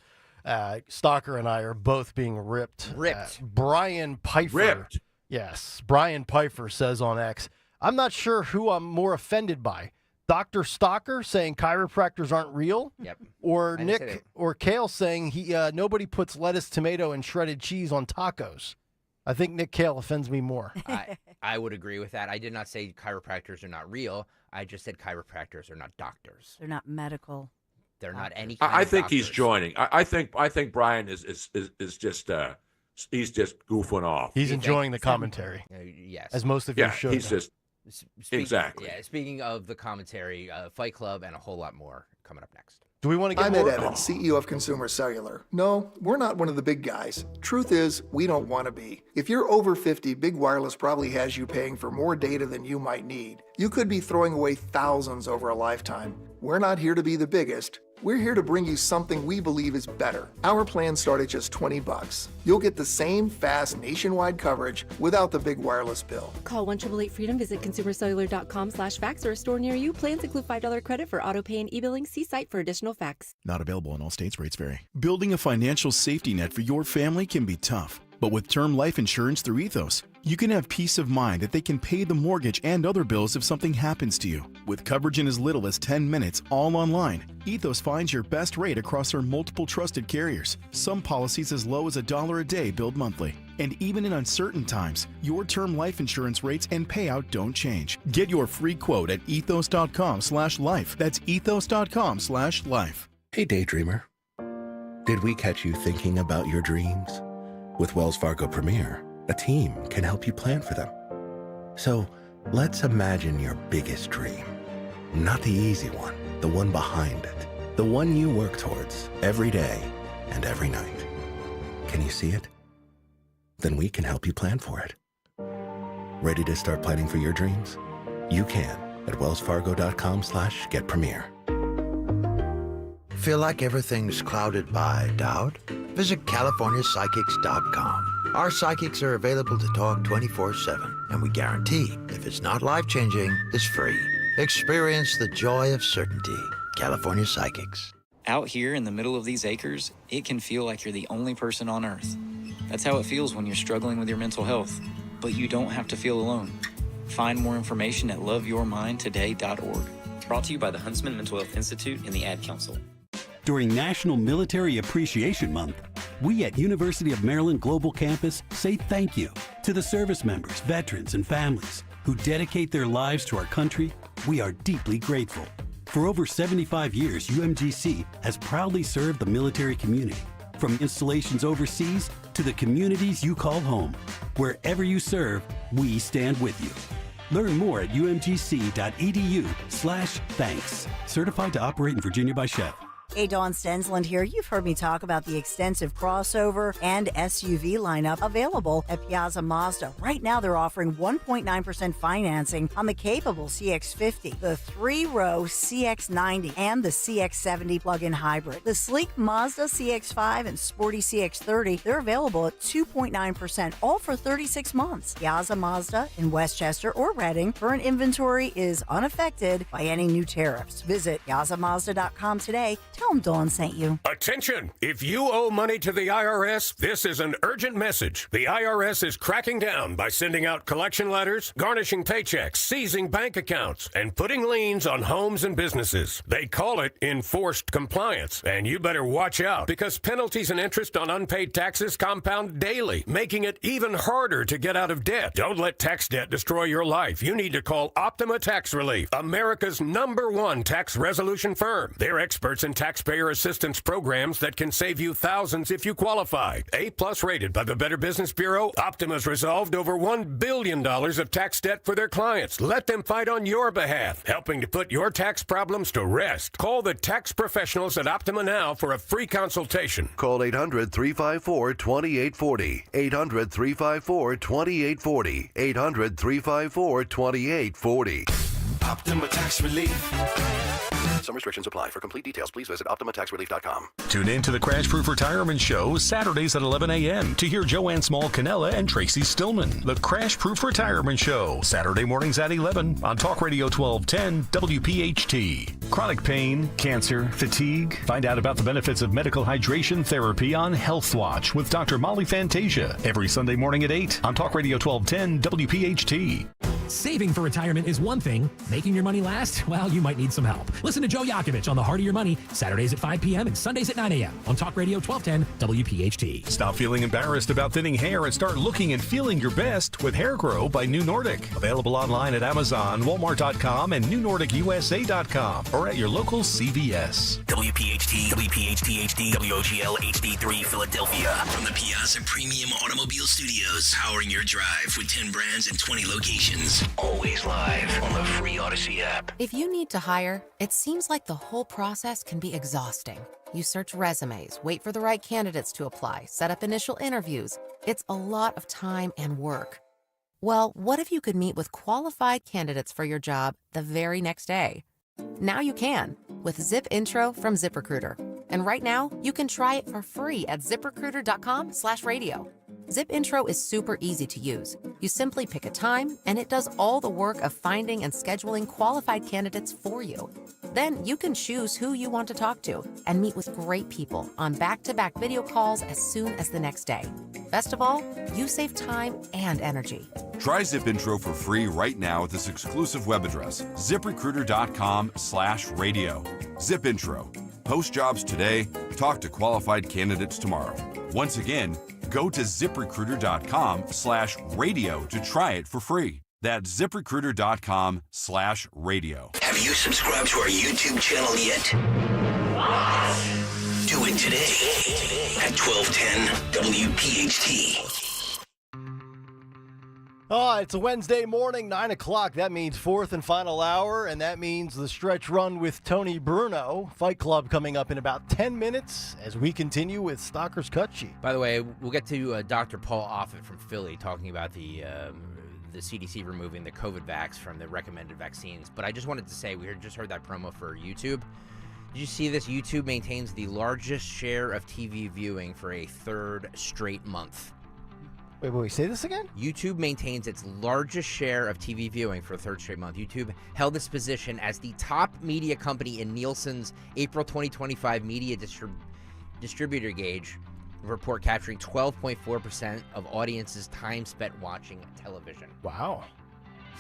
Stalker and I are both being ripped. Brian Pfeiffer. Ripped? Yes. Brian Pfeiffer says on X, I'm not sure who I'm more offended by. Dr. Stalker saying chiropractors aren't real? Yep. Or Nick or Kayal saying nobody puts lettuce, tomato, and shredded cheese on tacos. I think Nick Kayal offends me more. I would agree with that. I did not say chiropractors are not real. I just said chiropractors are not doctors. They're not medical. They're not any kind I of think doctors. he's joining. I think Brian is just he's just goofing off. He's enjoying the commentary. Yes. As most of you should. He's just exactly. Yeah. Speaking of the commentary, Fight Club and a whole lot more coming up next. Do we want to get I'm more? Ed Evans, CEO of Consumer Cellular. No, we're not one of the big guys. Truth is, we don't want to be. If you're over 50, Big Wireless probably has you paying for more data than you might need. You could be throwing away thousands over a lifetime. We're not here to be the biggest. We're here to bring you something we believe is better. Our plans start at just $20. You'll get the same fast nationwide coverage without the big wireless bill. Call 1-888-FREEDOM, visit consumercellular.com/facts or a store near you. Plans include $5 credit for auto pay and e-billing. See site for additional facts. Not available in all states. Rates vary. Building a financial safety net for your family can be tough. But with term life insurance through Ethos, you can have peace of mind that they can pay the mortgage and other bills if something happens to you. With coverage in as little as 10 minutes, all online, Ethos finds your best rate across our multiple trusted carriers. Some policies as low as $1 a day billed monthly. And even in uncertain times, your term life insurance rates and payout don't change. Get your free quote at ethos.com/life. That's ethos.com/life. Hey, daydreamer. Did we catch you thinking about your dreams? With Wells Fargo Premier, a team can help you plan for them. So let's imagine your biggest dream. Not the easy one, the one behind it. The one you work towards every day and every night. Can you see it? Then we can help you plan for it. Ready to start planning for your dreams? You can at wellsfargo.com/getpremier. Feel like everything's clouded by doubt? Visit CaliforniaPsychics.com. Our psychics are available to talk 24/7, and we guarantee if it's not life-changing, it's free. Experience the joy of certainty. California Psychics. Out here in the middle of these acres, it can feel like you're the only person on Earth. That's how it feels when you're struggling with your mental health. But you don't have to feel alone. Find more information at loveyourmindtoday.org. Brought to you by the Huntsman Mental Health Institute and the Ad Council. During National Military Appreciation Month, we at University of Maryland Global Campus say thank you to the service members, veterans, and families who dedicate their lives to our country. We are deeply grateful. For over 75 years, UMGC has proudly served the military community, from installations overseas to the communities you call home. Wherever you serve, we stand with you. Learn more at umgc.edu/thanks. Certified to operate in Virginia by Chef. Hey, Dawn Stensland here. You've heard me talk about the extensive crossover and SUV lineup available at Piazza Mazda. Right now, they're offering 1.9% financing on the capable CX-50, the 3-row CX-90, and the CX-70 plug-in hybrid. The sleek Mazda CX-5 and sporty CX-30, they're available at 2.9%, all for 36 months. Piazza Mazda in Westchester or Reading. Current inventory is unaffected by any new tariffs. Visit piazzamazda.com today. Tell them Dawn sent you. Attention! If you owe money to the IRS, this is an urgent message. The IRS is cracking down by sending out collection letters, garnishing paychecks, seizing bank accounts, and putting liens on homes and businesses. They call it enforced compliance, and you better watch out because penalties and interest on unpaid taxes compound daily, making it even harder to get out of debt. Don't let tax debt destroy your life. You need to call Optima Tax Relief, America's #1 tax resolution firm. They're experts in taxpayer assistance programs that can save you thousands if you qualify. A+ rated by the Better Business Bureau, Optima's resolved over $1 billion of tax debt for their clients. Let them fight on your behalf, helping to put your tax problems to rest. Call the tax professionals at Optima now for a free consultation. Call 800-354-2840. 800-354-2840. 800-354-2840. Optima Tax Relief. Some restrictions apply. For complete details, please visit OptimaTaxRelief.com. Tune in to the Crash Proof Retirement Show Saturdays at 11 a.m. to hear Joanne Small-Canella and Tracy Stillman. The Crash Proof Retirement Show, Saturday mornings at 11 on Talk Radio 1210 WPHT. Chronic pain, cancer, fatigue. Find out about the benefits of medical hydration therapy on Health Watch with Dr. Molly Fantasia every Sunday morning at 8 on Talk Radio 1210 WPHT. Saving for retirement is one thing. Making your money last? Well, you might need some help. Listen to Joe Yakovich on The Heart of Your Money, Saturdays at 5 p.m. and Sundays at 9 a.m. on Talk Radio 1210 WPHT. Stop feeling embarrassed about thinning hair and start looking and feeling your best with Hair Grow by New Nordic. Available online at Amazon, Walmart.com, and NewNordicUSA.com or at your local CVS. WPHT, WPHT HD, WOGL HD3 Philadelphia. From the Piazza Premium Automobile Studios, powering your drive with 10 brands and 20 locations. Always live on the free Odyssey app. If you need to hire, it seems like the whole process can be exhausting. You search resumes, wait for the right candidates to apply, set up initial interviews. It's a lot of time and work. Well, what if you could meet with qualified candidates for your job the very next day? Now you can with Zip Intro from ZipRecruiter. And right now, you can try it for free at ZipRecruiter.com/radio. Zip Intro is super easy to use. You simply pick a time, and it does all the work of finding and scheduling qualified candidates for you. Then you can choose who you want to talk to and meet with great people on back-to-back video calls as soon as the next day. Best of all, you save time and energy. Try ZipIntro for free right now at this exclusive web address, ZipRecruiter.com/radio. ZipIntro. Post jobs today, talk to qualified candidates tomorrow. Once again, go to ZipRecruiter.com/radio to try it for free. That's ZipRecruiter.com/radio. Have you subscribed to our YouTube channel yet? Do it today at 1210 WPHT. Oh, it's a Wednesday morning, 9 o'clock. That means fourth and final hour, and that means the stretch run with Tony Bruno. Fight Club coming up in about 10 minutes as we continue with Stalker's Cut Sheet. By the way, we'll get to Dr. Paul Offit from Philly talking about the CDC removing the COVID vax from the recommended vaccines. But I just wanted to say, we just heard that promo for YouTube. Did you see this? YouTube maintains the largest share of TV viewing for a third straight month. Wait, say this again? YouTube maintains its largest share of TV viewing for a third straight month. YouTube held this position as the top media company in Nielsen's April 2025 media distributor gauge report, capturing 12.4% of audiences' time spent watching television. Wow.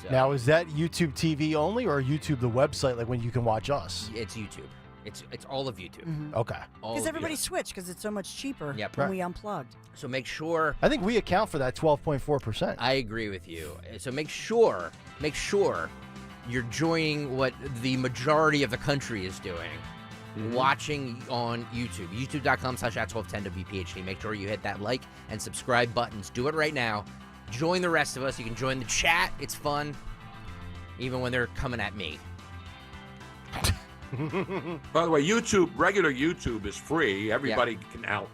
So, now, is that YouTube TV only or YouTube the website, like when you can watch us? It's YouTube. It's all of YouTube. Mm-hmm. Okay. Because everybody switched because it's so much cheaper Yep. when Right. we unplugged. So make sure. I think we account for that 12.4%. I agree with you. So make sure you're joining what the majority of the country is doing. Mm-hmm. Watching on YouTube. YouTube.com/@1210WPHT. Make sure you hit that like and subscribe buttons. Do it right now. Join the rest of us. You can join the chat. It's fun. Even when they're coming at me. By the way, regular YouTube is free. Everybody can have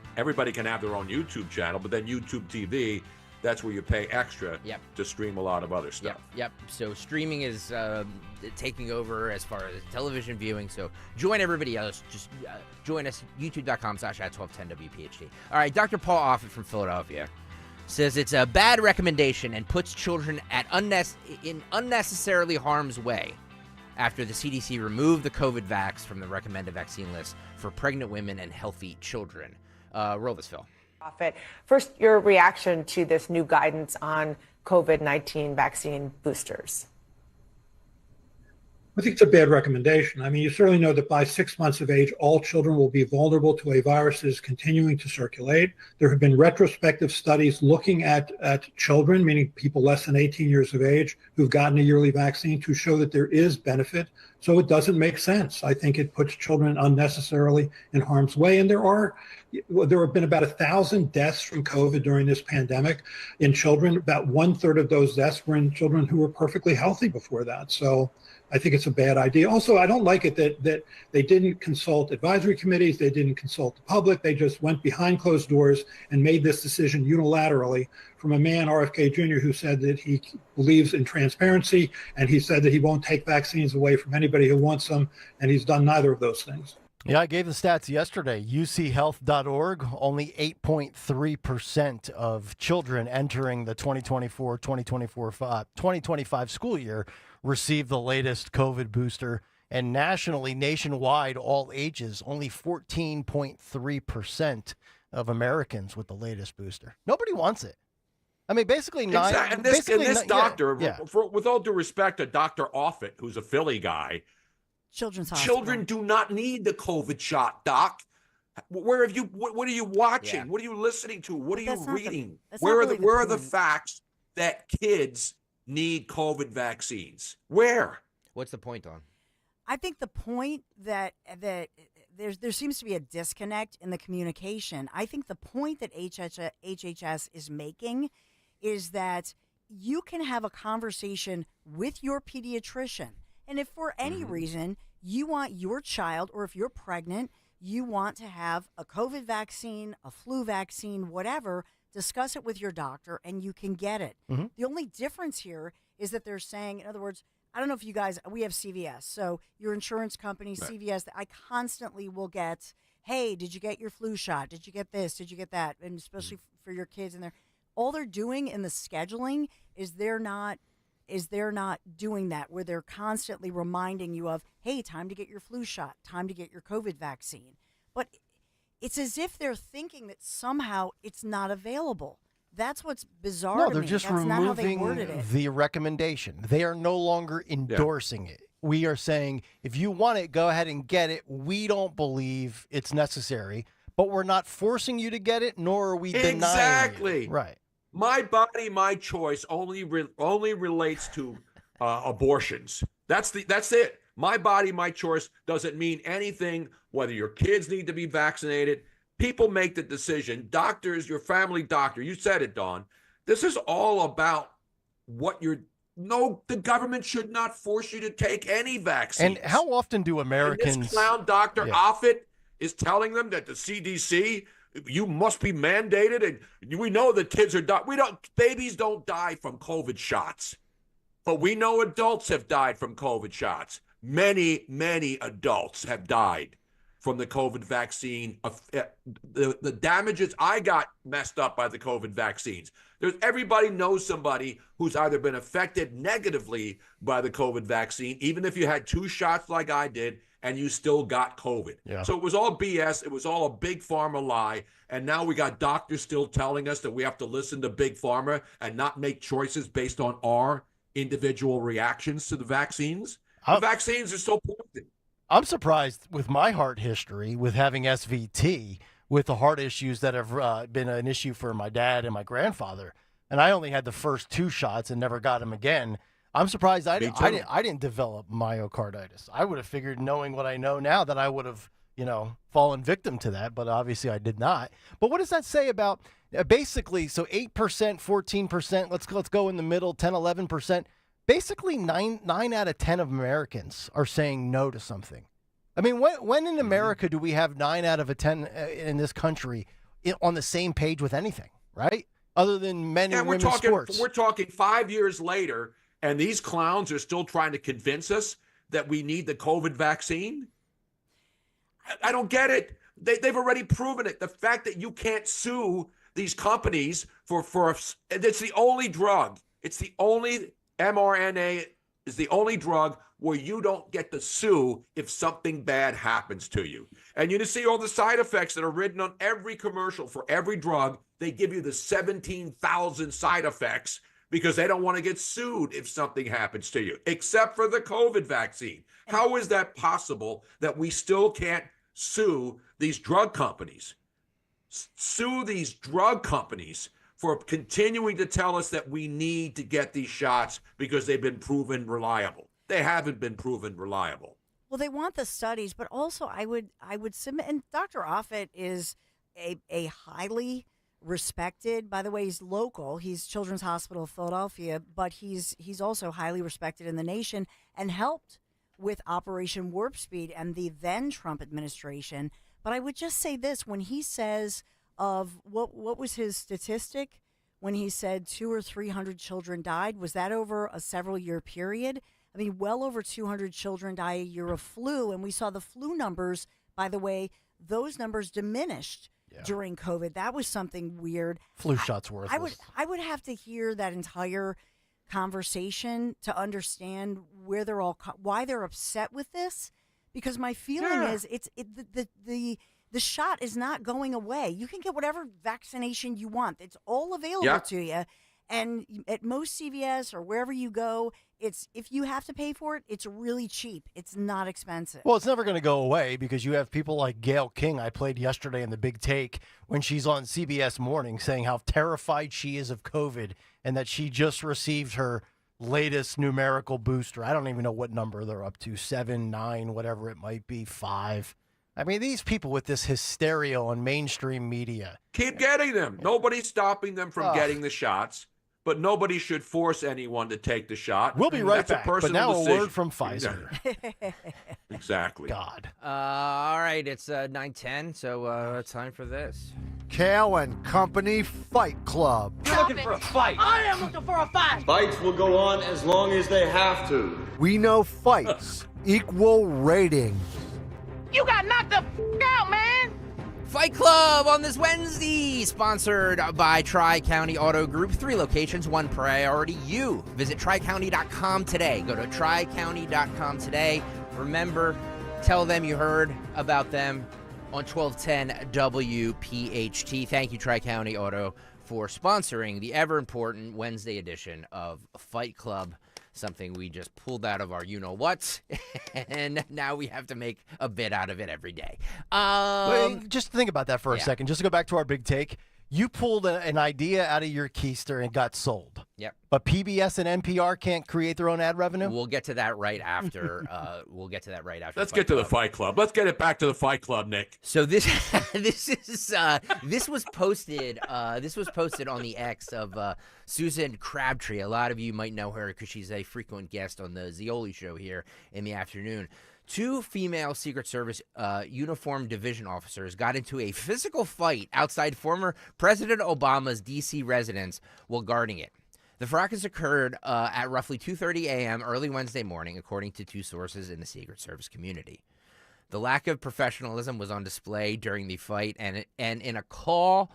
their own YouTube channel, but then YouTube TV, that's where you pay extra to stream a lot of other stuff. Yep. So streaming is taking over as far as television viewing. So join everybody else. Just join us. YouTube.com/@1210WPHT. All right, Dr. Paul Offit from Philadelphia says it's a bad recommendation and puts children in unnecessarily harm's way after the CDC removed the COVID vax from the recommended vaccine list for pregnant women and healthy children. Roll this, Phil. First, your reaction to this new guidance on COVID-19 vaccine boosters. I think it's a bad recommendation. I mean, you certainly know that by 6 months of age, all children will be vulnerable to a virus that is continuing to circulate. There have been retrospective studies looking at children, meaning people less than 18 years of age, who've gotten a yearly vaccine to show that there is benefit. So it doesn't make sense. I think it puts children unnecessarily in harm's way. And there have been about 1,000 deaths from COVID during this pandemic in children. About 1/3 of those deaths were in children who were perfectly healthy before that. So I think it's a bad idea. Also, I don't like it that they didn't consult advisory committees. They didn't consult the public. They just went behind closed doors and made this decision unilaterally from a man, RFK Jr., who said that he believes in transparency, and he said that he won't take vaccines away from anybody who wants them, and he's done neither of those things. Yeah, I gave the stats yesterday. UCHealth.org, only 8.3% of children entering the 2025 school year received the latest COVID booster. And nationwide, all ages, only 14.3% of Americans with the latest booster. Nobody wants it. I mean, basically nine. And this doctor, yeah. with all due respect to Dr. Offit, who's a Philly guy, Children's Hospital. children do not need the COVID shot, Doc. Where have you? What are you watching? Yeah. What are you listening to? What are you reading? that's Where not are really where are the the point. facts that kids need COVID vaccines? Where? What's the point on? I think the point that there seems to be a disconnect in the communication. I think the point that HHS is making is that you can have a conversation with your pediatrician. And if for any reason you want your child, or if you're pregnant, you want to have a COVID vaccine, a flu vaccine, whatever, discuss it with your doctor and you can get it. Mm-hmm. The only difference here is that they're saying, in other words, I don't know if you guys, we have CVS. So your insurance company, Right. CVS, I constantly will get, hey, did you get your flu shot? Did you get this? Did you get that? And especially for your kids and all they're doing in the scheduling is they're not doing that, where they're constantly reminding you of, hey, time to get your flu shot, time to get your COVID vaccine. But it's as if they're thinking that somehow it's not available. That's what's bizarre No, to they're me. just That's not how they removing worded it. the recommendation. They are no longer endorsing it. We are saying, if you want it, go ahead and get it. We don't believe it's necessary, but we're not forcing you to get it, nor are we denying Exactly. you. Right. My body, my choice only relates to abortions. That's it. My body, my choice doesn't mean anything whether your kids need to be vaccinated. People make the decision. Doctors, your family doctor, you said it, Dawn. This is all about what you're. No, the government should not force you to take any vaccine. And how often do Americans? And this clown Dr. Offit is telling them that the CDC, you must be mandated, and we know that kids are dying. Babies don't die from COVID shots, but we know adults have died from COVID shots. Many, many adults have died from the COVID vaccine. The damages, I got messed up by the COVID vaccines. Everybody knows somebody who's either been affected negatively by the COVID vaccine, even if you had 2 shots like I did, and you still got COVID. Yeah. So it was all BS. It was all a big pharma lie. And now we got doctors still telling us that we have to listen to big pharma and not make choices based on our individual reactions to the vaccines. The vaccines are so poison. I'm surprised with my heart history, with having SVT, with the heart issues that have been an issue for my dad and my grandfather. And I only had the first 2 shots and never got them again. I'm surprised I didn't develop myocarditis. I would have figured, knowing what I know now, that I would have, fallen victim to that, but obviously I did not. But what does that say about basically, so 8%, 14%, let's go in the middle, 10, 11%. Basically, 9 out of 10 of Americans are saying no to something. I mean, when in America do we have 9 out of 10 in this country on the same page with anything, right? Other than men and women's sports. We're talking 5 years later, and these clowns are still trying to convince us that we need the COVID vaccine? I don't get it. They've already proven it. The fact that you can't sue these companies for it's the only drug. It's the only mRNA is the only drug where you don't get to sue if something bad happens to you. And you see all the side effects that are written on every commercial for every drug. They give you the 17,000 side effects because they don't want to get sued if something happens to you, except for the COVID vaccine. How is that possible that we still can't sue these drug companies? Sue these drug companies for continuing to tell us that we need to get these shots because they've been proven reliable. They haven't been proven reliable. Well, they want the studies, but also I would submit, and Dr. Offit is a highly respected, by the way, he's local. He's Children's Hospital of Philadelphia, but he's also highly respected in the nation and helped with Operation Warp Speed and the then Trump administration. But I would just say this, when he says of what was his statistic when he said 200 or 300 children died? Was that over a several year period? I mean, well over 200 children die a year of flu, and we saw the flu numbers, by the way, those numbers diminished during COVID. That was something weird. Flu shots worthless. I would have to hear that entire conversation to understand where they're why they're upset with this, because my feeling is the shot is not going away. You can get whatever vaccination you want. It's all available to you. And at most CVS or wherever you go, if you have to pay for it, it's really cheap. It's not expensive. Well, it's never going to go away because you have people like Gayle King, I played yesterday in the Big Take, when she's on CBS Morning, saying how terrified she is of COVID and that she just received her latest numerical booster. I don't even know what number they're up to, 7, 9, whatever it might be, 5. I mean, these people with this hysteria on mainstream media. Keep getting them. Nobody's stopping them from getting the shots, but nobody should force anyone to take the shot. We'll be right back, but now decision. A word from Pfizer. Exactly. God. All right, it's 9:10, so it's time for this. Kayal and Company Fight Club. You're looking for a fight. I am looking for a fight. Fights will go on as long as they have to. We know fights equal ratings. You got knocked the out, man. Fight Club on this Wednesday, sponsored by Tri-County Auto Group. 3 locations, 1 priority, you. Visit tricounty.com today. Go to tricounty.com today. Remember, tell them you heard about them on 1210 WPHT. Thank you, Tri-County Auto, for sponsoring the ever-important Wednesday edition of Fight Club, something we just pulled out of our you-know-what, and now we have to make a bit out of it every day. Just think about that for a second. Just to go back to our big take. You pulled an idea out of your keister and got sold. Yep. But PBS and NPR can't create their own ad revenue? We'll get to that right after. Let's get to the Fight Club. Let's get it back to the Fight Club, Nick. So this was posted on the X of Susan Crabtree. A lot of you might know her because she's a frequent guest on the Zioli show here in the afternoon. 2 female Secret Service uniformed division officers got into a physical fight outside former President Obama's D.C. residence while guarding it. The fracas occurred at roughly 2:30 a.m. early Wednesday morning, according to 2 sources in the Secret Service community. The lack of professionalism was on display during the fight, and in a call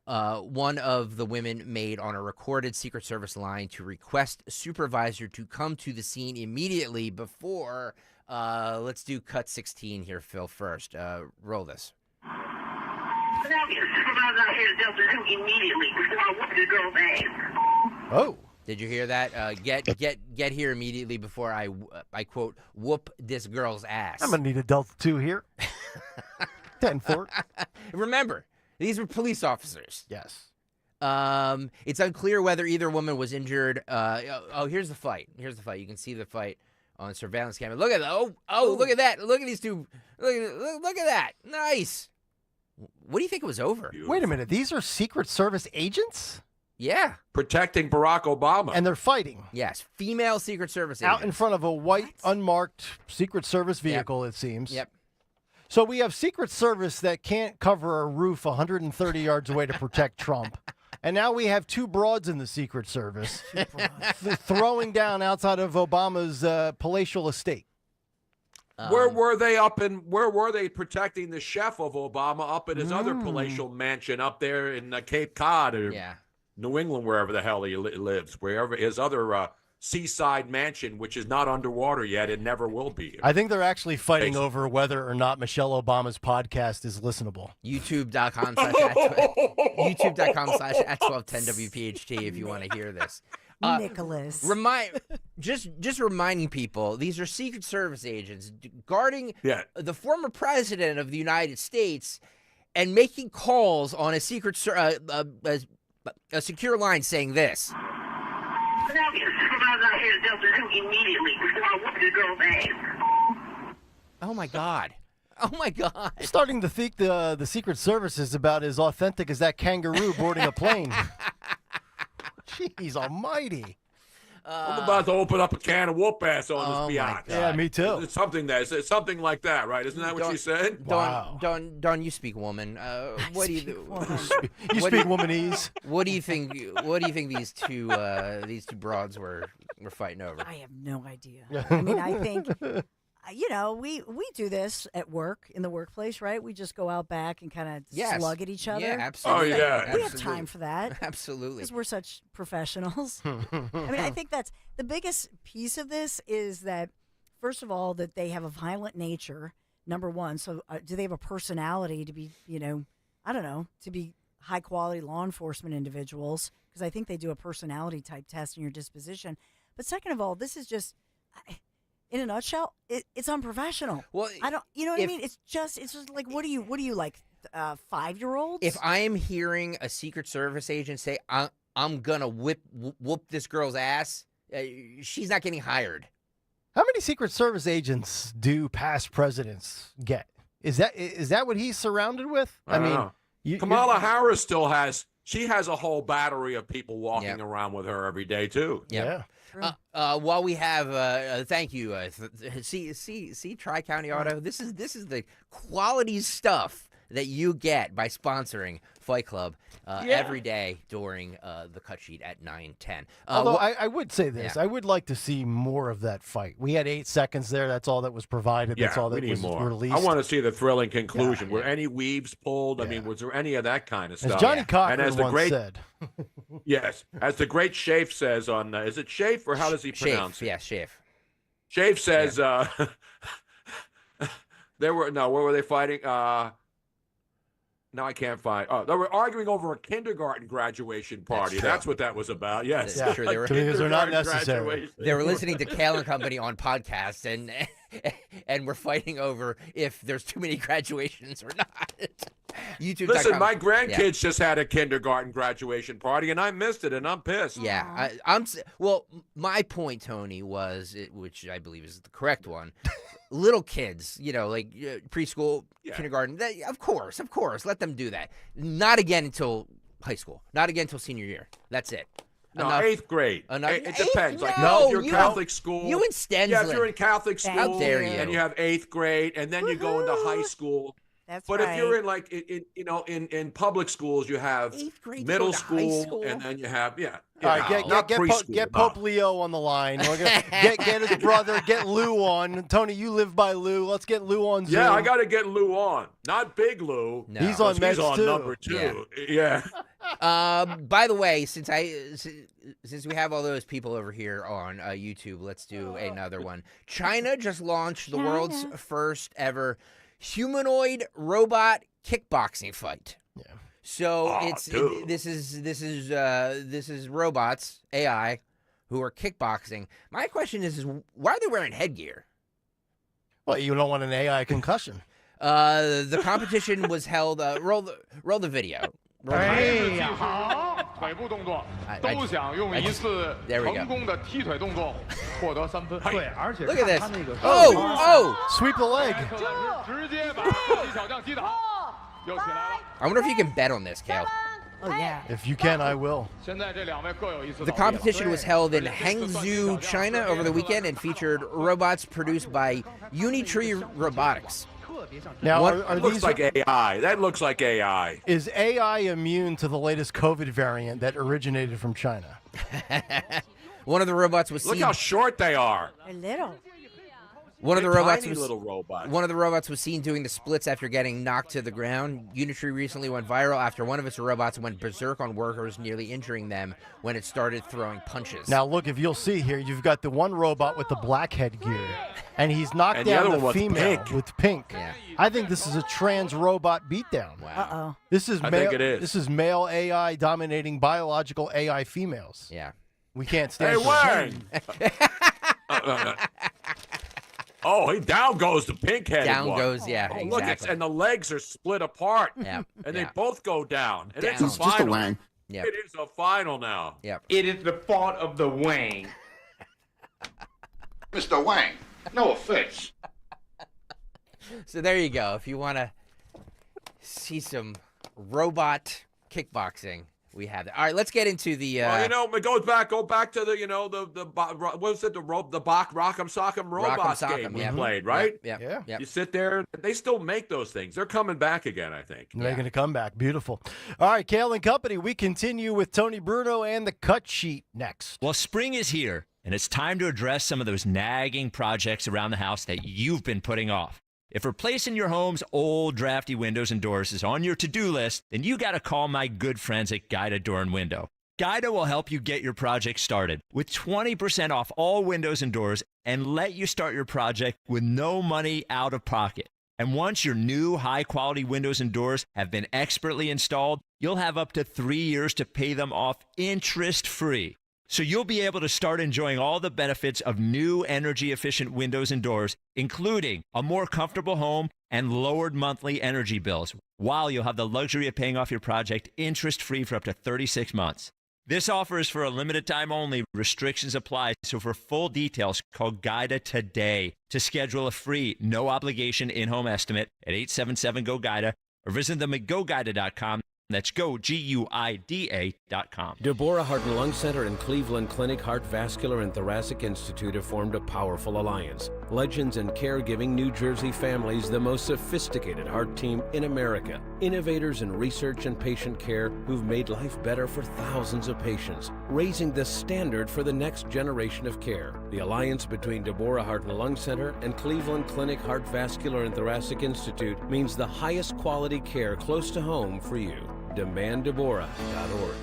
one of the women made on a recorded Secret Service line to request a supervisor to come to the scene immediately before... let's do cut 16 here, Phil, first. Roll this. Oh. Did you hear that? Get here immediately before I quote, whoop this girl's ass. I'm going to need a Delta 2 here. 10-4. Remember, these were police officers. Yes. It's unclear whether either woman was injured. Here's the fight. You can see the fight on surveillance camera. Look at that. Look at that. Look at these two. Look at that. Nice. What do you think it was over? Wait a minute. These are Secret Service agents? Yeah. Protecting Barack Obama. And they're fighting. Yes. Female Secret Service agents. Out in front of a white, unmarked Secret Service vehicle, it seems. Yep. So we have Secret Service that can't cover a roof 130 yards away to protect Trump. And now we have 2 broads in the Secret Service throwing down outside of Obama's palatial estate. Where were they protecting the chef of Obama up at his other palatial mansion up there in Cape Cod or New England, wherever the hell he lives, wherever his other seaside mansion, which is not underwater yet and never will be. I think they're actually fighting over whether or not Michelle Obama's podcast is listenable. YouTube.com/@1210WPHT if you want to hear this. Nicholas. Just reminding people, these are Secret Service agents guarding the former president of the United States and making calls on a a secure line saying this. Oh my God. Oh my God. I'm starting to think the Secret Service is about as authentic as that kangaroo boarding a plane. Jeez almighty. I'm about to open up a can of whoop ass on this Beyond. Yeah, me too. It's something like that, right? Isn't that what you said? Dawn, you speak woman. What do you do? You speak womanese. What do you think these two broads were fighting over? I have no idea. I mean, I think we do this at work, in the workplace, right? We just go out back and kind of slug at each other. Yeah, absolutely. Oh, yeah. We have time for that. Absolutely. Because we're such professionals. I mean, I think that's the biggest piece of this is that, first of all, that they have a violent nature, number one. So do they have a personality to be, to be high-quality law enforcement individuals? Because I think they do a personality type test in your disposition. But second of all, this is just... in a nutshell, it's unprofessional. Well, I don't, you know what I mean? It's just like, what are you like, 5-year-olds? If I am hearing a Secret Service agent say, I'm gonna whoop this girl's ass, she's not getting hired. How many Secret Service agents do past presidents get? Is that what he's surrounded with? I mean, Kamala Harris still has. She has a whole battery of people walking around with her every day too. Yeah. While we have, thank you. See, Tri-County Auto. This is the quality stuff that you get by sponsoring Fight Club every day during the cut sheet at 9:10. Although I would say this, I would like to see more of that fight. We had 8 seconds there. That's all that was provided. That's all that was released. I want to see the thrilling conclusion. Were any weaves pulled? I mean, was there any of that kind of stuff? As Johnny Cochran once said. Yes, as the great Shafe says on, is it Shafe or how does he pronounce it? Yeah, Shafe. Shafe says where were they fighting? Now I can't find. Oh, they were arguing over a kindergarten graduation party. That's what that was about. Yes, That's true. They were, because they're not necessary. They were listening to Kayal and Company on podcasts, and we're fighting over if there's too many graduations or not. YouTube. Listen, my grandkids just had a kindergarten graduation party, and I missed it, and I'm pissed. Yeah, my point, Tony, was which I believe is the correct one. Little kids, like preschool, kindergarten. Of course, let them do that. Not again until high school. Not again until senior year. That's it. No, 8th grade. It depends. No, if you're Catholic school. You in Stensland. Yeah, if you're in Catholic school, how dare you? And you have 8th grade, and then you go into high school. But if you're in in public schools, you have middle school, and then you have All right, get Pope Leo on the line. We're gonna get his brother, get Lou on. Tony, you live by Lou. Let's get Lou on Zoom. Yeah, I got to get Lou on. Not Big Lou. No. He's on meds too. Number 2. Yeah. By the way, since we have all those people over here on YouTube, let's do another one. China just launched the world's first ever humanoid robot kickboxing fight. Yeah. So this is robots, AI, who are kickboxing. My question is why are they wearing headgear? Well, you don't want an AI concussion. The competition was held. Roll the video. There we go. Look at this. Oh! Sweep the leg. I wonder if you can bet on this, Kayal. Oh, yeah. If you can, I will. The competition was held in Hangzhou, China over the weekend and featured robots produced by Unitree Robotics. Now, that looks like AI. That looks like AI. Is AI immune to the latest COVID variant that originated from China? One of the robots was seen. Look how short they are. They're little. One of the little robots. One of the robots was seen doing the splits after getting knocked to the ground. Unitree recently went viral after one of its robots went berserk on workers, nearly injuring them when it started throwing punches. Now, look, if you'll see here, you've got the one robot with the black headgear, and he's knocked down the female with pink. Yeah. I think this is a trans robot beatdown. Wow. Uh-oh. This is I think it is. This is male AI dominating biological AI females. Yeah. We can't stand Oh, down goes the pink-headed down one. goes, yeah, oh, exactly. Look, and the legs are split apart. Yeah, and they both go down. And it's Down. a final. Just a wang. Yep. It is a final now. Yep. It is the fault of the wang. Mr. Wang, no offense. So there you go. If you want to see some robot kickboxing, we have that. All right, let's get into the. Well, it goes back. Go back to the what was it? The Rock'em Sock'em Robots game we played, right? Yeah. You sit there. They still make those things. They're coming back again, I think. They're going to come back. Beautiful. All right, Kayal and Company. We continue with Tony Bruno and the cut sheet next. Well, spring is here, and it's time to address some of those nagging projects around the house that you've been putting off. If replacing your home's old drafty windows and doors is on your to-do list, then you got to call my good friends at Guida Door and Window. Guida will help you get your project started with 20% off all windows and doors and let you start your project with no money out of pocket. And once your new high-quality windows and doors have been expertly installed, you'll have up to 3 years to pay them off interest-free. So you'll be able to start enjoying all the benefits of new energy-efficient windows and doors, including a more comfortable home and lowered monthly energy bills, while you'll have the luxury of paying off your project interest-free for up to 36 months. This offer is for a limited time only. Restrictions apply. So for full details, call Guida today to schedule a free, no-obligation in-home estimate at 877-GO-GUIDA or visit them at GoGuida.com. That's GoGuida.com. Deborah Heart and Lung Center and Cleveland Clinic Heart Vascular and Thoracic Institute have formed a powerful alliance. Legends in caregiving New Jersey families, the most sophisticated heart team in America. Innovators in research and patient care who've made life better for thousands of patients, raising the standard for the next generation of care. The alliance between Deborah Heart and Lung Center and Cleveland Clinic Heart Vascular and Thoracic Institute means the highest quality care close to home for you. DemandDeborah.org.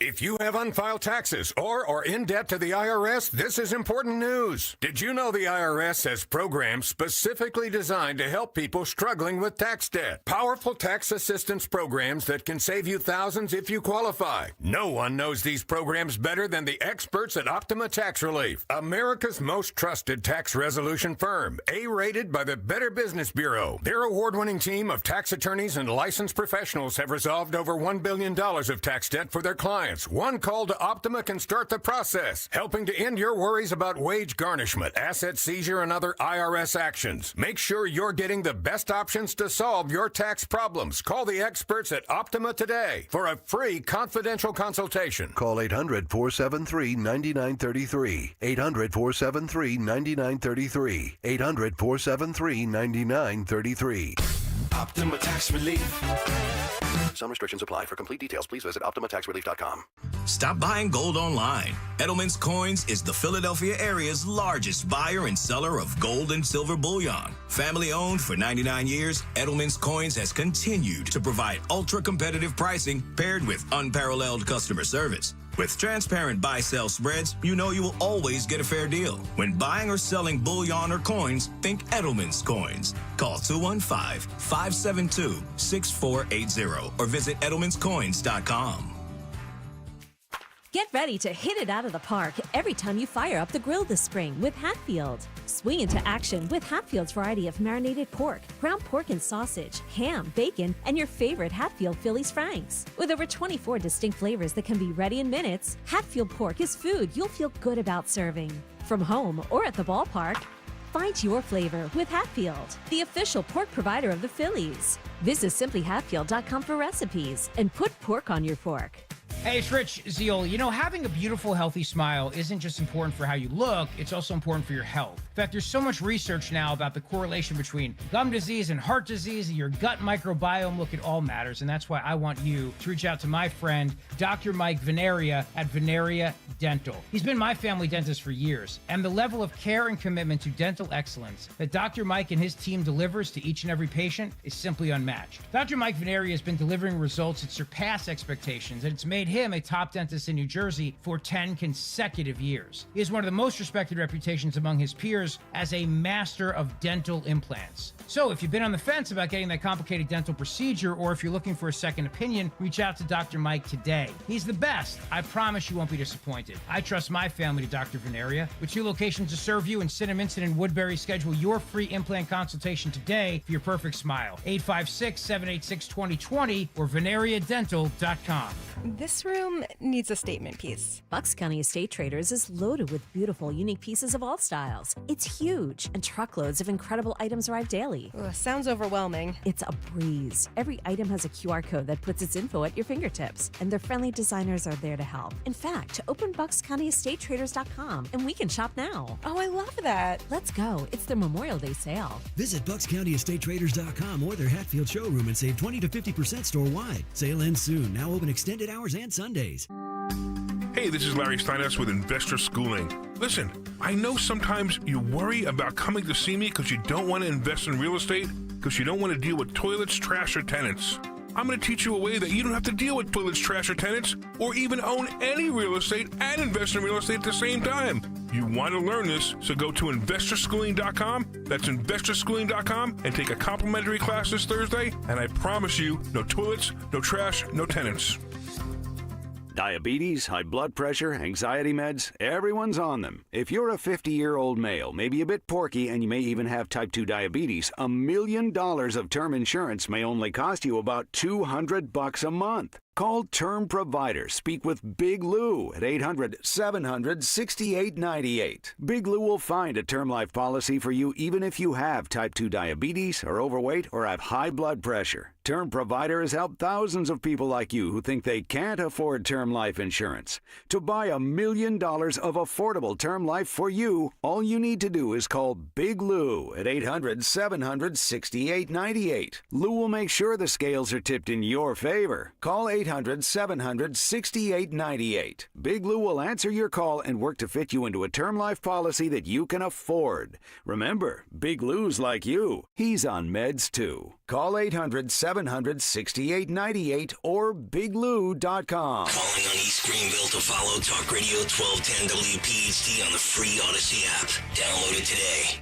If you have unfiled taxes or are in debt to the IRS, this is important news. Did you know the IRS has programs specifically designed to help people struggling with tax debt? Powerful tax assistance programs that can save you thousands if you qualify. No one knows these programs better than the experts at Optima Tax Relief, America's most trusted tax resolution firm, A-rated by the Better Business Bureau. Their award-winning team of tax attorneys and licensed professionals have resolved over $1 billion of tax debt for their clients. One call to Optima can start the process, helping to end your worries about wage garnishment, asset seizure, and other IRS actions. Make sure you're getting the best options to solve your tax problems. Call the experts at Optima today for a free confidential consultation. Call 800-473-9933. 800-473-9933. 800-473-9933. Optima Tax Relief. Some restrictions apply. For complete details, please visit OptimaTaxRelief.com. Stop buying gold online. Edelman's Coins is the Philadelphia area's largest buyer and seller of gold and silver bullion. Family owned for 99 years, Edelman's Coins has continued to provide ultra-competitive pricing paired with unparalleled customer service. With transparent buy-sell spreads, you know you will always get a fair deal. When buying or selling bullion or coins, think Edelman's Coins. Call 215-572-6480 or visit edelmanscoins.com. Get ready to hit it out of the park every time you fire up the grill this spring with Hatfield. Swing into action with Hatfield's variety of marinated pork, ground pork and sausage, ham, bacon, and your favorite Hatfield Phillies Franks. With over 24 distinct flavors that can be ready in minutes, Hatfield pork is food you'll feel good about serving. From home or at the ballpark, find your flavor with Hatfield, the official pork provider of the Phillies. Visit simplyhatfield.com for recipes and put pork on your fork. Hey, it's Rich Zeoli. You know, having a beautiful, healthy smile isn't just important for how you look, it's also important for your health. In fact, there's so much research now about the correlation between gum disease and heart disease and your gut microbiome. Look, it all matters, and that's why I want you to reach out to my friend, Dr. Mike Veneria at Veneria Dental. He's been my family dentist for years, and the level of care and commitment to dental excellence that Dr. Mike and his team delivers to each and every patient is simply unmatched. Dr. Mike Veneria has been delivering results that surpass expectations, and it's made him a top dentist in New Jersey for 10 consecutive years. He has one of the most respected reputations among his peers as a master of dental implants. So if you've been on the fence about getting that complicated dental procedure, or if you're looking for a second opinion, reach out to Dr. Mike today. He's the best. I promise you won't be disappointed. I trust my family to Dr. Veneria. With 2 locations to serve you in Cinnaminson and Woodbury, schedule your free implant consultation today for your perfect smile. 856-786-2020 or veneriadental.com. This room needs a statement piece. Bucks County Estate Traders is loaded with beautiful, unique pieces of all styles. It's huge, and truckloads of incredible items arrive daily. Sounds overwhelming. It's a breeze. Every item has a QR code that puts its info at your fingertips, and their friendly designers are there to help. In fact, open BucksCountyEstateTraders.com, and we can shop now. Oh, I love that. Let's go. It's their Memorial Day sale. Visit BucksCountyEstateTraders.com or their Hatfield showroom and save 20 to 50% store-wide. Sale ends soon. Now open extended hours and Sundays. Hey, this is Larry Steinhaus with Investor Schooling. Listen, I know sometimes you worry about coming to see me because you don't want to invest in real estate, because you don't want to deal with toilets, trash, or tenants. I'm going to teach you a way that you don't have to deal with toilets, trash, or tenants, or even own any real estate and invest in real estate at the same time. You want to learn this, so go to investorschooling.com. That's investorschooling.com and take a complimentary class this Thursday, and I promise you, no toilets, no trash, no tenants. Diabetes, high blood pressure, anxiety meds, everyone's on them. If you're a 50-year-old male, maybe a bit porky, and you may even have type 2 diabetes, $1 million of term insurance may only cost you about $200 a month. Call Term Provider. Speak with Big Lou at 800-700-6898. Big Lou will find a term life policy for you even if you have type 2 diabetes, are overweight, or have high blood pressure. Term Provider has helped thousands of people like you who think they can't afford term life insurance. To buy $1 million of affordable term life for you, all you need to do is call Big Lou at 800-700-6898. Lou will make sure the scales are tipped in your favor. Call 800-700-6898. Big Lou will answer your call and work to fit you into a term life policy that you can afford. Remember, Big Lou's like you. He's on meds too. Call 800-700-6898. 1-800-700-6898 or biglou.com. Calling on East Greenville to follow Talk Radio 1210 WPHT on the free Odyssey app. Download it today.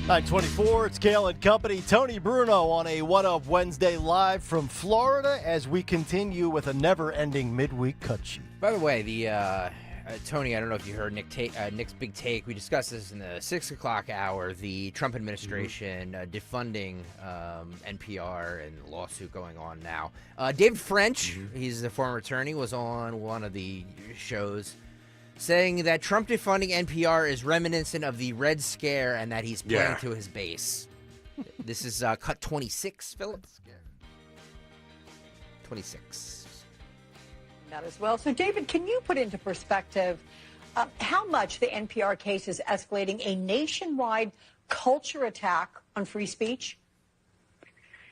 924, it's Kayal and Company. Tony Bruno on a What Up Wednesday live from Florida as we continue with a never-ending midweek cut sheet. By the way, Tony, I don't know if you heard Nick's big take. We discussed this in the 6 o'clock hour. The Trump administration defunding NPR and the lawsuit going on now. David French, he's the former attorney, was on one of the shows saying that Trump defunding NPR is reminiscent of the Red Scare and that he's playing to his base. This is cut 26, Philip. 26. That as well. So, David, can you put into perspective how much the NPR case is escalating a nationwide culture attack on free speech?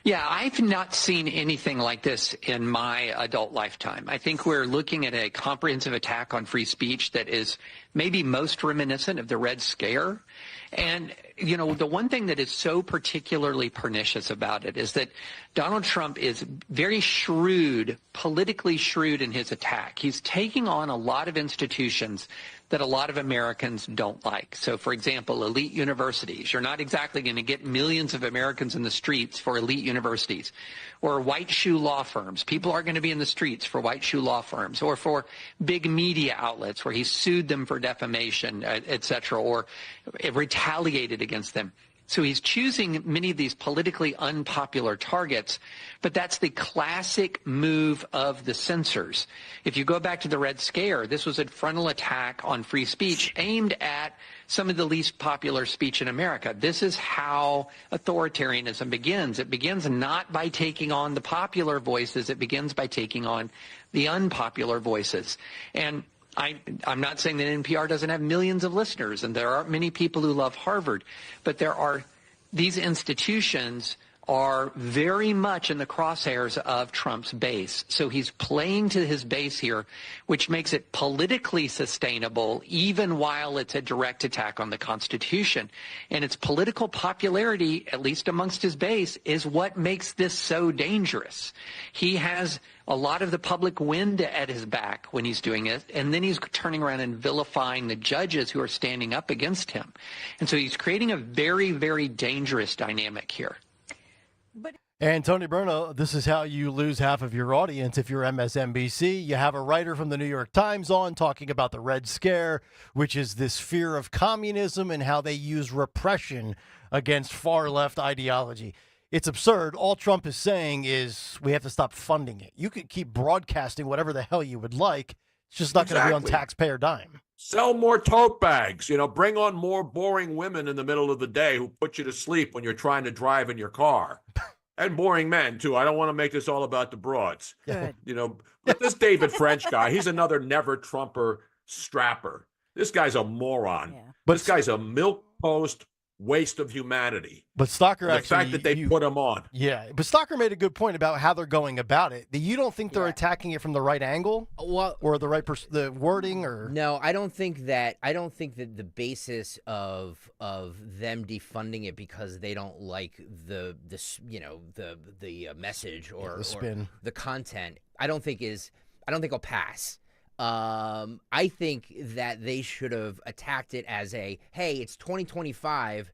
Yeah, I've not seen anything like this in my adult lifetime. I think we're looking at a comprehensive attack on free speech that is maybe most reminiscent of the Red Scare. And, you know, the one thing that is so particularly pernicious about it is that Donald Trump is very shrewd, politically shrewd in his attack. He's taking on a lot of institutions that a lot of Americans don't like. So, for example, elite universities. You're not exactly going to get millions of Americans in the streets for elite universities. Or white shoe law firms. People aren't going to be in the streets for white shoe law firms. Or for big media outlets where he sued them for defamation, et cetera, or retaliated against them. So he's choosing many of these politically unpopular targets, but that's the classic move of the censors. If you go back to the Red Scare, this was a frontal attack on free speech aimed at some of the least popular speech in America. This is how authoritarianism begins. It begins not by taking on the popular voices. It begins by taking on the unpopular voices. And I'm not saying that NPR doesn't have millions of listeners, and there aren't many people who love Harvard, but these institutions are very much in the crosshairs of Trump's base. So he's playing to his base here, which makes it politically sustainable, even while it's a direct attack on the Constitution. And its political popularity, at least amongst his base, is what makes this so dangerous. He has a lot of the public wind at his back when he's doing it, and then he's turning around and vilifying the judges who are standing up against him. And so he's creating a very, very dangerous dynamic here. And Tony Bruno, this is how you lose half of your audience if you're MSNBC. You have a writer from the New York Times on talking about the Red Scare, which is this fear of communism and how they use repression against far-left ideology. It's absurd. All Trump is saying is we have to stop funding it. You could keep broadcasting whatever the hell you would like. It's just not going to be on taxpayer dime. Sell more tote bags. You know, bring on more boring women in the middle of the day who put you to sleep when you're trying to drive in your car. And boring men, too. I don't want to make this all about the broads. Good. You know, but this David French guy, he's another never-Trumper strapper. This guy's a moron. Yeah. But this guy's a milquetoast waste of humanity. But Stocker the actually... The fact that they put him on. Yeah, but Stocker made a good point about how they're going about it. You don't think they're attacking it from the right angle? Well, or the right the wording? Or No, I don't think that the basis of them defunding it because they don't like the message or the spin, or the content, I don't think will pass. I think that they should have attacked it as hey, it's 2025.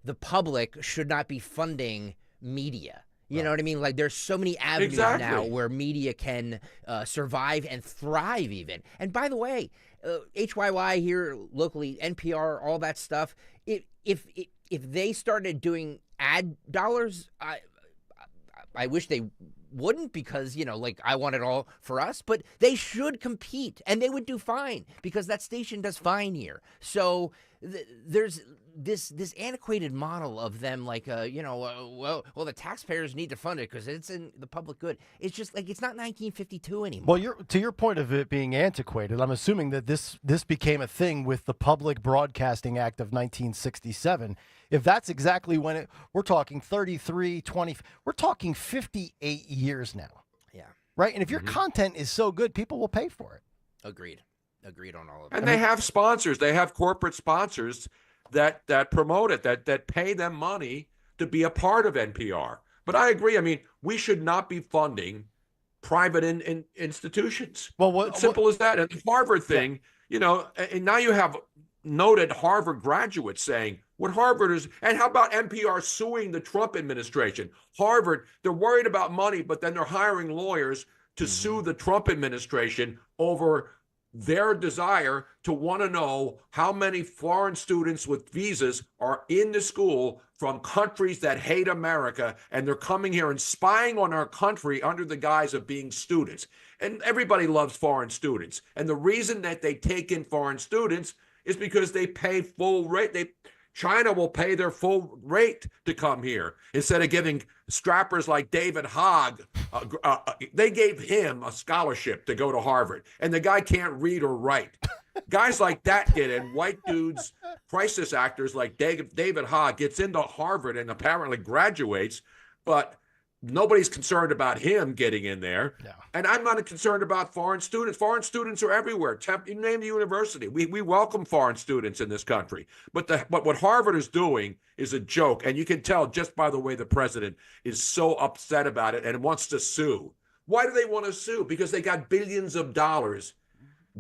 The public should not be funding media. You know what I mean? Like, there's so many avenues now where media can survive and thrive even. And by the way, HYY here locally, NPR, all that stuff, if they started doing ad dollars, I wish they wouldn't, because, I want it all for us, but they should compete and they would do fine because that station does fine here. So there's this antiquated model of them well, the taxpayers need to fund it because it's in the public good. It's just like, it's not 1952 anymore. Well, to your point of it being antiquated, I'm assuming that this became a thing with the Public Broadcasting Act of 1967. If that's exactly when we're talking 33, 20, we're talking 58 years now. Yeah. Right? And if your content is so good, people will pay for it. Agreed on all of that. And they have sponsors. They have corporate sponsors that promote it, that pay them money to be a part of NPR. But I agree. I mean, we should not be funding private institutions. Well, simple as that. And the Harvard thing, and now you have noted Harvard graduates saying what Harvard is, and how about NPR suing the Trump administration? Harvard, they're worried about money, but then they're hiring lawyers to sue the Trump administration over their desire to want to know how many foreign students with visas are in the school from countries that hate America, and they're coming here and spying on our country under the guise of being students. And everybody loves foreign students. And the reason that they take in foreign students is because they pay full rate. China will pay their full rate to come here instead of giving strappers like David Hogg. They gave him a scholarship to go to Harvard, and the guy can't read or write. Guys like that get in. White dudes, crisis actors like David Hogg gets into Harvard and apparently graduates, but nobody's concerned about him getting in there. No. And I'm not concerned about foreign students. Foreign students are everywhere. You name the university. We welcome foreign students in this country. But what Harvard is doing is a joke. And you can tell just by the way the president is so upset about it and wants to sue. Why do they want to sue? Because they got billions of dollars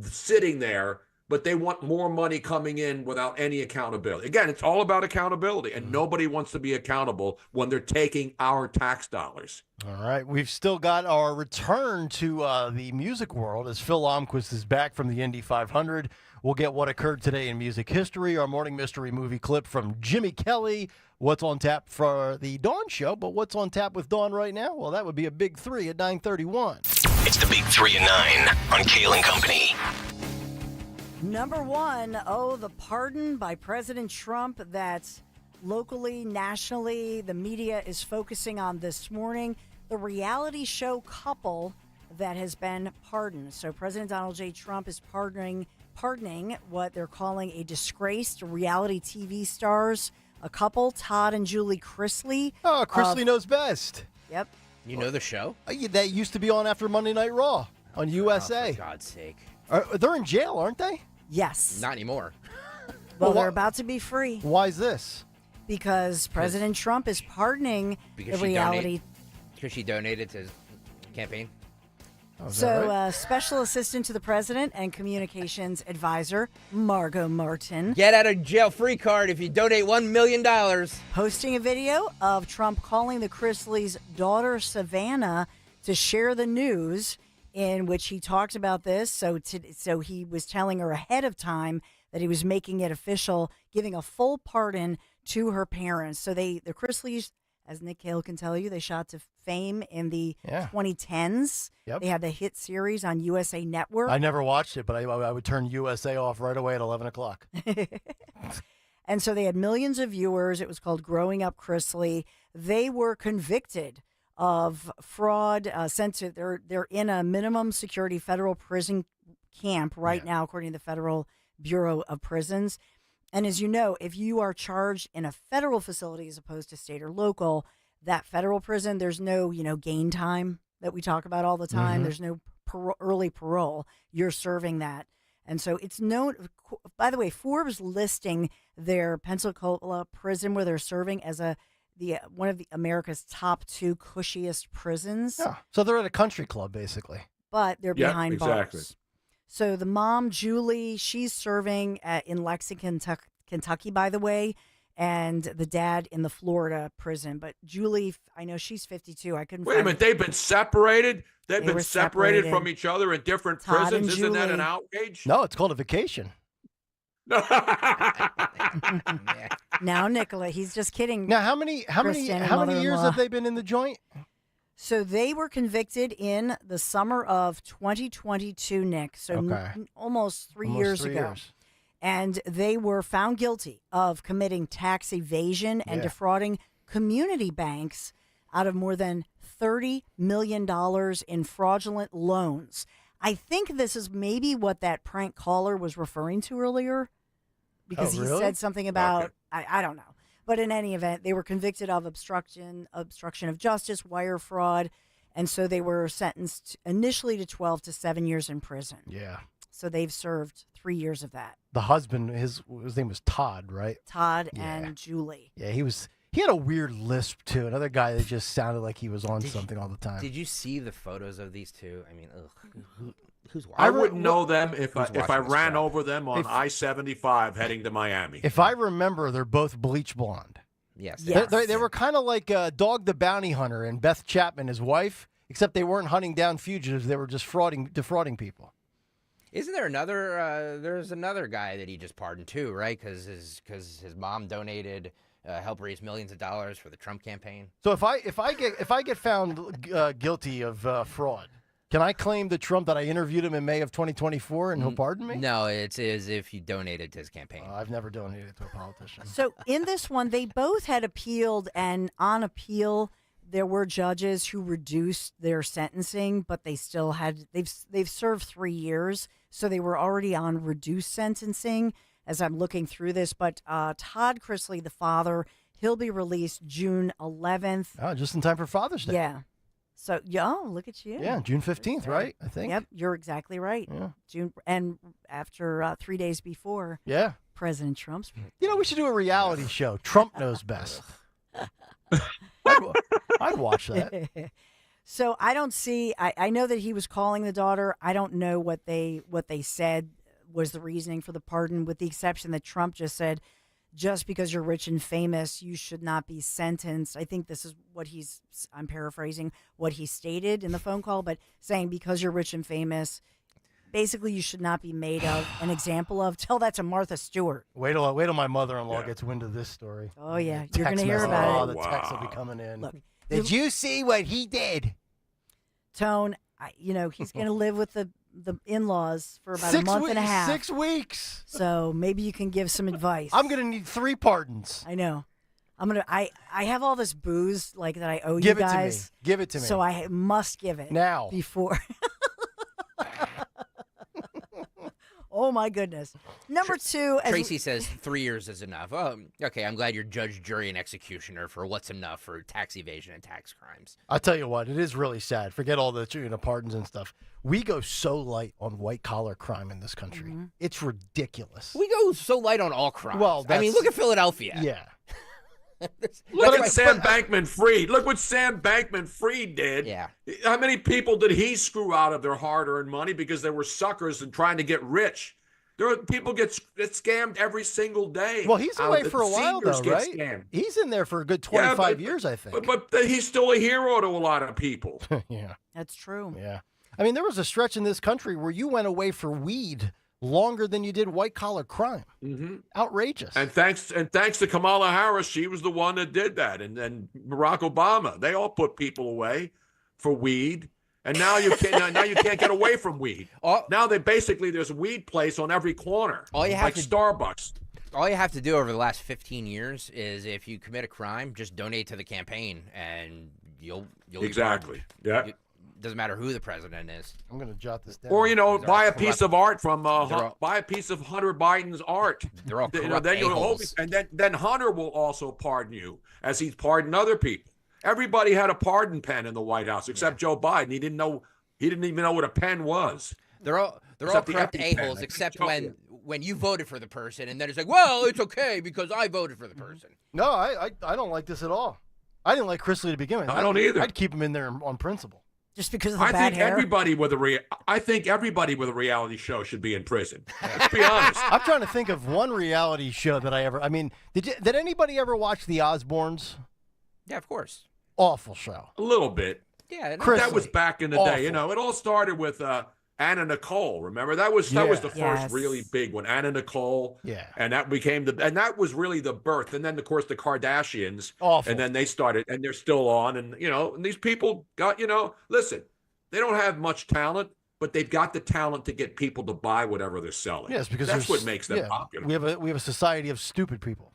sitting there, but they want more money coming in without any accountability. Again, it's all about accountability, and nobody wants to be accountable when they're taking our tax dollars. All right. We've still got our return to the music world as Phil Almquist is back from the Indy 500. We'll get what occurred today in music history, our morning mystery movie clip from Jimmy Kelly, what's on tap for the Dawn show, but what's on tap with Dawn right now? Well, that would be a big 3 at 9:31. It's the big 3 at 9 on Kayal and Company. Number 1, the pardon by President Trump that locally, nationally, the media is focusing on this morning. The reality show couple that has been pardoned. So President Donald J. Trump is pardoning what they're calling a disgraced reality TV stars, a couple, Todd and Julie Chrisley. Oh, Chrisley knows best. Yep. You know the show? That used to be on after Monday Night Raw on USA. Oh, for God's sake. They're in jail, aren't they? Yes. Not anymore. Well, they're about to be free. Why is this? Because President Trump is pardoning the reality. Because she donated to his campaign? Oh, so, right? Special Assistant to the President and Communications Advisor, Margot Martin. Get out of jail free card if you donate $1 million. Posting a video of Trump calling the Chrisleys' daughter, Savannah, to share the news in which he talked about this. So he was telling her ahead of time that he was making it official, giving a full pardon to her parents. So the Chrisleys, as Nick Kayal can tell you, they shot to fame in the 2010s. Yep. They had the hit series on USA Network. I never watched it, but I would turn USA off right away at 11 o'clock. And so they had millions of viewers. It was called Growing Up Chrisley. They were convicted of fraud. They're in a minimum security federal prison camp right now, according to the Federal Bureau of Prisons. And as you know, if you are charged in a federal facility as opposed to state or local, that federal prison, there's no, gain time that we talk about all the time. Mm-hmm. There's no early parole. You're serving that. And so it's known, by the way, Forbes listing their Pensacola prison where they're serving as one of America's top 2 cushiest prisons. Yeah. So they're at a country club, basically. But they're behind exactly. bars. So the mom, Julie, she's serving in Lexington, Kentucky, by the way, and the dad in the Florida prison. But Julie, I know she's 52. I couldn't. Wait a minute, they've been separated? They've been separated from each other in different Todd prisons? and Isn't that Julie. an outrage? No, it's called a vacation. Now, Nicola, he's just kidding. Now, how many years have they been in the joint? So they were convicted in the summer of 2022, Nick. So almost 3 years ago. And they were found guilty of committing tax evasion and defrauding community banks out of more than $30 million in fraudulent loans. I think this is maybe what that prank caller was referring to earlier, because he said something about, I don't know. But in any event, they were convicted of obstruction of justice, wire fraud, and so they were sentenced initially to 12 to 7 years in prison. Yeah. So they've served 3 years of that. The husband, his name was Todd, right? Todd and Julie. Yeah, he was He had a weird lisp, too. Another guy that just sounded like he was on something all the time. Did you see the photos of these two? I mean, who's watching? I wouldn't know them if I watching this ran crap? over them on I-75 heading to Miami. If I remember, they're both bleach blonde. Yes. They were kind of like Dog the Bounty Hunter and Beth Chapman, his wife, except they weren't hunting down fugitives. They were just defrauding people. Isn't there another? There's another guy that he just pardoned too, right? Because his mom donated, helped raise millions of dollars for the Trump campaign. So if I get found guilty of fraud, can I claim to Trump that I interviewed him in May of 2024 and he'll pardon me? No, it's as if you donated to his campaign. I've never donated to a politician. So in this one, they both had appealed, and on appeal, there were judges who reduced their sentencing, but they still had they've served 3 years, so they were already on reduced sentencing. As I'm looking through this, but Todd Chrisley, the father, he'll be released June 11th. Oh, just in time for Father's Day. Yeah. So look at you. Yeah, June 15th, right? I think. Yep, you're exactly right. Yeah. June, and after 3 days before. Yeah. President Trump's birthday. You know, we should do a reality show. Trump Knows Best. I'd watch that. So I don't see. I know that he was calling the daughter. I don't know what they said was the reasoning for the pardon, with the exception that Trump just said, just because you're rich and famous, you should not be sentenced. I think this is what I'm paraphrasing what he stated in the phone call, but saying because you're rich and famous, basically you should not be made of an example of. Tell that to Martha Stewart. Wait till my mother-in-law gets wind of this story. Oh, yeah. You're going to hear about it. The texts will be coming in. Look, did you see what he did? Tone, he's going to live with the in-laws for about a month and a half. 6 weeks. So maybe you can give some advice. I'm going to need 3 pardons. I know. I have all this booze that I owe Give you it to me. guys. Give it to me. So I must give it now before. Oh my goodness. Number 2. Tracy says 3 years is enough. Oh, okay. I'm glad you're judge, jury, and executioner for what's enough for tax evasion and tax crimes. I'll tell you what, it is really sad. Forget all the pardons and stuff. We go so light on white-collar crime in this country. Mm-hmm. It's ridiculous. We go so light on all crime. Well, I mean, look at Philadelphia. Yeah. Look at Sam Bankman-Fried. Look what Sam Bankman-Fried did. Yeah. How many people did he screw out of their hard-earned money because they were suckers and trying to get rich? People get scammed every single day. Well, he's away for a while, though, right? Scammed. He's in there for a good 25 years, I think. But he's still a hero to a lot of people. Yeah. That's true. Yeah. I mean, there was a stretch in this country where you went away for weed longer than you did white-collar crime. Mm-hmm. Outrageous. And thanks to Kamala Harris, she was the one that did that. And Barack Obama, they all put people away for weed. And now you can't get away from weed. Now there's a weed place on every corner. Starbucks. All you have to do over the last 15 years is, if you commit a crime, just donate to the campaign, and you'll exactly. Yeah. Doesn't matter who the president is. I'm going to jot this down. Or buy a piece of art from buy a piece of Hunter Biden's art. They're all corrupt a-holes. And then Hunter will also pardon you, as he's pardoned other people. Everybody had a pardon pen in the White House except Joe Biden. He didn't even know what a pen was. They're all corrupt a-holes, except when you voted for the person, and then it's like, well, it's okay because I voted for the person. No, I don't like this at all. I didn't like Chrisley to begin with. I don't either. I'd keep him in there on principle. Just because of the bad hair? I think everybody with a reality show should be in prison. Let's be honest. I'm trying to think of one reality show that did anybody ever watch The Osbournes? Yeah, of course. Awful show. A little bit. Yeah, that was back in the day. It all started with Anna Nicole. Remember that was the first really big one. Anna Nicole. Yeah. And that became that was really the birth. And then of course the Kardashians. Awful. And then they started, and they're still on. And and these people got listen, they don't have much talent, but they've got the talent to get people to buy whatever they're selling. Yes, because that's what makes them popular. We have a society of stupid people.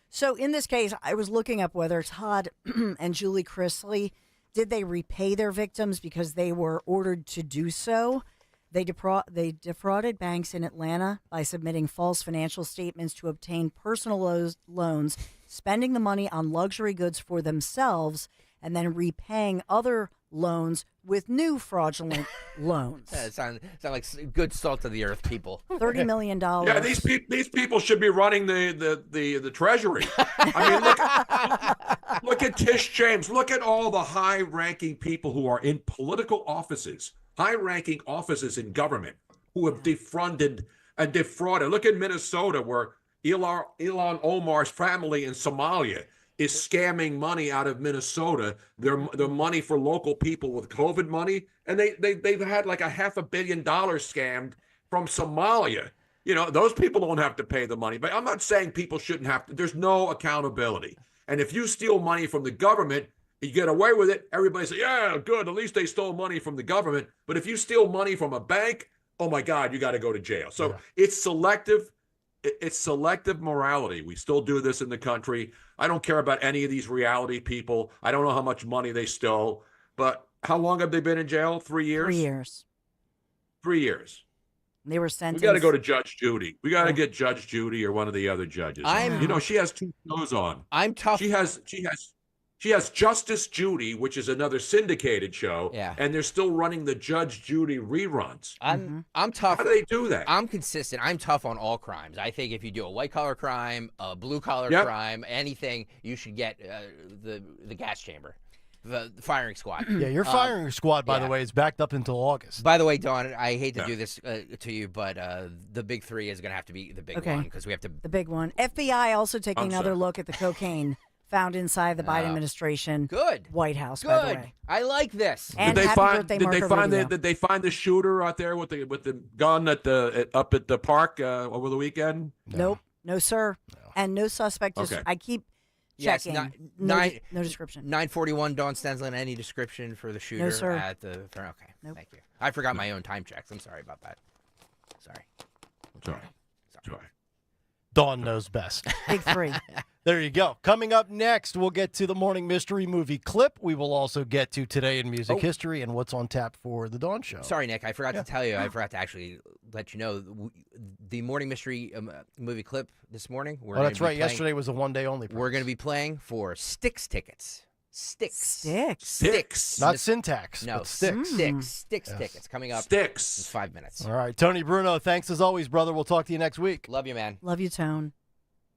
So in this case, I was looking up whether Todd and Julie Chrisley, did they repay their victims because they were ordered to do so? They defrauded banks in Atlanta by submitting false financial statements to obtain personal loans, spending the money on luxury goods for themselves, and then repaying other loans with new fraudulent loans. Sound like good salt of the earth people. $30 million. Yeah, these people should be running the treasury. I mean, look at Tish James. Look at all the high-ranking people who are in political offices, high-ranking offices in government, who have defrauded. Look at Minnesota, where Ilhan Omar's family in Somalia is scamming money out of Minnesota. Their money for local people with COVID money, and they've had like $500 million scammed from Somalia. You know, those people don't have to pay the money. But I'm not saying people shouldn't have to. There's no accountability. And if you steal money from the government, you get away with it. Everybody says, yeah, good. At least they stole money from the government. But if you steal money from a bank, oh my God, you got to go to jail. So it's selective. It's selective morality. We still do this in the country. I don't care about any of these reality people. I don't know how much money they stole. But how long have they been in jail? 3 years? 3 years. 3 years. They were sentenced. We got to go to Judge Judy. We got to get Judge Judy or one of the other judges. She has 2 shows on. I'm tough. She has Justice Judy, which is another syndicated show. Yeah. And they're still running the Judge Judy reruns. I'm tough. How do they do that? I'm consistent. I'm tough on all crimes. I think if you do a white collar crime, a blue collar crime, anything, you should get the gas chamber. The firing squad. Yeah, your firing squad, by the way, is backed up until August. By the way, Dawn, I hate to do this to you, but the big 3 is going to have to be the big one because we have to. The big one. FBI also taking another look at the cocaine found inside the Biden administration. Good. White House, by the way. I like this. And Did did they find the shooter out there with the gun up at the park over the weekend? Nope. No, sir. No. And no suspect. Just, I keep checking. Yes, no description. 941 Dawn Stenslin. Any description for the shooter? No, sir. At the okay. Nope. Thank you. I forgot my own time checks. I'm sorry about that. Sorry. Dawn knows best. Big 3. There you go. Coming up next, we'll get to the morning mystery movie clip. We will also get to Today in Music History and what's on tap for the Dawn Show. Sorry, Nick. I forgot to tell you. I forgot to actually let you know the morning mystery movie clip this morning. That's right. Yesterday was a one-day only. We're going to be playing for Styx tickets. Styx. Not syntax. No, but Styx. Styx tickets coming up. Styx. In 5 minutes. All right. Tony Bruno, thanks as always, brother. We'll talk to you next week. Love you, man. Love you, Tone.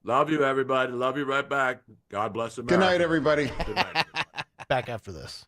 Love you, everybody. Love you right back. God bless America. Good night, everybody. Good night. Back after this.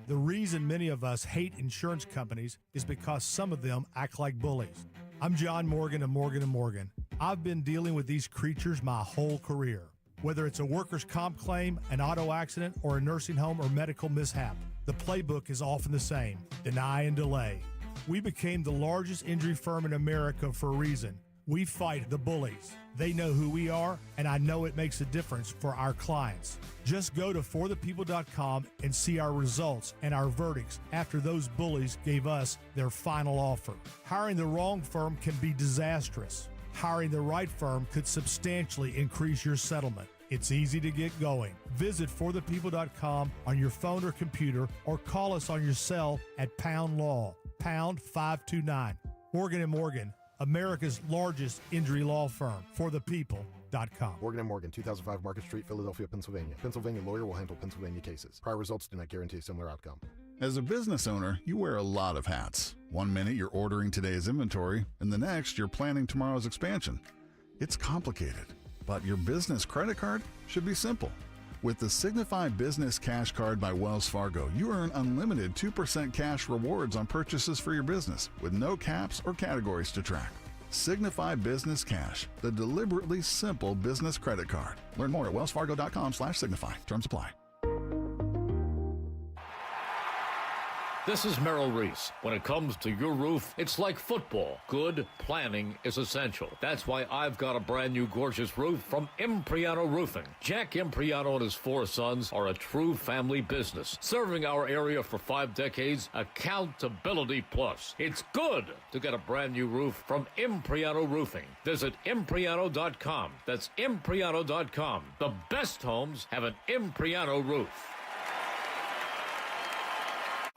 The reason many of us hate insurance companies is because some of them act like bullies. I'm John Morgan of Morgan & Morgan. I've been dealing with these creatures my whole career. Whether it's a workers' comp claim, an auto accident, or a nursing home or medical mishap, the playbook is often the same: deny and delay. We became the largest injury firm in America for a reason. We fight the bullies. They know who we are, and I know it makes a difference for our clients. Just go to forthepeople.com and see our results and our verdicts after those bullies gave us their final offer. Hiring the wrong firm can be disastrous. Hiring the right firm could substantially increase your settlement. It's easy to get going. Visit forthepeople.com on your phone or computer, or call us on your cell at Pound Law, pound 529. Morgan & Morgan, America's largest injury law firm. forthepeople.com. Morgan & Morgan, 2005 Market Street, Philadelphia, Pennsylvania. Pennsylvania lawyer will handle Pennsylvania cases. Prior results do not guarantee a similar outcome. As a business owner, you wear a lot of hats. One minute you're ordering today's inventory, and the next you're planning tomorrow's expansion. It's complicated, but your business credit card should be simple. With the Signify Business Cash Card by Wells Fargo, you earn unlimited 2% cash rewards on purchases for your business with no caps or categories to track. Signify Business Cash, the deliberately simple business credit card. Learn more at wellsfargo.com/signify. Terms apply. This is Merrill Reese. When it comes to your roof, it's like football. Good planning is essential. That's why I've got a brand new gorgeous roof from Impriano Roofing. Jack Impriano and his 4 sons are a true family business, serving our area for 5 decades. Accountability plus. It's good to get a brand new roof from Impriano Roofing. Visit Impriano.com. That's Impriano.com. The best homes have an Impriano roof.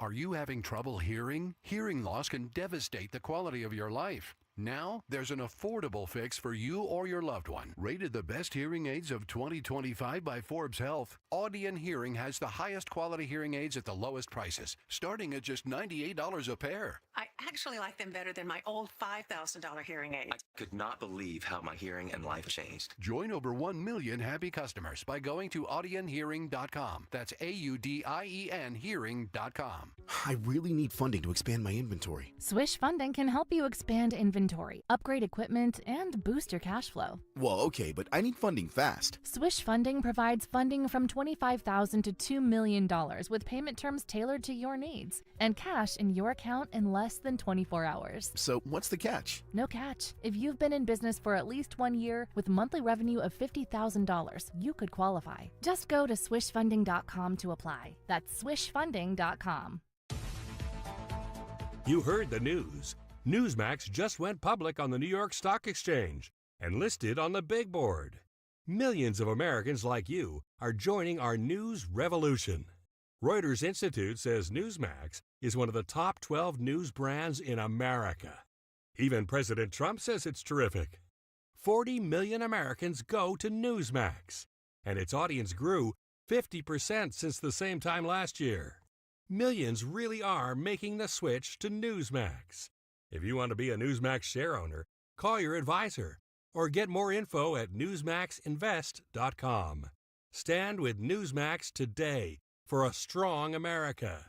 Are you having trouble hearing? Hearing loss can devastate the quality of your life. Now, there's an affordable fix for you or your loved one. Rated the best hearing aids of 2025 by Forbes Health, Audion Hearing has the highest quality hearing aids at the lowest prices, starting at just $98 a pair. I actually like them better than my old $5,000 hearing aid. I could not believe how my hearing and life changed. Join over 1 million happy customers by going to audionhearing.com. That's AUDIEN hearing.com. I really need funding to expand my inventory. Swish Funding can help you expand inventory, upgrade equipment, and boost your cash flow. Well, okay, but I need funding fast. Swish Funding provides funding from $25,000 to $2 million with payment terms tailored to your needs and cash in your account in less than 24 hours. So what's the catch? No catch. If you've been in business for at least 1 year with monthly revenue of $50,000, you could qualify. Just go to swishfunding.com to apply. That's swishfunding.com. You heard the news. Newsmax just went public on the New York Stock Exchange and listed on the big board. Millions of Americans like you are joining our news revolution. Reuters Institute says Newsmax is one of the top 12 news brands in America. Even President Trump says it's terrific. 40 million Americans go to Newsmax, and its audience grew 50% since the same time last year. Millions really are making the switch to Newsmax. If you want to be a Newsmax share owner, call your advisor or get more info at newsmaxinvest.com. Stand with Newsmax today for a strong America.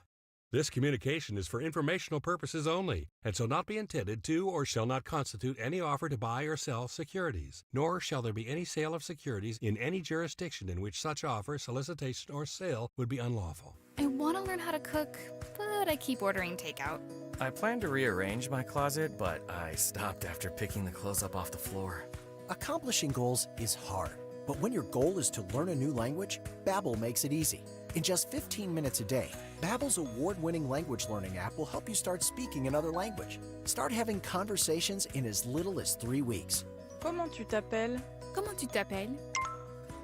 This communication is for informational purposes only and shall not be intended to or shall not constitute any offer to buy or sell securities, nor shall there be any sale of securities in any jurisdiction in which such offer, solicitation, or sale would be unlawful. I want to learn how to cook, but I keep ordering takeout. I plan to rearrange my closet, but I stopped after picking the clothes up off the floor. Accomplishing goals is hard, but when your goal is to learn a new language, Babbel makes it easy. In just 15 minutes a day, Babbel's award-winning language learning app will help you start speaking another language. Start having conversations in as little as 3 weeks. Comment tu t'appelles? Comment tu t'appelles?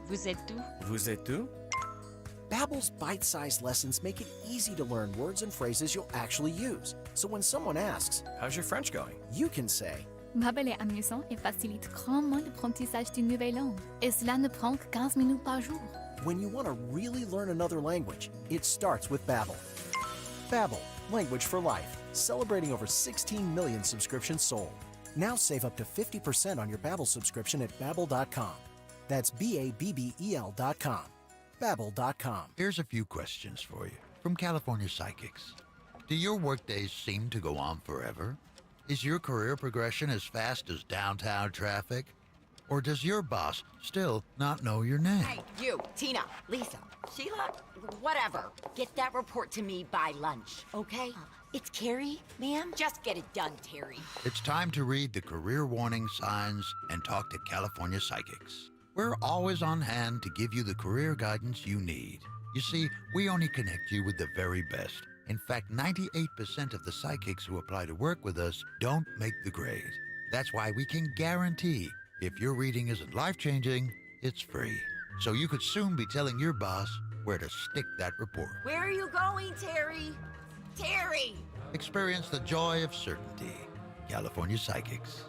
Vous êtes où? Vous êtes où? Babbel's bite-sized lessons make it easy to learn words and phrases you'll actually use. So when someone asks, "How's your French going?" you can say, Babbel est amusant et facilite grandement l'apprentissage d'une nouvelle langue. Et cela ne prend que 15 minutes par jour. when you want to really learn another language, it starts with Babbel. Babbel, language for life, celebrating over 16 million subscriptions sold. Now save up to 50% on your Babbel subscription at Babbel.com. That's Babbel.com. Babbel.com. Here's a few questions for you from California Psychics. Do your workdays seem to go on forever? Is your career progression as fast as downtown traffic? Or does your boss still not know your name? Hey, you, Tina, Lisa, Sheila, whatever. Get that report to me by lunch, okay? It's Carrie, ma'am. Just get it done, Terry. It's time to read the career warning signs and talk to California Psychics. We're always on hand to give you the career guidance you need. You see, we only connect you with the very best. In fact, 98% of the psychics who apply to work with us don't make the grade. That's why we can guarantee if your reading isn't life-changing, it's free. So you could soon be telling your boss where to stick that report. Where are you going, Terry? Terry! Experience the joy of certainty. California Psychics.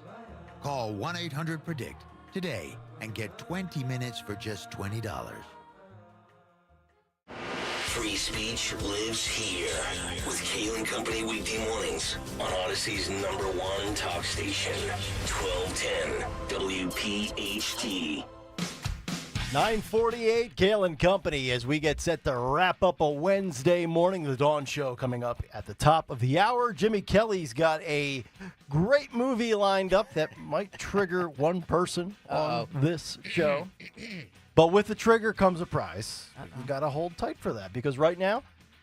Call 1-800-PREDICT today and get 20 minutes for just $20. Free speech lives here with Kayal and Company weekday mornings on Odyssey's #1 talk station, 1210 WPHT. 9:48, Kayal and Company, as we get set to wrap up a Wednesday morning. The Dawn Show coming up at the top of the hour. Jimmy Kelly's got a great movie lined up that might trigger one person on this show. But with the trigger comes a prize. You got to hold tight for that, because right now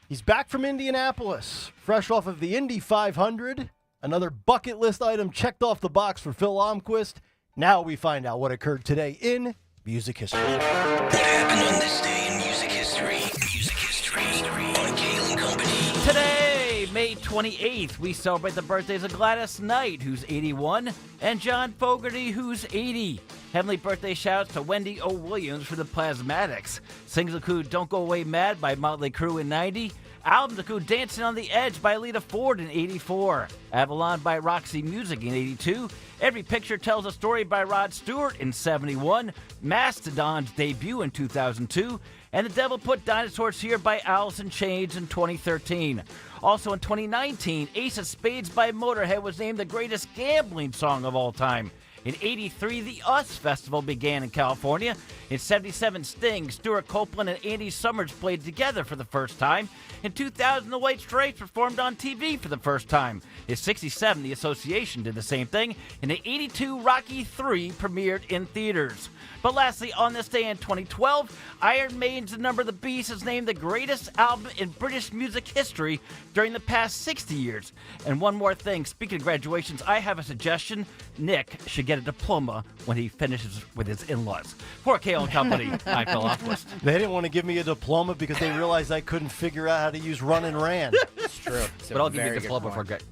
he's back from Indianapolis, fresh off of the Indy 500. Another bucket list item checked off the box for Phil Almquist. Now we find out what occurred today in music history. What happened on this day in music history? Music history on Kayal and Company. Today, May 28th, we celebrate the birthdays of Gladys Knight, who's 81, and John Fogerty, who's 80. Heavenly birthday shouts to Wendy O. Williams for the Plasmatics. Singles include Don't Go Away Mad by Motley Crue in 90, Albums include Dancing on the Edge by Lita Ford in 84, Avalon by Roxy Music in 82, Every Picture Tells a Story by Rod Stewart in 71, Mastodon's debut in 2002, and The Devil Put Dinosaurs Here by Alice in Chains in 2013. Also in 2019, Ace of Spades by Motorhead was named the greatest gambling song of all time. In 83, the US Festival began in California. In 77, Sting, Stuart Copeland, and Andy Summers played together for the first time. In 2000, the White Stripes performed on TV for the first time. In 67, the Association did the same thing. And in 82, Rocky III premiered in theaters. But lastly, on this day in 2012, Iron Maiden's The Number of the Beast is named the greatest album in British music history during the past 60 years. And one more thing, speaking of graduations, I have a suggestion. Nick should get a diploma when he finishes with his in-laws. For Kayal and Company, I'm Phil Offquist. They didn't want to give me a diploma because they realized I couldn't figure out how to use run and ran. It's true. But I'll give you a diploma for good.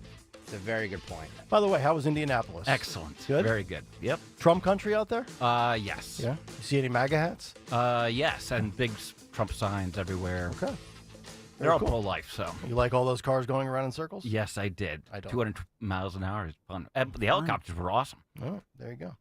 It's a very good point. By the way, how was Indianapolis? Excellent. Good? Very good. Yep. Trump country out there? Yes. Yeah. You see any MAGA hats? Yes, and big Trump signs everywhere. Okay. They're all cool. pro-life, so. You like all those cars going around in circles? Yes, I did. I don't. 200 miles an hour is fun. The helicopters were awesome. Oh, there you go.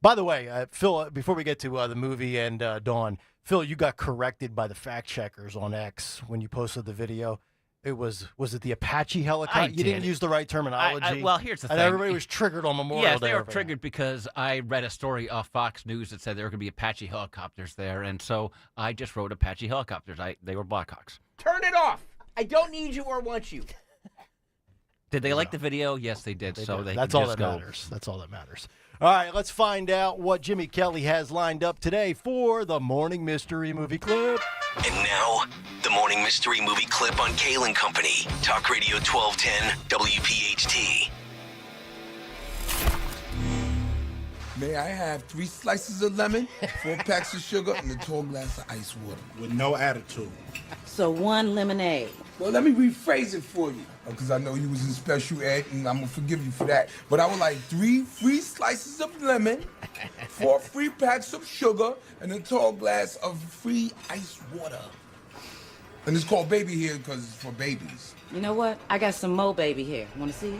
By the way, Phil, before we get to the movie and Dawn, Phil, you got corrected by the fact checkers on X when you posted the video. It was it the Apache helicopter? You didn't use the right terminology. Well, here's the thing. And everybody was triggered on Memorial Day. Yes, they were triggered because I read a story off Fox News that said there were going to be Apache helicopters there, and so I just wrote Apache helicopters. They were Blackhawks. Turn it off. I don't need you or want you. Did they like the video? Yes, they did. That's all that matters. That's all that matters. All right, let's find out what Jimmy Kelly has lined up today for the Morning Mystery Movie Clip. And now, the Morning Mystery Movie Clip on Kayal and Company. Talk Radio 1210 WPHT. May I have 3 slices of lemon, 4 packs of sugar, and a tall glass of ice water? With no attitude. So 1 lemonade. Well, let me rephrase it for you, because I know you was in special ed, and I'm going to forgive you for that. But I would like 3 free slices of lemon, 4 free packs of sugar, and a tall glass of free ice water. And it's called baby hair because it's for babies. You know what? I got some Mo baby hair. Want to see it?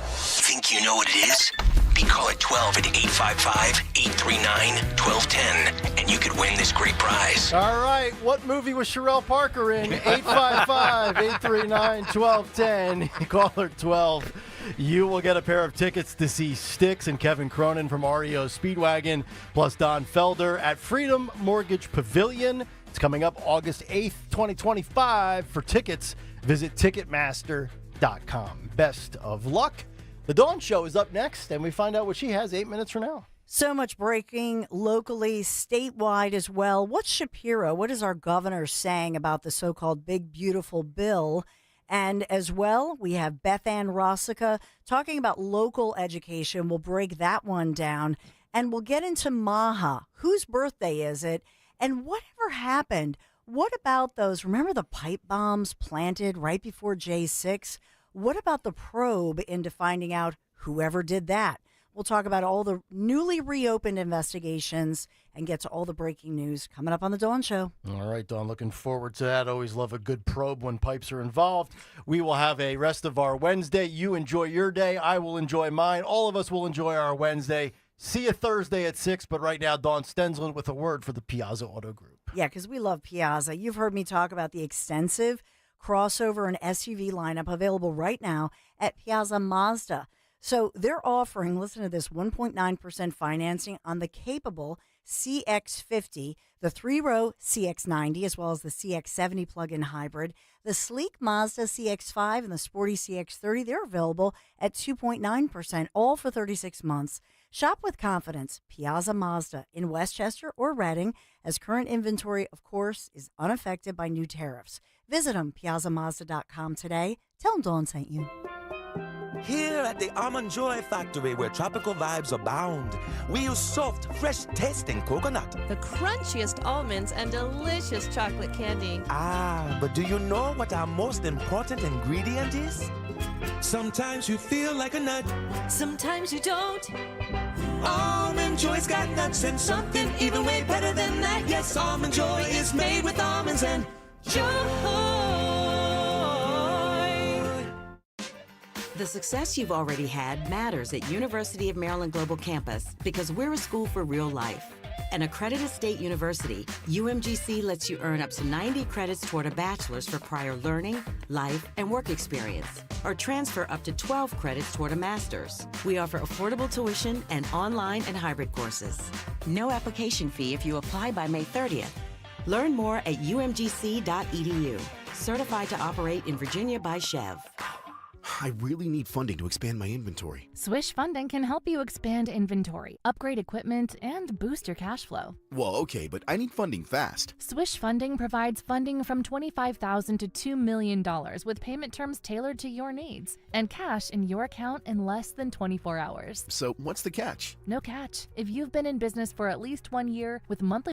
Think you know what it is? Be caller 12 at 855-839-1210, and you could win this great prize. All right, what movie was Sherelle Parker in? 855-839-1210. Caller 12. You will get a pair of tickets to see Styx and Kevin Cronin from REO Speedwagon, plus Don Felder at Freedom Mortgage Pavilion. It's coming up August 8th, 2025. For tickets, visit Ticketmaster.com. Best of luck. The Dawn Show is up next, and we find out what she has 8 minutes from now. So much breaking locally, statewide as well. What's Shapiro? What is our governor saying about the so-called Big Beautiful Bill? And as well, we have Beth Ann Rossica talking about local education. We'll break that one down. And we'll get into Maha. Whose birthday is it? And whatever happened? What about those, remember the pipe bombs planted right before J6? What about the probe into finding out whoever did that? We'll talk about all the newly reopened investigations and get to all the breaking news coming up on The Dawn Show. All right, Dawn, looking forward to that. Always love a good probe when pipes are involved. We will have a rest of our Wednesday. You enjoy your day. I will enjoy mine. All of us will enjoy our Wednesday. See you Thursday at 6, but right now, Dawn Stensland with a word for the Piazza Auto Group. Yeah, because we love Piazza. You've heard me talk about the extensive crossover and SUV lineup available right now at Piazza Mazda. So they're offering, listen to this, 1.9% financing on the capable CX-50, the 3-row CX-90, as well as the CX-70 plug-in hybrid. The sleek Mazda CX-5 and the sporty CX-30, they're available at 2.9%, all for 36 months. Shop with confidence. Piazza Mazda in Westchester or Reading, as current inventory, of course, is unaffected by new tariffs. Visit them, piazzamazda.com today. Tell them Dawn sent you. Here at the Almond Joy Factory, where tropical vibes abound, we use soft, fresh-tasting coconut. The crunchiest almonds and delicious chocolate candy. Ah, but do you know what our most important ingredient is? Sometimes you feel like a nut. Sometimes you don't. Almond Joy's got nuts and something even way better than that. Yes, Almond Joy is made with almonds and joy. The success you've already had matters at University of Maryland Global Campus because we're a school for real life. An accredited state university, UMGC lets you earn up to 90 credits toward a bachelor's for prior learning, life, and work experience, or transfer up to 12 credits toward a master's. We offer affordable tuition and online and hybrid courses. No application fee if you apply by May 30th. Learn more at umgc.edu. Certified to operate in Virginia by Chev. I really need funding to expand my inventory. Swish Funding can help you expand inventory, upgrade equipment, and boost your cash flow. Well, okay, but I need funding fast. Swish Funding provides funding from $25,000 to $2 million with payment terms tailored to your needs and cash in your account in less than 24 hours. So, what's the catch? No catch. If you've been in business for at least 1 year with monthly